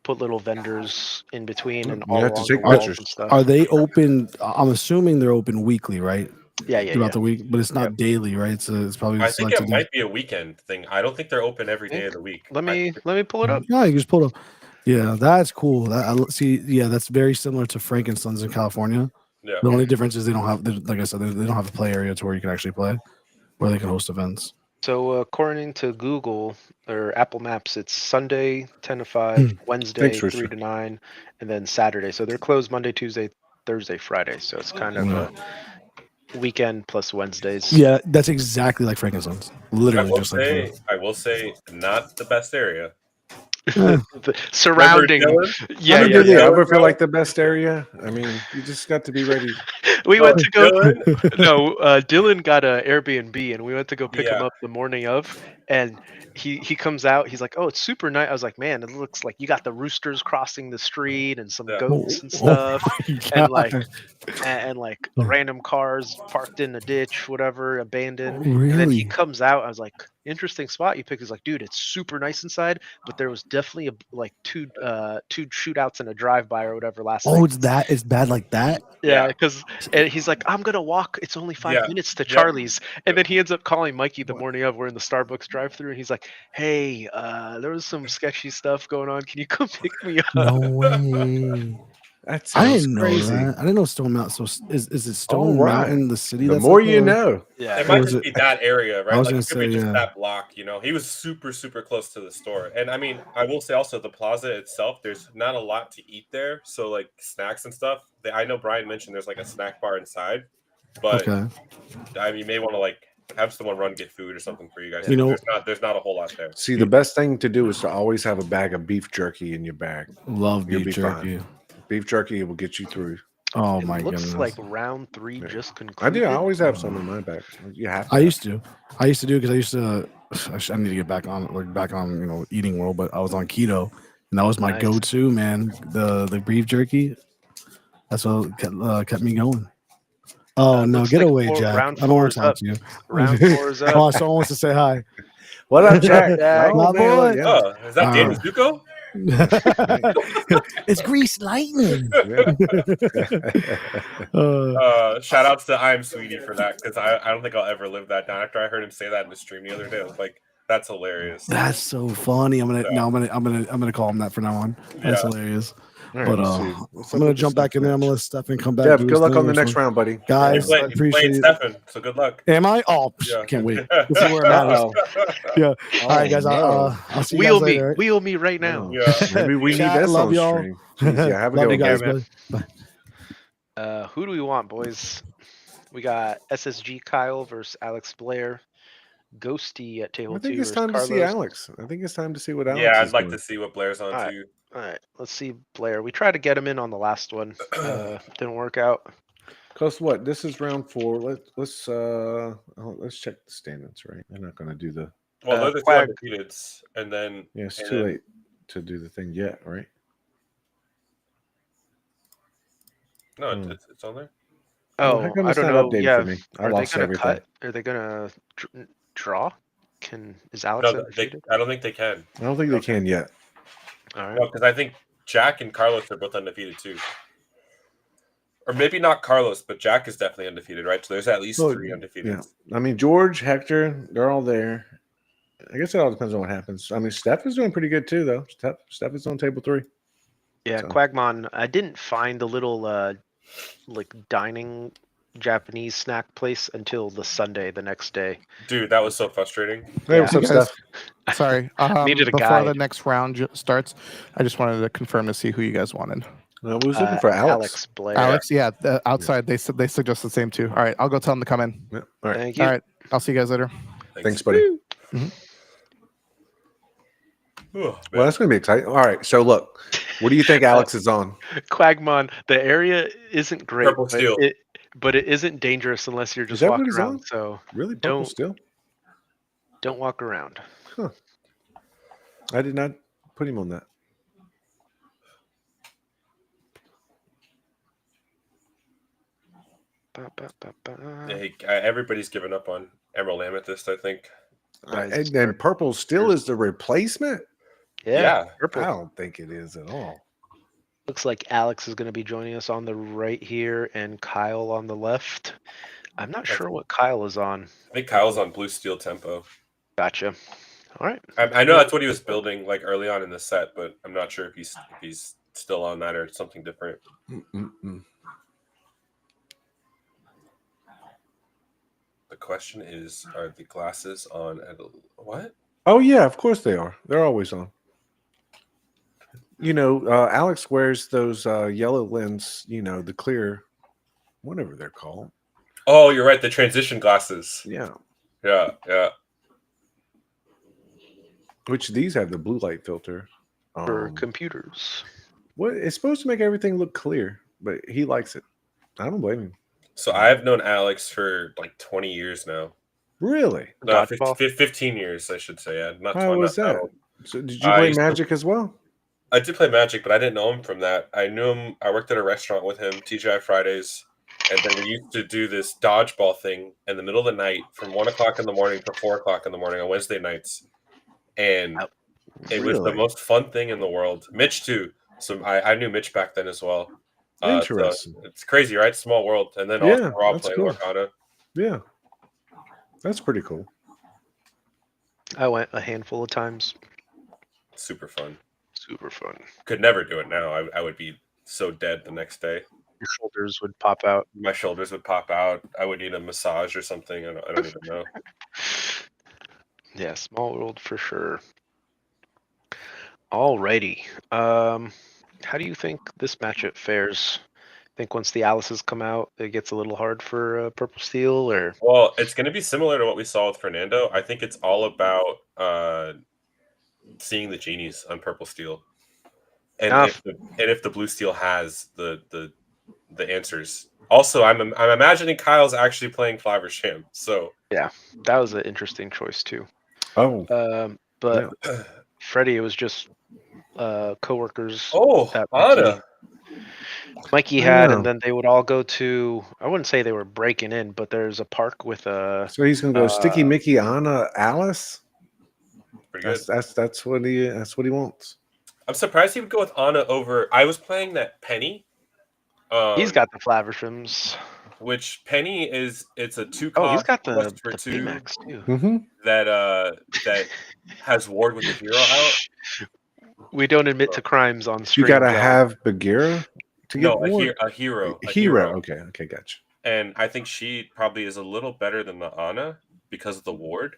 S1: put little vendors in between and all along the walls and stuff.
S5: Are they open? I'm assuming they're open weekly, right?
S1: Yeah.
S5: Throughout the week, but it's not daily, right? So it's probably.
S3: I think it might be a weekend thing. I don't think they're open every day of the week.
S1: Let me pull it up.
S5: Yeah, you just pull it up. Yeah, that's cool. That's very similar to Frankensons in California.
S3: Yeah.
S5: The only difference is they don't have, like I said, they don't have a play area to where you can actually play, where they can host events.
S1: So according to Google or Apple Maps, it's Sunday 10 to 5, Wednesday 3 to 9, and then Saturday. So they're closed Monday, Tuesday, Thursday, Friday. So it's kind of a weekend plus Wednesdays.
S5: Yeah, that's exactly like Frankensons. Literally,
S3: I will say, not the best area.
S1: Surrounding.
S2: Yeah. You ever feel like the best area? I mean, you just got to be ready.
S1: We went to go. Dylan got an Airbnb, and we went to go pick him up the morning of, and he comes out. He's like, "Oh, it's super nice." I was like, "Man, it looks like you got the roosters crossing the street and some goats and stuff, and like random cars parked in the ditch, whatever, abandoned."
S5: Really?
S1: And then he comes out. I was like, "Interesting spot you picked." He's like, "Dude, it's super nice inside, but there was definitely two shootouts and a drive-by or whatever last night."
S5: It's bad like that.
S1: Yeah, because he's like, "I'm gonna walk. It's only 5 minutes to Charlie's," and then he ends up calling Mikey the morning of. We're in the Starbucks drive-through, and he's like, "Hey, there was some sketchy stuff going on. Can you come pick me up?"
S5: No way. I didn't know that. I didn't know Stone Mountain. So is it Stone Mountain, the city?
S2: The more you know.
S3: Yeah, it might just be that area, right?
S2: Like
S3: it could be just that block. He was super, super close to the store. And I mean, I will say also the plaza itself, there's not a lot to eat there. So like snacks and stuff. I know Brian mentioned there's like a snack bar inside, but I mean, you may want to like have someone get food or something for you guys. There's not a whole lot there.
S2: See, the best thing to do is to always have a bag of beef jerky in your bag.
S5: Love beef jerky.
S2: Fine. Beef jerky will get you through.
S5: Oh my goodness!
S1: Looks like round 3 just concluded.
S2: I do. I always have some in my bag. You have to.
S5: I used to do because I need to get back on eating world, but I was on keto, and that was my go-to, man. The beef jerky. That's what kept me going. Oh no,
S1: looks
S5: get
S1: like
S5: away, Jack.
S1: round
S5: I don't want
S1: four's
S5: to talk
S1: up.
S5: to you.
S1: Round 4 is up.
S5: Oh, someone wants to say hi.
S2: What up, Jack?
S1: Jack.
S2: Oh,
S5: My
S2: man,
S5: boy.
S2: look, yeah.
S3: Oh, is that Dan
S5: Alright.
S3: Mizuko?
S5: It's Grease Lightning.
S3: Shout outs to I'm Sweetie for that, because I don't think I'll ever live that down. After I heard him say that in the stream the other day, I was like, that's hilarious.
S5: That's so funny. I'm gonna call him that from now on. That's
S3: Yeah.
S5: hilarious.
S2: All right,
S5: But
S2: let's see. What's
S5: I'm
S2: up
S5: gonna
S2: with the
S5: jump back in there. I'm
S2: Steph
S5: gonna
S2: match?
S5: let Stefan come back.
S2: Deb,
S5: do
S2: good
S5: his
S2: luck
S5: thing
S2: on the
S5: or
S2: next
S5: something.
S2: round, buddy.
S5: Guys.
S3: You're
S5: I appreciate
S3: playing
S5: it.
S3: Stefan, so good luck.
S5: Am I? Oh,
S3: Yeah.
S5: I can't wait. This is where it matters. Yeah. All right, guys.
S2: no.
S5: I'll see you guys later. Right?
S1: Wheel me right now.
S2: Oh,
S3: Yeah.
S2: maybe we need
S5: Chat,
S2: this
S5: love
S2: on
S5: y'all.
S2: stream. Jeez, yeah, have a
S5: Love
S2: good
S5: you
S2: one,
S5: guys.
S2: buddy.
S5: Bye.
S1: Who do we want, boys? We got SSG Kyle versus Alex Blair. Ghosty at table
S2: I think
S1: 2
S2: it's
S1: versus
S2: time
S1: Carlos.
S2: to see Alex. I think it's time to see what Alex
S3: Yeah,
S2: is
S3: I'd like
S2: doing.
S3: to see what Blair's on
S1: All right.
S3: too.
S1: All right, let's see Blair. We tried to get him in on the last one. Didn't work out.
S2: Cause what? This is round 4. Let's check the standings, right? They're not gonna do the
S3: Well, those are two
S1: Quag.
S3: undefeateds, and then
S2: yeah, it's
S3: and
S2: too
S3: then-
S2: late to do the thing yet, right?
S3: No,
S2: Hmm.
S3: it's on there.
S2: Well,
S1: Oh,
S2: how come
S1: I
S2: it's
S1: don't
S2: not
S1: know.
S2: updated
S1: Yeah,
S2: for me? I
S1: are they
S2: lost
S1: gonna
S2: everything.
S1: cut? Are they gonna draw? Is Alex
S3: No,
S1: undefeated?
S3: I don't think they can.
S2: I don't think they can yet.
S1: All right.
S3: No, because I think Jack and Carlos are both undefeated too. Or maybe not Carlos, but Jack is definitely undefeated, right? So there's at least
S2: Well,
S3: 3 undefeated.
S2: Yeah. I mean, George, Hector, they're all there. I guess it all depends on what happens. I mean, Steph is doing pretty good too, though. Steph is on table 3.
S1: Yeah,
S2: So.
S1: Quagmon. I didn't find the little like dining Japanese snack place until the Sunday the next day.
S3: Dude, that was so frustrating.
S2: Hey,
S1: Yeah.
S2: what's up,
S4: You guys-
S2: Steph?
S4: Sorry.
S1: Needed a
S4: Before
S1: guide.
S4: the next round starts, I just wanted to confirm to see who you guys wanted.
S2: We was looking for Alex.
S1: Blair.
S4: Alex, yeah, outside they suggest the same too. All right, I'll go tell them to come in.
S2: Yeah. All right.
S1: Thank you.
S4: All right, I'll see you guys later.
S2: Thanks, buddy.
S3: Oh,
S2: Well, that's going to be exciting. All right. So, look, what do you think Alex is on?
S1: Quagmon. The area isn't great,
S3: Purple steel.
S1: but it isn't dangerous unless you're just
S2: that
S1: walking
S2: what he's
S1: around.
S2: on?
S1: So
S2: Really? Purple
S1: Don't-
S2: still?
S1: don't walk around.
S2: I did not put him on that.
S3: Hey, everybody's given up on Emerald Amethyst, I think.
S2: And then purple still is the replacement?
S1: Yeah,
S2: I
S1: purple.
S2: don't think it is at all.
S1: Looks like Alex is going to be joining us on the right here, and Kyle on the left. I'm not sure what Kyle is on.
S3: I think Kyle's on Blue Steel Tempo.
S1: Gotcha. All right.
S3: I know that's what he was building like early on in the set, but I'm not sure if he's still on that or something different. The question is, are the glasses on at what?
S2: Oh, yeah, of course they are. They're always on. You know, Alex wears those yellow lens, you know, the clear, whatever they're called.
S3: Oh, you're right. The transition glasses.
S2: Yeah.
S3: Yeah.
S2: Which these have the blue light filter.
S1: For computers.
S2: What it's supposed to make everything look clear, but he likes it. I don't blame him.
S3: So I've known Alex for like 20 years now.
S2: Really?
S3: No,
S1: Dodgeball?
S3: 15 years, I should say. Yeah, not
S2: How
S3: 20,
S2: was
S3: not
S2: that?
S3: old.
S2: So did you play
S3: used to-
S2: Magic as well?
S3: I did play Magic, but I didn't know him from that. I knew him. I worked at a restaurant with him, TGI Fridays, and then we used to do this dodgeball thing in the middle of the night from 1 o'clock in the morning to 4 o'clock in the morning on Wednesday nights, and it was the
S2: Really?
S3: most fun thing in the world. Mitch too. So I knew Mitch back then as well.
S2: Interesting.
S3: So it's crazy, right? Small world, and then
S2: Yeah,
S3: also we're all
S2: that's
S3: playing
S2: cool.
S3: Lorcana.
S2: Yeah. That's pretty cool.
S1: I went a handful of times.
S3: Super fun.
S1: Super fun.
S3: Could never do it now. I would be so dead the next day.
S1: Your shoulders would pop out.
S3: My shoulders would pop out. I would need a massage or something. I don't even know.
S1: Yeah, small world for sure. Alrighty. How do you think this matchup fares? Think once the Alice's come out, it gets a little hard for Purple Steel, or
S3: Well, it's going to be similar to what we saw with Fernando. I think it's all about seeing the genies on Purple Steel, and if the Blue Steel has the answers. Also, I'm imagining Kyle's actually playing Flavor Sham. So
S1: yeah, that was an interesting choice too.
S2: Oh.
S1: But Freddie, it was just coworkers.
S3: oh,
S1: at
S3: Anna.
S1: Mikey
S2: I
S1: had,
S2: know.
S1: and then they would all go to. I wouldn't say they were breaking in, but there's a park with a.
S2: So he's gonna go Sticky Mickey, Anna, Alice.
S3: Pretty good.
S2: That's what he wants.
S3: I'm surprised he would go with Anna over. I was playing that Penny.
S1: He's got the Flavershims.
S3: Which Penny is? It's a 2
S1: Oh, he's
S3: cost
S1: got
S3: quest
S1: the
S3: for 2
S1: Baymax too.
S2: Mm-hmm.
S3: that has Ward with the hero out.
S1: We don't admit to crimes on stream.
S2: You gotta
S1: John.
S2: have Bagheera to get
S3: No,
S2: Ward.
S3: a hero.
S2: Okay, gotcha.
S3: And I think she probably is a little better than the Anna because of the Ward,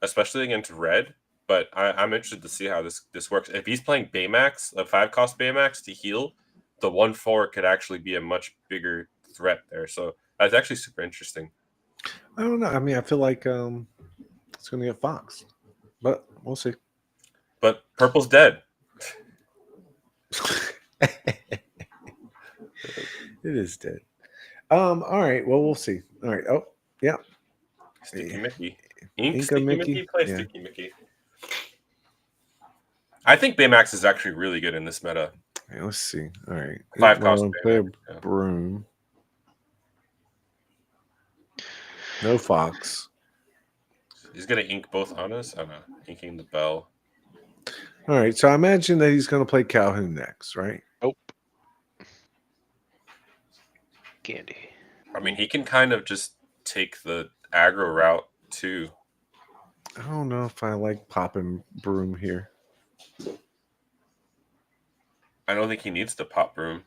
S3: especially against Red. But I'm interested to see how this works. If he's playing Baymax, a 5-cost Baymax to heal, the 1/4 could actually be a much bigger threat there. So that's actually super interesting.
S2: I don't know. I mean, I feel like it's gonna get Fox, but we'll see.
S3: But Purple's dead.
S2: It is dead. All right. Well, we'll see. All right. Oh, yeah.
S3: Sticky Mickey.
S2: Inka
S3: Sticky
S2: Mickey?
S3: Mickey. Play
S2: Yeah.
S3: Sticky Mickey. I think Baymax is actually really good in this meta.
S2: Okay, let's see. All right.
S3: 5-cost
S2: Play a
S3: Baymax, yeah.
S2: Broom. No Fox.
S3: He's gonna ink both Annas. Oh no, inking the bell.
S2: All right. So I imagine that he's gonna play Calhoun next, right?
S1: Nope. Candy.
S3: I mean, he can kind of just take the aggro route too.
S2: I don't know if I like popping Broom here.
S3: I don't think he needs to pop Broom.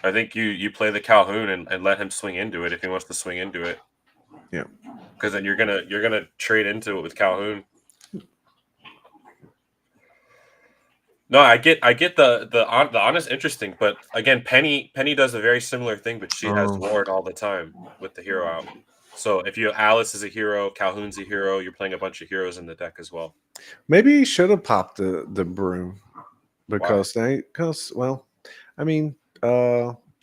S3: I think you play the Calhoun and let him swing into it if he wants to swing into it.
S2: Yeah.
S3: Because then you're gonna trade into it with Calhoun. No, I get the honest interesting, but again, Penny does a very similar thing, but she has Ward all the time with the hero out. So if you Alice is a hero, Calhoun's a hero, you're playing a bunch of heroes in the deck as well.
S2: Maybe he should have popped the Broom because well, I mean,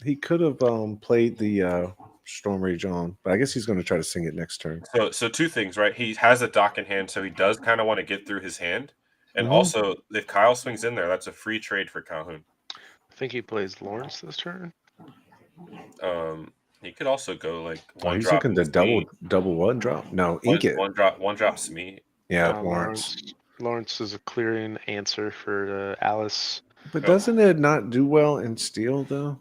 S2: he could have played the Storm Rage on, but I guess he's going to try to sing it next turn.
S3: So 2 things, right? He has a dock in hand, so he does kind of want to get through his hand. And also, if Kyle swings in there, that's a free trade for Calhoun.
S1: I think he plays Lawrence this turn.
S3: He could also go like one
S2: he's
S3: drop.
S2: He's looking to double one drop. No, ink it.
S3: One drop Smee.
S2: Yeah, Lawrence.
S1: Lawrence is a clearing answer for Alice.
S2: But doesn't it not do well in Steel though?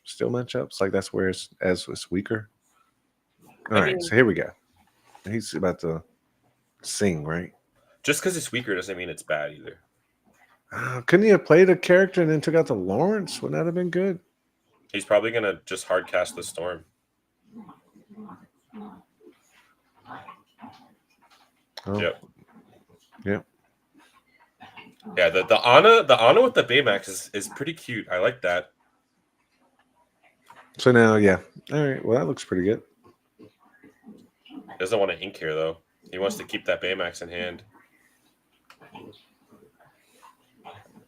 S2: Steel matchups, like that's where it's weaker. All right, so here we go. He's about to sing, right?
S3: Just because it's weaker doesn't mean it's bad either.
S2: Couldn't he have played a character and then took out the Lawrence? Wouldn't that have been good?
S3: He's probably gonna just hard cast the Storm.
S2: Oh.
S3: Yep.
S2: Yep.
S3: Yeah, the Anna with the Baymax is pretty cute. I like that.
S2: So now, yeah. All right. Well, that looks pretty good.
S3: Doesn't want to ink here though. He wants to keep that Baymax in hand.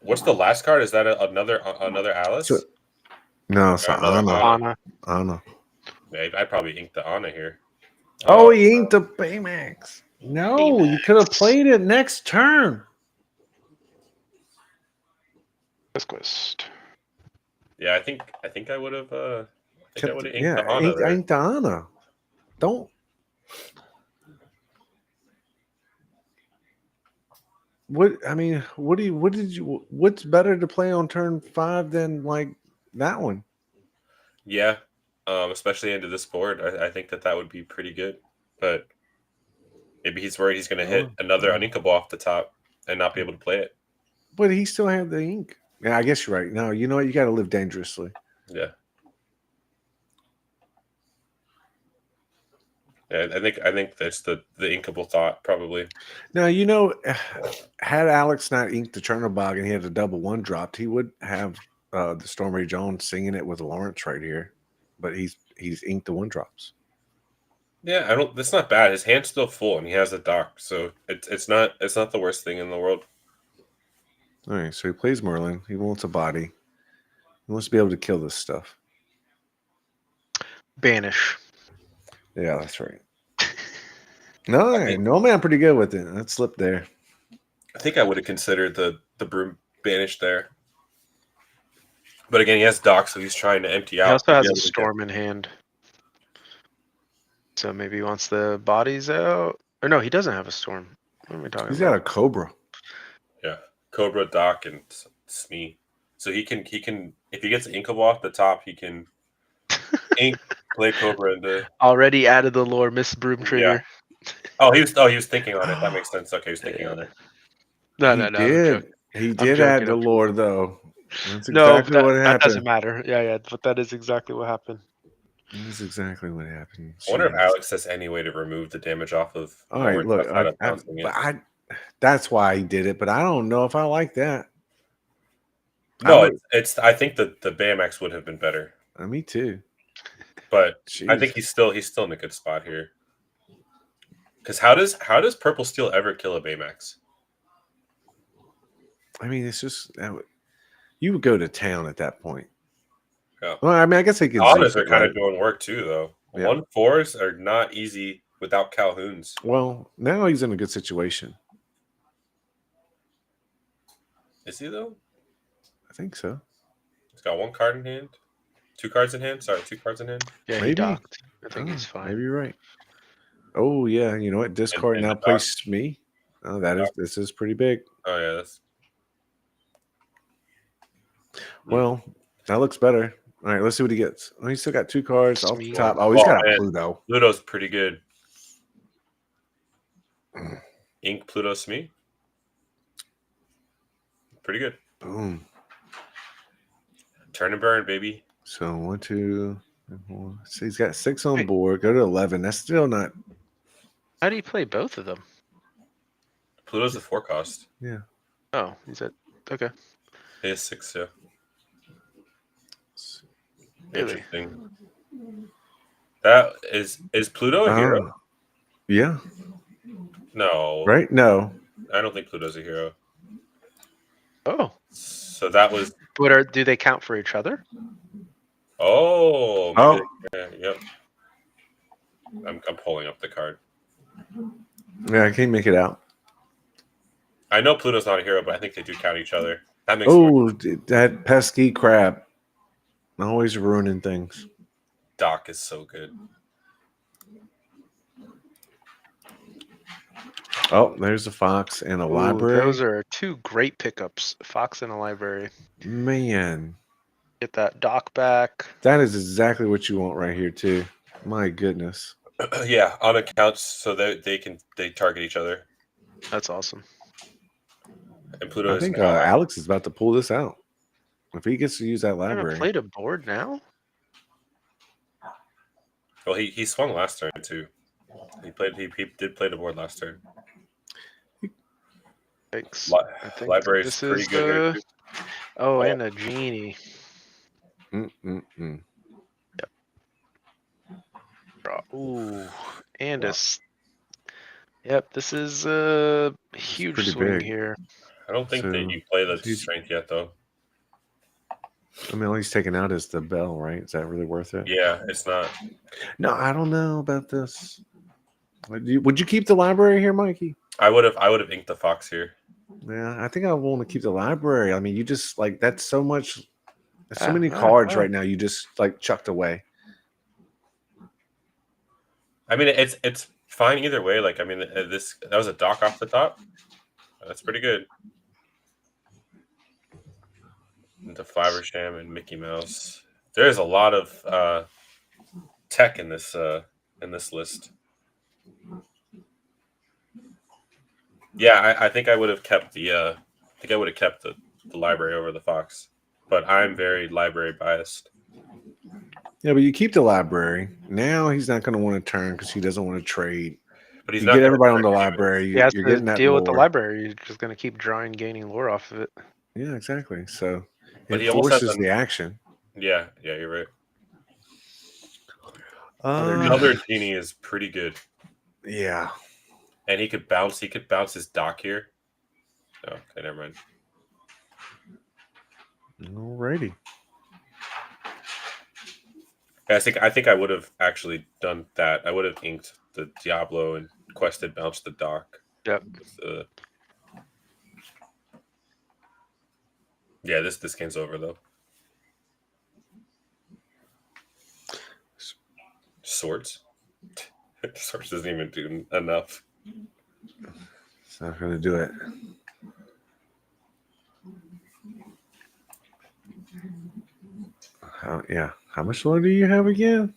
S3: What's the last card? Is that another Alice?
S2: No, it's Anna. Anna.
S3: Yeah, I'd probably ink the Anna here.
S2: Oh, he inked the Baymax. No, you could have played it next turn.
S1: Quest.
S3: Yeah, I think I would have. I would have inked the Anna.
S2: I inked the Anna. Don't. What's better to play on turn 5 than like that one?
S3: Yeah, especially into this board, I think that would be pretty good. But maybe he's worried he's going to hit another uninkable off the top and not be able to play it.
S2: But he still had the ink. Yeah, I guess you're right. No, you know what? You got to live dangerously.
S3: Yeah. Yeah, I think that's the inkable thought probably.
S2: Now, had Alex not inked the Chernobog and he had a double one dropped, he would have the Storm Rage on singing it with Lawrence right here. But he's inked the one drops.
S3: Yeah, that's not bad. His hand's still full and he has a dock, so it's not the worst thing in the world.
S2: All right, so he plays Merlin. He wants a body. He wants to be able to kill this stuff.
S1: Banish.
S2: Yeah, that's right. Normally I'm pretty good with it. That slipped there.
S3: I think I would have considered the Broom Banish there. But again, he has Doc, so he's trying to empty out.
S1: He also
S3: to
S1: has
S3: be
S1: a
S3: able to get-
S1: storm in hand. So maybe he wants the bodies out. Or no, he doesn't have a storm. What am I talking
S2: He's
S1: about?
S2: got a Cobra.
S3: Yeah, Cobra, Doc, and Smee. So he can if he gets Inkable off the top, he can ink play Cobra into.
S1: Already added the lore, Miss Broom Trigger.
S3: Oh, he was thinking on it. That makes sense. Okay, he was thinking on it.
S1: No,
S2: He
S1: I'm
S2: did.
S1: joking.
S2: He
S1: I'm
S2: did add
S1: joking,
S2: the
S1: I'm
S2: lore, though. That's
S1: No,
S2: exactly what
S1: that doesn't
S2: happened.
S1: matter. Yeah, but that is exactly what happened.
S2: That's exactly what happened.
S3: I wonder if
S2: Jeez.
S3: Alex has any way to remove the damage off of
S2: All right,
S3: Lord
S2: look,
S3: outside of bouncing it.
S2: that's why he did it, but I don't know if I like that.
S3: No, it's. I think that the Baymax would have been better,
S2: Me too.
S3: but I
S2: Jeez.
S3: think he's still in a good spot here. Because how does Purple Steel ever kill a Baymax?
S2: I mean, it's just you would go to town at that point.
S3: Yeah.
S2: Well, I mean, I guess they can.
S3: Honors are kind of doing work too, though.
S2: Yeah.
S3: 1/4s are not easy without Calhoun's.
S2: Well, now he's in a good situation.
S3: Is he though?
S2: I think so.
S3: He's got 1 card in hand, 2 cards in hand. Sorry, 2 cards in hand.
S1: Yeah, he
S2: Maybe.
S1: docked. I think he's fine.
S2: Maybe you're right. Oh yeah, you know what? Discard
S3: And
S2: now
S3: the
S2: plays me. Oh, this is pretty big.
S3: Oh yeah, that's.
S2: Well, that looks better. All right, let's see what he gets. Oh, he's still got 2 cards off the
S1: Sweet.
S2: top. Oh, he's got a
S3: man.
S2: Pluto.
S3: Pluto's pretty good. Ink Pluto Smee. Pretty good.
S2: Boom.
S3: Turn and burn, baby.
S2: So 1, 2, 4. So he's got 6 on board. Go to 11. That's still not.
S1: How do you play both of them?
S3: Pluto's a 4 cost.
S2: Yeah.
S1: Oh, he's at okay.
S3: He has 6, yeah.
S1: Really?
S3: Interesting. That is Pluto a hero?
S2: Yeah.
S3: No.
S2: Right? No.
S3: I don't think Pluto's a hero.
S1: Oh.
S3: So that was.
S1: But do they count for each other?
S3: Oh.
S2: Oh.
S3: Yep. I'm pulling up the card.
S2: Yeah, I can't make it out.
S3: I know Pluto's not a hero, but I think they do count each other. That makes
S2: that pesky crap. Always ruining things.
S3: Doc is so good.
S2: Oh, there's a fox and a library.
S1: Those are 2 great pickups. Fox and a library.
S2: Man.
S1: Get that Doc back.
S2: That is exactly what you want right here, too. My goodness.
S3: Yeah, on accounts so that they target each other.
S1: That's awesome.
S3: And Pluto
S2: I think Alex is about to pull this out. If he gets to use that library.
S1: Played a board now?
S3: Well, he swung last turn too. He did play the board last turn.
S1: Thanks.
S3: Library is pretty good here too.
S1: Oh, and a genie.
S2: Yep.
S1: Ooh, and Yep, this is a huge swing
S2: big.
S1: here.
S3: I don't think that you play the strength yet, though.
S2: I mean, all he's taking out is the bell, right? Is that really worth it?
S3: Yeah, it's not.
S2: No, I don't know about this. Would you keep the library here, Mikey?
S3: I would have inked the fox here.
S2: Yeah, I think I want to keep the library. I mean, you just that's so much. There's so many cards right now. You just chucked away.
S3: I mean, it's fine either way. Like, I mean, that was a Doc off the top. That's pretty good. The Fibersham and Mickey Mouse. There's a lot of tech in this list. Yeah, I think I would have kept the library over the fox, but I'm very library biased.
S2: Yeah, but you keep the library. Now he's not going to want to turn because he doesn't want to trade.
S3: But he's
S2: you
S3: not
S2: get everybody on the library.
S1: He has
S2: you're
S1: to
S2: getting that
S1: deal
S2: lore.
S1: with the library. You're just going to keep drawing, gaining lore off of it.
S2: Yeah, exactly. So
S3: but
S2: it forces the action.
S3: Yeah, you're right.
S2: Another
S3: genie is pretty good.
S2: Yeah.
S3: And he could bounce his Doc here. Oh, okay, never mind.
S2: Alrighty.
S3: I think I would have actually done that. I would have inked the Diablo and quested bounce the Doc.
S1: Yep.
S3: Yeah, this game's over though. Source doesn't even do enough.
S2: It's not going to do it. How much lower do you have again?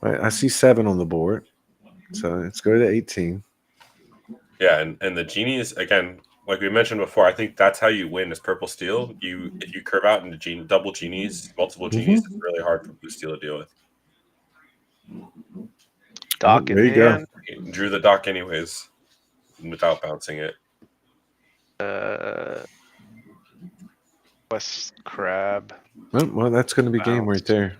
S2: I see 7 on the board, so let's go to 18.
S3: Yeah, and the genies again, like we mentioned before, I think that's how you win is purple steel. If you curve out into double genies, multiple genies, it's really hard for blue steel to deal with.
S1: Dock in
S2: there you go.
S1: hand.
S3: He drew the dock anyways, without bouncing it.
S1: West crab.
S2: Well, that's going to be game right there.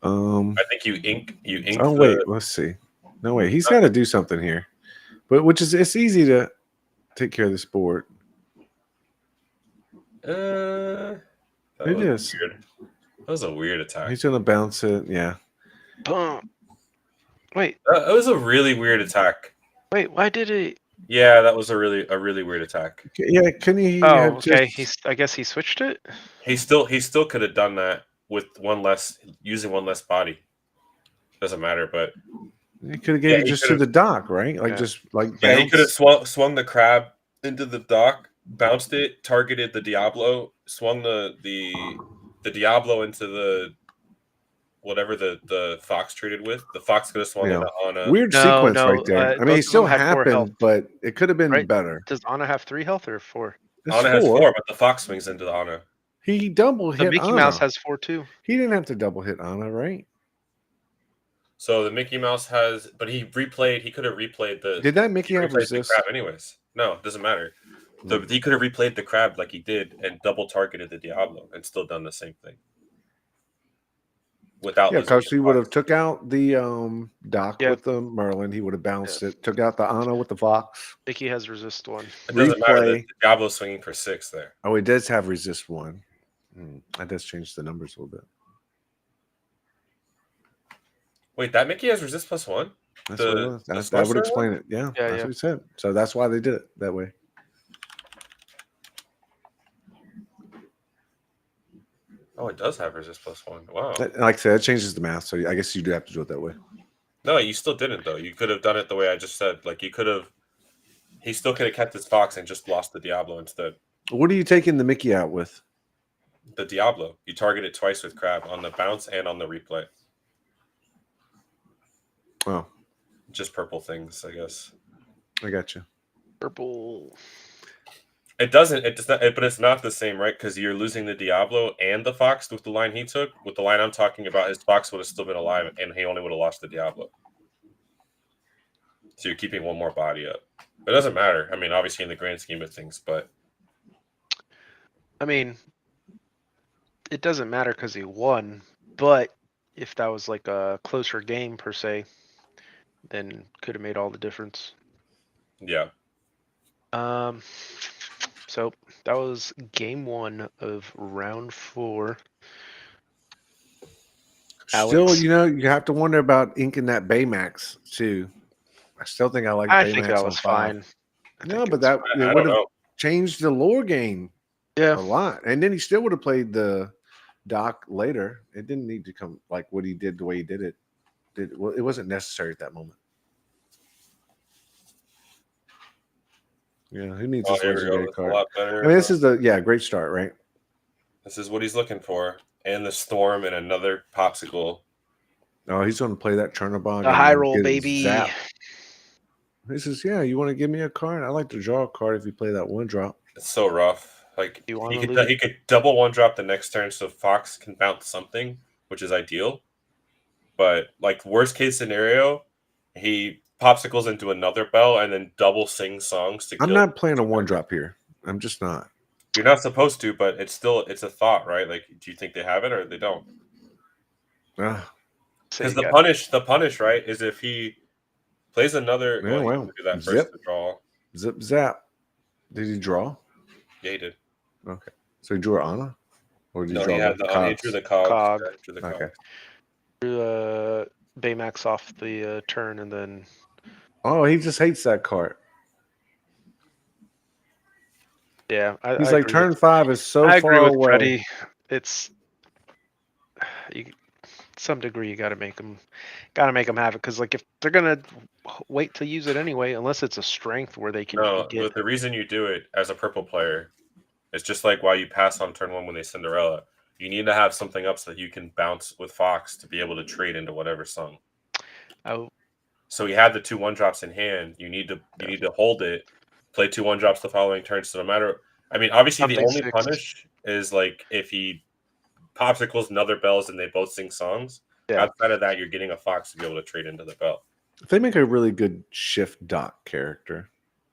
S3: I think you ink.
S2: Oh wait, let's see. No wait, he's got to do something here, but it's easy to take care of this board.
S3: It
S2: is.
S3: Weird. That was a weird attack.
S2: He's going to bounce it. Yeah.
S1: Boom. Wait.
S3: That was a really weird attack.
S1: Wait, why did it?
S3: Yeah, that was a really weird attack.
S2: Yeah, can he?
S1: Oh, okay. I guess he switched it.
S3: He still could have done that with using one less body. Doesn't matter, but
S2: he could have gave it just to the dock, right? Like just like
S3: bounce. He could have swung the crab into the dock, bounced it, targeted the Diablo, swung the Diablo into the whatever the fox traded with. The fox could have swung into Ana.
S2: Weird sequence right there. I mean, it still happened, but it could have been better.
S1: Does Ana have 3 health or 4?
S3: Ana has 4, but the fox swings into the Ana.
S2: He double hit.
S1: The Mickey Mouse has 4 too.
S2: He didn't have to double hit Ana, right?
S3: So the Mickey Mouse has, but he could have replayed the.
S2: Did that Mickey have resist?
S3: The crab anyways? No, it doesn't matter. So he could have replayed the crab like he did and double targeted the Diablo and still done the same thing.
S2: Because he would have took out the dock with the Merlin. He would have bounced it. Took out the Ana with the fox.
S1: Mickey has resist 1.
S3: It doesn't matter. The Diablo's swinging for 6 there.
S2: Oh, it does have resist 1. That does change the numbers a little bit.
S3: Wait, that Mickey has resist +1?
S2: That's what it was. That would explain it. Yeah, that's what he said. So that's why they did it that way.
S3: Oh, it does have resist +1. Wow.
S2: Like I said, it changes the math. So I guess you do have to do it that way.
S3: No, you still didn't though. You could have done it the way I just said. Like he still could have kept his fox and just lost the Diablo instead.
S2: What are you taking the Mickey out with?
S3: The Diablo. You target it twice with crab on the bounce and on the replay.
S2: Oh.
S3: Just purple things, I guess.
S2: I got you.
S1: Purple.
S3: It does not, but it's not the same, right? Because you're losing the Diablo and the fox with the line he took. With the line I'm talking about, his fox would have still been alive, and he only would have lost the Diablo. So you're keeping one more body up. It doesn't matter. I mean, obviously in the grand scheme of things, but
S1: I mean, it doesn't matter because he won. But if that was like a closer game per se, then could have made all the difference.
S3: Yeah.
S1: So that was game 1 of round 4.
S2: Still, you have to wonder about inking that Baymax too. I still think I like.
S1: I
S2: Baymax
S1: think that was fine.
S2: No, but that it would have changed the lore game.
S1: Yeah,
S2: a lot, and then he still would have played the dock later. It didn't need to come like what he did the way he did it. It wasn't necessary at that moment. Yeah, who needs this legendary card? A lot better. I mean, this is great start, right?
S3: This is what he's looking for, and the storm and another popsicle.
S2: Oh, he's going to play that Chernobog.
S1: The high roll, baby.
S2: He says, "Yeah, you want to give me a card? I like to draw a card if you play that 1-drop."
S3: It's so rough. Like he could double 1-drop the next turn, so Fox can bounce something, which is ideal. But like worst case scenario, he popsicles into another bell and then double sings songs to.
S2: I'm not playing a 1-drop here. I'm just not.
S3: You're not supposed to, but it's a thought, right? Like, do you think they have it or they don't? Because the punish, right, is if he plays another.
S2: Yeah, well,
S3: do that first draw.
S2: Zip zap. Did he draw?
S3: Yeah, he did.
S2: Okay, so he drew Ana, or did he
S3: draw he drew the cog.
S2: Okay.
S1: Drew Baymax off the turn and then.
S2: Oh, he just hates that card.
S1: Yeah,
S2: he's like turn 5 is so far away.
S1: Freddie. It's some degree, you got to make them have it, because like if they're gonna wait to use it anyway, unless it's a strength where they can
S3: No,
S1: get.
S3: the reason you do it as a purple player, it's just like why you pass on turn 1 when they Cinderella. You need to have something up so that you can bounce with Fox to be able to trade into whatever song.
S1: Oh,
S3: So he had the 2 1-drops in hand. You need to hold it, play 2 1-drops the following turn. So no matter, I mean, obviously the
S1: Something
S3: only
S1: 6.
S3: punish is like if he popsicles another bells and they both sing songs.
S1: Yeah.
S3: Outside of that, you're getting a Fox to be able to trade into the bell.
S2: If they make a really good shift dock character,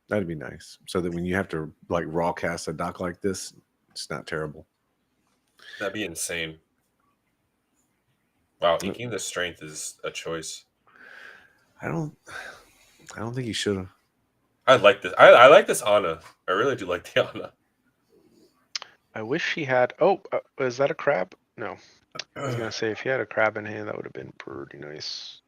S2: that'd be nice. So that when you have to like raw cast a dock like this, it's not terrible.
S3: That'd be insane. Wow, inking the strength is a choice.
S2: I don't think he should have.
S3: I like this. I like this Anna. I really do like the Anna.
S1: I wish he had. Oh, is that a crab? No. I was gonna say if he had a crab in hand, that would have been pretty nice.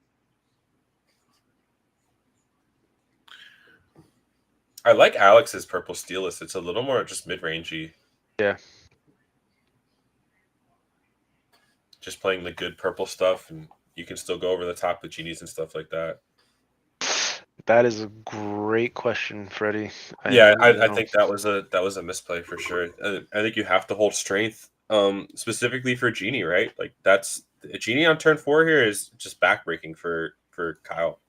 S3: I like Alex's purple Steelist. It's a little more just mid-rangey.
S1: Yeah.
S3: Just playing the good purple stuff, and you can still go over the top with genies and stuff like that.
S1: That is a great question, Freddie.
S3: I think that was a misplay for sure. I think you have to hold strength, specifically for Genie, right? Like that's a Genie on turn 4 here is just backbreaking for Kyle.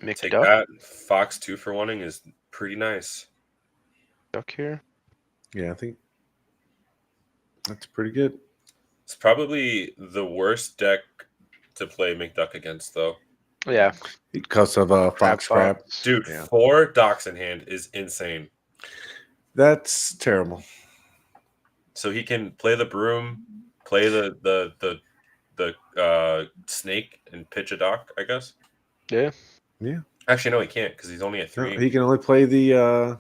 S3: Take that. Fox 2 for 1ing is pretty nice.
S1: Duck here.
S2: Yeah, I think that's pretty good.
S3: It's probably the worst deck to play McDuck against, though.
S1: Yeah,
S2: because of Fox Crab.
S3: Dude, 4 docks in hand is insane.
S2: That's terrible.
S3: So he can play the broom, play the snake, and pitch a dock, I guess.
S1: Yeah.
S2: Yeah.
S3: Actually, no, he can't because he's only at 3.
S2: No, he can only play the.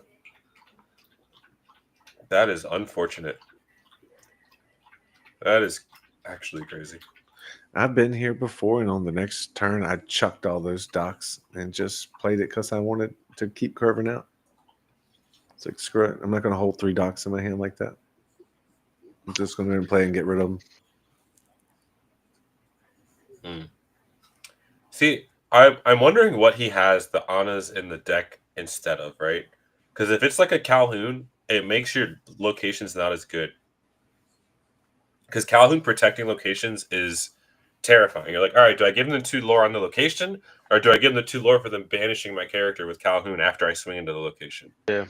S3: That is unfortunate. That is actually crazy.
S2: I've been here before, and on the next turn, I chucked all those docks and just played it because I wanted to keep curving out. It's like, screw it. I'm not going to hold 3 docks in my hand like that. I'm just going to play and get rid of them.
S3: See, I'm wondering what he has the Annas in the deck instead of, right? Because if it's like a Calhoun, it makes your locations not as good. Because Calhoun protecting locations is terrifying. You're like, all right, do I give them the 2 lore on the location, or do I give them the 2 lore for them banishing my character with Calhoun after I swing into the location?
S1: Yeah.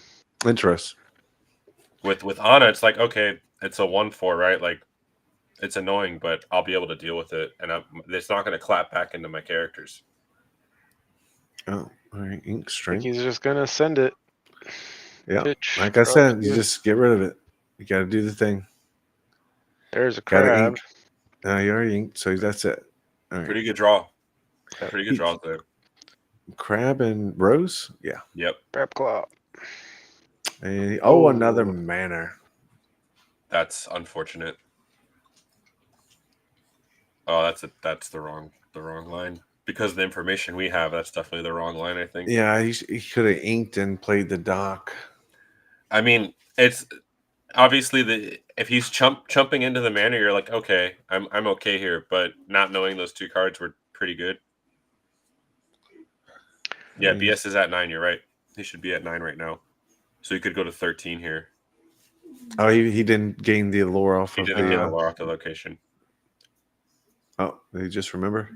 S2: Interesting.
S3: With Anna, it's like, okay, it's a 1/4, right? Like, it's annoying, but I'll be able to deal with it, and it's not going to clap back into my characters.
S2: Oh, all right. Ink strength.
S1: He's just going to send it.
S2: Yeah.
S1: Pitch,
S2: like I said, you just get rid of it. You got to do the thing.
S1: There's a crab.
S2: No, you already inked, so that's it.
S3: All right. Pretty good draw. Pretty good draw there.
S2: Crab and Rose? Yeah.
S3: Yep.
S1: Crab claw.
S2: And, another manor.
S3: That's unfortunate. Oh, that's the wrong line. Because of the information we have, that's definitely the wrong line, I think.
S2: Yeah, he could have inked and played the dock.
S3: I mean, it's obviously if he's chumping into the manor, you're like, okay, I'm okay here, but not knowing those 2 cards were pretty good. Yeah, BS is at 9. You're right. He should be at 9 right now, so he could go to 13 here.
S2: Oh, he didn't gain the allure off.
S3: He didn't get allure off the location.
S2: Oh, did he just remember?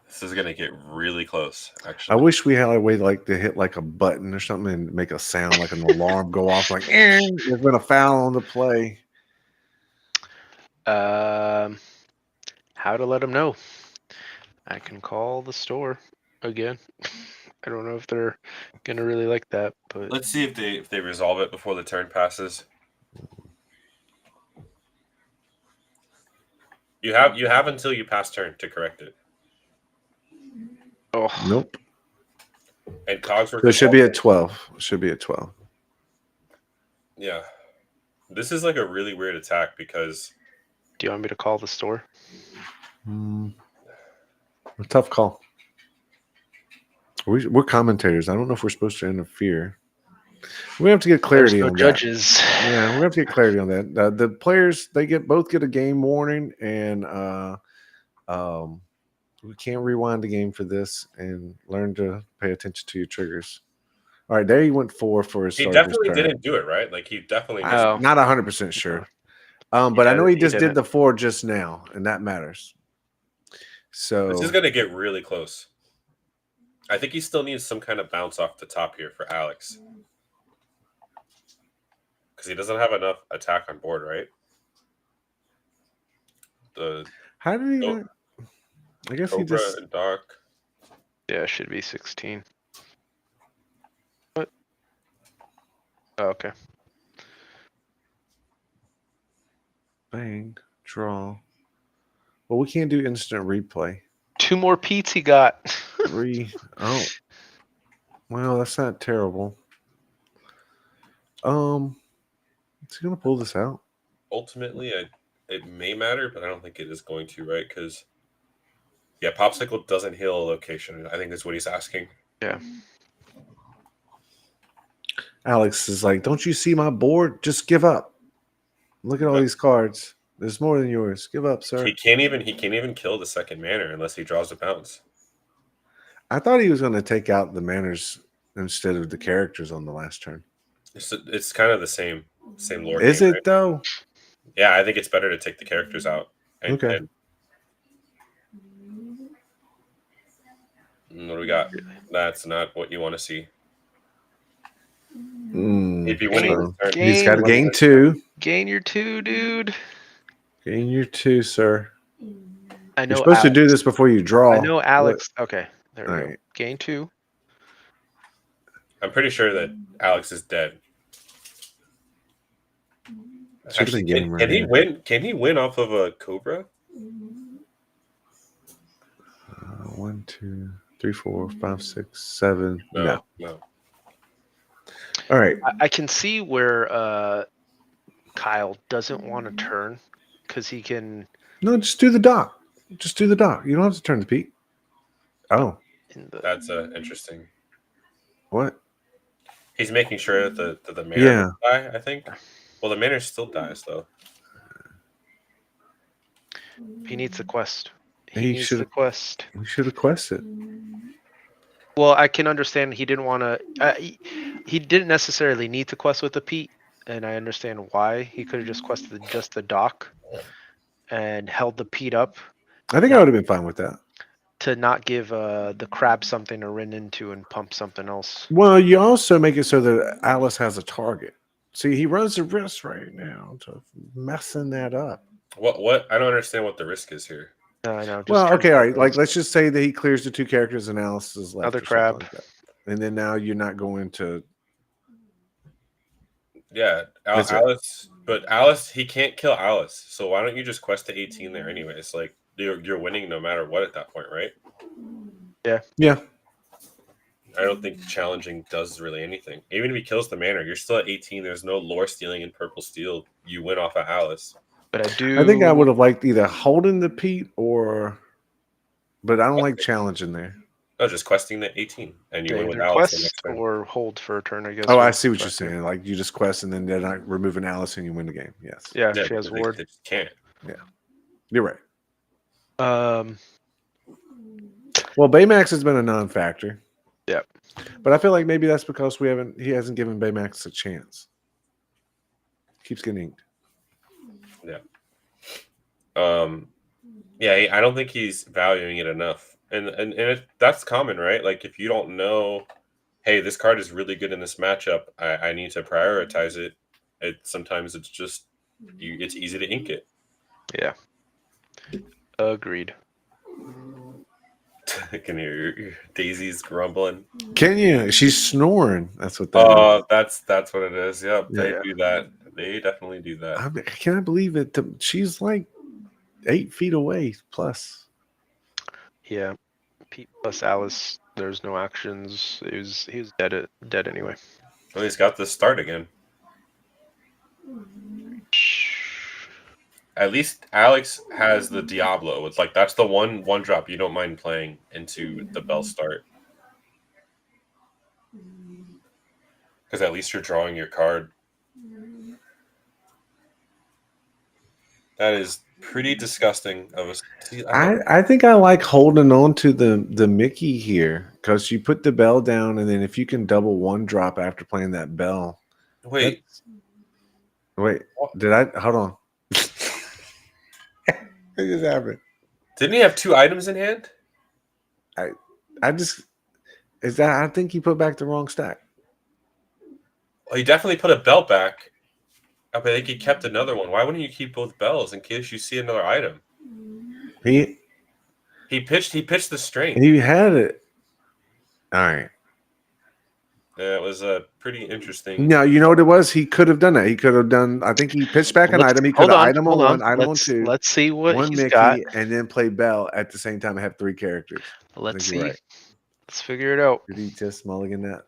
S3: This is gonna get really close. Actually,
S2: I wish we had a way to hit like a button or something and make a sound like an alarm go off, like there's been a foul on the play.
S1: How to let them know? I can call the store again. I don't know if they're gonna really like that, but
S3: let's see if they resolve it before the turn passes. You have until you pass turn to correct it.
S1: Oh
S2: nope.
S3: And Cogsworth.
S2: It should be at 12. It should be at 12.
S3: Yeah, this is like a really weird attack because.
S1: Do you want me to call the store?
S2: A tough call. We're commentators. I don't know if we're supposed to interfere. We have to get
S1: There's
S2: clarity
S1: no
S2: on that.
S1: judges.
S2: Yeah, we have to get clarity on that. The players they both get a game warning, and we can't rewind the game for this. And learn to pay attention to your triggers. All right, there he went 4 for his
S3: He
S2: start of his
S3: definitely
S2: turn.
S3: didn't do it right. Like he definitely missed.
S1: No.
S2: Not 100% sure. But I know he just did the 4 just now, and that matters. So
S3: This is gonna get really close. I think he still needs some kind of bounce off the top here for Alex. Because he doesn't have enough attack on board, right?
S2: How did he? I guess
S3: Cobra
S2: he just.
S3: and Doc.
S1: Yeah, it should be 16. What? Oh, okay.
S2: Bang, draw. Well, we can't do instant replay.
S1: 2 more Pete's he got.
S2: 3. Oh. Well, that's not terrible. Is he gonna pull this out?
S3: Ultimately, it may matter, but I don't think it is going to, right? Because yeah, Popsicle doesn't heal a location. I think that's what he's asking.
S1: Yeah.
S2: Alex is like, don't you see my board? Just give up. Look at all these cards. There's more than yours. Give up, sir.
S3: He can't even kill the second manor unless he draws a bounce.
S2: I thought he was going to take out the manners instead of the characters on the last turn.
S3: It's kind of the same lore.
S2: Is
S3: game,
S2: it
S3: right?
S2: though?
S3: Yeah, I think it's better to take the characters out.
S2: Okay.
S3: And what do we got? That's not what you want to see.
S2: He'd
S3: be winning this turn.
S2: He's got to gain 2.
S1: Gain your 2, dude.
S2: Gain your 2, sir.
S1: I know.
S2: You're supposed to do this before you draw.
S1: I know Alex. Okay, there we
S2: All
S1: go.
S2: right.
S1: Gain 2.
S3: I'm pretty sure that Alex is dead. Actually, can he win? Can he win off of a Cobra?
S2: 1, 2, 3, 4, 5, 6, 7. No. All right.
S1: I can see where Kyle doesn't want to turn because he can.
S2: No, just do the dock. Just do the dock. You don't have to turn the peak. Oh.
S3: That's interesting.
S2: What?
S3: He's making sure that the manor die, I think. Well, the manor still dies, though.
S1: He needs the quest. He needs the quest.
S2: He should have quested.
S1: Well, I can understand he didn't want to. He didn't necessarily need to quest with the Pete, and I understand why. He could have just quested just the dock and held the Pete up.
S2: I think I would have been fine with that.
S1: To not give the crab something to run into and pump something else.
S2: Well, you also make it so that Alice has a target. See, he runs the risk right now to messing that up.
S3: What? I don't understand what the risk is here.
S1: No, I know.
S2: Well, okay, all right. Like, let's just say that he clears the 2 characters and Alice is left.
S1: Another crab.
S2: Like and then now you're not going to.
S3: Yeah, Alice, he can't kill Alice. So why don't you just quest to 18 there anyways? Like, you're winning no matter what at that point, right?
S1: Yeah.
S2: Yeah.
S3: I don't think challenging does really anything. Even if he kills the manor, you're still at 18. There's no lore stealing in purple steel. You win off of Alice.
S1: But I
S2: think I would have liked either holding the Pete but I don't like challenging there.
S3: No, just questing the 18 and you win with Alice.
S1: Quest or hold for a turn, I guess.
S2: Oh, I see what you're saying. Like you just quest and then they're not removing Alice and you win the game. Yes.
S1: Yeah, she has ward.
S3: They just can't.
S2: Yeah. You're right.
S1: Well,
S2: Baymax has been a non-factor.
S1: Yeah.
S2: But I feel like maybe that's because he hasn't given Baymax a chance. Keeps getting inked.
S3: Yeah. Yeah, I don't think he's valuing it enough. And that's common, right? Like if you don't know, hey, this card is really good in this matchup, I need to prioritize it. Sometimes it's just it's easy to ink it.
S1: Yeah. Agreed.
S3: I can hear your Daisy's grumbling.
S2: Can you? She's snoring. That's what that
S3: is. That's what it is. Yep, they do that. They definitely do that.
S2: I cannot believe it. She's like 8 feet away plus.
S1: Yeah. Pete plus Alice, there's no actions. He was dead anyway.
S3: Well, he's got this start again. At least Alex has the Diablo. It's like that's the one drop you don't mind playing into the Bell start. Because at least you're drawing your card. That is pretty disgusting of us.
S2: I think I like holding on to the Mickey here because you put the bell down, and then if you can double one drop after playing that bell.
S3: Wait,
S2: Wait, did I hold on? It just happened.
S3: Didn't he have 2 items in hand?
S2: I just is that I think he put back the wrong stack.
S3: Well, he definitely put a bell back. I think he kept another one. Why wouldn't you keep both bells in case you see another item?
S2: He
S3: pitched the strength.
S2: He had it. All right.
S3: Yeah, it was a pretty interesting.
S2: No, you know what it was? He could have done that. He could have done. I think he pitched back an item. He could have item on one, item on two.
S1: Let's see what
S2: one
S1: he's
S2: Mickey,
S1: got,
S2: and then play Bell at the same time and have 3 characters.
S1: Let's see.
S2: Right.
S1: Let's figure it out.
S2: Did he just mulligan that?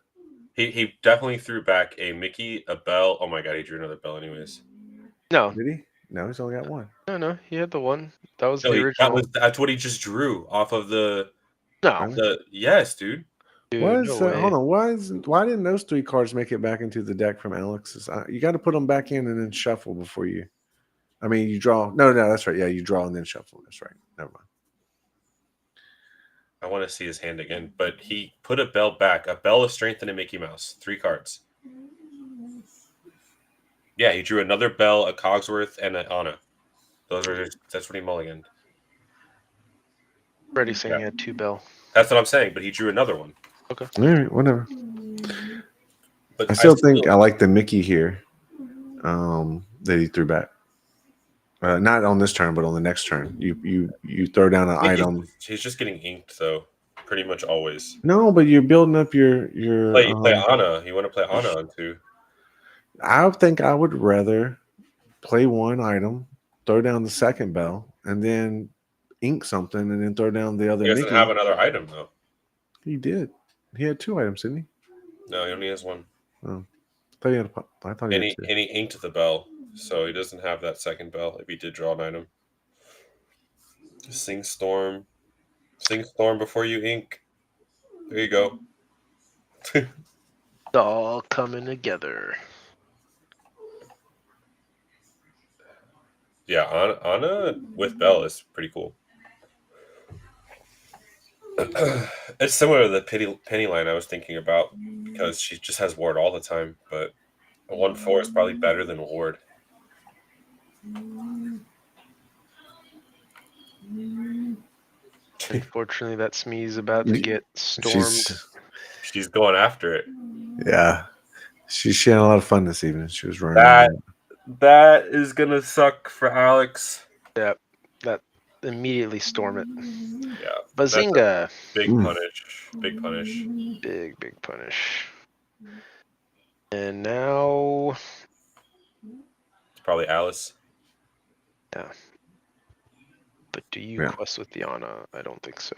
S3: He definitely threw back a Mickey, a Bell. Oh my god, he drew another Bell anyways.
S1: No.
S2: Did he? No, he's only got one.
S1: No, he had the one. That was the original.
S3: That's what he just drew off of the.
S1: No.
S3: Yes, dude.
S2: Hold on. Why didn't those 3 cards make it back into the deck from Alex's? You got to put them back in and then shuffle before you. I mean, you draw. No, that's right. Yeah, you draw and then shuffle. That's right. Never mind.
S3: I want to see his hand again, but he put a Bell back, a Bell of Strength and a Mickey Mouse, 3 cards. Yeah, he drew another Bell, a Cogsworth, and an Anna. That's what he mulliganed.
S1: Already saying he had 2 Bell.
S3: That's what I'm saying, but he drew another one.
S1: Okay.
S2: All right, whatever.
S3: But
S2: I still think I like the Mickey here that he threw back. Not on this turn, but on the next turn. You throw down an item.
S3: He's just getting inked, though, pretty much always.
S2: No, but you're building up your.
S3: Play Anna. You want to play Anna on 2.
S2: I think I would rather play 1 item, throw down the second Bell, and then ink something, and then throw down the other.
S3: He doesn't
S2: Mickey.
S3: have another item though.
S2: He did. He had 2 items, didn't he?
S3: No, he only has 1.
S2: Oh, I thought he had 2.
S3: And he inked the Bell, so he doesn't have that second Bell if he did draw an item. Sing Storm before you ink. There you go.
S1: It's all coming together.
S3: Yeah, Anna with Bell is pretty cool. It's similar to the penny line I was thinking about because she just has Ward all the time, but a 1/4 is probably better than Ward.
S1: Unfortunately, that Smee's about to get stormed.
S3: She's going after it.
S2: Yeah, she had a lot of fun this evening. She was running.
S3: That is gonna suck for Alex.
S1: Yeah, that immediately storm it.
S3: Yeah,
S1: Bazinga!
S3: Big punish. Big punish.
S1: Big punish. And now
S3: It's probably Alice.
S1: Yeah. But do you quest with the Anna? I don't think so.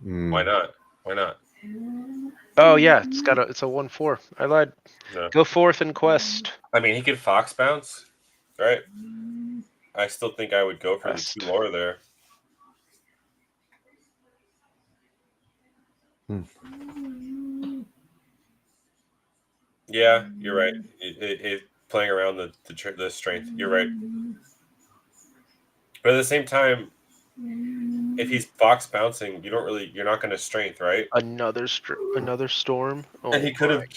S3: Why not? Why not?
S1: Oh yeah, it's a 1/4. I lied.
S3: No.
S1: Go forth and quest.
S3: I mean, he could Fox bounce, right? I still think I would go for the 2 lore there. Yeah, you're right. It playing around the strength. You're right. But at the same time, if he's Fox bouncing, you're not going to strength, right?
S1: Another storm. Oh,
S3: and he could have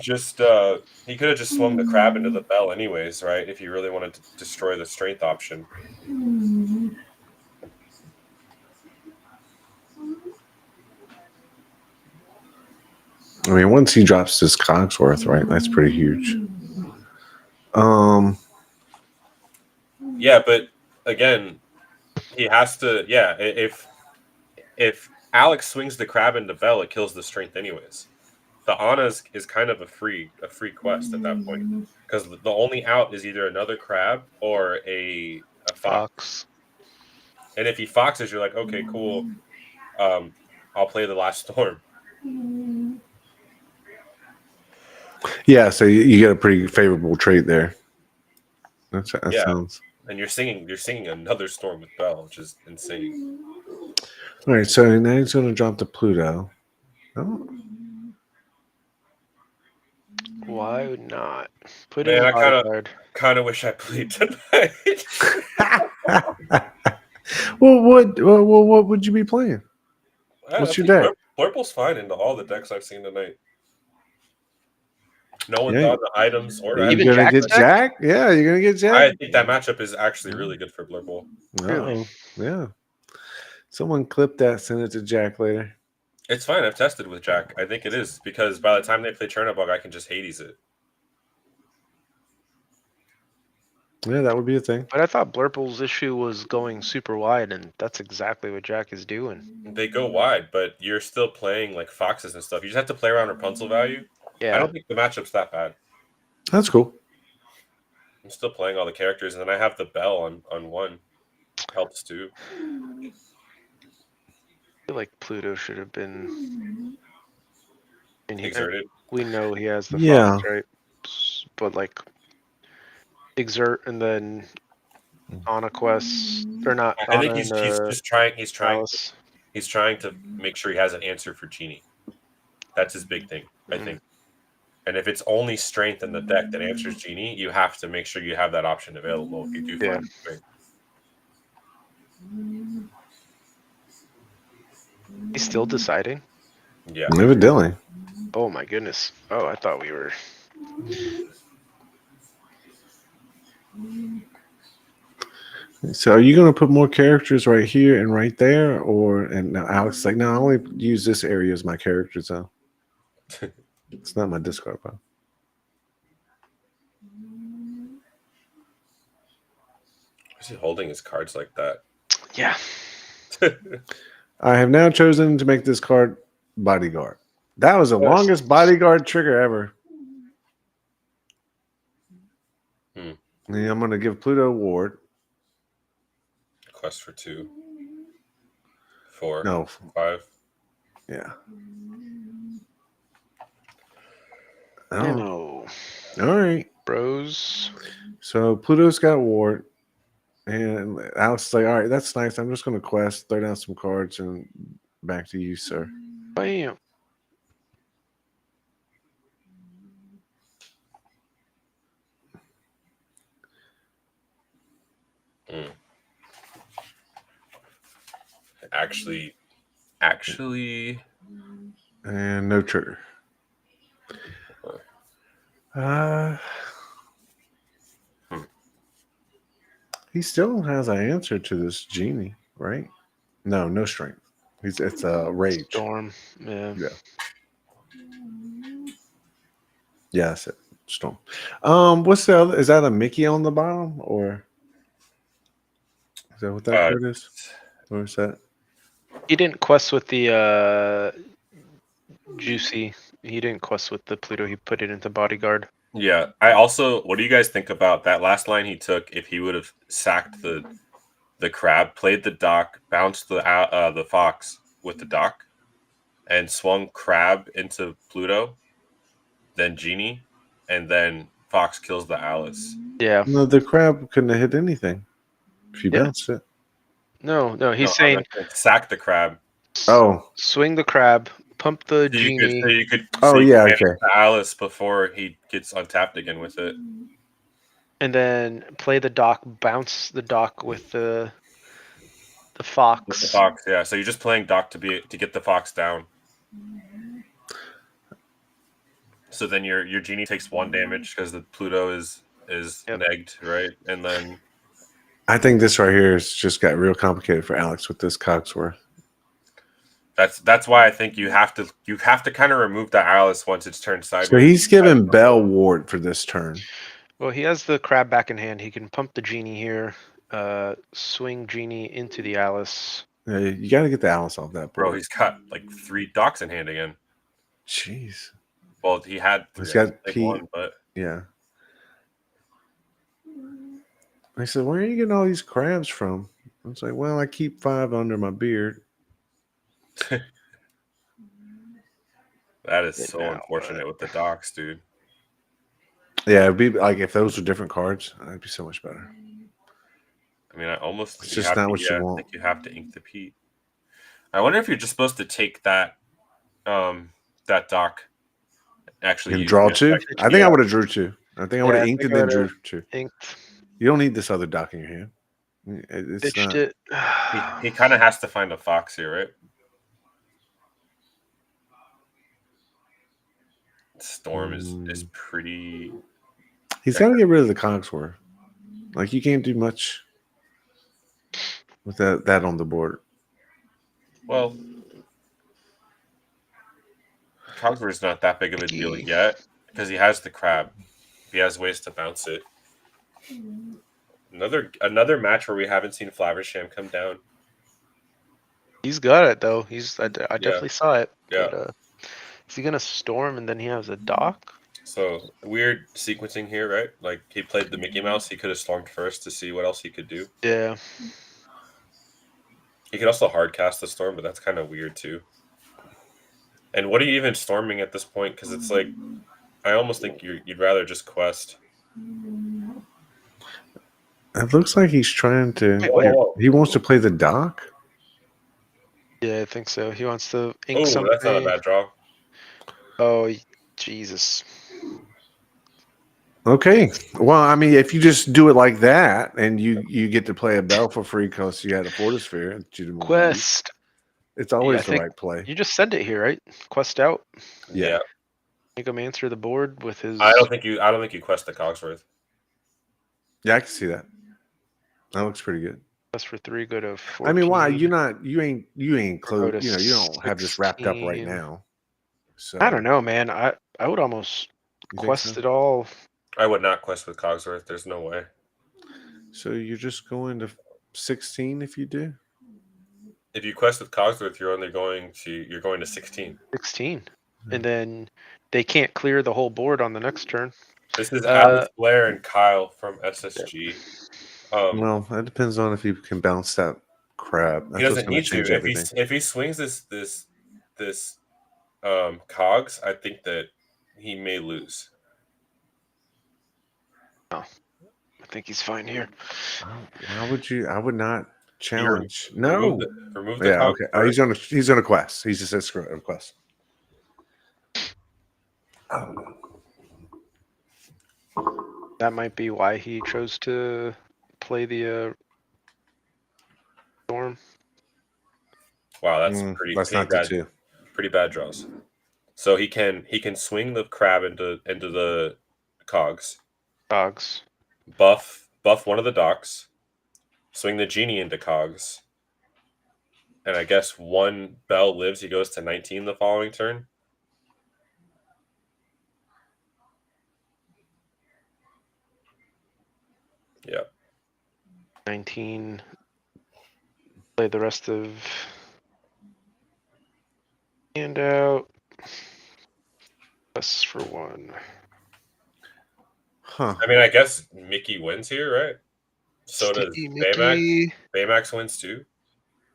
S3: just swung the crab into the Bell anyways, right? If he really wanted to destroy the strength option.
S2: I mean, once he drops his Cogsworth, right? That's pretty huge.
S3: Yeah, but again, he has to. Yeah, if Alex swings the crab into Bell, it kills the strength anyways. The Anna is kind of a free quest at that point because the only out is either another crab or a fox. And if he foxes, you're like, okay, cool. I'll play the last storm.
S2: Yeah, so you get a pretty favorable trade there. That sounds.
S3: And you're singing another storm with Bell, which is insane.
S2: All right, so now he's going to drop the Pluto. Oh.
S1: Why not? Put
S3: Man,
S1: in
S3: I
S1: bodyguard.
S3: kind of wish I played tonight.
S2: Well, what would you be playing?
S3: I
S2: What's your
S3: think
S2: deck?
S3: Blurple's fine into all the decks I've seen tonight. No one's
S2: Yeah.
S3: on the items or
S2: Are you
S1: Even
S2: gonna
S1: Jack's
S2: get
S1: deck?
S2: Jack? Yeah, you're gonna get
S3: I
S2: Jack.
S3: think that matchup is actually really good for Blurple.
S1: Really?
S2: Uh-oh. Yeah. Someone clip that, send it to Jack later.
S3: It's fine. I've tested with Jack. I think it is because by the time they play Chernobog, I can just Hades it.
S2: Yeah, that would be a thing.
S1: But I thought Blurple's issue was going super wide, and that's exactly what Jack is doing.
S3: They go wide, but you're still playing like Foxes and stuff. You just have to play around Rapunzel value.
S1: Yeah.
S3: I don't think the matchup's that bad.
S2: That's cool.
S3: I'm still playing all the characters, and then I have the Bell on one. Helps too.
S1: I feel like Pluto should have been in here.
S3: Exerted.
S1: We know he has the
S2: Yeah.
S1: Fox, right? But like exert and then Anna quest or not?
S3: I think
S1: Anna
S3: he's
S1: and,
S3: just trying. He's trying.
S1: Alice.
S3: He's trying to make sure he has an answer for Genie. That's his big thing, I think. And if it's only strength in the deck that answers Genie, you have to make sure you have that option available if you do find strength.
S1: He's still deciding?
S3: Yeah.
S2: Evidently.
S1: Oh my goodness. Oh, I thought we were.
S2: So are you going to put more characters right here and right there? And now Alex is like, no, I only use this area as my character zone. It's not my discard pile.
S3: Is he holding his cards like that?
S1: Yeah.
S2: I have now chosen to make this card bodyguard. That was the longest bodyguard trigger ever. And I'm going to give Pluto a ward.
S3: Quest for 2. 4.
S2: No.
S3: 5.
S2: Yeah.
S1: No.
S2: All right.
S1: Bros.
S2: So Pluto's got ward. And Alex is like, all right, that's nice. I'm just going to quest, throw down some cards, and back to you, sir.
S1: Bam.
S3: Actually.
S2: And no trigger. He still has an answer to this Genie, right? No strength. It's a rage.
S1: Storm. Yeah.
S2: Yeah, that's it. Storm. What's the other? Is that a Mickey on the bottom, or is that what that card is? Or is that?
S1: He didn't quest with the Juicy. He didn't quest with the Pluto. He put it into bodyguard.
S3: Yeah. I also, what do you guys think about that last line he took? If he would have sacked the crab, played the dock, bounced the fox with the dock, and swung crab into Pluto, then Genie, and then fox kills the Alice.
S1: Yeah.
S2: No, the crab couldn't have hit anything if you bounced it.
S1: No. He's saying
S3: sack the crab.
S2: Oh,
S1: swing the crab, pump the
S3: So
S1: Genie.
S3: you could
S2: okay.
S3: The Alice before he gets untapped again with it,
S1: and then play the dock, bounce the dock with the fox.
S3: With the fox, yeah. So you're just playing dock to get the fox down. So then your Genie takes 1 damage because the Pluto is negged, right? And then
S2: I think this right here has just got real complicated for Alex with this Cogsworth.
S3: That's why I think you have to kind of remove the Alice once it's turned sideways.
S2: So he's given Bell ward for this turn.
S1: Well, he has the crab back in hand. He can pump the Genie here, swing Genie into the Alice.
S2: Yeah, you got to get the Alice off that board.
S3: Bro, he's got like 3 docks in hand again.
S2: Jeez.
S3: Well, he had 3.
S2: He's got P.
S3: 1, but
S2: yeah. I said, where are you getting all these crabs from? I was like, well, I keep 5 under my beard.
S3: that is so unfortunate with the docks, dude.
S2: Yeah, it'd be like if those were different cards, that'd be so much better.
S3: I mean,
S2: it's just not what you want.
S3: I think you have to ink the Pete. I wonder if you're just supposed to take that that dock actually
S2: And
S3: using
S2: draw
S3: it.
S2: two. I think I would have drew two. I think I would have inked and then drew two.
S1: Inked,
S2: You don't need this other dock in your hand. It's
S1: pitched
S2: not.
S1: it.
S3: He kind of has to find a fox here, right? Storm is pretty.
S2: He's got to get rid of the Cogsworth. Like you can't do much with that on the board.
S3: Well, Cogsworth's not that big of a deal yet because he has the crab. He has ways to bounce it. Another match where we haven't seen Flaversham come down.
S1: He's got it though. I definitely saw it.
S3: Yeah.
S1: But, is he gonna storm and then he has a dock?
S3: So weird sequencing here, right? Like he played the Mickey Mouse. He could have stormed first to see what else he could do.
S1: Yeah.
S3: He could also hard cast the storm, but that's kind of weird too. And what are you even storming at this point? Because it's like, I almost think you'd rather just quest.
S2: It looks like he's trying to.
S3: Whoa.
S2: He wants to play the dock.
S1: Yeah, I think so. He wants to ink
S3: Oh,
S1: something.
S3: that's not a bad draw.
S1: Oh, Jesus.
S2: Okay. Well, I mean, if you just do it like that, and you get to play a bell for free because you had a Fortisphere,
S1: Quest.
S2: It's always
S1: I
S2: the right play.
S1: You just send it here, right? Quest out.
S3: Yeah.
S1: Make him answer the board with his.
S3: I don't think you quest the Cogsworth.
S2: Yeah, I can see that. That looks pretty good.
S1: Quest for 3, go to 14.
S2: I mean, why you ain't close?
S1: to
S2: You don't have this wrapped up right
S1: 16.
S2: now. So
S1: I don't know, man. I would almost quest it all.
S3: I would not quest with Cogsworth. There's no way.
S2: So you're just going to 16 if you do.
S3: If you quest with Cogsworth, you're going to 16.
S1: 16, and then they can't clear the whole board on the next turn.
S3: This is Alex Blair and Kyle from SSG.
S2: Well, that depends on if you can bounce that crab.
S3: He doesn't need to. If he swings this Cogs, I think that he may lose.
S1: Oh, I think he's fine here.
S2: How would you? I would not challenge. No.
S3: Remove the
S2: yeah.
S3: Cogs
S2: Okay. He's on a quest. He just says screw it. Quest.
S1: That might be why he chose to play the storm.
S3: Wow, that's pretty bad draws. So he can swing the crab into the Cogs.
S1: Cogs.
S3: Buff one of the docks. Swing the genie into Cogs. And I guess one bell lives. He goes to 19 the following turn. Yeah.
S1: 19. Play the rest of handout. Plus for 1.
S2: Huh.
S3: I mean, I guess Mickey wins here, right? So does
S1: Mickey.
S3: Baymax wins too.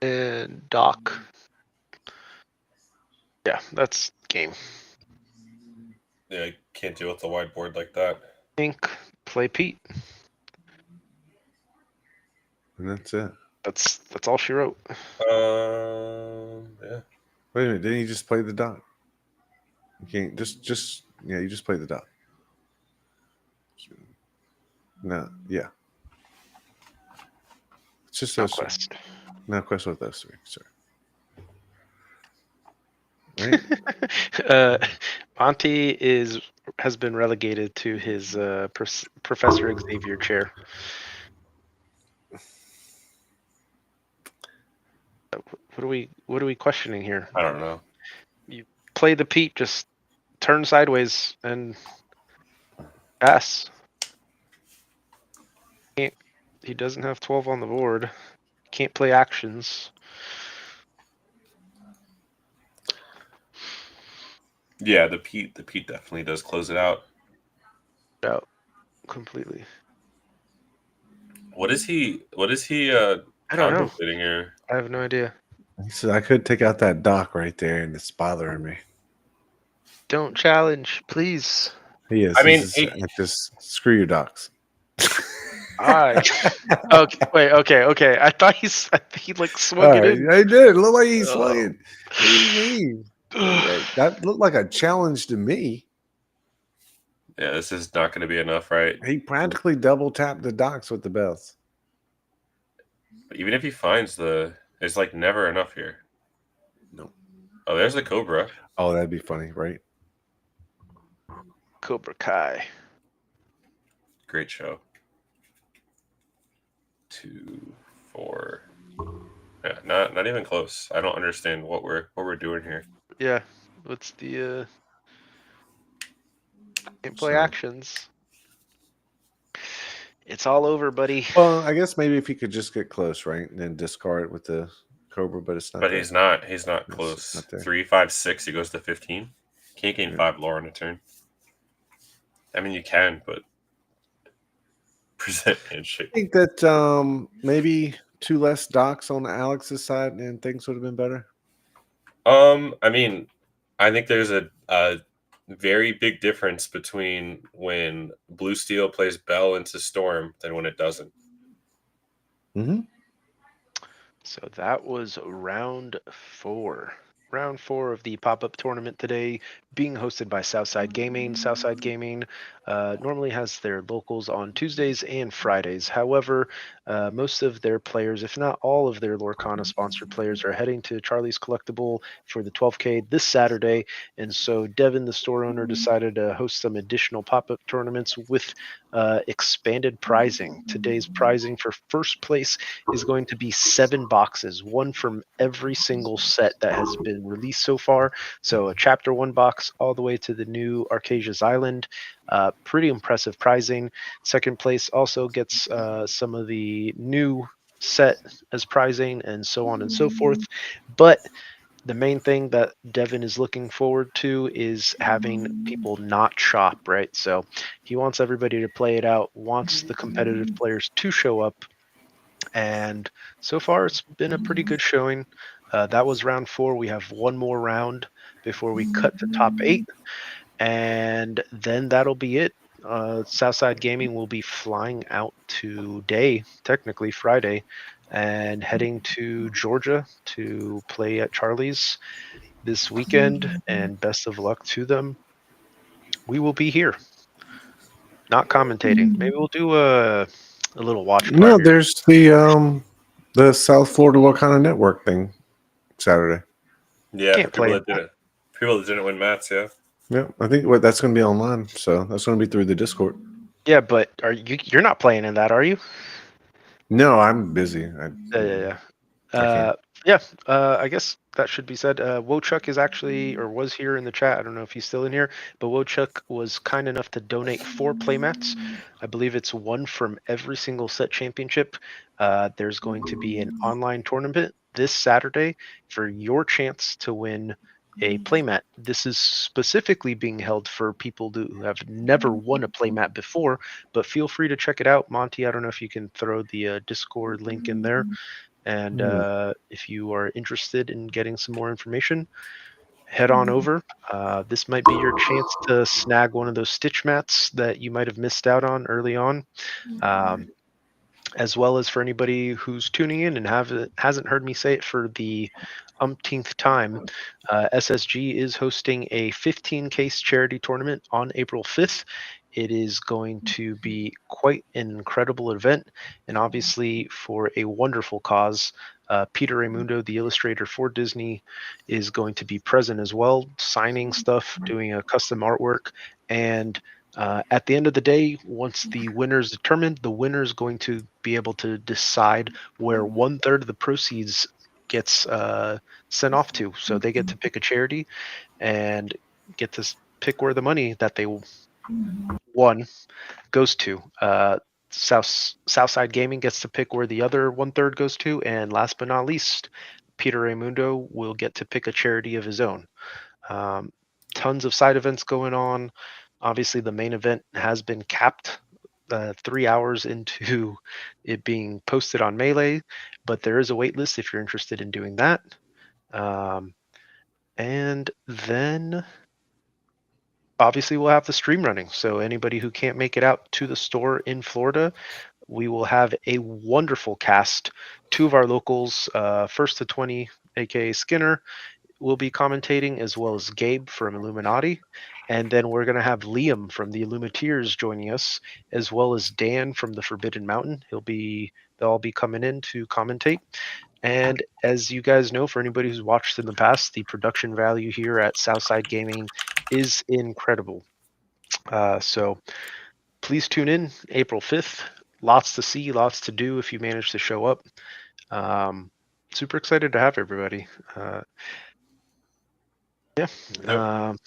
S1: And Doc. Yeah, that's game.
S3: Yeah, I can't deal with the whiteboard like that.
S1: Ink, play Pete.
S2: And that's it.
S1: That's all she wrote.
S3: Yeah.
S2: Wait a minute, didn't you just play the dot? You can't you just play the dot. No, yeah. It's just
S1: No
S2: those
S1: quest.
S2: No quest with those three, sorry. Right?
S1: Monty has been relegated to his Professor Xavier chair. What are we questioning here?
S3: I don't know.
S1: You play the Pete, just turn sideways and pass. He doesn't have 12 on the board. Can't play actions.
S3: Yeah, the Pete definitely does close it out.
S1: Out completely.
S3: What is he
S1: I don't know.
S3: Here?
S1: I have no idea.
S2: He said I could take out that dock right there and it's bothering me.
S1: Don't challenge, please.
S2: He is.
S3: I mean,
S2: just screw your docks.
S1: Okay. I thought he like swung it in.
S2: I did. It looked like he swung it. What do you mean? That looked like a challenge to me.
S3: Yeah, this is not going to be enough, right?
S2: He practically double tapped the docks with the bells.
S3: But even if he finds it's like never enough here.
S2: No.
S3: Oh, there's the Cobra.
S2: Oh, that'd be funny, right?
S1: Cobra Kai.
S3: Great show. 2, 4. Yeah, not even close. I don't understand what we're doing here.
S1: Yeah. What's the gameplay
S2: So-
S1: actions? It's all over, buddy.
S2: Well, I guess maybe if he could just get close, right, and then discard it with the Cobra, but it's not.
S3: But
S2: there.
S3: he's not
S2: It's
S3: close.
S2: not there.
S3: 3, 5, 6. He goes to 15. Can't gain
S2: Yeah.
S3: 5 lore in a turn. I mean, you can, but present handshake.
S2: I think that maybe 2 less docks on Alex's side, and things would have been better.
S3: I mean, I think there's a very big difference between when Blue Steel plays Bell into Storm than when it doesn't.
S2: Mm-hmm.
S1: So that was round 4. Round 4 of the pop-up tournament today, being hosted by Southside Gaming. Southside Gaming normally has their locals on Tuesdays and Fridays. However, most of their players, if not all of their Lorcana sponsored players, are heading to Charlie's Collectible for the 12K this Saturday. And so Devin, the store owner, decided to host some additional pop-up tournaments with expanded prizing. Today's prizing for first place is going to be 7 boxes, one from every single set that has been released so far. So a chapter 1 box all the way to the new Arcasia's Island. Pretty impressive prizing. Second place also gets some of the new set as prizing, and so on and so forth. But the main thing that Devin is looking forward to is having people not shop, right? So he wants everybody to play it out, wants the competitive players to show up. And so far, it's been a pretty good showing. That was round 4. We have one more round before we cut the top 8. And then that'll be it. Southside Gaming will be flying out today, technically Friday, and heading to Georgia to play at Charlie's this weekend. And best of luck to them. We will be here, not commentating. Maybe we'll do a little watch party.
S2: No, there's the South Florida Lorcana Network thing Saturday.
S3: Yeah,
S1: Can't
S3: for people
S1: play
S3: that didn't. People that didn't win mats, yeah.
S2: Yeah, I think that's going to be online, so that's going to be through the Discord.
S1: Yeah, but you're not playing in that, are you?
S2: No, I'm busy.
S1: Yeah.
S2: I
S1: I guess that should be said. Wochuk is actually, or was here in the chat. I don't know if he's still in here, but Wochuk was kind enough to donate 4 playmats. I believe it's one from every single set championship. There's going to be an online tournament this Saturday for your chance to win a playmat. This is specifically being held for people who have never won a playmat before, but feel free to check it out. Monty, I don't know if you can throw the Discord link in there. And if you are interested in getting some more information, head on over. This might be your chance to snag one of those stitch mats that you might have missed out on early on. As well as for anybody who's tuning in and hasn't heard me say it for the umpteenth time, SSG is hosting a 15 case charity tournament on April 5th. It is going to be quite an incredible event, and obviously for a wonderful cause. Peter Raimundo, the illustrator for Disney, is going to be present as well, signing stuff, doing a custom artwork, and at the end of the day, once the winner is determined, the winner is going to be able to decide where 1/3 of the proceeds gets sent off to. So they get to pick a charity and get to pick where the money that they won goes to. Southside Gaming gets to pick where the other 1/3 goes to, and last but not least, Peter Raimundo will get to pick a charity of his own. Tons of side events going on. Obviously, the main event has been capped 3 hours into it being posted on Melee, but there is a wait list if you're interested in doing that. And then obviously we'll have the stream running. So anybody who can't make it out to the store in Florida, we will have a wonderful cast. 2 of our locals, First to 20, aka Skinner, will be commentating, as well as Gabe from Illuminati. And then we're going to have Liam from the Illumineers joining us, as well as Dan from the Forbidden Mountain. They'll all be coming in to commentate. And as you guys know, for anybody who's watched in the past, the production value here at Southside Gaming is incredible. So please tune in April 5th. Lots to see, lots to do if you manage to show up. Super excited to have everybody.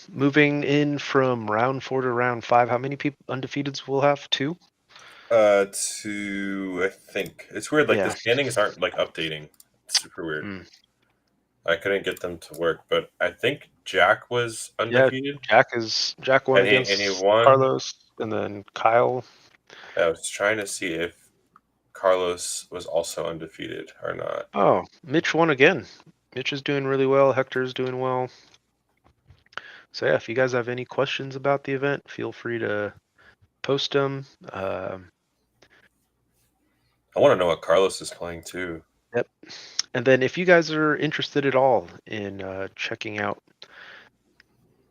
S1: Moving in from round 4 to round 5, how many people undefeateds we'll have? 2?
S3: 2, I think. It's weird. Like, the standings aren't like updating. It's super weird. I couldn't get them to work, but I think Jack was undefeated.
S1: Yeah, Jack won against
S3: and he won.
S1: Carlos, and then Kyle.
S3: I was trying to see if Carlos was also undefeated or not.
S1: Oh, Mitch won again. Mitch is doing really well. Hector's doing well. So yeah, if you guys have any questions about the event, feel free to post them.
S3: I want to know what Carlos is playing too.
S1: Yep. And then if you guys are interested at all in checking out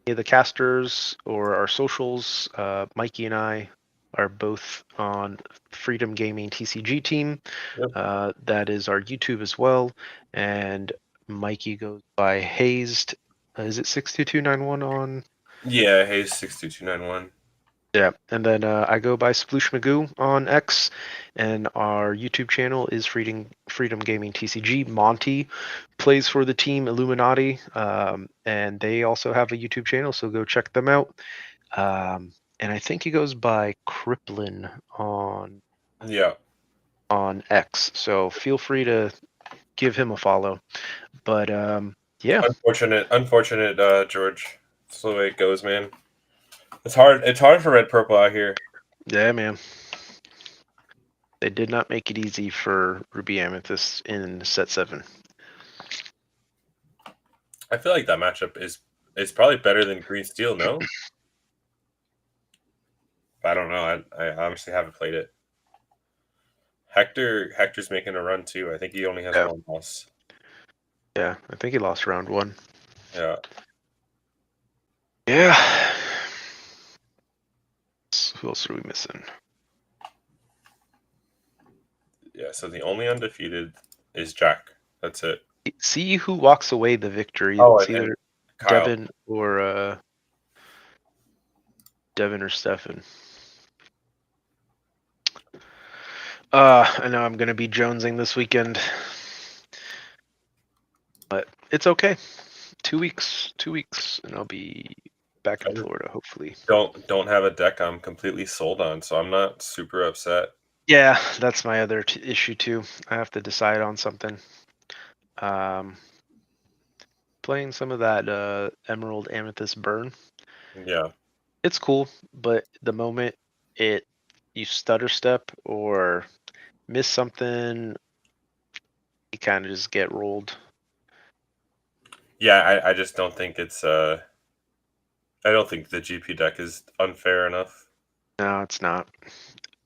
S1: any of the casters or our socials, Mikey and I are both on Freedom Gaming TCG team.
S3: Yep.
S1: That is our YouTube as well. And Mikey goes by Hazed. Is it 62291 on?
S3: Yeah, Hayes 62291.
S1: Yeah, and then I go by Sploosh Magoo on X, and our YouTube channel is Freedom Gaming TCG. Monty plays for the team Illuminati, and they also have a YouTube channel, so go check them out. And I think he goes by Kriplin on X, so feel free to give him a follow. But yeah,
S3: unfortunate, George. That's the way it goes, man. It's hard for Red Purple out here.
S1: Yeah, man. They did not make it easy for Ruby Amethyst in set 7.
S3: I feel like that matchup is probably better than Green Steel, no? I don't know. I honestly haven't played it. Hector's making a run too. I think he only has 1 loss.
S1: Yeah, I think he lost round 1.
S3: Yeah.
S1: Yeah. Who else are we missing?
S3: Yeah, so the only undefeated is Jack. That's it.
S1: See who walks away the victory.
S3: Oh,
S1: it's either Devin or Stefan. I know I'm gonna be jonesing this weekend, but it's okay. 2 weeks, and I'll be back in Florida, hopefully.
S3: Don't have a deck I'm completely sold on, so I'm not super upset.
S1: Yeah, that's my other issue too. I have to decide on something. Playing some of that Emerald Amethyst Burn.
S3: Yeah.
S1: It's cool, but the moment you stutter step or miss something, you kind of just get rolled.
S3: Yeah, I just don't think it's I don't think the GP deck is unfair enough.
S1: No, it's not.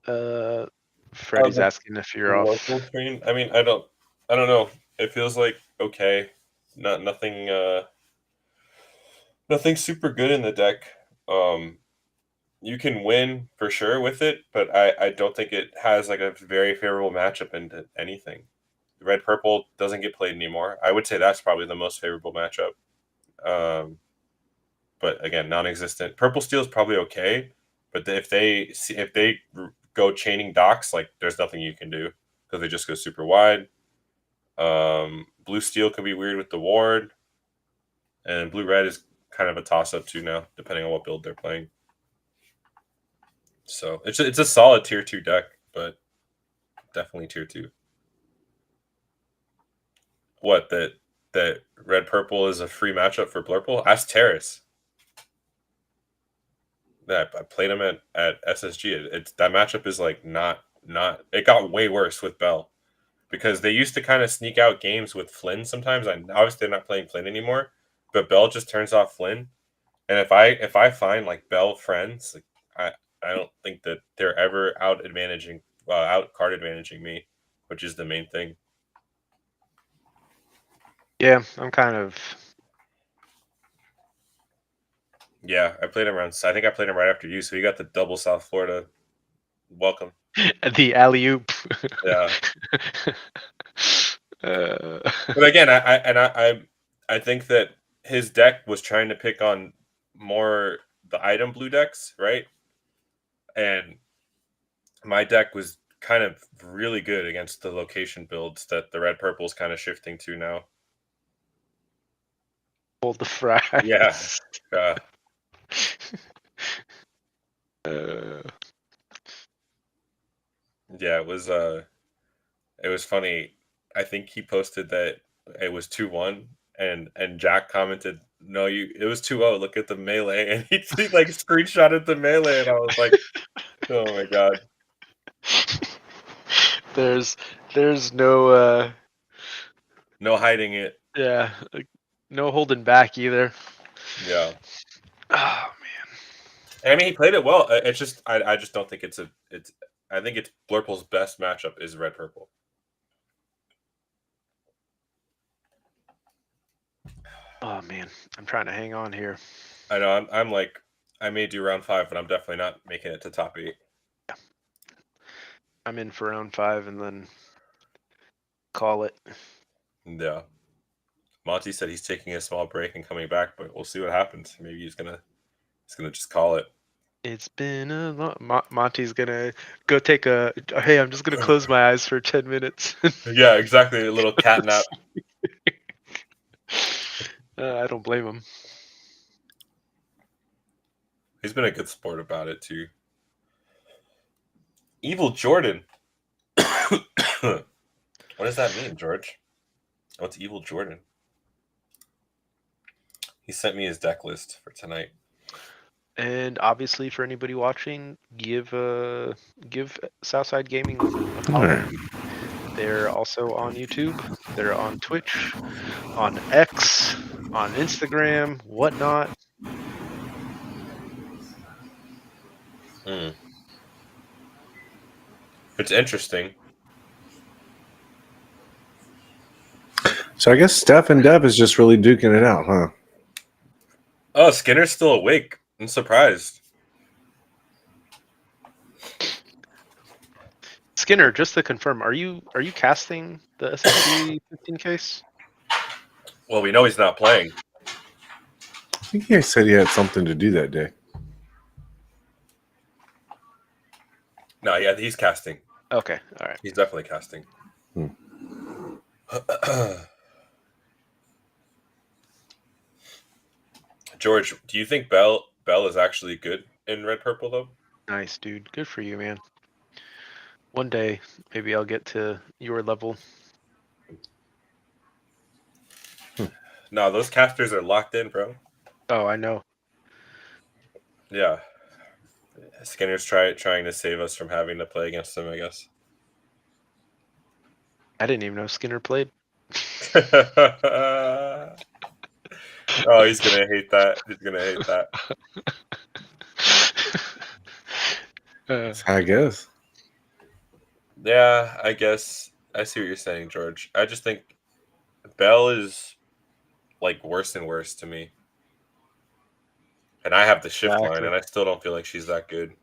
S1: Freddie's asking if you're off.
S3: Screen? I mean, I don't know. It feels like okay. Nothing super good in the deck. You can win for sure with it, but I don't think it has like a very favorable matchup into anything. Red Purple doesn't get played anymore. I would say that's probably the most favorable matchup. But again, non-existent. Purple Steel is probably okay, but if they go chaining docks, like there's nothing you can do because they just go super wide. Blue Steel can be weird with the ward, and Blue Red is kind of a toss-up too now, depending on what build they're playing. So it's a solid tier 2 deck, but definitely tier 2. What that Red Purple is a free matchup for Blurple? Ask Terrace. Yeah, I played him at SSG. That matchup is like not. It got way worse with Bell because they used to kind of sneak out games with Flynn sometimes. Obviously they're not playing Flynn anymore, but Bell just turns off Flynn. And if I find like Bell friends, like, I don't think that they're ever out card advantaging me, which is the main thing.
S1: Yeah, I'm kind of.
S3: Yeah, I played him around. I think I played him right after you, so he got the double South Florida. Welcome.
S1: The alley oop.
S3: Yeah.
S1: Uh,
S3: But again, I think that his deck was trying to pick on more the item blue decks, right? And my deck was kind of really good against the location builds that the red purple is kind of shifting to now.
S1: hold the fries.
S3: Yeah. Yeah, it was funny. I think he posted that it was 2-1 and Jack commented, "No, it was 2-0. Look at the melee." And he like screenshotted the melee and I was like, "Oh my god."
S1: There's no
S3: No hiding it.
S1: yeah, no holding back either.
S3: Yeah.
S1: Oh
S3: I mean, he played it well. It's just I just don't think it's I think it's Blurple's best matchup is red purple.
S1: oh man, I'm trying to hang on here.
S3: I know I'm like I may do round 5, but I'm definitely not making it to top 8.
S1: I'm in for round 5 and then call it.
S3: Yeah. Monty said he's taking a small break and coming back, but we'll see what happens. Maybe he's gonna just call it.
S1: It's been a long. Monty's gonna go take a. Hey, I'm just gonna close my eyes for 10 minutes.
S3: Yeah, exactly. A little cat nap.
S1: I don't blame him.
S3: He's been a good sport about it too. Evil Jordan. What does that mean, George? What's Evil Jordan? He sent me his deck list for tonight.
S1: And obviously, for anybody watching, give Southside Gaming a follow. They're also on YouTube. They're on Twitch, on X, on Instagram, whatnot.
S3: It's interesting.
S2: So I guess Steph and Dev is just really duking it out, huh?
S3: Oh, Skinner's still awake. I'm surprised.
S1: Skinner, just to confirm, are you casting the SSG 15 case?
S3: Well, we know he's not playing.
S2: I think he said he had something to do that day.
S3: No, yeah, he's casting.
S1: Okay, all right.
S3: He's definitely casting. George, do you think Bell is actually good in red purple though?
S1: Nice, dude. Good for you, man. One day, maybe I'll get to your level.
S3: No, those casters are locked in, bro.
S1: Oh, I know.
S3: Yeah. Skinner's trying to save us from having to play against him, I guess.
S1: I didn't even know Skinner played.
S3: Oh, he's gonna hate that. He's gonna hate that.
S2: I guess.
S3: Yeah, I guess I see what you're saying, George. I just think Bell is like worse and worse to me. And I have the shift line, and I still don't feel like she's that good.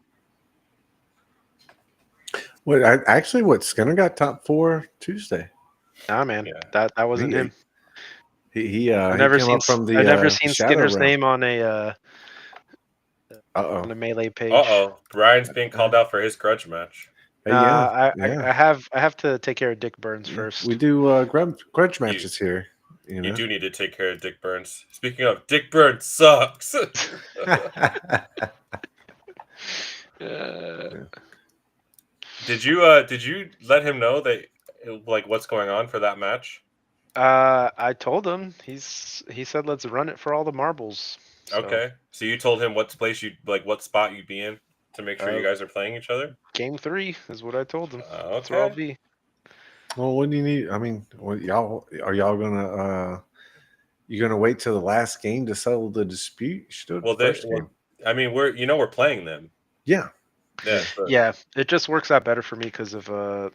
S2: What Skinner got top 4 Tuesday.
S1: Nah, man,
S3: Yeah.
S1: that wasn't him.
S2: I've never seen
S1: Skinner's
S2: realm.
S1: name on a
S2: on
S1: a melee page.
S3: Ryan's being called out for his grudge match.
S1: I have to take care of Dick Burns first.
S2: We do grudge matches here.
S3: You do need to take care of Dick Burns. Speaking of, Dick Burns sucks. Did you let him know that like what's going on for that match?
S1: I told him. He said let's run it for all the marbles. So.
S3: Okay, so you told him what spot you'd be in to make sure you guys are playing each other.
S1: Game 3 is what I told him.
S3: Okay.
S1: That's where I'll be.
S2: Well, what do you need? I mean, are y'all gonna you gonna wait till the last game to settle the dispute? You should do it first game.
S3: I mean, we're playing them.
S2: Yeah.
S1: Yeah, it just works out better for me because of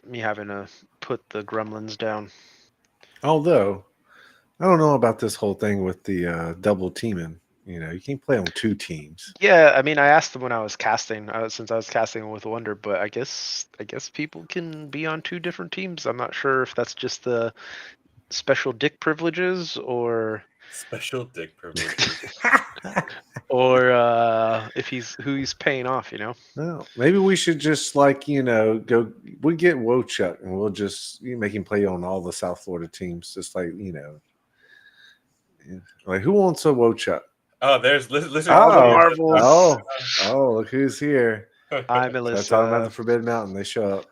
S1: me having to put the gremlins down.
S2: Although, I don't know about this whole thing with the double teaming. You can't play on 2 teams.
S1: Yeah, I mean, I asked them when I was casting, since I was casting with Wonder, but I guess people can be on 2 different teams. I'm not sure if that's just the special dick privileges or
S3: Special dick privileges.
S1: if who he's paying off.
S2: No, maybe we should just go. We get Wochuck and we'll just make him play on all the South Florida teams. Just like like who wants a Wochuck?
S3: Oh, there's Lizard.
S2: Oh,
S1: Marvels.
S2: look who's here.
S1: Hi, Melissa.
S2: That's talking about the Forbidden Mountain. They show up.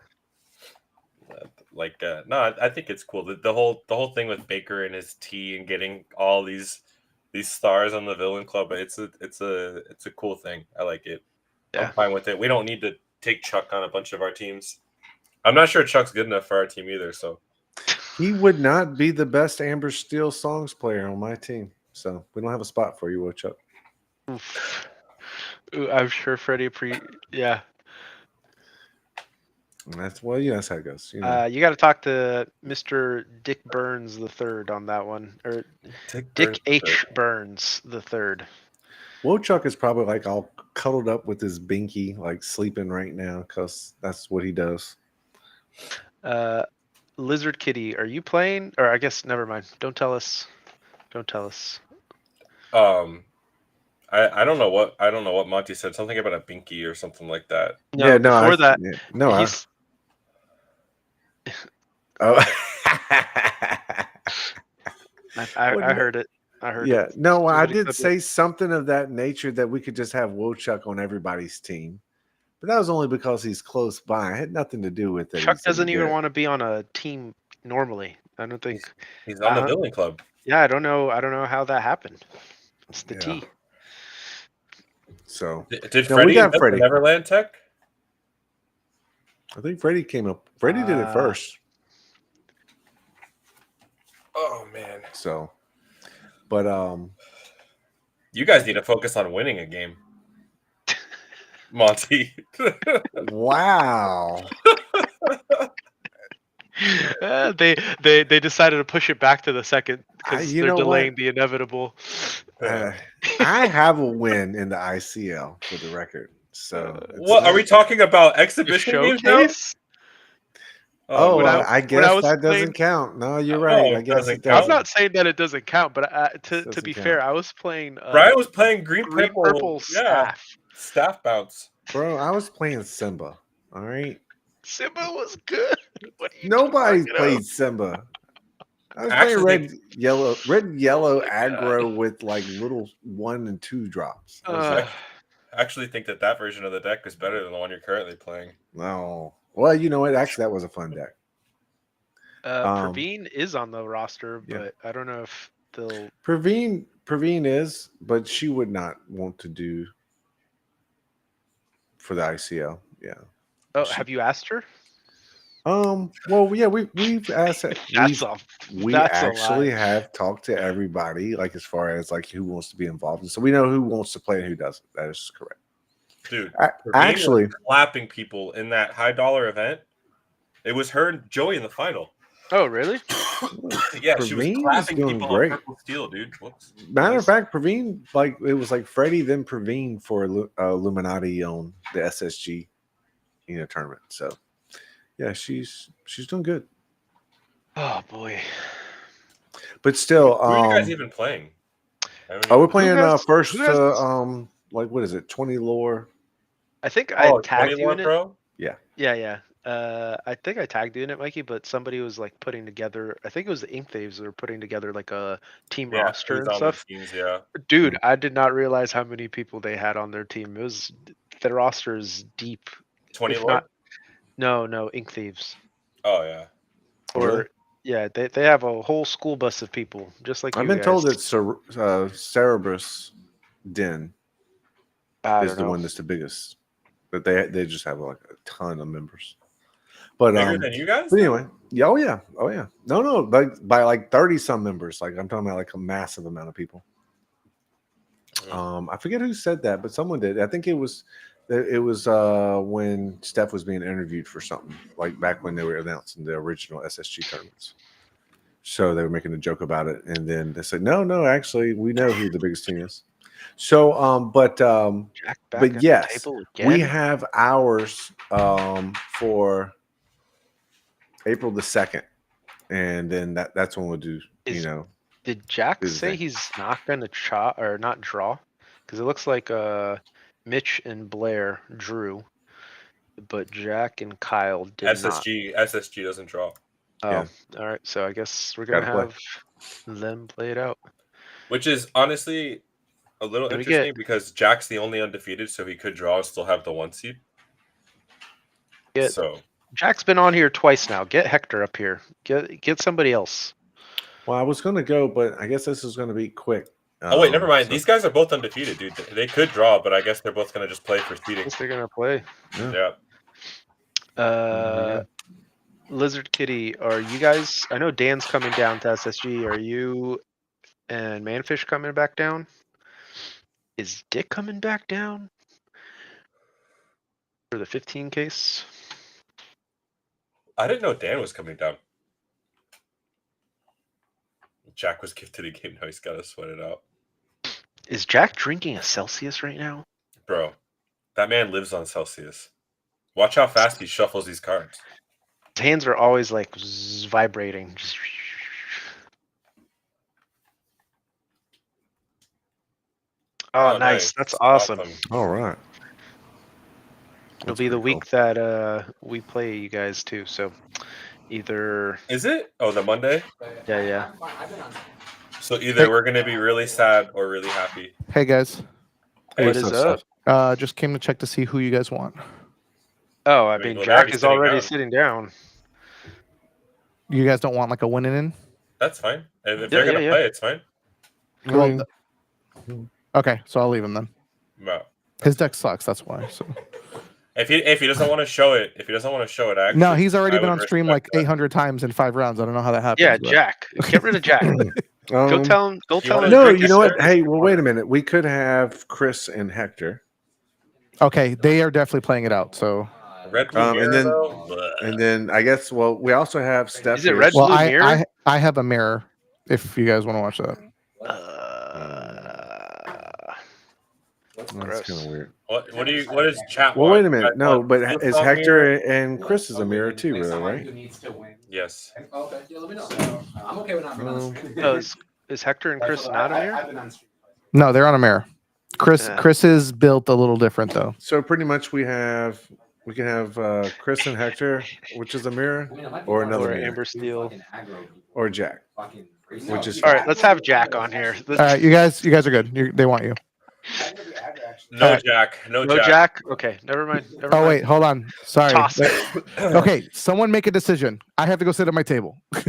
S3: No, I think it's cool. The whole thing with Baker and his tea and getting all these stars on the Villain Club. It's a cool thing. I like it.
S1: Yeah.
S3: I'm fine with it. We don't need to take Chuck on a bunch of our teams. I'm not sure Chuck's good enough for our team either. So
S2: he would not be the best Amber Steel songs player on my team. So we don't have a spot for you, Wochuck.
S1: I'm sure Freddie yeah.
S2: That's how it goes.
S1: You got to talk to Mr. Dick Burns III on that one, or Dick H. Burns III.
S2: Wochuck is probably like all cuddled up with his binky, like sleeping right now, because that's what he does.
S1: Lizard Kitty, are you playing? Or I guess never mind. Don't tell us.
S3: I don't know what Monty said. Something about a binky or something like that.
S1: No, before that.
S2: Yeah, no, oh,
S1: I heard it. I heard
S2: yeah,
S1: it.
S2: no, I did say something of that nature that we could just have Wochuck on everybody's team, but that was only because he's close by. It had nothing to do with it.
S1: Chuck doesn't even want to be on a team normally. I don't think
S3: he's on the Villain Club.
S1: Yeah, I don't know how that happened. It's the T.
S2: So
S3: did Freddie Neverland Tech?
S2: I think Freddie came up. Freddie did it first.
S3: Oh man.
S2: So, but
S3: you guys need to focus on winning a game, Monty.
S2: Wow.
S1: They decided to push it back to the second because they're delaying the inevitable.
S2: I have a win in the ICL for the record. So
S3: what are we talking about? Exhibition games now?
S2: I guess that doesn't count. No, you're right. I guess it doesn't.
S1: I'm not saying that it doesn't count, but to be fair, I was playing.
S3: Brian was playing green purple
S1: staff
S3: bounce.
S2: Bro, I was playing Simba. All right.
S1: Simba was good.
S2: Nobody played Simba. I was playing red, yellow aggro with like little 1 and 2 drops.
S3: I actually think that version of the deck is better than the one you're currently playing.
S2: No. Well, you know what? Actually, that was a fun deck.
S1: Praveen is on the roster, but I don't know if they'll.
S2: Praveen is, but she would not want to do for the ICL. Yeah.
S1: Oh, have you asked her?
S2: Well, yeah, we've asked. We actually have talked to everybody, like as far as like who wants to be involved, and so we know who wants to play and who doesn't. That is correct.
S3: Dude,
S2: actually,
S3: clapping people in that high dollar event. It was her and Joey in the final.
S1: Oh, really?
S3: Yeah, Praveen, she was clapping people great. On Purple Steel, dude. Whoops.
S2: Matter of fact, Praveen, like it was like Freddie then Praveen for Illuminati on the SSG, tournament. So. Yeah, she's doing good.
S1: Oh boy!
S2: But still,
S3: who are you guys even playing?
S2: We're playing first. Like what is it? 20 lore.
S1: I think I tagged you in
S3: it.
S1: Yeah. I think I tagged you in it, Mikey. But somebody was like putting together. I think it was the Ink Thieves that were putting together like a team roster and stuff.
S3: Teams,
S1: Dude, I did not realize how many people they had on their team. Their roster is deep.
S3: 20 lore.
S1: No, Ink Thieves.
S3: Oh yeah.
S1: Or they have a whole school bus of people, just like
S2: I've been told that Cerberus Den is the one that's the biggest. But they just have like a ton of members. But
S3: bigger than you guys?
S2: But anyway, oh yeah. No, like by like 30 some members. Like I'm talking about like a massive amount of people. I forget who said that, but someone did. I think it was when Steph was being interviewed for something, like back when they were announcing the original SSG tournaments. So they were making a joke about it, and then they said, "No, actually, we know who the biggest team is." So,
S1: Jack back at
S2: yes,
S1: the table
S2: we
S1: again.
S2: have ours for April the 2nd, and then that's when we'll do.
S1: Is-
S2: You know,
S1: Did Jack
S2: do the
S1: say
S2: thing.
S1: he's not going to or not draw? Because it looks like Mitch and Blair drew, but Jack and Kyle did not.
S3: SSG doesn't draw.
S1: Oh,
S2: Yeah.
S1: all right. So I guess we're gonna
S2: Gotta play.
S1: have them play it out.
S3: Which is honestly a little
S1: Can we
S3: interesting because Jack's the only undefeated, so he could draw and still have the 1 seed. So
S1: Jack's been on here twice now. Get Hector up here. Get somebody else.
S2: Well, I was gonna go, but I guess this is gonna be quick.
S3: Oh wait, never mind.
S2: So-
S3: These guys are both undefeated, dude. They could draw, but I guess they're both gonna just play for
S1: I
S3: seeding.
S1: guess they're gonna play.
S3: Yeah.
S1: Lizard Kitty, are you guys? I know Dan's coming down to SSG. Are you and Manfish coming back down? Is Dick coming back down for the 15 case?
S3: I didn't know Dan was coming down. Jack was gifted a game. Now he's got to sweat it out.
S1: Is Jack drinking a Celsius right now?
S3: Bro, that man lives on Celsius. Watch how fast he shuffles these cards.
S1: His hands are always like vibrating. Just... Oh, nice. That's awesome.
S2: All right.
S1: It'll be the week that we play you guys too. So either
S3: is it? Oh, the Monday?
S1: Yeah.
S3: So either we're gonna be really sad or really happy.
S4: Hey guys.
S1: What is up?
S4: Just came to check to see who you guys want.
S1: Oh, I mean,
S3: well,
S1: Jack is already sitting down.
S4: You guys don't want like a winning in?
S3: That's fine. If they're gonna play, it's fine.
S4: Well, okay, so I'll leave him then.
S3: No.
S4: His deck sucks. That's why. So
S3: if he doesn't want to show it, actually,
S4: no, he's already been on stream like 800 times in 5 rounds. I don't know how that happened.
S1: Yeah, Jack, get rid of Jack. Go tell him. Don't tell him.
S2: No, you know what? Hey, well, wait a minute. We could have Chris and Hector.
S4: Okay, they are definitely playing it out. So
S3: Red Blue Mirror,
S2: and then I guess we also have Steph.
S1: Is it Red Blue Mirror?
S4: I have a mirror. If you guys want to watch that.
S2: That's kind of weird.
S3: What is chat?
S2: Well, wait a minute. No, but is Hector and Chris is a mirror too, really, right?
S3: Yes.
S6: Okay, yeah, let me know. I'm okay with not being on screen.
S1: Oh, is Hector and Chris not a mirror?
S4: No, they're on a mirror. Chris is built a little different though.
S2: So pretty much we can have Chris and Hector, which is a mirror, or another mirror,
S1: Amber Steel,
S2: or Jack, which is
S1: all right. Let's have Jack on here.
S4: All right, you guys are good. They want you.
S3: No Jack. No
S1: Jack. Okay, never mind.
S4: Wait, hold on. Sorry.
S1: Toss it.
S4: Okay, someone make a decision. I have to go sit at my table.
S2: Yeah,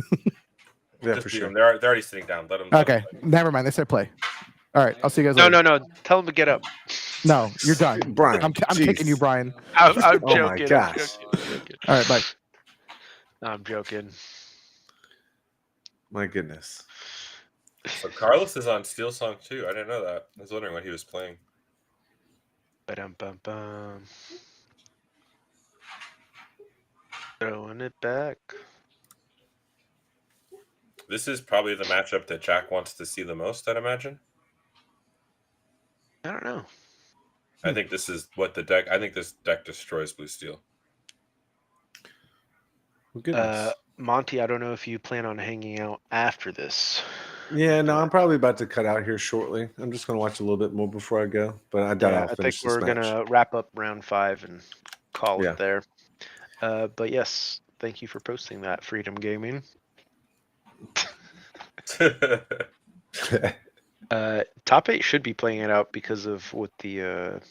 S3: Just
S2: for
S3: beat
S2: sure.
S3: them. They're already sitting down. Let them.
S4: Okay, never mind. They said play. All right, I'll see you guys later.
S1: No. Tell him to get up.
S4: No, you're done.
S2: Brian,
S4: I'm kicking you, Brian.
S1: I'm joking.
S2: Oh my gosh.
S1: I'm joking.
S4: All right, bye.
S1: I'm joking.
S2: My goodness.
S3: So Carlos is on Steel Song too. I didn't know that. I was wondering what he was playing.
S1: Ba-dum-bum-bum. Throwing it back.
S3: This is probably the matchup that Jack wants to see the most, I'd imagine.
S1: I don't know.
S3: I think this is what the deck. I think this deck destroys Blue Steel.
S2: Well, goodness.
S1: Monty, I don't know if you plan on hanging out after this.
S2: Yeah, no, I'm probably about to cut out here shortly. I'm just going to watch a little bit more before I go, but I doubt I'll
S1: I think
S2: finish this
S1: we're
S2: match.
S1: gonna wrap up round 5 and call it there. But yes, thank you for posting that, Freedom Gaming. Top 8 should be playing it out because of what the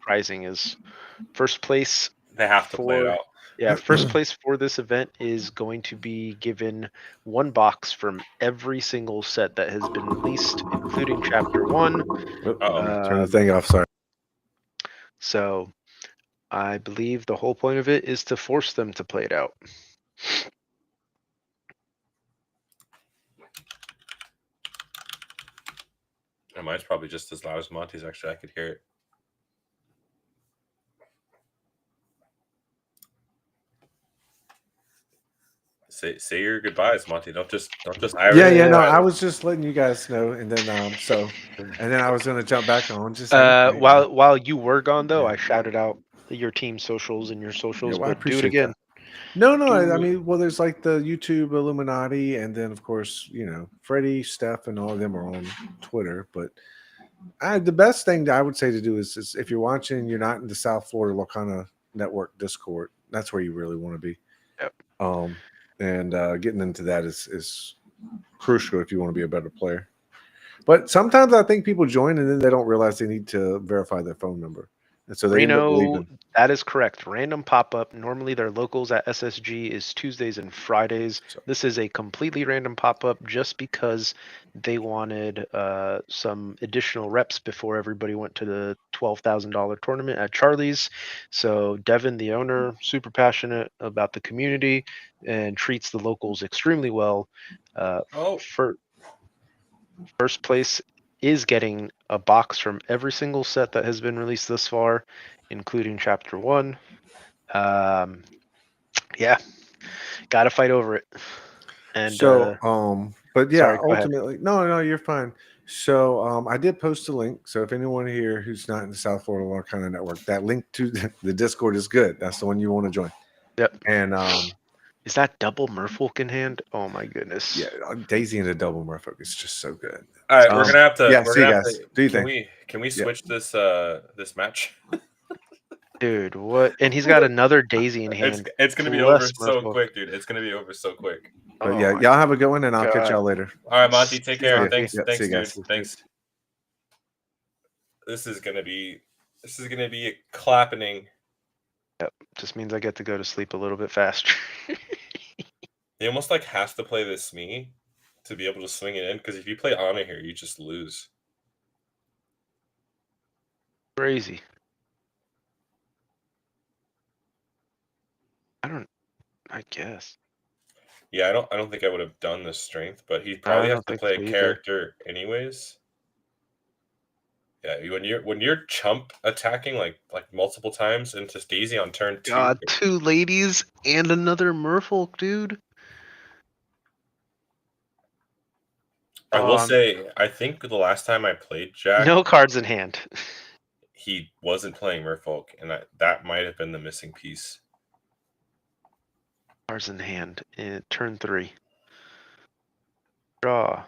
S1: pricing is. First place.
S3: They have to play it out.
S1: Yeah, first place for this event is going to be given 1 box from every single set that has been released, including Chapter 1.
S2: Turn the thing off. Sorry.
S1: So, I believe the whole point of it is to force them to play it out.
S3: And mine's probably just as loud as Monty's. Actually, I could hear it. Say your goodbyes, Monty. Don't just
S2: Yeah. No, I was just letting you guys know, and then and then I was gonna jump back on. Just
S1: while you were gone though,
S2: Yeah.
S1: I shouted out your team socials and your socials,
S2: well, I
S1: but do it
S2: appreciate
S1: again.
S2: that. No, I
S1: Do it.
S2: mean, well, there's like the YouTube Illuminati, and then of course, Freddie, Steph, and all of them are on Twitter. But the best thing that I would say to do is if you're watching, you're not in the South Florida Lorcana Network Discord. That's where you really want to be.
S1: Yep.
S2: And getting into that is crucial if you want to be a better player. But sometimes I think people join and then they don't realize they need to verify their phone number. And so they end up
S1: Reno,
S2: leaving.
S1: that is correct. Random pop-up. Normally their locals at SSG is Tuesdays and Fridays. This is a completely random pop-up just because they wanted some additional reps before everybody went to the $12,000 tournament at Charlie's. So Devin, the owner, super passionate about the community and treats the locals extremely well. First place is getting a box from every single set that has been released thus far, including Chapter 1. Yeah, gotta fight over it. And
S2: but yeah,
S1: sorry, go ahead.
S2: ultimately, no, you're fine. So I did post a link. So if anyone here who's not in the South Florida Lorcana Network, that link to the Discord is good. That's the one you want to join.
S1: Yep.
S2: And
S1: is that double Merfolk in hand? Oh my goodness.
S2: Yeah, Daisy and a double Merfolk is just so good.
S3: All right, we're gonna have to.
S2: Yeah,
S3: we're
S2: see
S3: gonna
S2: you
S3: have
S2: guys.
S3: to.
S2: Do you
S3: Can
S2: think?
S3: we switch this match?
S1: Dude, what? And he's got another Daisy in hand.
S3: It's gonna be over so quick, dude. It's gonna be over so quick.
S2: But yeah, y'all have a good one, and I'll catch y'all later.
S3: All right, Monty, take care.
S1: Monty.
S3: Thanks, thanks, dude.
S2: Guys.
S3: Thanks. This is gonna be a clapping.
S1: Yep, just means I get to go to sleep a little bit faster.
S3: You almost like have to play this me to be able to swing it in, because if you play Ana here, you just lose.
S1: Crazy. I guess.
S3: Yeah, I don't think I would have done this strength, but he probably has to play a character anyways. Yeah, when you're chump attacking like multiple times into Daisy on turn 2.
S1: God, 2 ladies and another Merfolk, dude.
S3: I will say, I think the last time I played Jack,
S1: no cards in hand.
S3: He wasn't playing Merfolk, and that might have been the missing piece.
S1: Cards in hand in turn 3. Draw.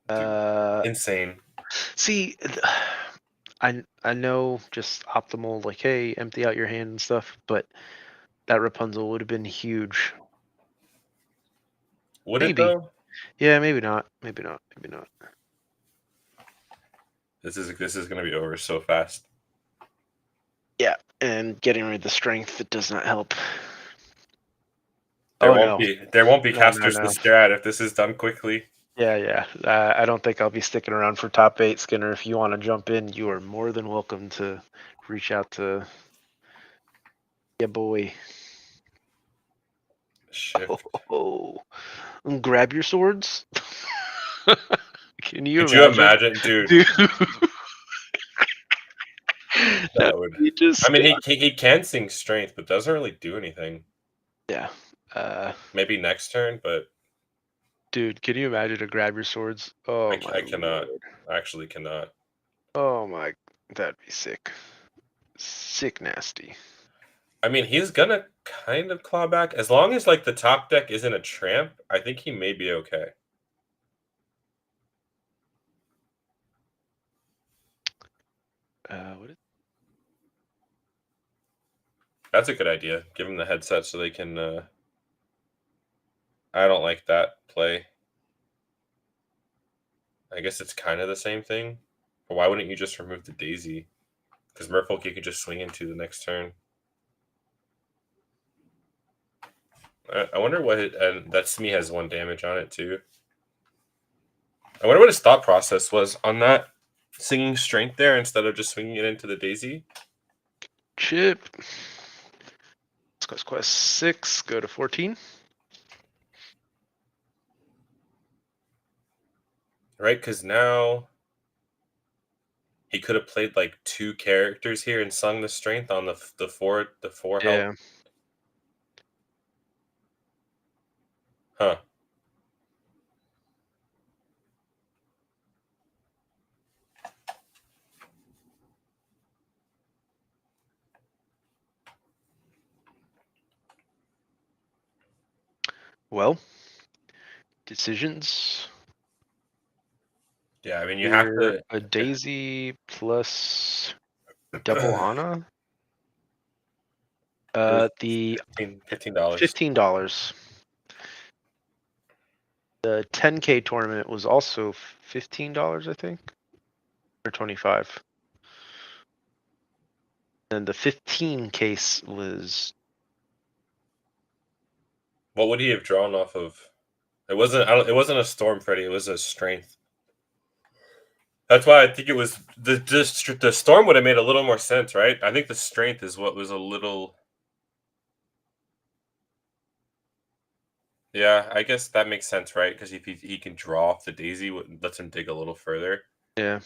S3: Dude, insane.
S1: See, I know just optimal, like, hey, empty out your hand and stuff, but that Rapunzel would have been huge.
S3: Would it though?
S1: Yeah, maybe not.
S3: This is going to be over so fast.
S1: Yeah, and getting rid of the strength, it does not help.
S3: There won't be casters to stare at if this is done quickly.
S1: Yeah. I don't think I'll be sticking around for top 8, Skinner. If you want to jump in, you are more than welcome to reach out to your boy.
S3: Shift.
S1: Oh. Grab your swords. Can you
S3: Could you imagine, dude? That would. I mean, he can sing strength, but doesn't really do anything.
S1: Yeah.
S3: Maybe next turn, but.
S1: Dude, can you imagine to grab your swords? Oh,
S3: I cannot. Lord. I actually cannot.
S1: Oh my, that'd be sick. Sick nasty.
S3: I mean, he's gonna kind of claw back as long as like the top deck isn't a tramp. I think he may be okay.
S1: What is?
S3: That's a good idea. Give him the headset so they can. I don't like that play. I guess it's kind of the same thing. But why wouldn't you just remove the Daisy? Because Merfolk you could just swing into the next turn. I wonder what and that Smee has 1 damage on it too. I wonder what his thought process was on that singing strength there instead of just swinging it into the Daisy.
S1: Chip. Let's go quest 6. Go to 14.
S3: Right, because now he could have played like 2 characters here and sung the strength on the four
S1: yeah.
S3: help. Huh.
S1: Well, decisions.
S3: Yeah, I mean, you have to.
S1: A Daisy plus double Ana. The
S3: $15.
S1: $15. The 10K tournament was also $15, I think, or 25. And the 15 case was.
S3: What would he have drawn off of? It wasn't. It wasn't a Storm Freddy. It was a Strength. That's why I think it was the Storm would have made a little more sense, right? I think the Strength is what was a little. Yeah, I guess that makes sense, right? Because if he can draw off the Daisy, it lets him dig a little further.
S1: Yeah.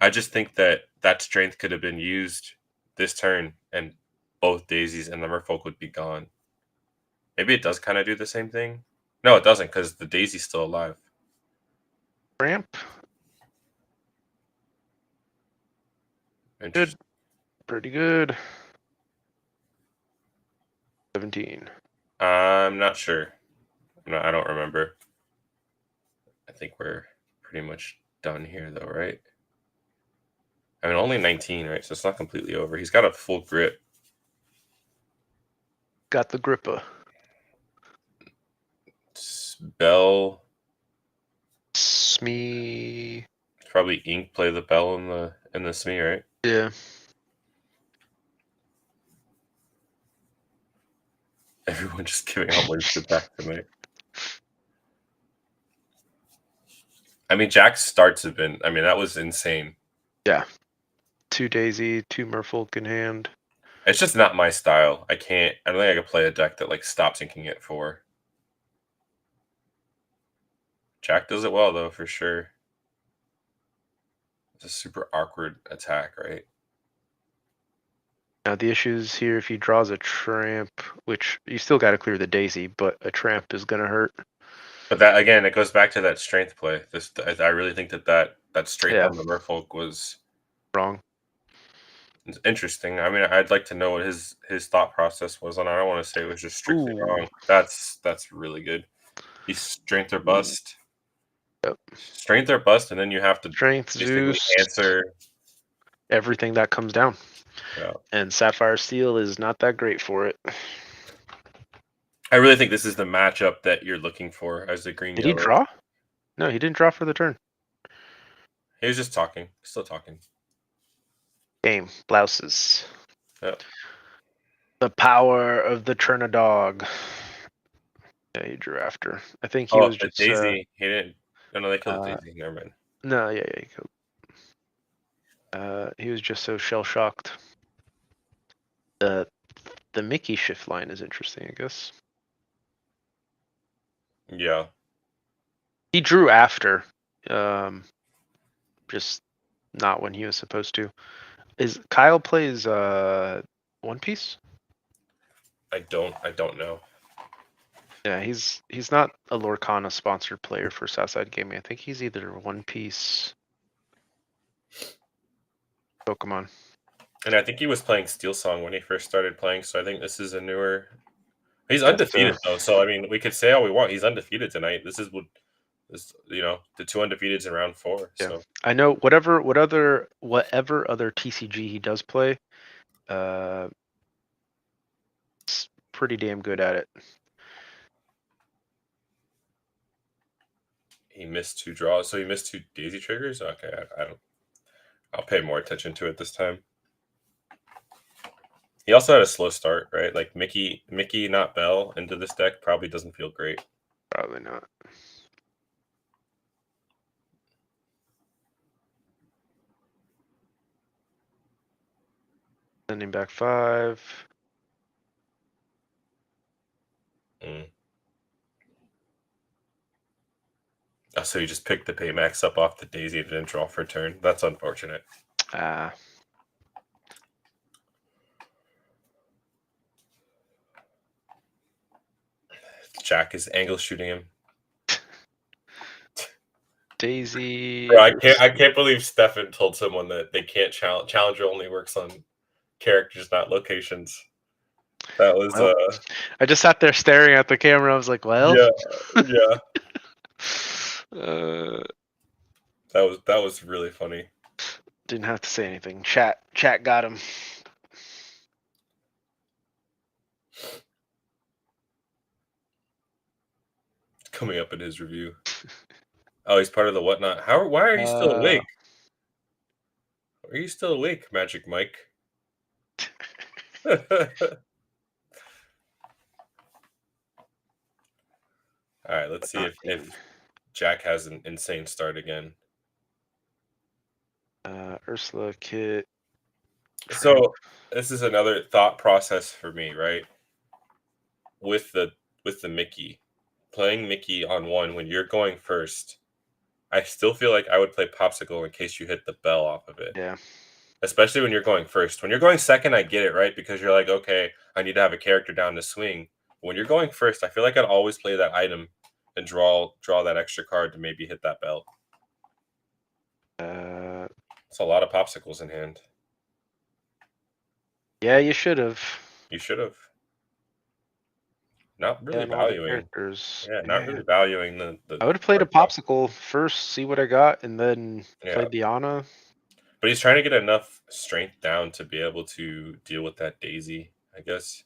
S3: I just think that Strength could have been used this turn, and both Daisies and the Merfolk would be gone. Maybe it does kind of do the same thing. No, it doesn't, because the Daisy's still alive.
S1: Ramp. Good. Pretty good. 17.
S3: I'm not sure. I don't remember. I think we're pretty much done here, though, right? I mean, only 19, right? So it's not completely over. He's got a full grip.
S1: Got the gripper.
S3: Bell.
S1: Smee.
S3: Probably Ink play the Bell in the Smee, right?
S1: Yeah.
S3: Everyone just giving out links to back to me. I mean, Jack's starts have been. I mean, that was insane.
S1: Yeah. 2 Daisy, 2 Merfolk in hand.
S3: It's just not my style. I don't think I could play a deck that like stops inking at 4. Jack does it well though, for sure. It's a super awkward attack, right?
S1: Now the issue is here if he draws a tramp, which you still got to clear the Daisy, but a tramp is gonna hurt.
S3: But that again, it goes back to that Strength play. I really think that Strength on the Merfolk was
S1: wrong.
S3: It's interesting. I mean, I'd like to know what his thought process was on it. I don't want to say it was just strictly wrong. That's really good. He's Strength or bust.
S1: Yep.
S3: Strength or bust, and then you have to
S1: Strength,
S3: basically
S1: Zeus,
S3: answer
S1: everything that comes down.
S3: Yeah.
S1: And Sapphire Steel is not that great for it.
S3: I really think this is the matchup that you're looking for as the green.
S1: Did he draw? No, he didn't draw for the turn.
S3: He was just talking. Still talking.
S1: Game. Blouses.
S3: Yep.
S1: The power of the Turnadog. Yeah, he drew after. I think he was just
S3: Daisy. He didn't. No, they killed Daisy. Never mind.
S1: No, yeah, he killed. He was just so shell shocked. The Mickey shift line is interesting, I guess.
S3: Yeah.
S1: He drew after. Just not when he was supposed to. Is Kyle plays One Piece?
S3: I don't know.
S1: Yeah, he's not a Lorcana sponsored player for Southside Gaming. I think he's either One Piece Pokemon.
S3: And I think he was playing Steel Song when he first started playing, so I think this is a newer. He's undefeated though, so I mean, we could say all we want. He's undefeated tonight. This is the 2 undefeateds in round 4.
S1: Yeah.
S3: So
S1: I know whatever other TCG he does play, it's pretty damn good at it.
S3: he missed 2 draws, so he missed 2 Daisy triggers. Okay, I don't. I'll pay more attention to it this time. He also had a slow start, right? Like Mickey, not Bell, into this deck probably doesn't feel great.
S1: Probably not. Sending back 5.
S3: Oh, so you just picked the Paymax up off the Daisy and didn't draw for a turn. That's unfortunate. Jack is angle shooting him.
S1: Daisy.
S3: Bro, I can't believe Stefan told someone that they can't Challenger only works on characters, not locations. That was
S1: Well, I just sat there staring at the camera. I was like, well,
S3: yeah.
S1: uh,
S3: That was really funny.
S1: didn't have to say anything. Chat got him.
S3: Coming up in his review. Oh, he's part of the whatnot. Why are you still awake? Are you still awake, Magic Mike? All right, let's see if Jack has an insane start again.
S1: Ursula, Kit.
S3: So this is another thought process for me, right? With the Mickey, playing Mickey on one when you're going first, I still feel like I would play Popsicle in case you hit the bell off of it.
S1: Yeah.
S3: Especially when you're going first. When you're going second, I get it, right? Because you're like, okay, I need to have a character down to swing. But when you're going first, I feel like I'd always play that item and draw that extra card to maybe hit that bell. It's a lot of Popsicles in hand.
S1: Yeah, you should have.
S3: You should have. Not really
S1: all the
S3: valuing.
S1: characters.
S3: Yeah, not really valuing the
S1: I would have played a Popsicle first, see what I got, and then played the Anna.
S3: But he's trying to get enough strength down to be able to deal with that Daisy, I guess.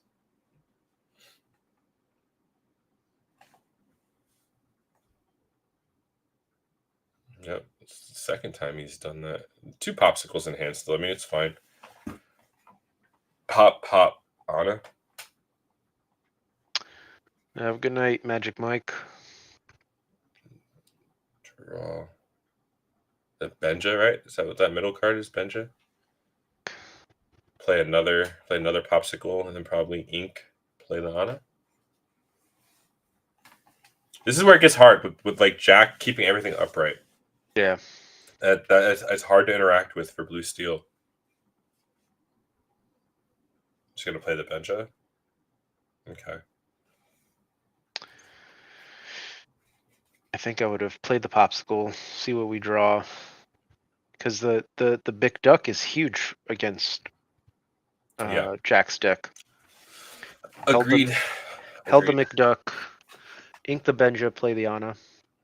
S3: Yep. It's the second time he's done that. 2 Popsicles in hand still. I mean, it's fine. Pop, Anna.
S1: Have a good night, Magic Mike.
S3: Draw. The Benja, right? Is that what that middle card is, Benja? Play another Popsicle, and then probably Ink. Play the Anna. This is where it gets hard with like Jack keeping everything upright.
S1: Yeah.
S3: It's hard to interact with for Blue Steel. Just gonna play the Benja. Okay.
S1: I think I would have played the Popsicle, see what we draw. Because the Big Duck is huge against Jack's deck.
S3: Agreed.
S1: Held the McDuck, Ink the Benja, play the Anna.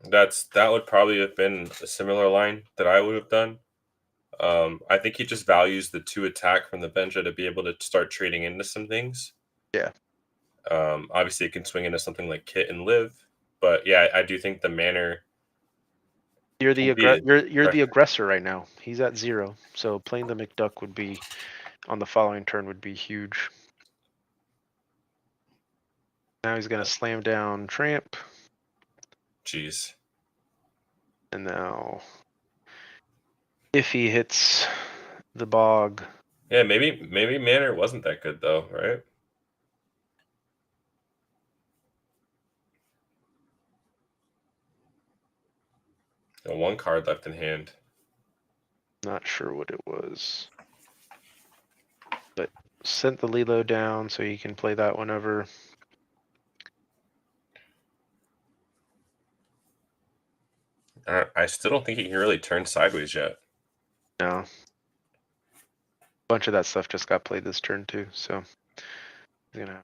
S3: That would probably have been a similar line that I would have done. I think he just values the 2 attack from the Benja to be able to start trading into some things.
S1: Yeah.
S3: Obviously, it can swing into something like Kit and Live, but yeah, I do think the manner.
S1: You're the the aggressor right now. He's at 0, so playing the McDuck would be on the following turn would be huge. Now he's gonna slam down Tramp.
S3: Jeez.
S1: And now, if he hits the bog.
S3: Yeah, maybe manner wasn't that good though, right? And 1 card left in hand.
S1: Not sure what it was. But sent the Lilo down so you can play that whenever.
S3: I still don't think he can really turn sideways yet.
S1: No. A bunch of that stuff just got played this turn too, so he's gonna.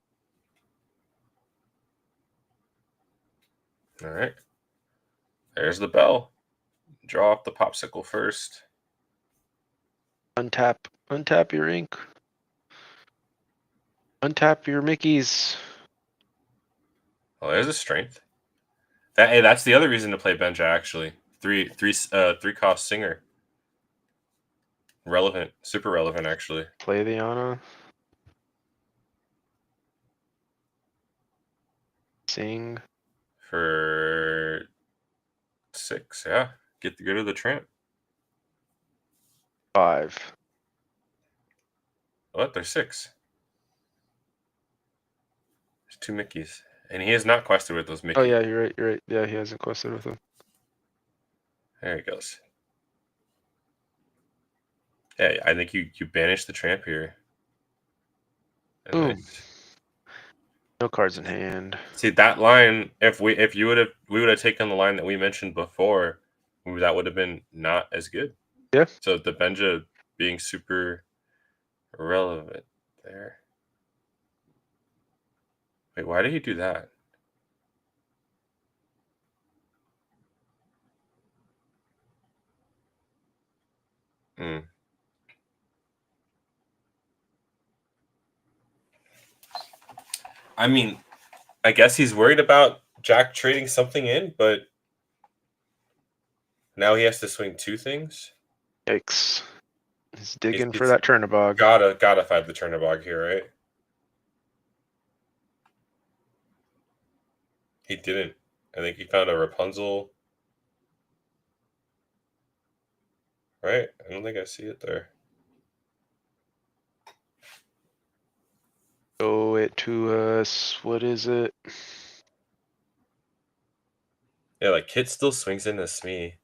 S3: All right. There's the bell. Draw up the Popsicle first.
S1: Untap your Ink. Untap your Mickeys.
S3: Oh, there's a strength. That's the other reason to play Benja actually. 3 cost Singer. Relevant, super relevant actually.
S1: Play the Anna. Sing.
S3: For 6, yeah. Get rid of the Tramp.
S1: 5.
S3: What? There's 6. There's 2 Mickeys. And he has not quested with those Mickeys.
S1: Oh yeah, you're right. Yeah, he hasn't quested with them.
S3: There he goes. Yeah, I think you banish the Tramp here.
S1: Boom. No cards in hand.
S3: See that line, if we would have taken the line that we mentioned before, that would have been not as good.
S1: Yeah.
S3: So the Benja being super relevant there. Wait, why did he do that? Hmm. I mean, I guess he's worried about Jack trading something in, but now he has to swing two things.
S1: Yikes. He's digging for
S3: He's
S1: that Turnabog.
S3: Gotta find the Turnabog here, right? He didn't. I think he found a Rapunzel. Right? I don't think I see it there.
S1: Show it to us. What is it?
S3: Yeah, like Kit still swings into Smee.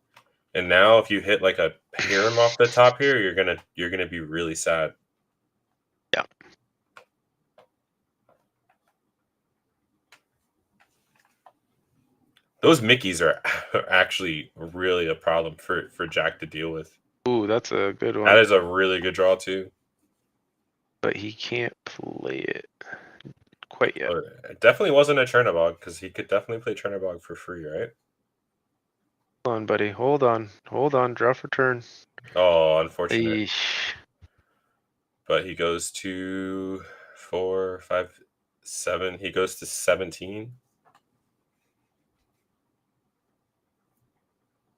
S3: And now if you hit like a Hiram off the top here, you're gonna be really sad.
S1: Yeah.
S3: Those Mickeys are actually really a problem for Jack to deal with.
S1: Ooh, that's a good one.
S3: That is a really good draw too.
S1: But he can't play it quite yet.
S3: But it definitely wasn't a Chernabog because he could definitely play Chernabog for free, right?
S1: Hold on, buddy. Hold on. Hold on. Draw for turn.
S3: Oh, unfortunate.
S1: Eesh.
S3: But he goes to 4, 5, 7. He goes to 17.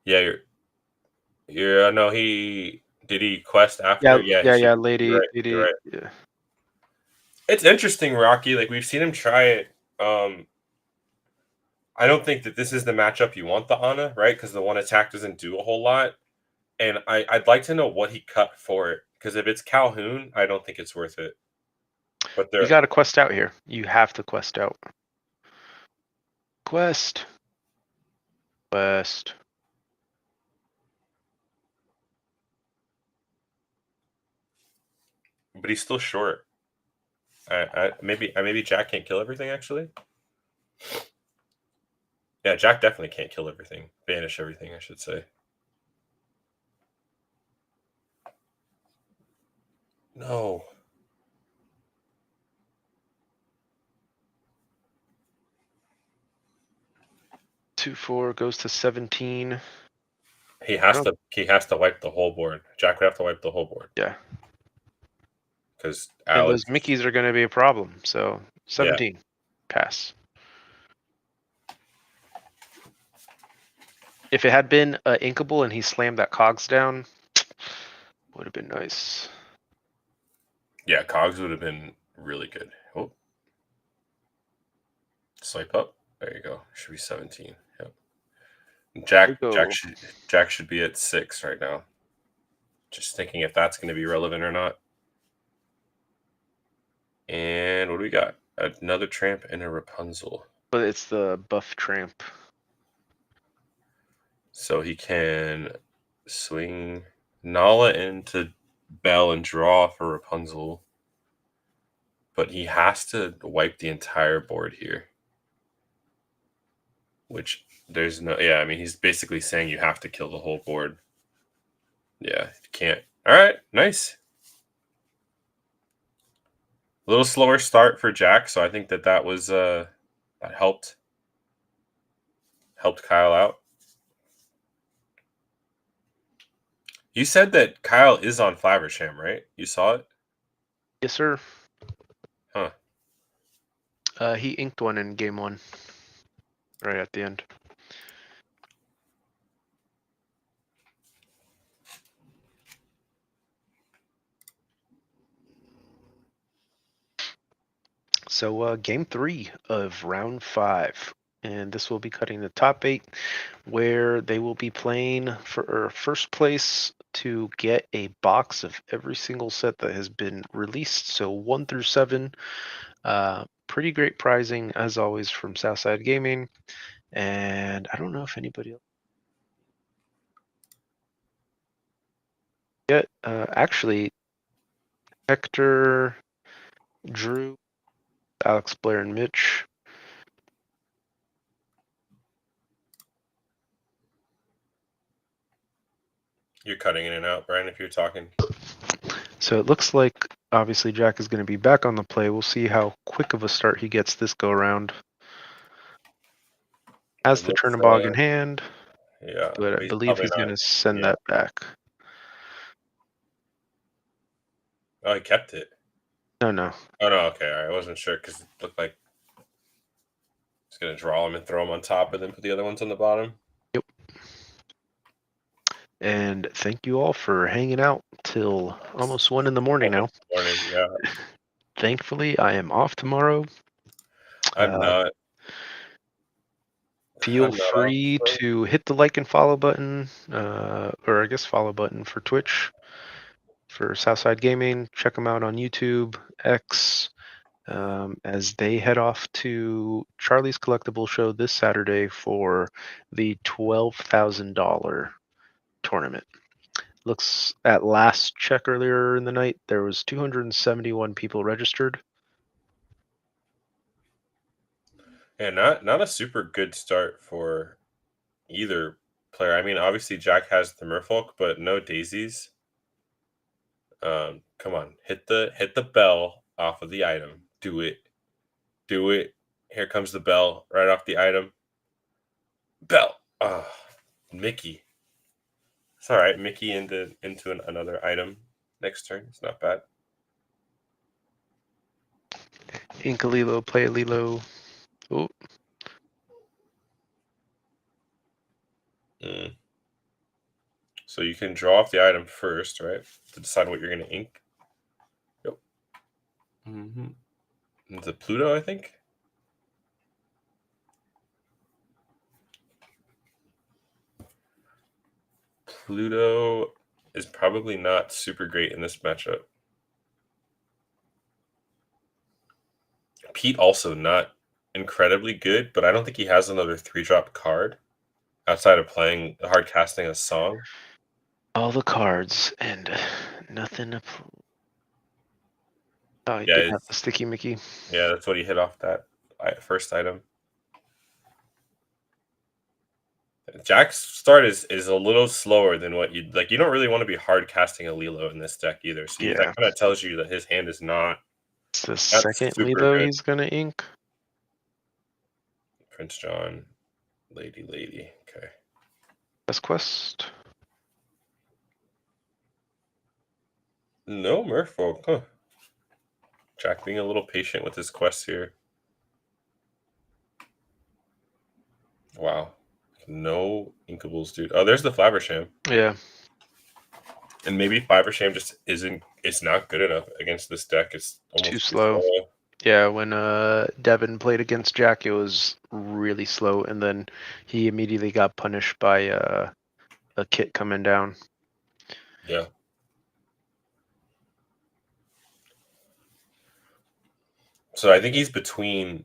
S3: Yeah, you're no, he did he quest after?
S1: Yeah, lady.
S3: You're right.
S1: Lady.
S3: You're right.
S1: Yeah.
S3: It's interesting, Rocky. Like we've seen him try it. I don't think that this is the matchup you want the Ana, right? Because the one attack doesn't do a whole lot. And I'd like to know what he cut for it. Because if it's Calhoun, I don't think it's worth it. But
S1: You got to quest out here. You have to quest out. Quest. Quest.
S3: But he's still short. Maybe Jack can't kill everything, actually. Yeah, Jack definitely can't kill everything. Banish everything, I should say. No.
S1: Two, 4 goes to 17.
S3: He has to wipe the whole board. Jack would have to wipe the whole board.
S1: Yeah.
S3: Because
S1: And those Mickeys are going to be a problem. So 17. Yeah. Pass. If it had been inkable and he slammed that cogs down, would have been nice.
S3: Yeah, cogs would have been really good. Oh. Swipe up. There you go. Should be 17. Yep. Jack should be at 6 right now. Just thinking if that's going to be relevant or not. And what do we got? Another tramp and a Rapunzel.
S1: But it's the buff tramp.
S3: So he can swing Nala into Bell and draw for Rapunzel. But he has to wipe the entire board here. Which there's no... Yeah, I mean, he's basically saying you have to kill the whole board. Yeah, you can't. All right, nice. A little slower start for Jack, so I think that was that helped Kyle out. You said that Kyle is on Flaversham, right? You saw it?
S1: Yes, sir.
S3: Huh.
S1: He inked one in game 1. Right at the end. So game 3 of round 5. And this will be cutting the top 8, where they will be playing for first place to get a box of every single set that has been released. So 1 through 7. Pretty great pricing, as always, from Southside Gaming. And I don't know if anybody else yet. Actually, Hector, Drew, Alex, Blair, and Mitch.
S3: You're cutting in and out, Brian, if you're talking.
S1: So it looks like obviously Jack is going to be back on the play. We'll see how quick of a start he gets this go around. Has the Chernobog in hand,
S3: Yeah,
S1: but I believe he's going to send that back.
S3: Oh, he kept it.
S1: No.
S3: Oh no, okay, all right. I wasn't sure because it looked like he's gonna draw them and throw them on top, and then put the other ones on the bottom.
S1: Yep. And thank you all for hanging out till almost 1 a.m. now.
S3: Morning, yeah.
S1: Thankfully, I am off tomorrow.
S3: I'm not.
S1: Feel free to hit the like and follow button, or I guess follow button for Twitch for Southside Gaming. Check them out on YouTube, X, as they head off to Charlie's Collectible Show this Saturday for the $12,000 tournament. Looks at last check earlier in the night, there was 271 people registered.
S3: And not a super good start for either player. I mean, obviously Jack has the Merfolk, but no daisies. Come on, hit the bell off of the item. Do it. Here comes the bell right off the item. Bell. Mickey. It's all right. Mickey into another item next turn. It's not bad.
S1: Ink a Lilo, play a Lilo. Oh.
S3: So you can draw off the item first, right? To decide what you're going to ink. Yep. The Pluto, I think. Pluto is probably not super great in this matchup. Pete also not incredibly good, but I don't think he has another 3-drop card outside of playing hard casting a song.
S1: All the cards and nothing to. Oh, he
S3: Yeah,
S1: did have the Sticky Mickey.
S3: Yeah, that's what he hit off that first item. Jack's start is a little slower than what you'd like. You don't really want to be hard casting a Lilo in this deck either. So that kind of tells you that his hand is not.
S1: It's the second Lilo he's gonna ink.
S3: Prince John, Lady. Okay.
S1: Best quest.
S3: No Merfolk, huh? Jack being a little patient with his quests here. Wow. No Inkables, dude. Oh, there's the Faversham.
S1: Yeah.
S3: And maybe Faversham just it's not good enough against this deck. It's almost
S1: too slow. Yeah, when Devin played against Jack, it was really slow, and then he immediately got punished by a kit coming down.
S3: Yeah. So I think he's between,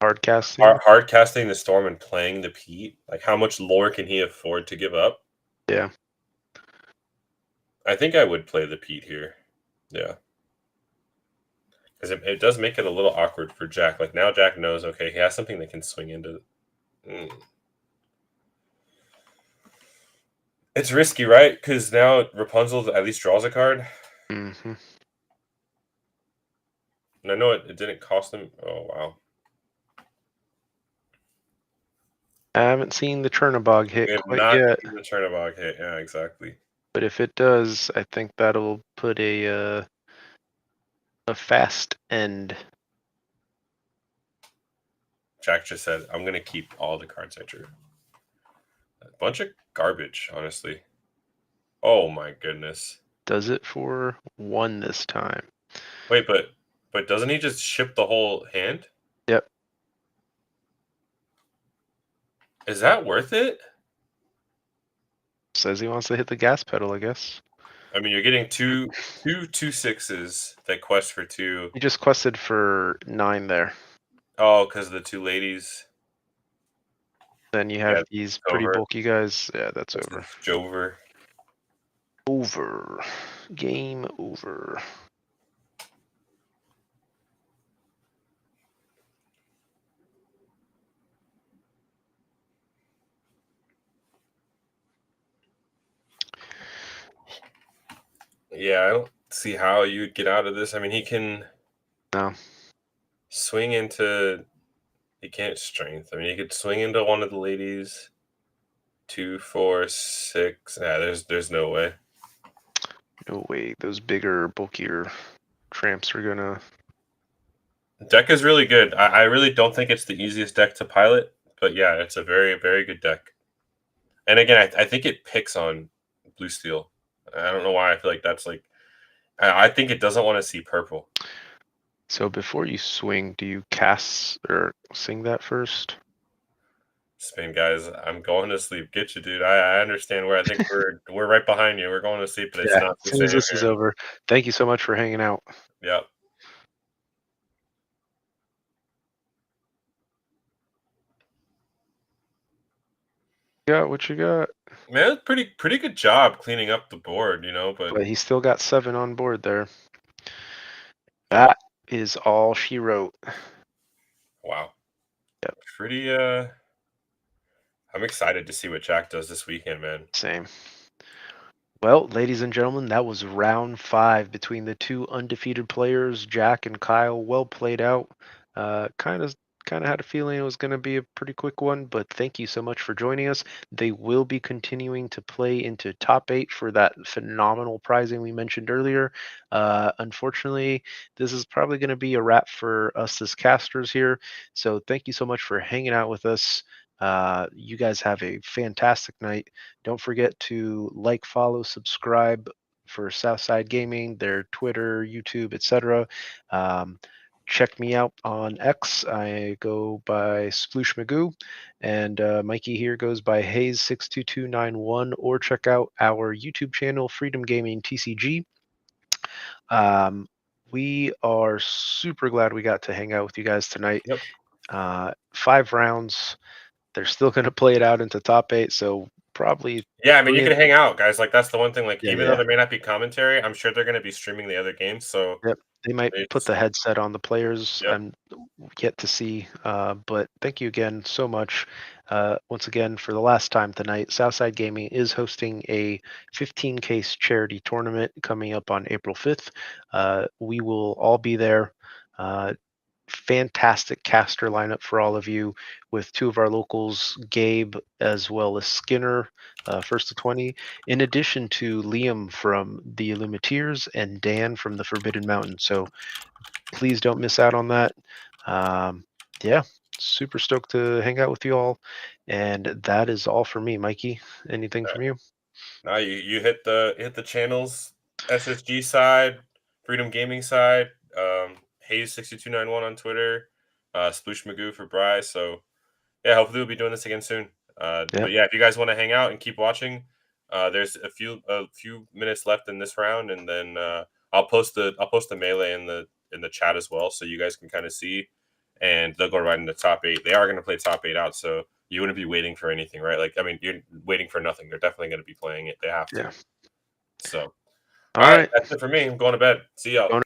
S1: hard casting
S3: the Storm and playing the Pete. Like, how much lore can he afford to give up?
S1: Yeah.
S3: I think I would play the Pete here. Yeah. Because it does make it a little awkward for Jack. Like, now Jack knows, okay, he has something that can swing into. It's risky, right? Because now Rapunzel at least draws a card.
S1: Mm-hmm.
S3: And I know it didn't cost him. Oh, wow.
S1: I haven't seen the Chernobog hit quite
S3: not
S1: yet.
S3: Seen the Chernobog hit, yeah, exactly.
S1: But if it does, I think that'll put a fast end.
S3: Jack just said, I'm going to keep all the cards I drew. A bunch of garbage, honestly. Oh, my goodness.
S1: Does it for 1 this time.
S3: Wait, but doesn't he just ship the whole hand?
S1: Yep.
S3: Is that worth it?
S1: Says he wants to hit the gas pedal, I guess.
S3: I mean, you're getting two 6s that quest for 2.
S1: He just quested for 9 there.
S3: Oh, because of the 2 ladies.
S1: Then you have these pretty bulky guys. Yeah, that's over.
S3: Jover.
S1: Over. Game over.
S3: Yeah, I don't see how you'd get out of this. I mean, he can
S1: No.
S3: swing into. He can't strength. I mean, he could swing into one of the ladies. 2, 4, 6. Yeah, there's no way.
S1: No way. Those bigger, bulkier tramps are gonna.
S3: Deck is really good. I really don't think it's the easiest deck to pilot, but yeah, it's a very, very good deck. And again, I think it picks on blue steel. I don't know why I feel like that's like. I think it doesn't want to see purple.
S1: So before you swing, do you cast or sing that first?
S3: Spain guys, I'm going to sleep. Get you, dude. I understand where I think we're right behind you. We're going to sleep, but it's
S1: Yeah.
S3: not
S1: As
S3: the
S1: soon as
S3: same
S1: this is
S3: here.
S1: over, thank you so much for hanging out.
S3: Yep.
S1: What you got?
S3: Man, pretty good job cleaning up the board, but
S1: But he still got 7 on board there. That is all she wrote.
S3: wow.
S1: Yep.
S3: Pretty I'm excited to see what Jack does this weekend, man.
S1: Same. Well, ladies and gentlemen, that was round 5 between the two undefeated players, Jack and Kyle. Well played out. Kind of had a feeling it was going to be a pretty quick one, but thank you so much for joining us. They will be continuing to play into top 8 for that phenomenal prizing we mentioned earlier. Unfortunately, this is probably going to be a wrap for us as casters here. So thank you so much for hanging out with us. You guys have a fantastic night. Don't forget to like, follow, subscribe for Southside Gaming, their Twitter, YouTube, etc. Check me out on X. I go by Sploosh Magoo, and Mikey here goes by Hayes62291. Or check out our YouTube channel, Freedom Gaming TCG. We are super glad we got to hang out with you guys tonight.
S3: Yep.
S1: 5 rounds. They're still going to play it out into top 8, so probably.
S3: Yeah, I mean, you
S1: 3
S3: can hang out, guys. Like that's the one thing. Like,
S1: Yeah,
S3: even though
S1: yeah.
S3: there may not be commentary, I'm sure they're going to be streaming the other games. So
S1: Yep. They might put
S3: it's
S1: the headset on the players.
S3: Yep.
S1: I'm yet to see. But thank you again so much. Once again, for the last time tonight, Southside Gaming is hosting a 15 case charity tournament coming up on April 5th. We will all be there. Fantastic caster lineup for all of you, with 2 of our locals, Gabe as well as Skinner, first to 20, in addition to Liam from the Illumiteers and Dan from the Forbidden Mountain. So please don't miss out on that. Yeah, super stoked to hang out with you all. And that is all for me. Mikey, anything from you?
S3: Now you hit the channels, SSG side, Freedom Gaming side, Hayes6291 on Twitter, Sploosh Magoo for Bryce. So yeah, hopefully we'll be doing this again soon.
S1: Yep.
S3: But yeah, if you guys want to hang out and keep watching, there's a few minutes left in this round, and then I'll post the melee in the chat as well, so you guys can kind of see, and they'll go right into top 8. They are going to play top 8 out, so you wouldn't be waiting for anything, right? Like, I mean, you're waiting for nothing. They're definitely going to be playing it. They have to.
S1: Yeah.
S3: So,
S1: All
S3: all right,
S1: right.
S3: that's it for me. I'm going to bed. See y'all.
S1: Going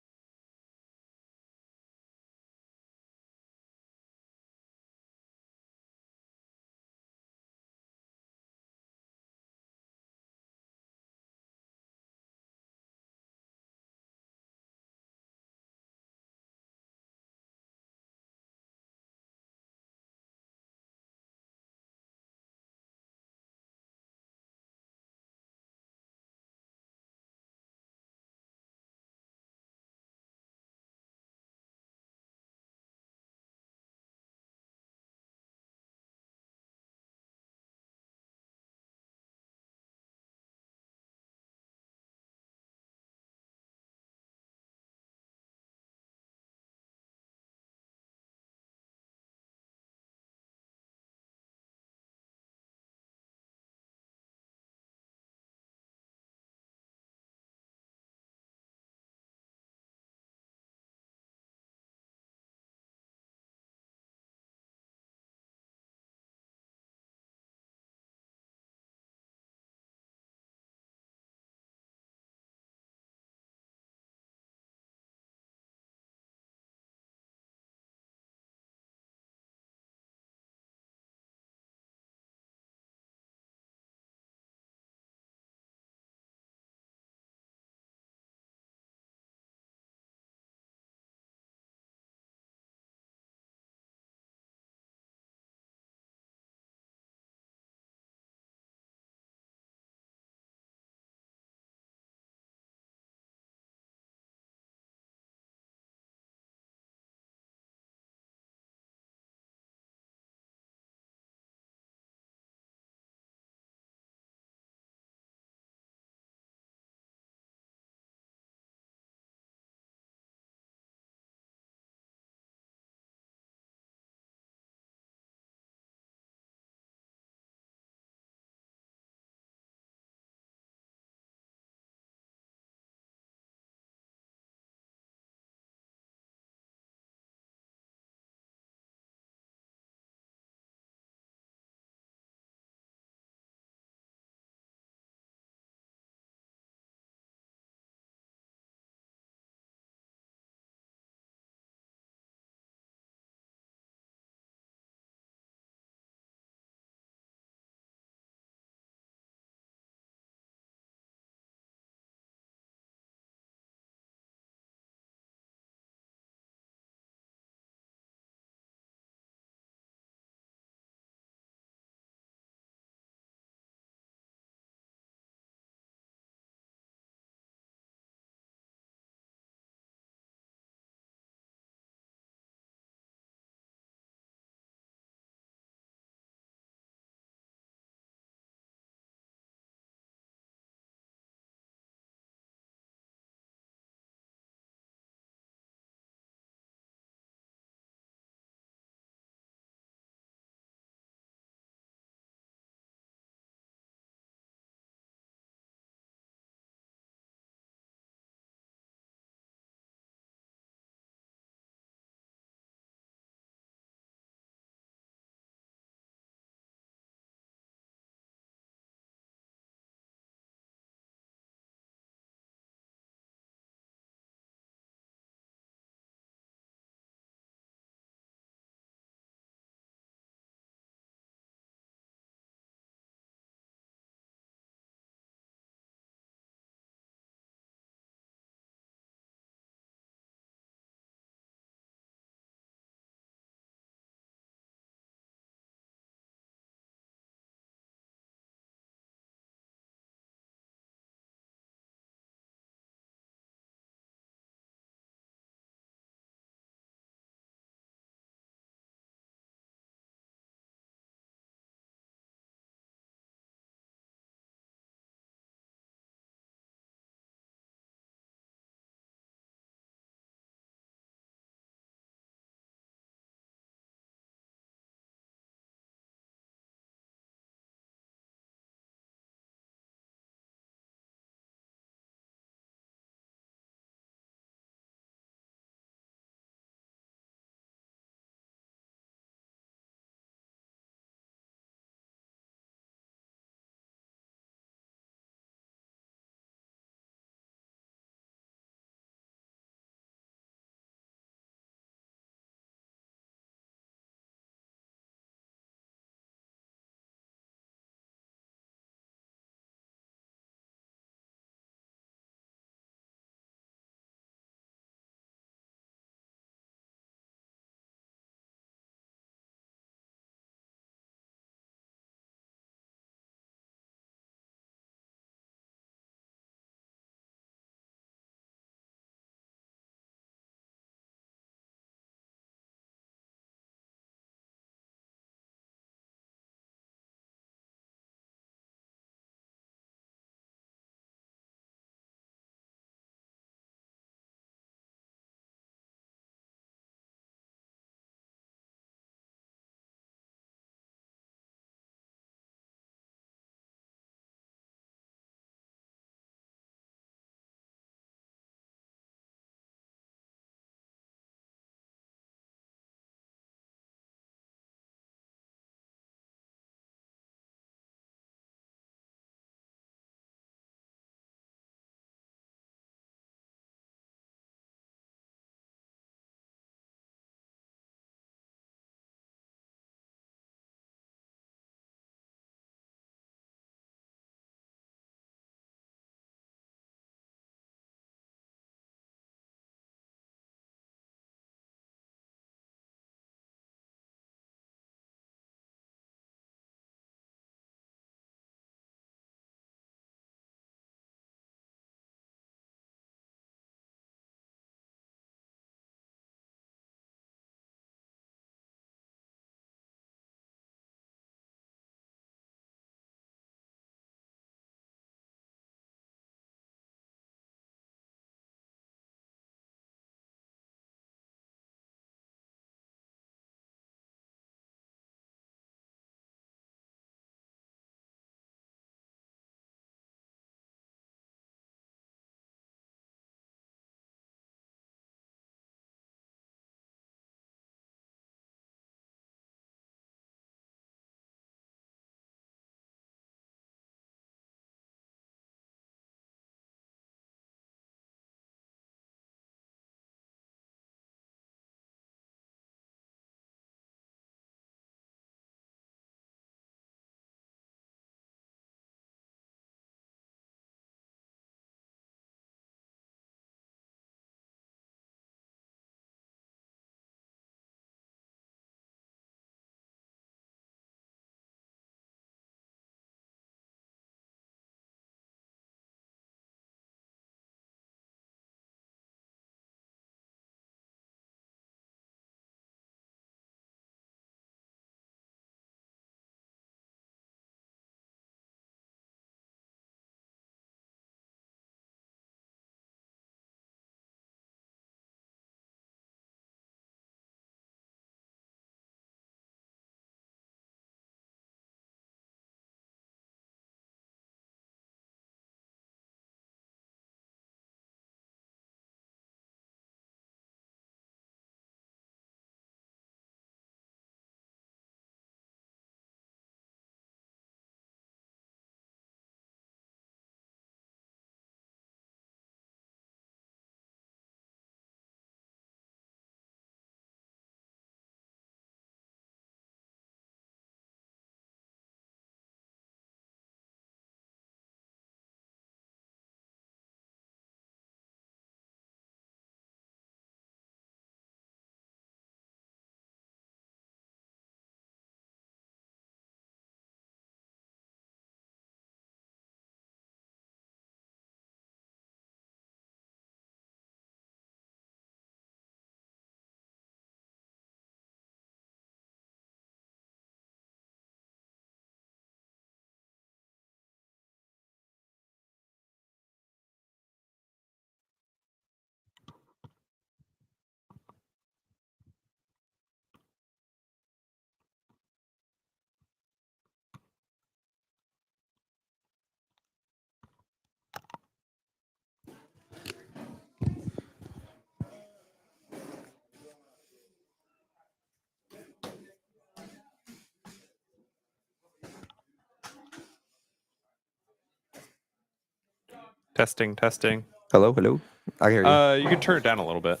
S7: Testing.
S8: Hello. I hear you.
S7: You can turn it down a little bit.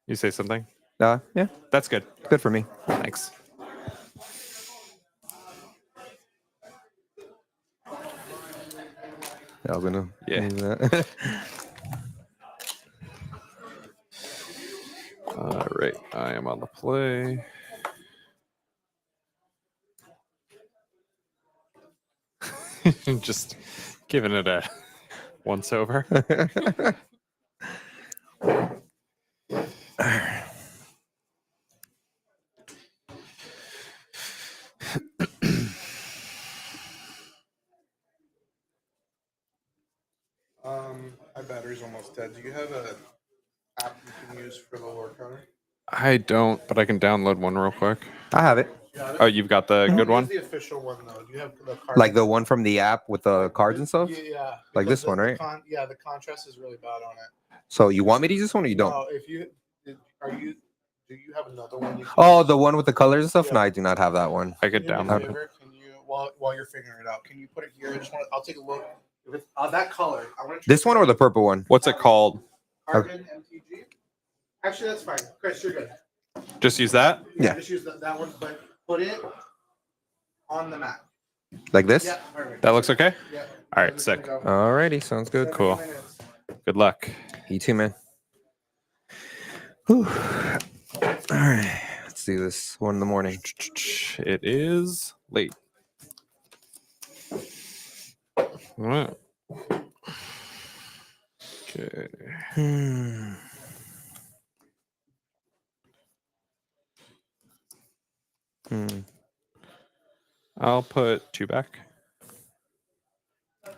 S7: You say something?
S8: Yeah,
S7: That's good.
S8: good for me.
S7: Thanks.
S8: I was gonna.
S7: Yeah.
S8: move that.
S7: All right, I am on the play. Just giving it a once over.
S4: My battery's almost dead. Do you have a app you can use for the Lorcana?
S7: I don't, but I can download one real quick.
S8: I have it.
S7: Oh, you've got the good one?
S4: The official one though. Do you have the card?
S8: Like the one from the app with the cards and stuff.
S4: Yeah.
S8: Like this one, right?
S4: The contrast is really bad on it.
S8: So you want me to use this one or you don't?
S4: No, if you do you have another one? You can
S8: Oh,
S4: use?
S8: the one with the colors and stuff?
S4: Yeah.
S8: No, I do not have that one.
S7: I could
S4: Can you do me a
S7: download it.
S4: favor? Can you while you're figuring it out, can you put it here? I'll take a look. If it's that color, I want to
S8: This one or the purple one?
S7: What's it called?
S4: Carbon MTG. Actually, that's fine. Chris, you're good.
S7: Just use that?
S8: Yeah.
S4: Just use that one, but put it on the map.
S8: Like this?
S4: Yeah, perfect.
S7: That looks okay?
S4: Yeah.
S7: All right, sick.
S8: Alrighty, sounds good.
S7: Cool. Good luck.
S8: You too, man. Whew. All right, let's do this. 1 in the morning.
S7: It is late. All right. Okay. I'll put 2 back.
S8: I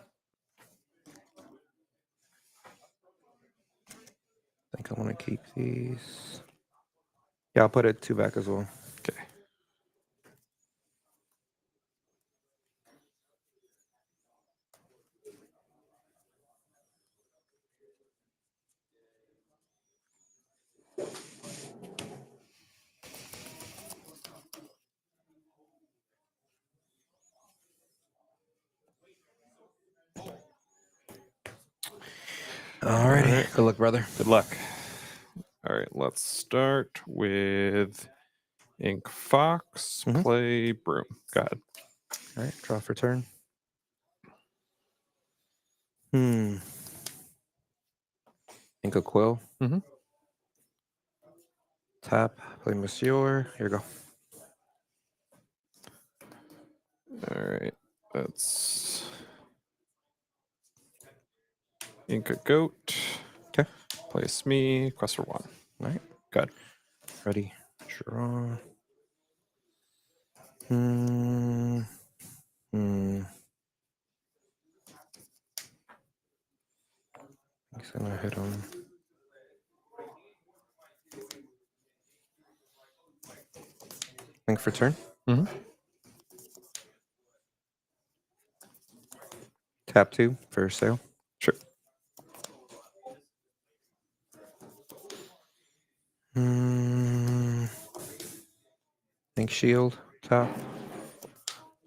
S8: think I want to keep these. Yeah, I'll put it 2 back as well.
S7: Okay.
S8: Alrighty. Good luck, brother.
S7: Good luck. All right, let's start with Ink Fox.
S8: Mhm.
S7: Play Broom. Go ahead.
S8: All right, draw for turn. Ink a Quill.
S7: Mhm.
S8: Tap. Play Monsieur. Here we go.
S7: All right, that's Ink a Goat.
S8: Okay.
S7: Place me. Quest for 1.
S8: All right.
S7: Good.
S8: Ready. Draw. Hmm. He's gonna hit him. Think for turn.
S7: Mhm.
S8: Tap 2 for sale.
S7: Sure.
S8: Think shield. Tap.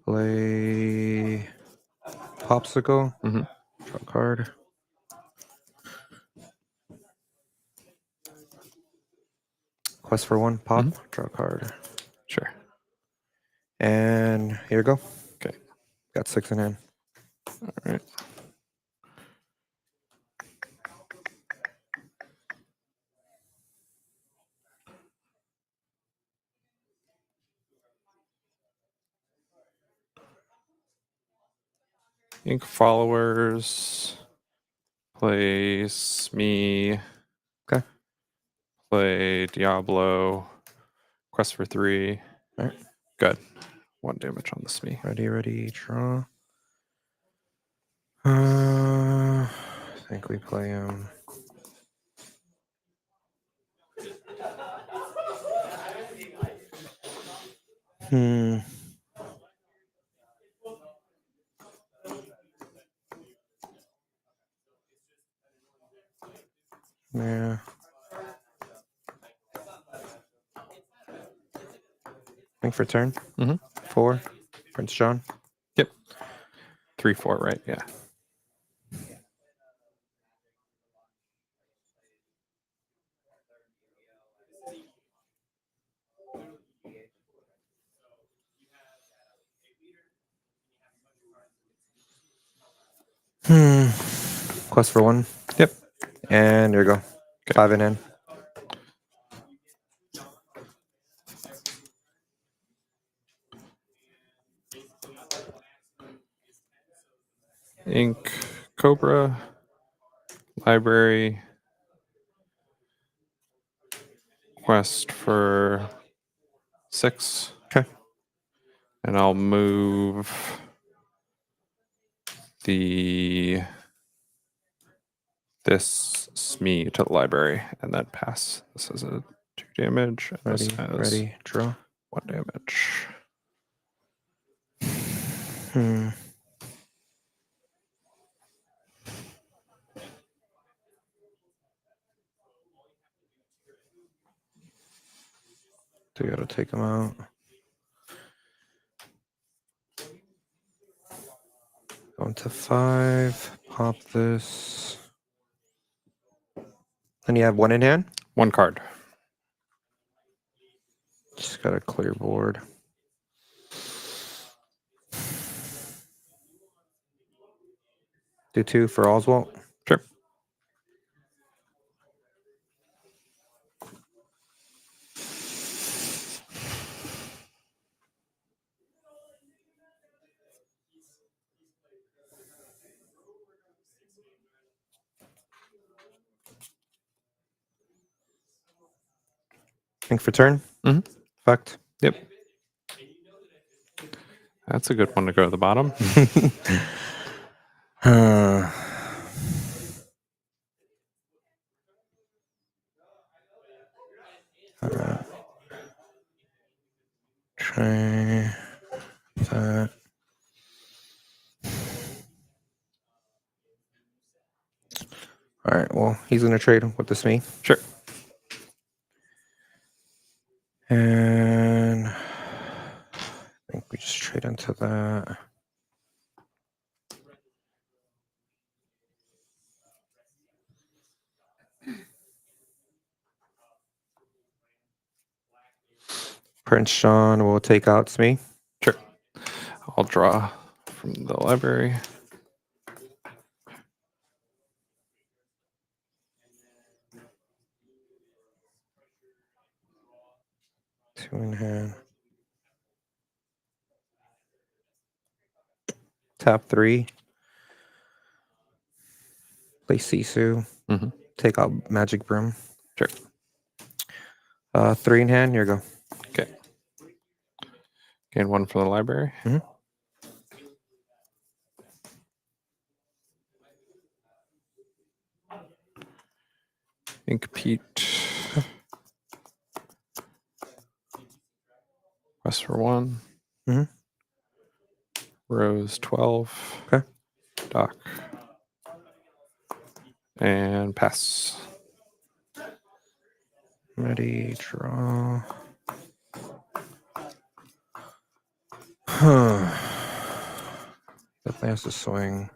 S8: Play Popsicle.
S7: Mhm.
S8: Draw a card. Quest for 1. Pop. Draw a card.
S7: Sure.
S8: And here we go.
S7: Okay.
S8: Got 6 in hand.
S7: All right. Ink followers. Place me.
S8: Okay.
S7: Play Diablo. Quest for 3.
S8: All right.
S7: Good. 1 damage on the Smee.
S8: Ready, draw. I think we play him. Yeah. Think for turn.
S7: Mhm.
S8: 4. Prince John.
S7: Yep. 3-4, right? Yeah.
S8: Quest for 1.
S7: Yep.
S8: And there you go. 5 in hand.
S7: Ink, Cobra, library, quest for 6.
S8: Okay.
S7: And I'll move this Smee to the library and then pass. This is a 2 damage. And this has
S8: Ready, draw.
S7: 1 damage.
S8: So you gotta take them out. Going to 5. Pop this. And you have 1 in hand?
S7: 1 card.
S8: Just got a clear board. Do 2 for Oswald.
S7: Sure.
S8: Ink for turn.
S7: Mhm.
S8: Effect.
S7: Yep. That's a good one to go to the bottom.
S8: Try that. All right. Well, he's gonna trade with this me.
S7: Sure.
S8: And I think we just trade into that. Prince Sean will take out Smee.
S7: Sure. I'll draw from the library.
S8: Two in hand. Tap 3. Play Sisu.
S7: Mhm.
S8: Take out Magic Broom.
S7: Sure.
S8: 3 in hand. Here you go.
S7: Okay. Gain 1 for the library.
S8: Mhm.
S7: Ink Pete. Quest for 1.
S8: Mhm.
S7: Rose 12.
S8: Okay.
S7: Doc. And pass.
S8: Ready, draw. Definitely has to swing.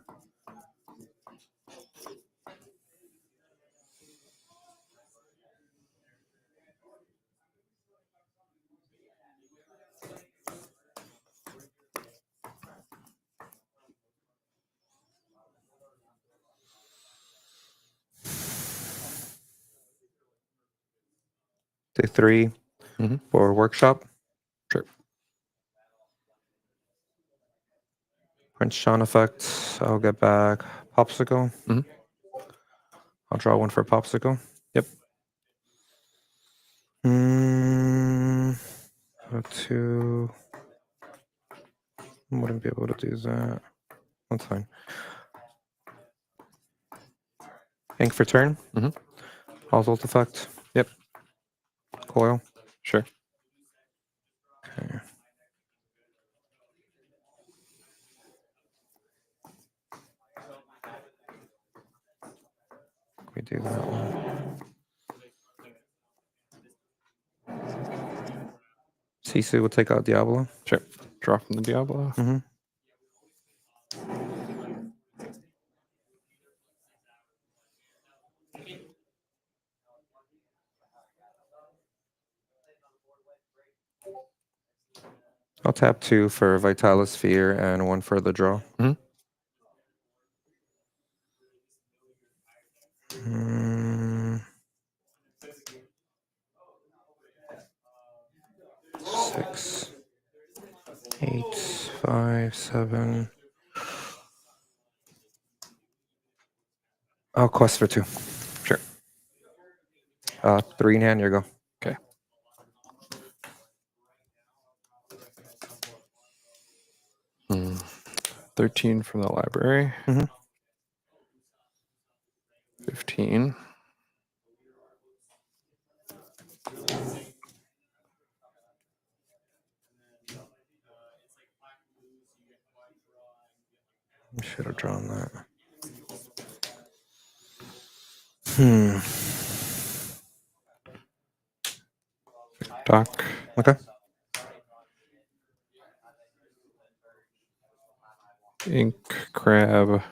S8: Day 3
S7: Mhm.
S8: for workshop.
S7: Sure.
S8: Prince Sean effect. I'll get back Popsicle.
S7: Mhm.
S8: I'll draw 1 for Popsicle.
S7: Yep.
S8: Go 2. Wouldn't be able to do that. That's fine. Ink for turn.
S7: Mhm.
S8: Oswald effect.
S7: Yep.
S8: Coil.
S7: Sure.
S8: Okay. We do that one. Sisu will take out Diablo.
S7: Sure. Draw from the Diablo.
S8: Mm-hmm. I'll tap 2 for Vitalis Sphere and 1 for the draw.
S7: Mhm.
S8: 6, 8, 5, 7. I'll quest for 2.
S7: Sure.
S8: 3 in hand. Here you go.
S7: Okay. Hmm. 13 from the library.
S8: Mhm.
S7: 15.
S8: Should have drawn that.
S7: Doc.
S8: Okay.
S7: Ink Crab.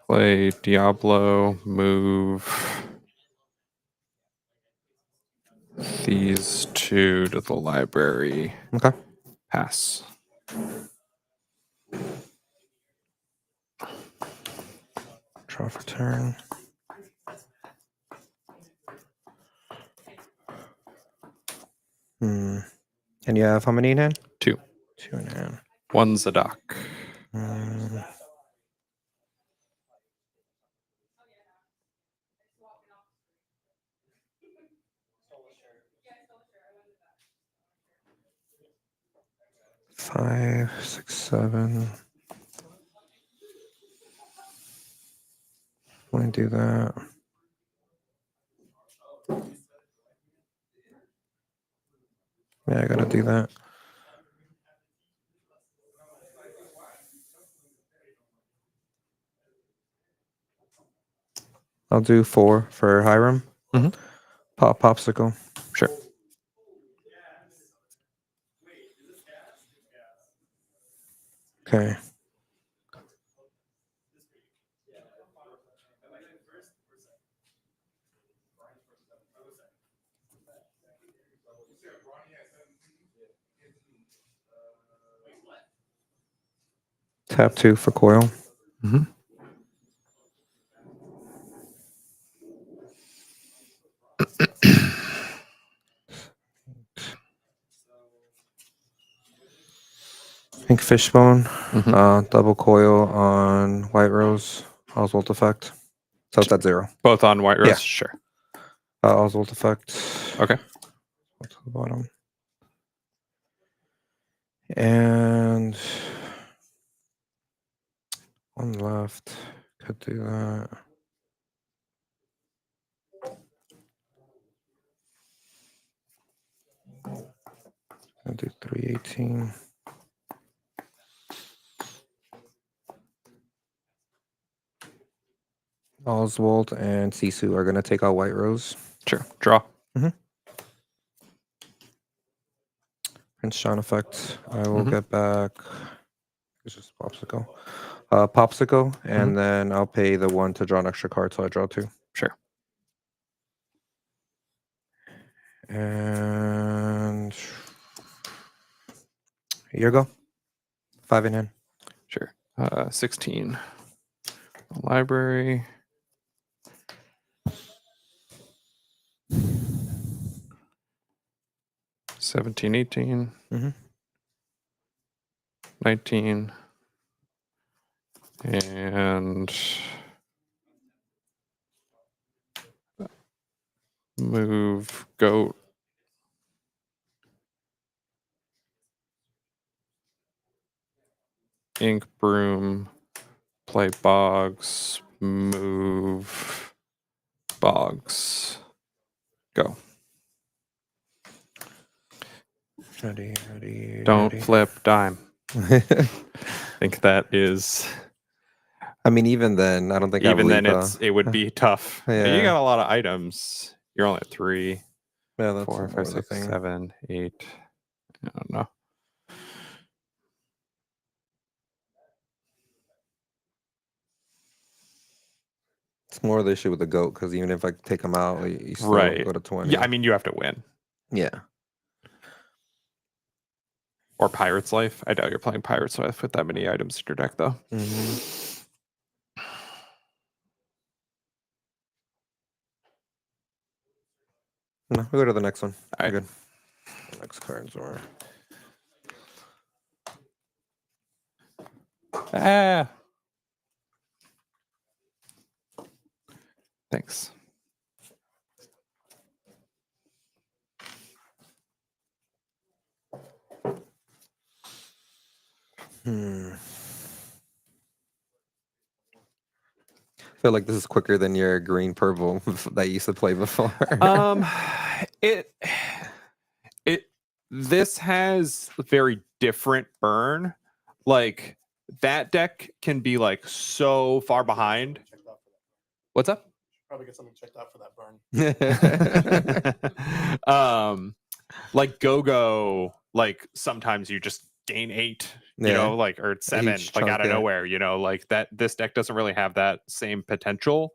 S7: Play Diablo. Move these 2 to the library.
S8: Okay.
S7: Pass.
S8: Draw for turn. And you have how many in hand?
S7: 2.
S8: 2 in hand.
S7: 1's a doc.
S8: 5, 6, 7. Let me do that. Yeah, I gotta do that. I'll do 4 for Hiram.
S7: Mhm.
S8: Popsicle.
S7: Sure.
S8: Okay. Tap 2 for coil.
S7: Mhm.
S8: Pink fishbone.
S7: Mhm.
S8: Double coil on white rose. Oswald effect. So it's at 0.
S7: Both on white rose?
S8: Yeah.
S7: Sure.
S8: Oswald effect.
S7: Okay.
S8: To the bottom. And 1 left. Could do that. I'll do 318. Oswald and Sisu are going to take out White Rose.
S7: Sure. Draw.
S8: Prince Sean effect. I will get back. It's just Popsicle. And then I'll pay the 1 to draw an extra card, so I draw 2.
S7: Sure.
S8: And here you go. 5 in hand.
S7: Sure. 16. Library. $17, 18, 19, and move goat. Ink broom. Play bogs. Move bogs. Go.
S8: Ready.
S7: Don't flip dime. I think that is.
S8: I mean, even then, I don't think
S7: Even
S8: I
S7: then, it would be tough.
S8: Yeah.
S7: You got a lot of items. You're only at 3.
S8: Yeah, that's
S7: 4, 5, 6,
S8: thing.
S7: 7, 8. I don't know.
S8: It's more the issue with the goat because even if I take him out, you still
S7: Right.
S8: go to 20.
S7: Yeah, I mean, you have to win.
S8: Yeah.
S7: Or Pirate's Life. I doubt you're playing Pirate's Life with that many items in your deck, though.
S8: No, we go to the next one.
S7: All right.
S8: Good. Next cards are.
S7: Ah. Thanks.
S8: I feel like this is quicker than your green purple that you used to play before.
S7: It this has a very different burn. Like that deck can be like so far behind. What's up?
S5: Probably get something checked out for that burn.
S7: Like go, like sometimes you just gain 8, you know, like or 7,
S8: Huge
S7: like
S8: chunk,
S7: out of
S8: yeah.
S7: nowhere, you know, like that. This deck doesn't really have that same potential,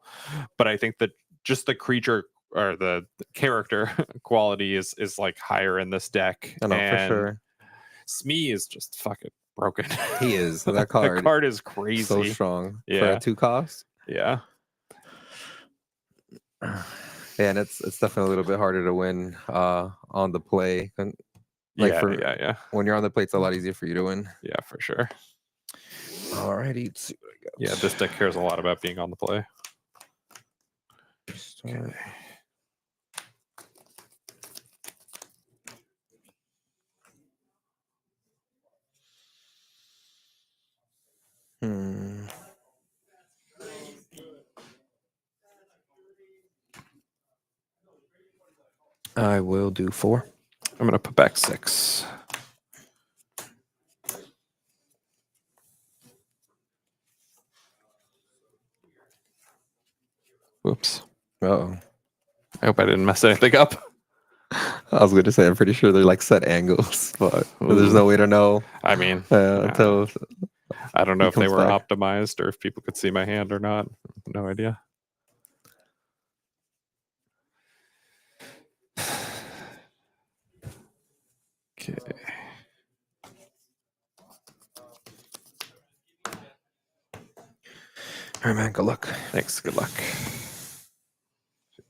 S7: but I think that just the creature or the character quality is like higher in this deck.
S8: I know, for
S7: and
S8: sure.
S7: Smee is just fucking broken.
S8: He is. That
S7: The
S8: card,
S7: card is crazy.
S8: so strong for
S7: Yeah.
S8: a 2 cost.
S7: Yeah.
S8: Yeah, and it's definitely a little bit harder to win on the play. And like
S7: Yeah.
S8: when you're on the play, it's a lot easier for you to win.
S7: Yeah, for sure.
S8: Alrighty, let's see what I got.
S7: Yeah, this deck cares a lot about being on the play.
S8: Start. I will do 4.
S7: I'm gonna put back 6. Whoops.
S8: Uh-oh.
S7: I hope I didn't mess anything up.
S8: I was going to say, I'm pretty sure they're like set angles, but there's no way to know.
S7: I mean,
S8: until
S7: I don't know
S8: he
S7: if they
S8: comes
S7: were
S8: back.
S7: optimized or if people could see my hand or not. No idea. Okay.
S8: All right, man. Good luck.
S7: Thanks. Good luck.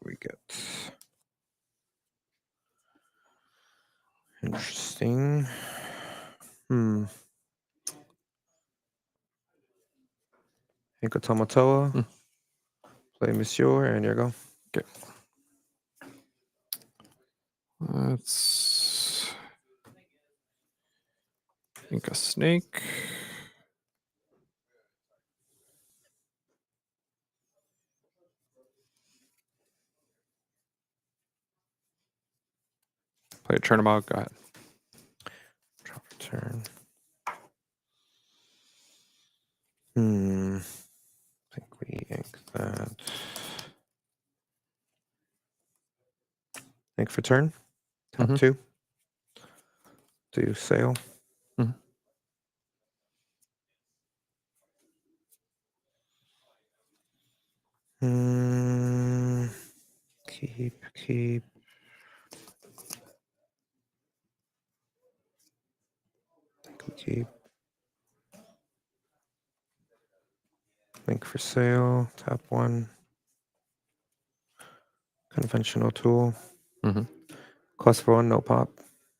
S8: We get interesting. Inka Tamatoa. Play Monsieur, and here you go.
S7: Okay. Let's think a snake. Play a Chernamog. Go ahead.
S8: Drop a turn. I think we ink that. Ink for turn. Top 2. Do sail. Keep. I think we keep. Link for sale. Tap 1. Conventional tool. Cost for 1, no pop.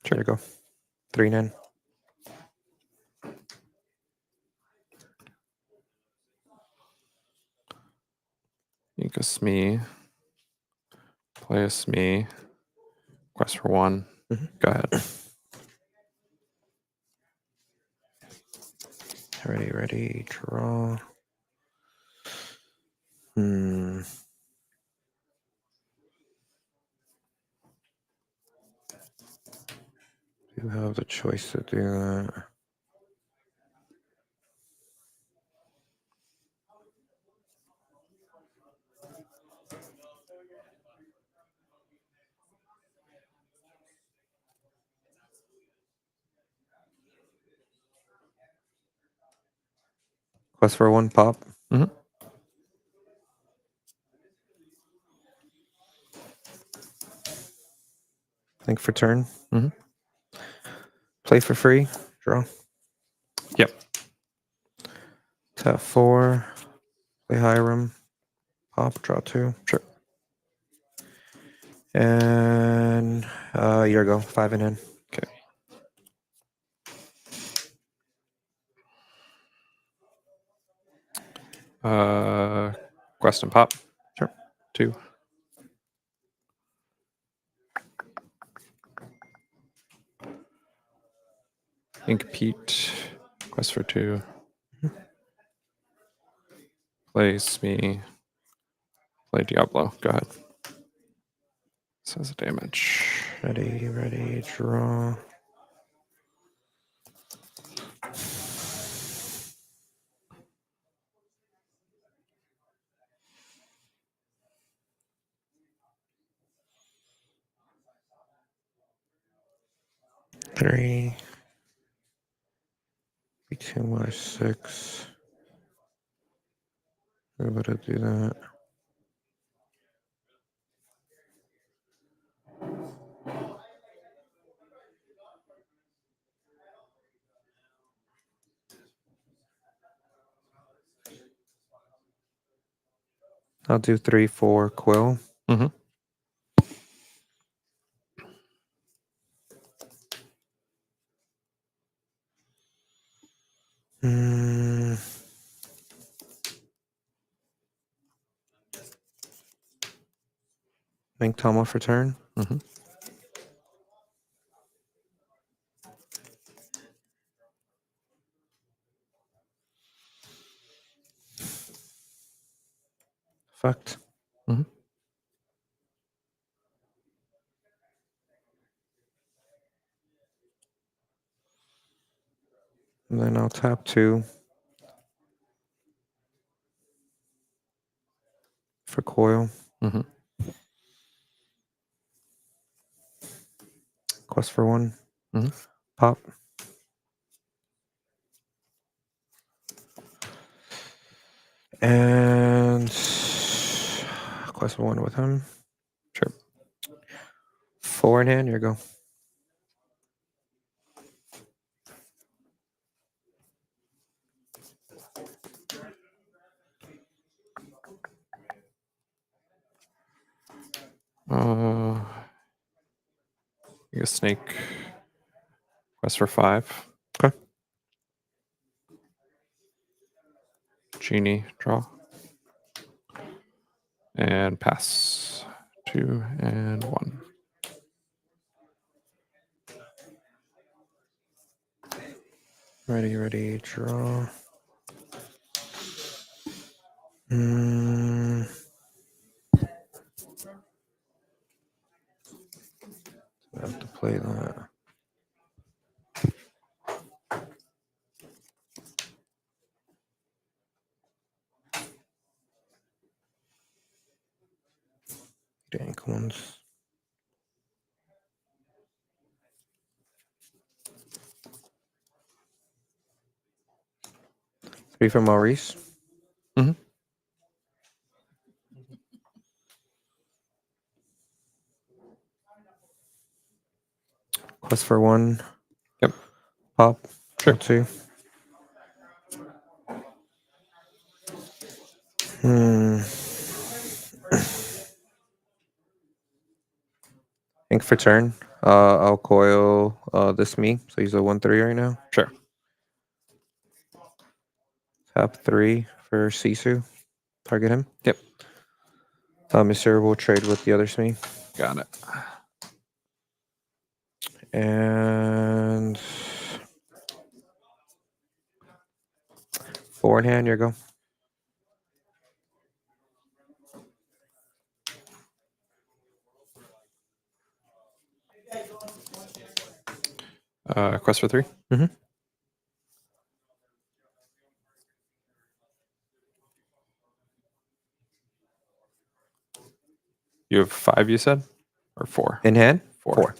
S8: There you go. 3-9.
S7: Ink a Smee. Play a Smee. Quest for 1. Go ahead.
S8: Ready. Draw. You have the choice to do that. Quest for 1 pop. Think for turn. Play for free. Draw.
S7: Yep.
S8: Tap 4. Play Hiram. Pop. Draw 2.
S7: Sure.
S8: And here you go. 5 and in.
S7: Quest and pop.
S8: Sure.
S7: 2. Ink Pete. Quest for 2. Place me. Play Diablo. Go ahead. Says damage.
S8: Ready, draw. Three. 2 more 6. I'm going to do that. I'll do 3 for Quill.
S7: Mm-hmm.
S8: Make Tom off return.
S7: Mm-hmm.
S8: Fucked.
S7: Mm-hmm.
S8: And then I'll tap 2 for Coil.
S7: Mm-hmm.
S8: Quest for 1.
S7: Mhm.
S8: Pop. And quest for 1 with him.
S7: Sure.
S8: 4 in hand. Here you go.
S7: You snake. Quest for 5.
S8: Okay.
S7: Genie, draw. And pass. 2 and 1.
S8: Ready, draw. I have to play that. Dank ones. Three for Maurice.
S7: Mm-hmm.
S8: Quest for 1.
S7: Yep.
S8: Pop.
S7: Sure.
S8: 2. Ink for turn. I'll coil this me. So he's a 1/3 right now.
S7: Sure.
S8: Tap 3 for Sisu. Target him.
S7: Yep.
S8: Monsieur will trade with the other Smee.
S7: Got it.
S8: And 4 in hand. Here you go.
S7: Quest for 3.
S8: Mm-hmm.
S7: You have 5, you said? Or 4?
S8: In hand?
S7: 4.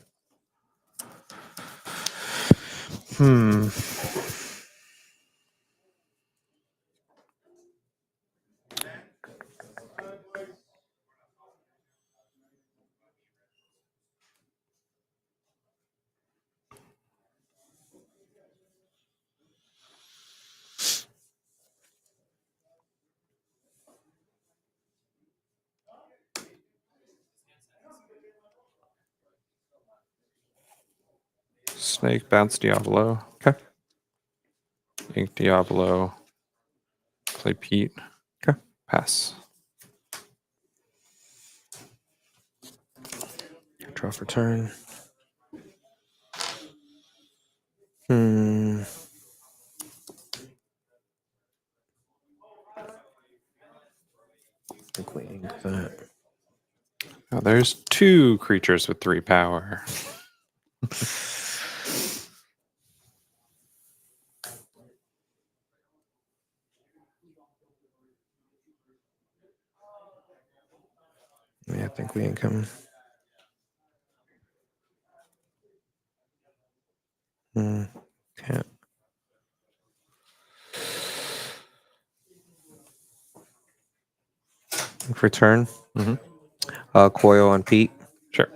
S7: Snake, bounce Diablo.
S8: Okay.
S7: Ink Diablo. Play Pete. Pass.
S8: Draw for turn. I think we ink that.
S7: Oh, there's 2 creatures with 3 power.
S8: Yeah, I think we ink him. Can't. For turn. Coil on Pete.
S7: Sure.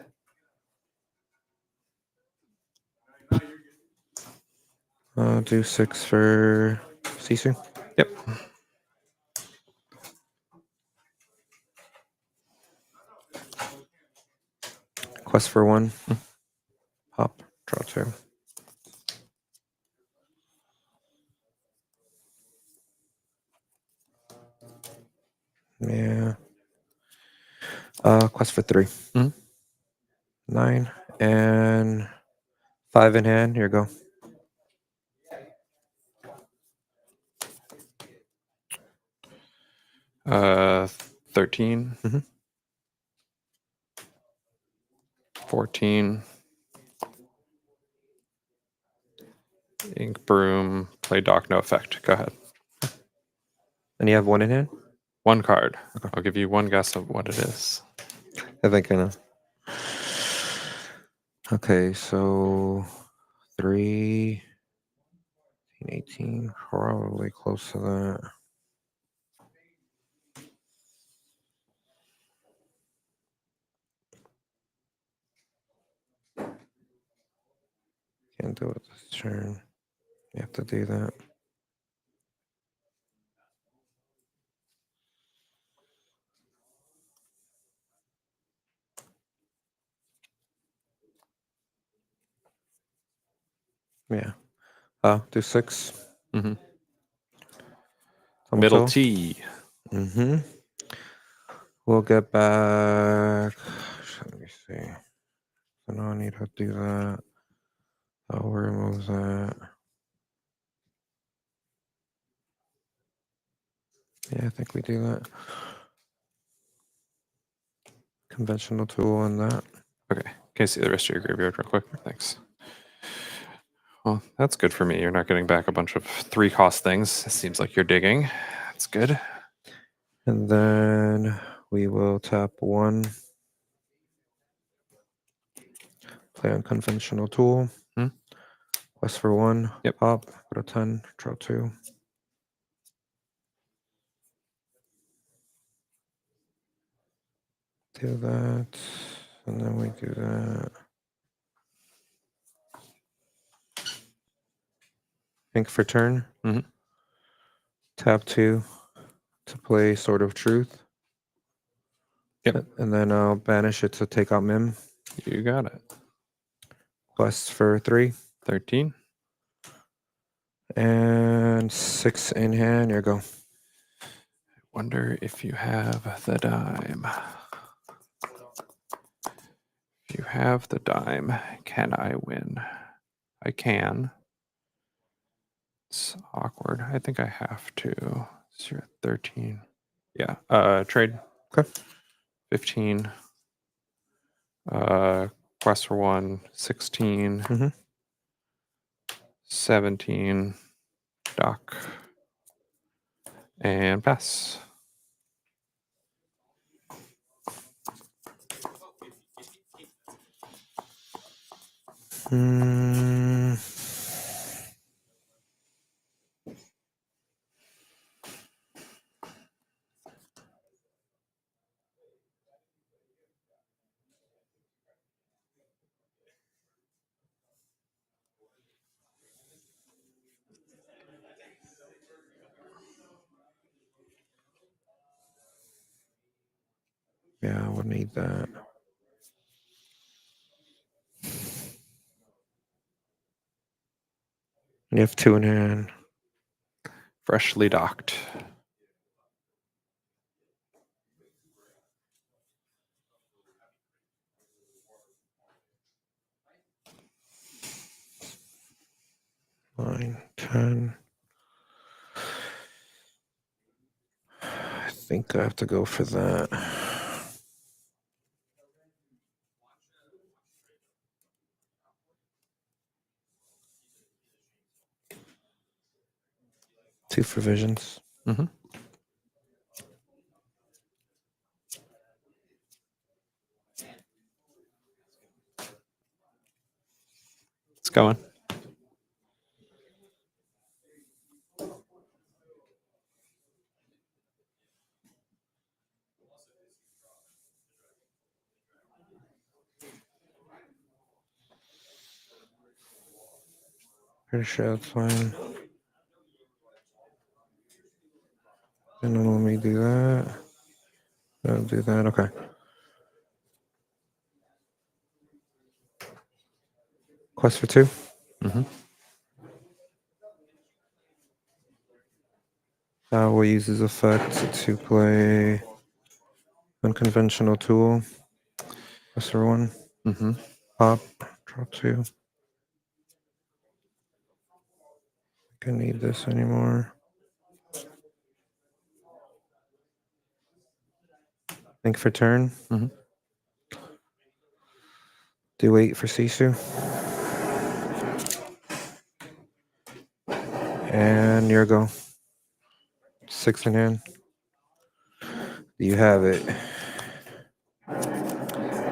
S8: Do 6 for Sisu.
S7: Yep.
S8: Quest for 1. Hop. Draw 2. Yeah. Quest for 3. 9 and 5 in hand. Here you go.
S7: Uh, 13. 14. Ink Broom. Play Dock. No effect. Go ahead.
S8: And you have 1 in hand?
S7: 1 card. Okay. I'll give you 1 guess of what it is.
S8: I think I know. Okay, so 3, 18, probably close to that. Can't do it this turn. You have to do that. Yeah. Do 6.
S7: Middle T.
S8: We'll get back. Let me see. So now I need to do that. I'll remove that. Yeah, I think we do that. Conventional tool on that.
S7: Okay. Can I see the rest of your graveyard real quick? Thanks. Well, that's good for me. You're not getting back a bunch of 3-cost things. It seems like you're digging. That's good.
S8: And then we will tap 1. Play unconventional tool. Quest for 1.
S7: Yep.
S8: Pop. Go to 10. Draw 2. Do that. And then we do that. Ink for turn. Tap 2 to play Sword of Truth.
S7: Yep.
S8: And then I'll banish it to take out Mim.
S7: You got it.
S8: Quest for 3.
S7: 13.
S8: And 6 in hand. Here you go.
S7: Wonder if you have the dime. If you have the dime, can I win? I can. It's awkward. I think I have to. So you're at 13. Yeah. Trade.
S8: Okay.
S7: 15. Quest for 1. 16. 17. Dock. And pass.
S8: Yeah, I would need that. You have 2 in hand.
S7: Freshly docked.
S8: 9, 10. I think I have to go for that. Two for visions.
S7: Mm-hmm. It's going.
S8: Pretty sure that's fine. And then let me do that. I'll do that. Okay. Quest for 2.
S7: Mm-hmm.
S8: We'll use his effect to play unconventional tool. Quest for 1.
S7: Mm-hmm.
S8: Pop. Draw 2. I don't need this anymore. Think for turn.
S7: Mm-hmm.
S8: Do 8 for Sisu. And your go. 6 in hand. You have it.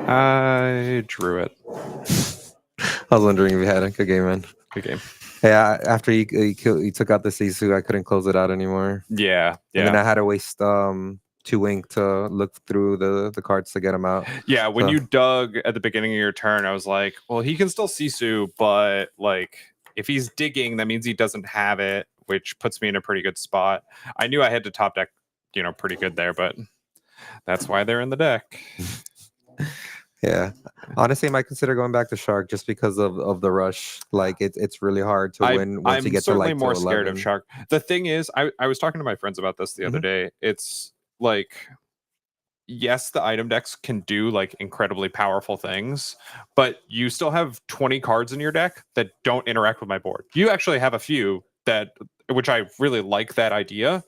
S7: I drew it.
S8: I was wondering if you had a good game, man.
S7: Good game.
S8: Yeah, after you took out the Sisu, I couldn't close it out anymore.
S7: Yeah.
S8: And then I had to waste 2 ink to look through the cards to get them out.
S7: Yeah, when
S8: So-
S7: you dug at the beginning of your turn, I was like, well, he can still Sisu, but like if he's digging, that means he doesn't have it, which puts me in a pretty good spot. I knew I had to top deck, pretty good there, but that's why they're in the deck.
S8: Yeah, honestly, I might consider going back to Shark just because of the rush. Like it's really hard to win once you get to
S7: certainly
S8: like
S7: more
S8: to
S7: scared
S8: 11.
S7: of Shark. The thing is, I was talking to my friends about this the other day. It's like, yes, the item decks can do like incredibly powerful things, but you still have 20 cards in your deck that don't interact with my board. You actually have a few which I really like that idea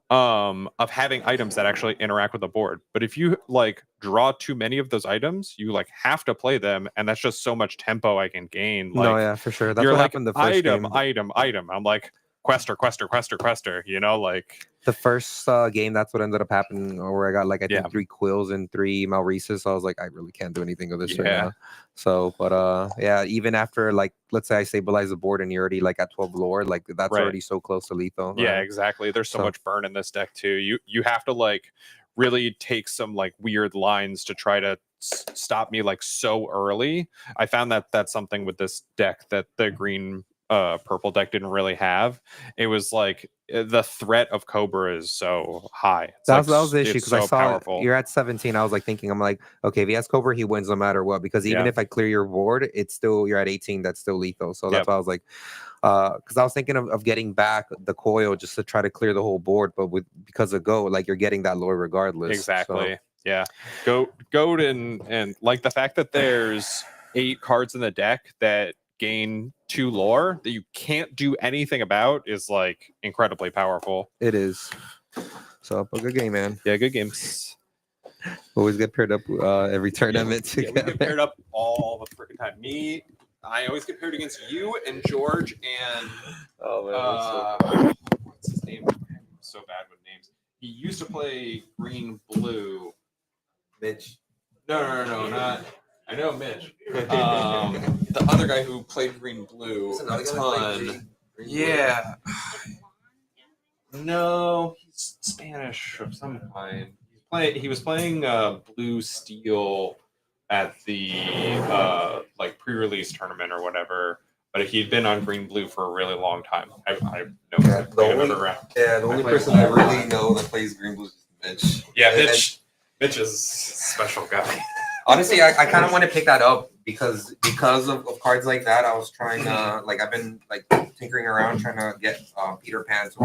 S7: of having items that actually interact with the board. But if you like draw too many of those items, you like have to play them, and that's just so much tempo I can gain. Like,
S8: No, yeah, for sure. That's
S7: you're
S8: what
S7: like,
S8: happened the first game.
S7: item. I'm like, quester. Like
S8: The first game, that's what ended up happening, where I got like I think 3 Quills and 3 Malreses. So I was like, I really can't do anything with this right now. So, but yeah, even after like let's say I stabilize the board and you're already like at 12 lore, like that's already so close to lethal.
S7: Yeah, exactly. There's so much burn in this deck too. You have to like really take some like weird lines to try to stop me like so early. I found that that's something with this deck that the green purple deck didn't really have. It was like the threat of Cobra is so high.
S8: That was the issue because
S7: so
S8: I saw
S7: powerful.
S8: You're at 17. I was like thinking, I'm like, okay, if he has Cobra, he wins no matter what. Because even if I clear your board, it's still you're at 18. That's still lethal. So that's why I was like, because I was thinking of getting back the coil just to try to clear the whole board, but because of Go, like you're getting that lore regardless.
S7: Exactly.
S8: So.
S7: Yeah. Goat and like the fact that there's 8 cards in the deck that gain 2 lore that you can't do anything about is like incredibly powerful.
S8: It is. So a good game, man.
S7: Yeah, good games.
S8: Always get paired up every tournament
S7: we
S8: together.
S7: get paired up all the freaking time. I always get paired against you and George and what's his name? I'm so bad with names. He used to play green blue.
S8: Mitch.
S7: No, not. I know Mitch. The other guy who played green blue a ton. Yeah. No, he's Spanish of some kind. He was playing blue steel at the like pre-release tournament or whatever. But he'd been on green blue for a really long time. I know.
S8: The only person I really know that plays green blue is Mitch.
S7: Yeah, Mitch is a special guy.
S8: Honestly, I kind of want to pick that up because of cards like that. I was trying to I've been like tinkering around trying to get Peter Pan to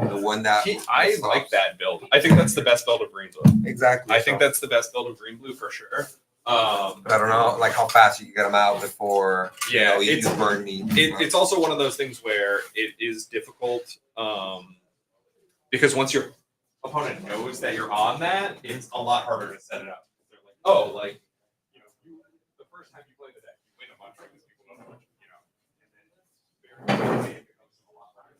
S8: the one that
S7: I like that build. I think that's the best build of green blue.
S8: Exactly.
S7: I think that's the best build of green blue for sure.
S8: I don't know, like how fast you can get them out before you burn me.
S9: It's also one of those things where it is difficult because once your opponent knows that you're on that, it's a lot harder to set it up. They're like, oh, like the first time you play the deck, you win a bunch because people don't know what and then very quickly it becomes a lot harder.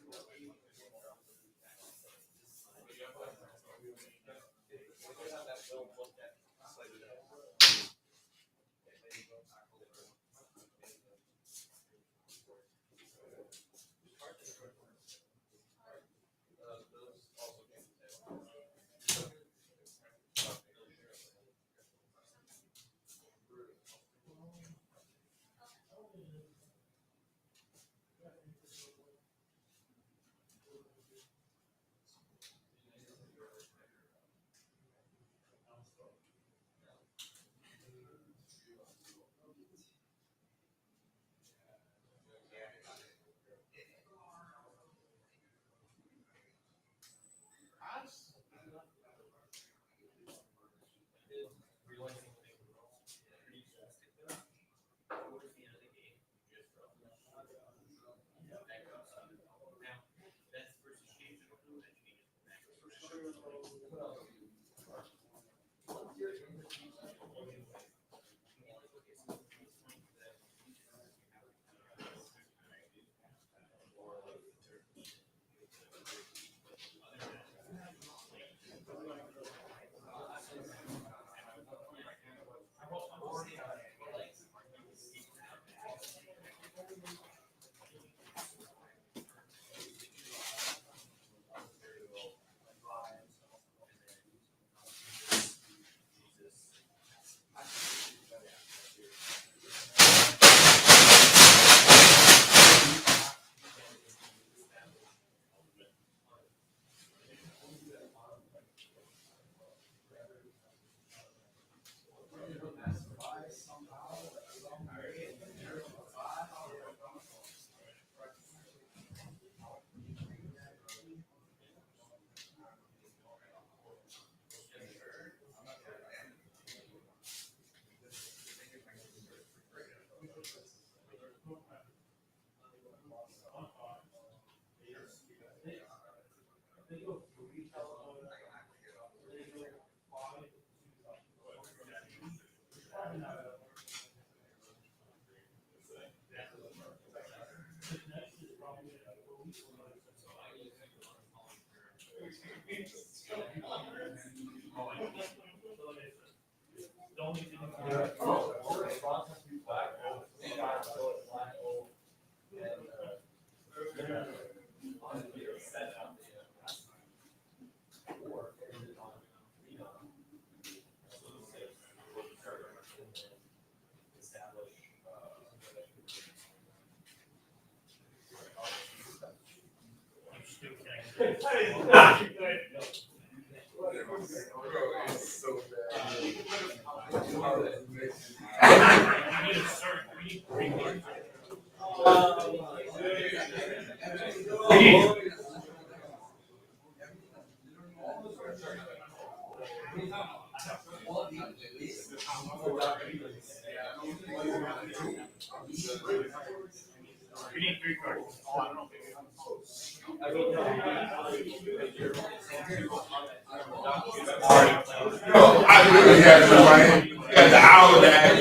S10: I literally had somebody at the hour that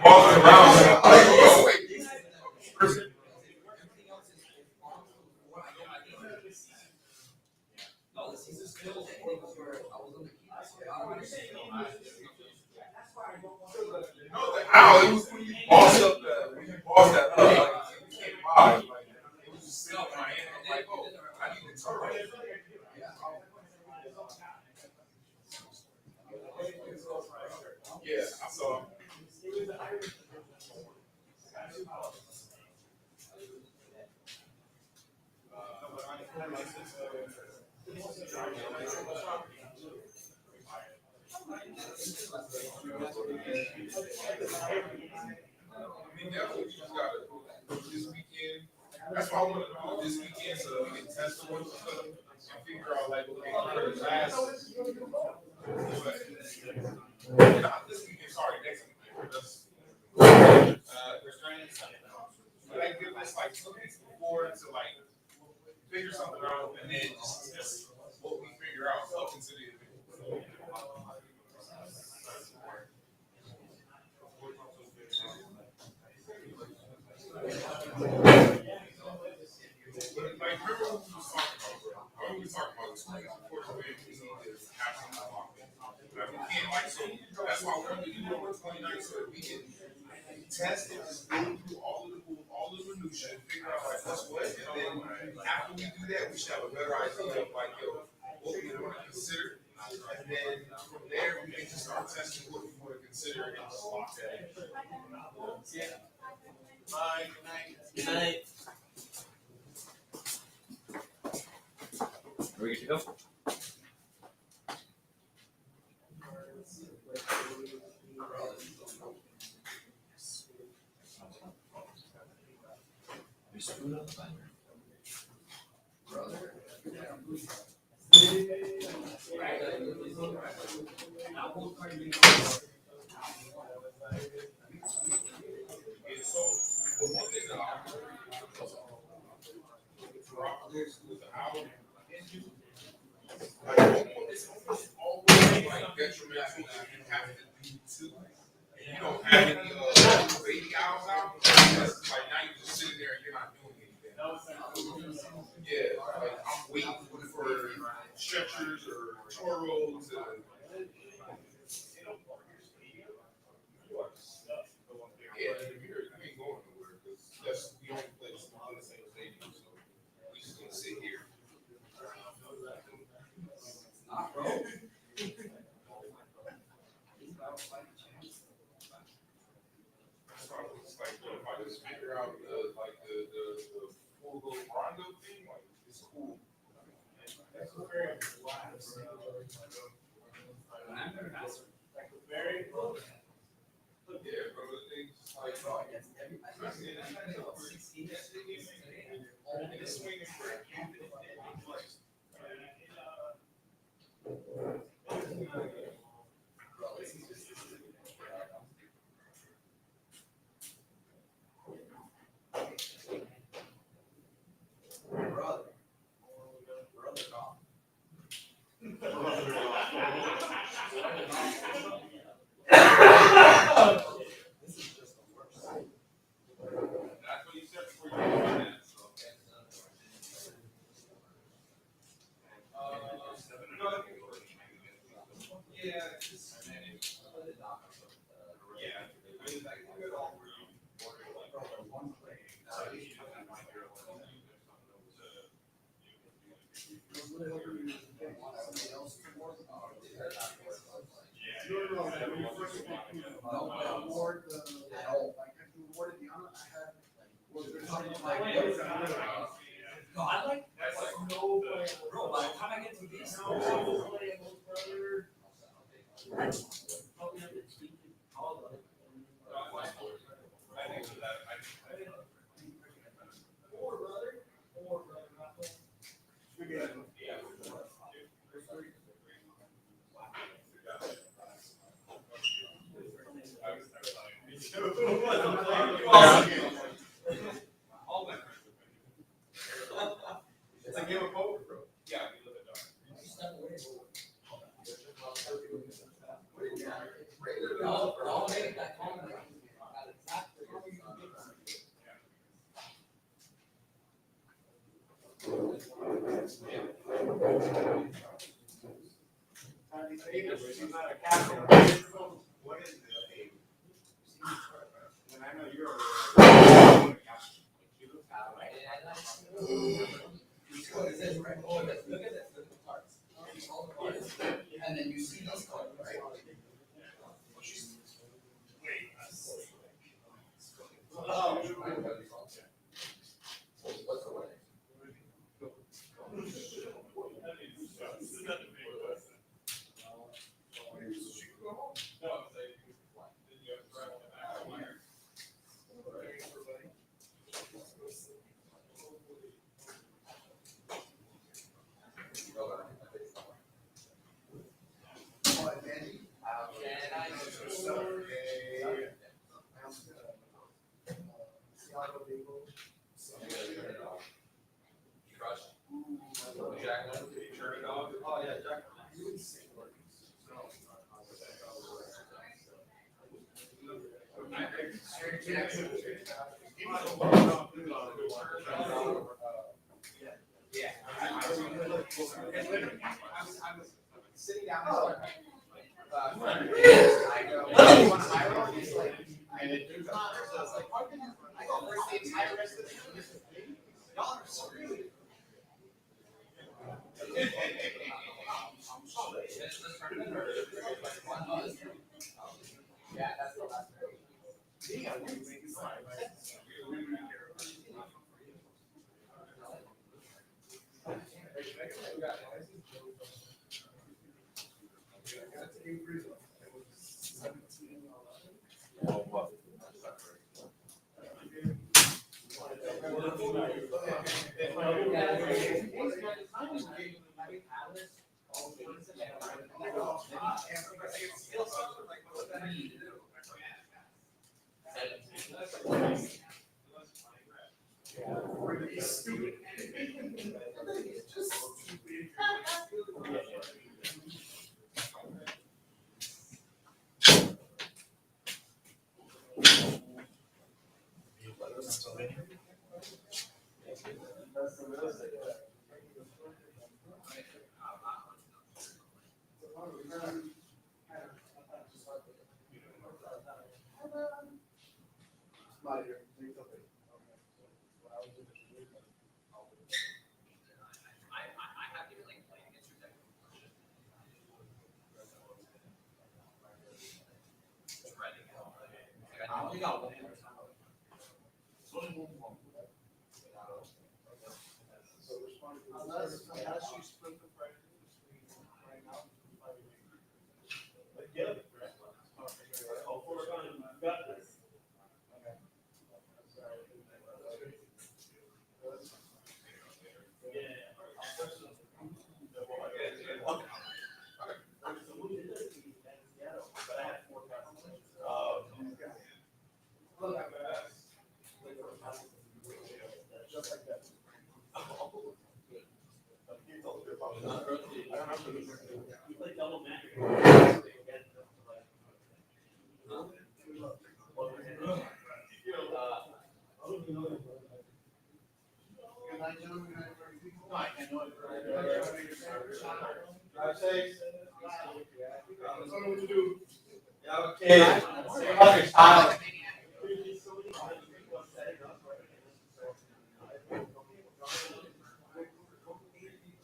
S10: walking around. It was when you bossed up when you bossed that up, like you came by, like it was just sitting in my hand. I'm like, oh, I need to turn it. Yeah, I saw. This weekend. That's why I want to do it this weekend so that we can test a bunch of stuff and figure out like okay, for the last. Not this weekend, sorry, next us like 2 weeks before to like figure something out, and then just what we figure out up into the event. Like, remember what we was talking about, bro? What we was talking about 2 weeks before the event, we need to have something locked in. Like, we can't, like, so that's why we're going to do it on the 29th, so that we can test it, just go through all of the minutia, and figure out like what's what, and then after we do that, we should have a better idea of like, yo, what we want to consider, and then from there we can just start testing what we want to consider and just lock that in. Bye. Good night.
S9: Are we good to go?
S10: It's always like detrimental if you have to do two. And you don't have any baby owls out. Like now you're just sitting there and you're not doing anything. Yeah, like I'm waiting for stretchers or Toro to. Yeah, you ain't going nowhere because that's the only place in the same stadium. So we just gonna sit here. It's like, if I just figure out the full little Rondo thing, like it's cool. Yeah, bro, it's like it's swinging for It's a game of poker, bro. Yeah. What is it? When I know you're and then you see those cards, right?
S6: Sitting down there, I go, "Oh, you want to hire one?" He's like, and it was not. So it's like, I go first the entire rest of the y'all are screwed. Yeah, that's the last.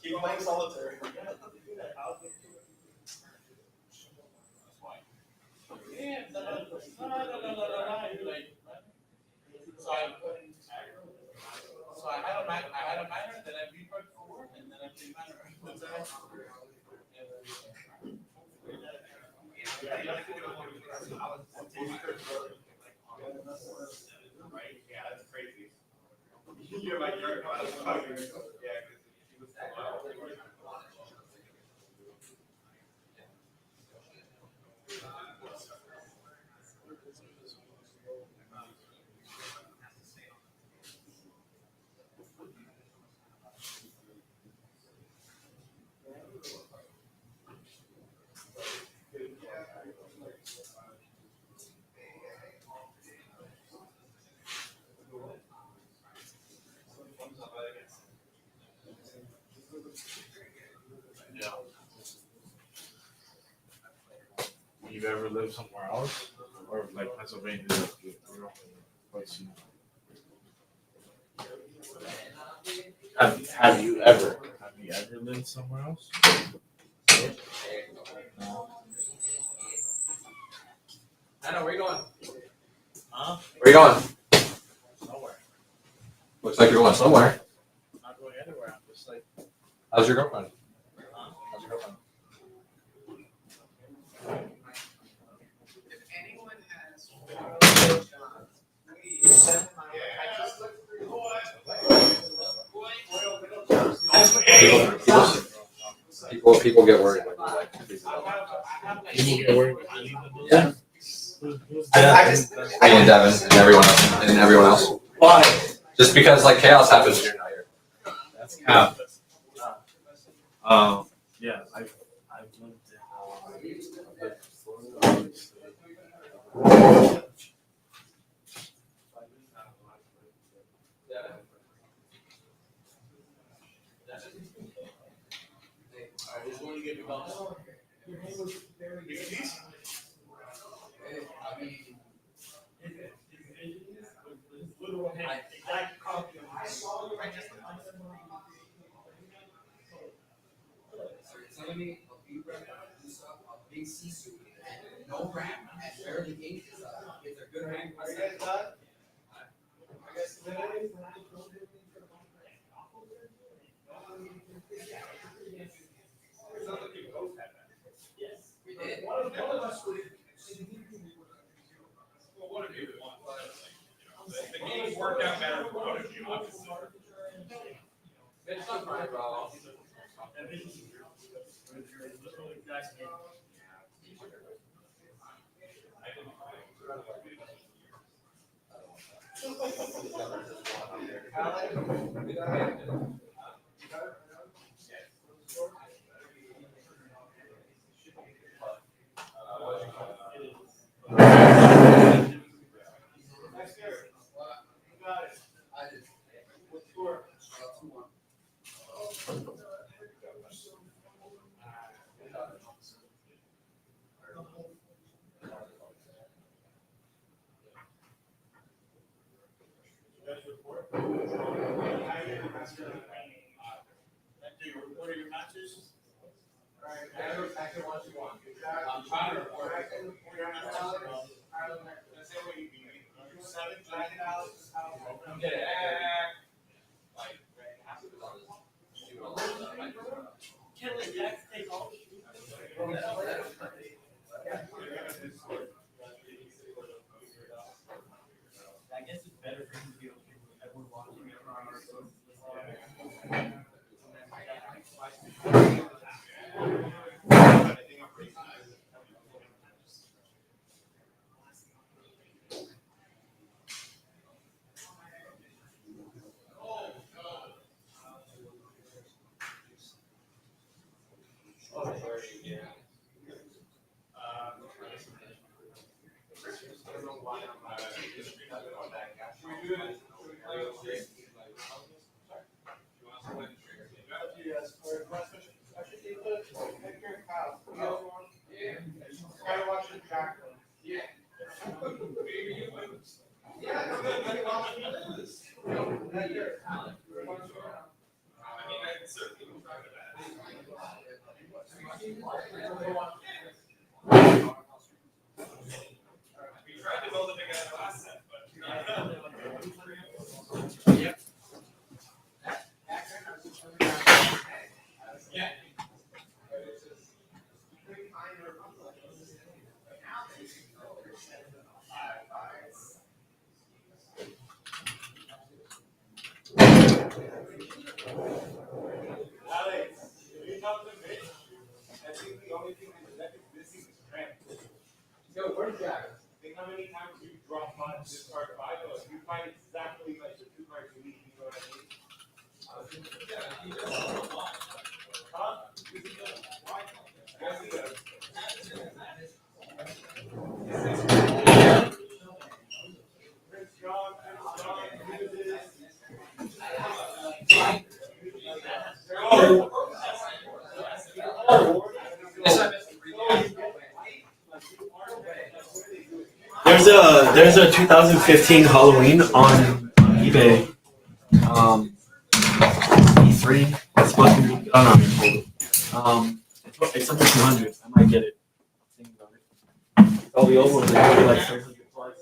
S6: Keep playing solitaire. So I had a minor, then I pre-prep for work, and then I did minor. Yeah, that's crazy. You're like,
S10: You've ever lived somewhere else, or like Pennsylvania? Have you ever lived somewhere else? No.
S6: I know, where you going?
S10: Huh?
S6: Where you going?
S10: Nowhere.
S6: Looks like you're going somewhere.
S10: I'm not going anywhere. I'm just like.
S6: How's your girlfriend?
S10: Huh?
S6: How's your girlfriend? People get worried.
S10: People get worried.
S6: Yeah. Me and Devin and everyone else. Why? Just because like chaos happens when you're not here.
S10: That's cap. Yeah, I've lived in Florida, obviously.
S11: There's a 2015 Halloween on eBay. E3. It's supposed to be. Oh no, it's under 200. I might get it. All the old ones are usually like 300 plus.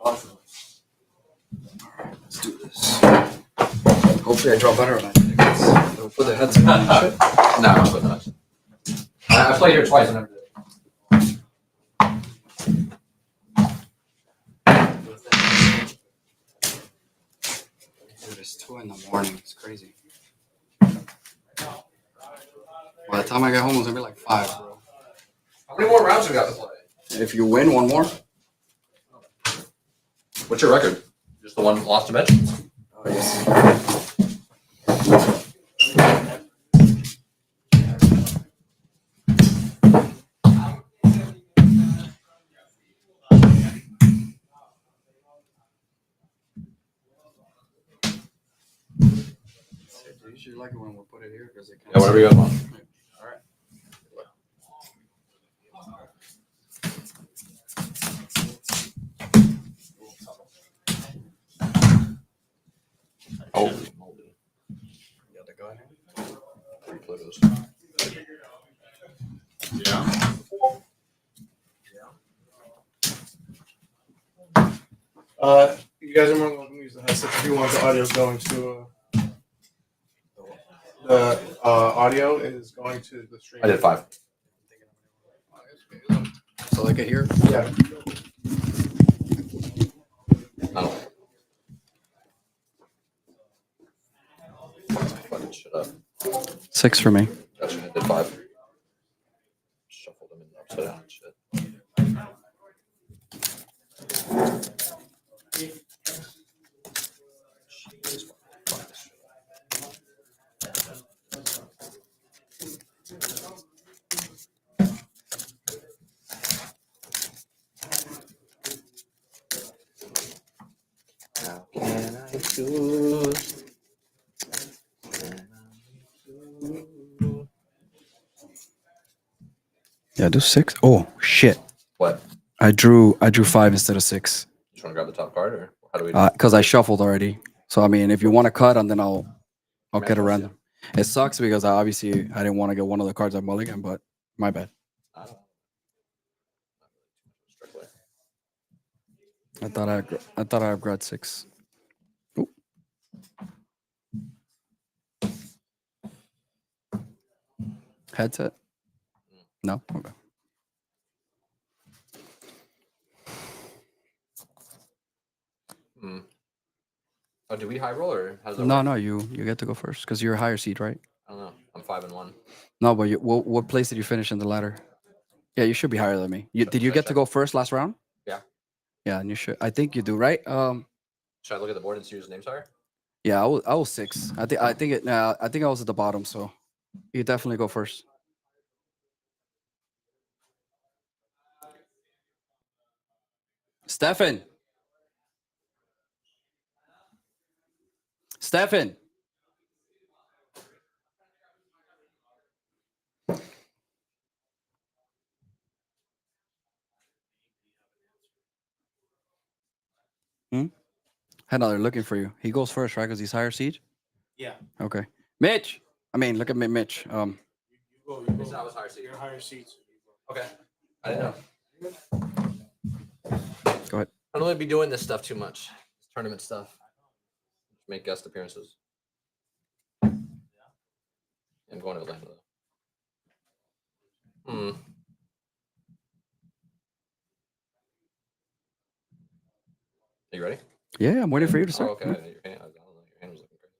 S11: Awesome.
S12: Let's do this. Hopefully I draw better on it. Don't put the headset on and shit. No, I'm putting that. I played here twice and never did. Dude, it's 2 in the morning. It's crazy. By the time I get home, it's gonna be like 5, bro.
S9: How many more rounds we got to play?
S12: If you win, one more.
S9: What's your record? Just the one lost to Mitch?
S12: Oh, yes. I usually like it when we put it here because it
S9: Yeah, whatever you guys want.
S12: All right.
S9: Holy moly.
S12: You got the gun here?
S9: 3 Plutos.
S12: Yeah.
S4: You guys are more than welcome to use the headset if you want the audio going to. The audio is going to the stream.
S9: I did 5.
S12: So they can hear?
S4: Yeah.
S9: No. Fucking shit up.
S12: 6 for me.
S9: Gotcha. I did 5. Shuffled them in upside down and shit. How can I choose?
S12: Yeah, do 6. Oh shit!
S9: What?
S12: I drew 5 instead of 6.
S9: You want to grab the top card, or how do we do
S12: Because I shuffled already. So I mean, if you want to cut, and then I'll get a
S9: Manifest,
S12: random. It sucks because I didn't want to get one of the cards I mulligan, but my bad.
S9: I don't know. Strictly.
S12: I thought I upgraded 6. Ooh. Headset? No. Okay.
S9: Hmm. Oh, do we high roll or how does that
S12: No,
S9: work?
S12: no, you get to go first because you're a higher seed, right?
S9: I don't know. I'm 5 and 1.
S12: No, but what place did you finish in the ladder? Yeah, you should be higher than me. Did you
S9: Should I
S12: get to
S9: check?
S12: go first last round?
S9: Yeah.
S12: Yeah, and you should. I think you do, right?
S9: Should I look at the board and see whose name's higher?
S12: Yeah, I was 6. I think I was at the bottom, so you definitely go first. Stefan. I know they're looking for you. He goes first, right? Because he's higher seed.
S4: Yeah.
S12: Okay. Mitch. I mean, look at me, Mitch.
S4: You
S9: It's not was higher seat.
S4: You're higher seats.
S9: Okay. I didn't know.
S12: Go ahead.
S9: I don't really be doing this stuff too much. This tournament stuff. Make guest appearances. I'm going to Atlanta though. Are you ready?
S12: Yeah, I'm waiting for you to start.
S9: Oh, okay. I know your hand. I don't know. Your hand was looking crazy.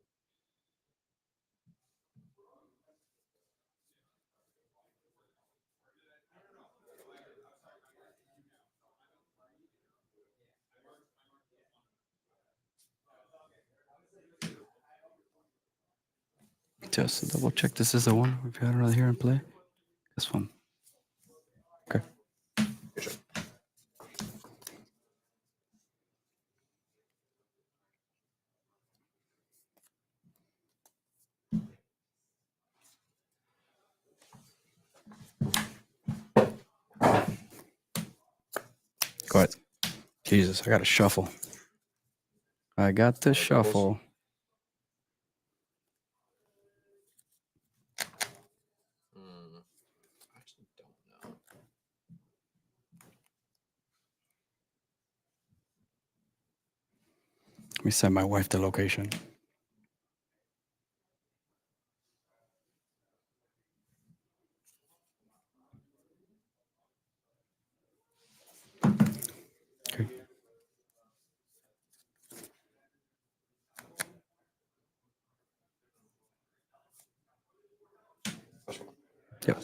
S12: Just to double check. This is the one. If you hadn't really hear and play, this one. Okay.
S9: Sure.
S12: Go ahead. Jesus, I got to shuffle. I got to shuffle.
S9: I actually don't know.
S12: Let me send my wife the location. Okay. Yep.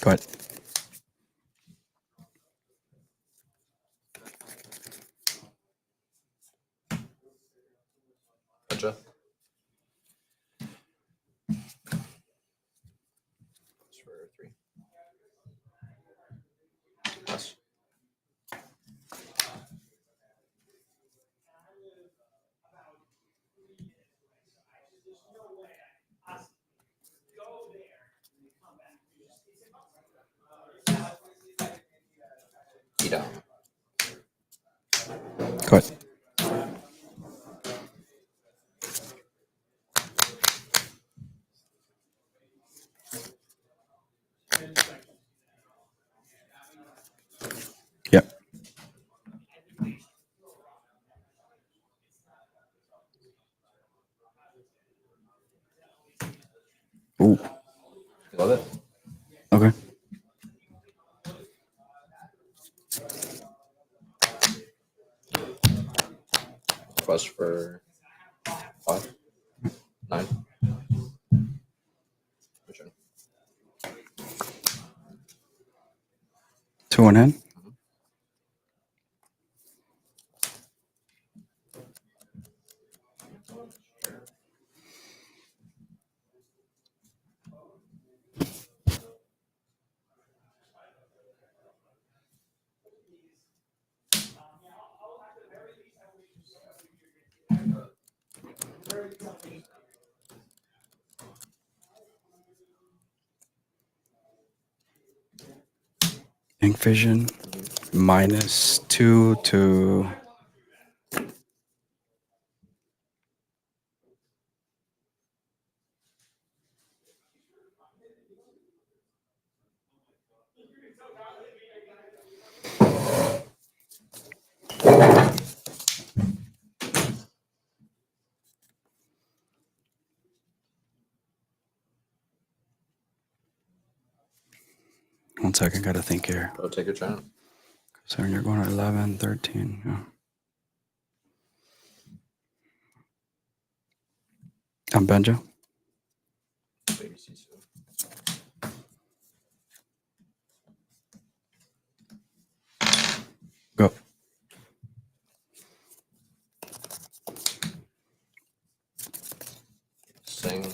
S13: Go ahead.
S12: Gotcha. For 3. Plus. Down.
S13: Go ahead. Yep. Ooh.
S12: Love it.
S13: Okay.
S12: Plus for 5. 9. Return.
S13: 2 in hand. Ink Vision -2 to one second, gotta think here.
S12: Bro, take your time.
S13: So you're going to 11, 13. Yeah. I'm Benjo. Go.
S12: Sing.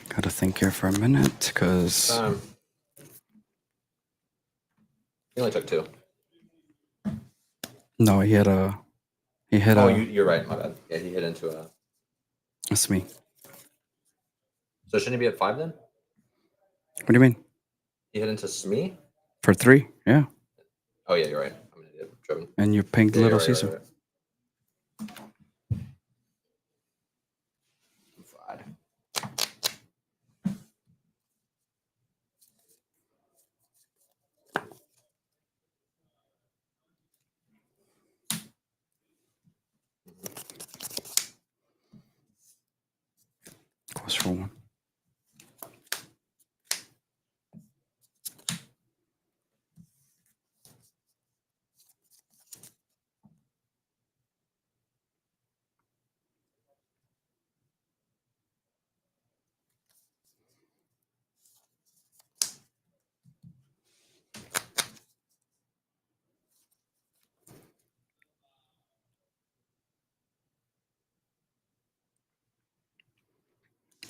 S13: Gotta think here for a minute, because
S12: He only took 2.
S13: no, he hit a.
S12: Oh, you're right. My bad. Yeah, he hit into a.
S13: That's me.
S12: So shouldn't he be at 5 then?
S13: What do you mean?
S12: He hit into Smee?
S13: For 3, yeah.
S12: Oh yeah, you're right. I'm an idiot. Driven.
S13: And you pinged
S12: Yeah,
S13: Little
S12: you're right,
S13: Caesar.
S12: right, right.
S13: Cost for 1.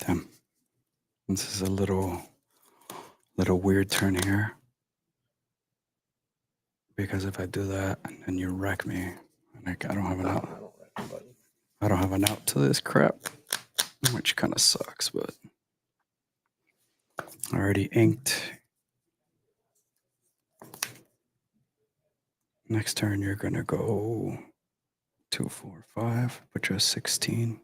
S13: Damn. This is a little weird turn here. Because if I do that, then you wreck me. And I don't have an out. I don't have an out to this crap. Which kind of sucks, but I already inked. Next turn, you're gonna go 2, 4, 5. Put you a 16.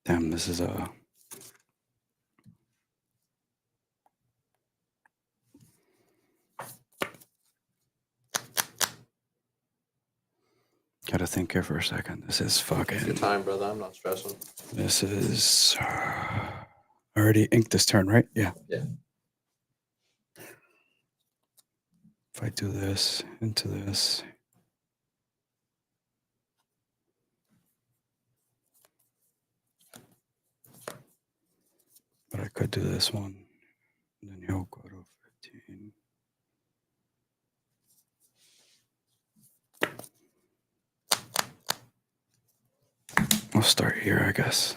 S13: Damn, this is a. Gotta think here for a second. This is fucking.
S12: Take your time, brother. I'm not stressing.
S13: This is. I already inked this turn, right? Yeah.
S12: Yeah.
S13: If I do this into this. But I could do this one. And then he'll go to 15. I'll start here, I guess.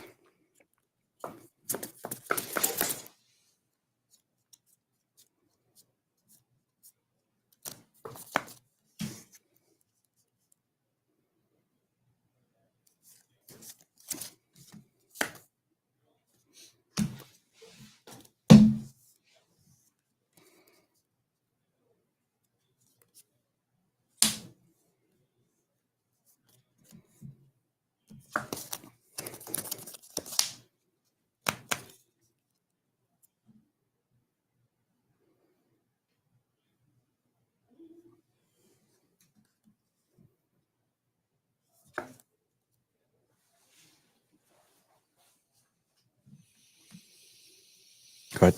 S13: Good.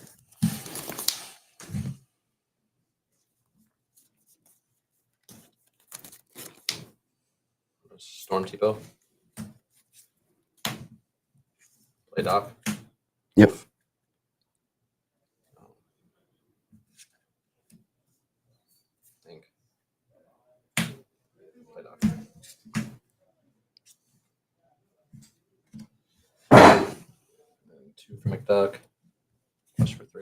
S12: Storm Tipo. Play Doc.
S13: Yep.
S12: Oof. Think. Play Doc. And 2 for McDuck. Flush for 3.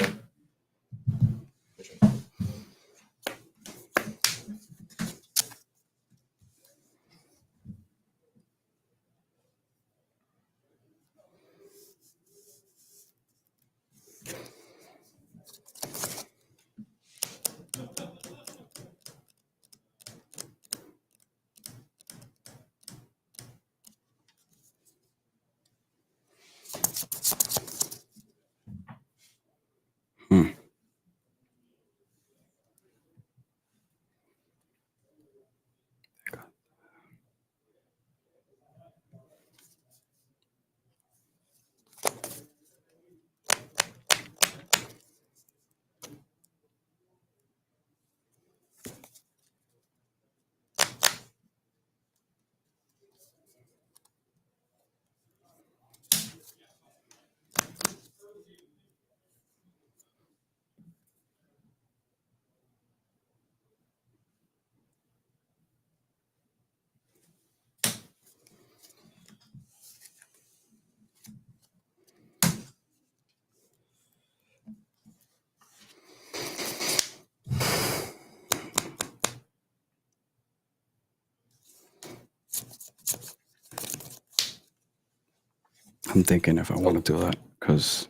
S13: I'm thinking if I want to do that, because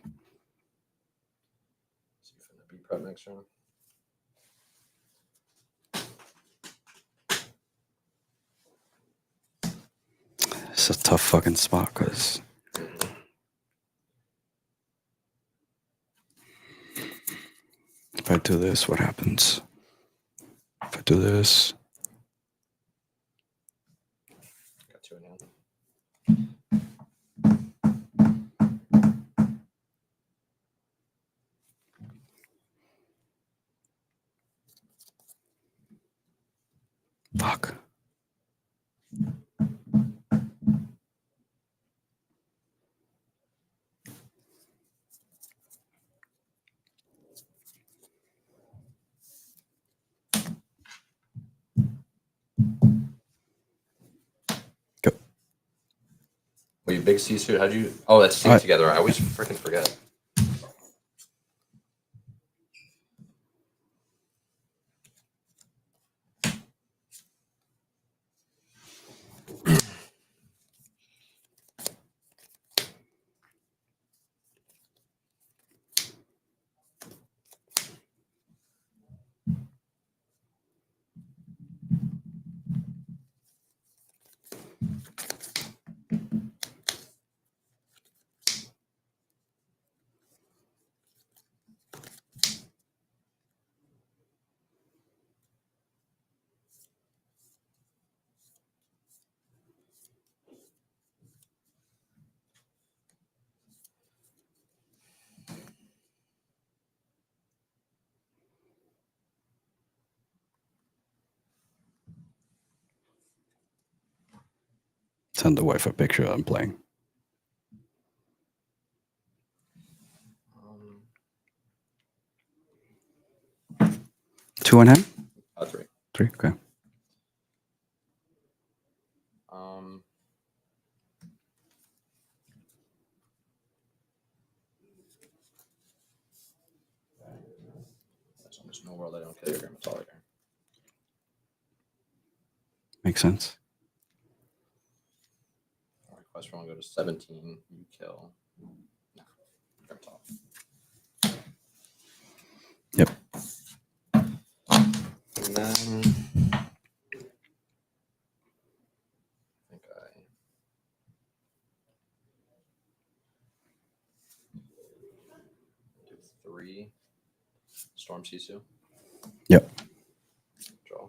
S12: Be prep next round.
S13: it's a tough fucking spot, because if I do this, what happens? If I do this,
S12: Got 2 in hand.
S13: fuck.
S12: Were you big C suit? How'd you? Oh, that's C together. I always freaking forget.
S13: Send the wife a picture I'm playing. Two in hand?
S12: 3.
S13: 3, okay.
S12: There's almost no world I don't kill your grandma solitaire.
S13: Makes sense.
S12: Request for one go to 17. You kill. No.
S13: Yep.
S12: And then I think I do 3 Storm Sisu.
S13: Yep.
S12: Draw.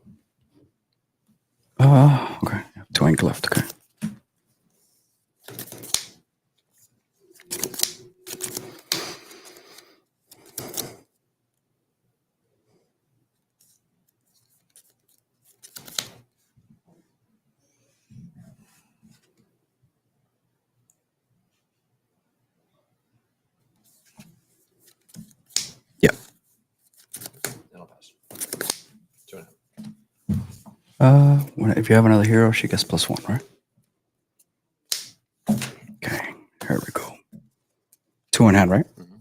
S13: Okay. 2 ink left. Okay. Yep.
S12: Then I'll pass. 2.5.
S13: If you have another hero, she gets +1, right? Okay. Here we go. 2 in hand, right?
S12: Mm-hmm.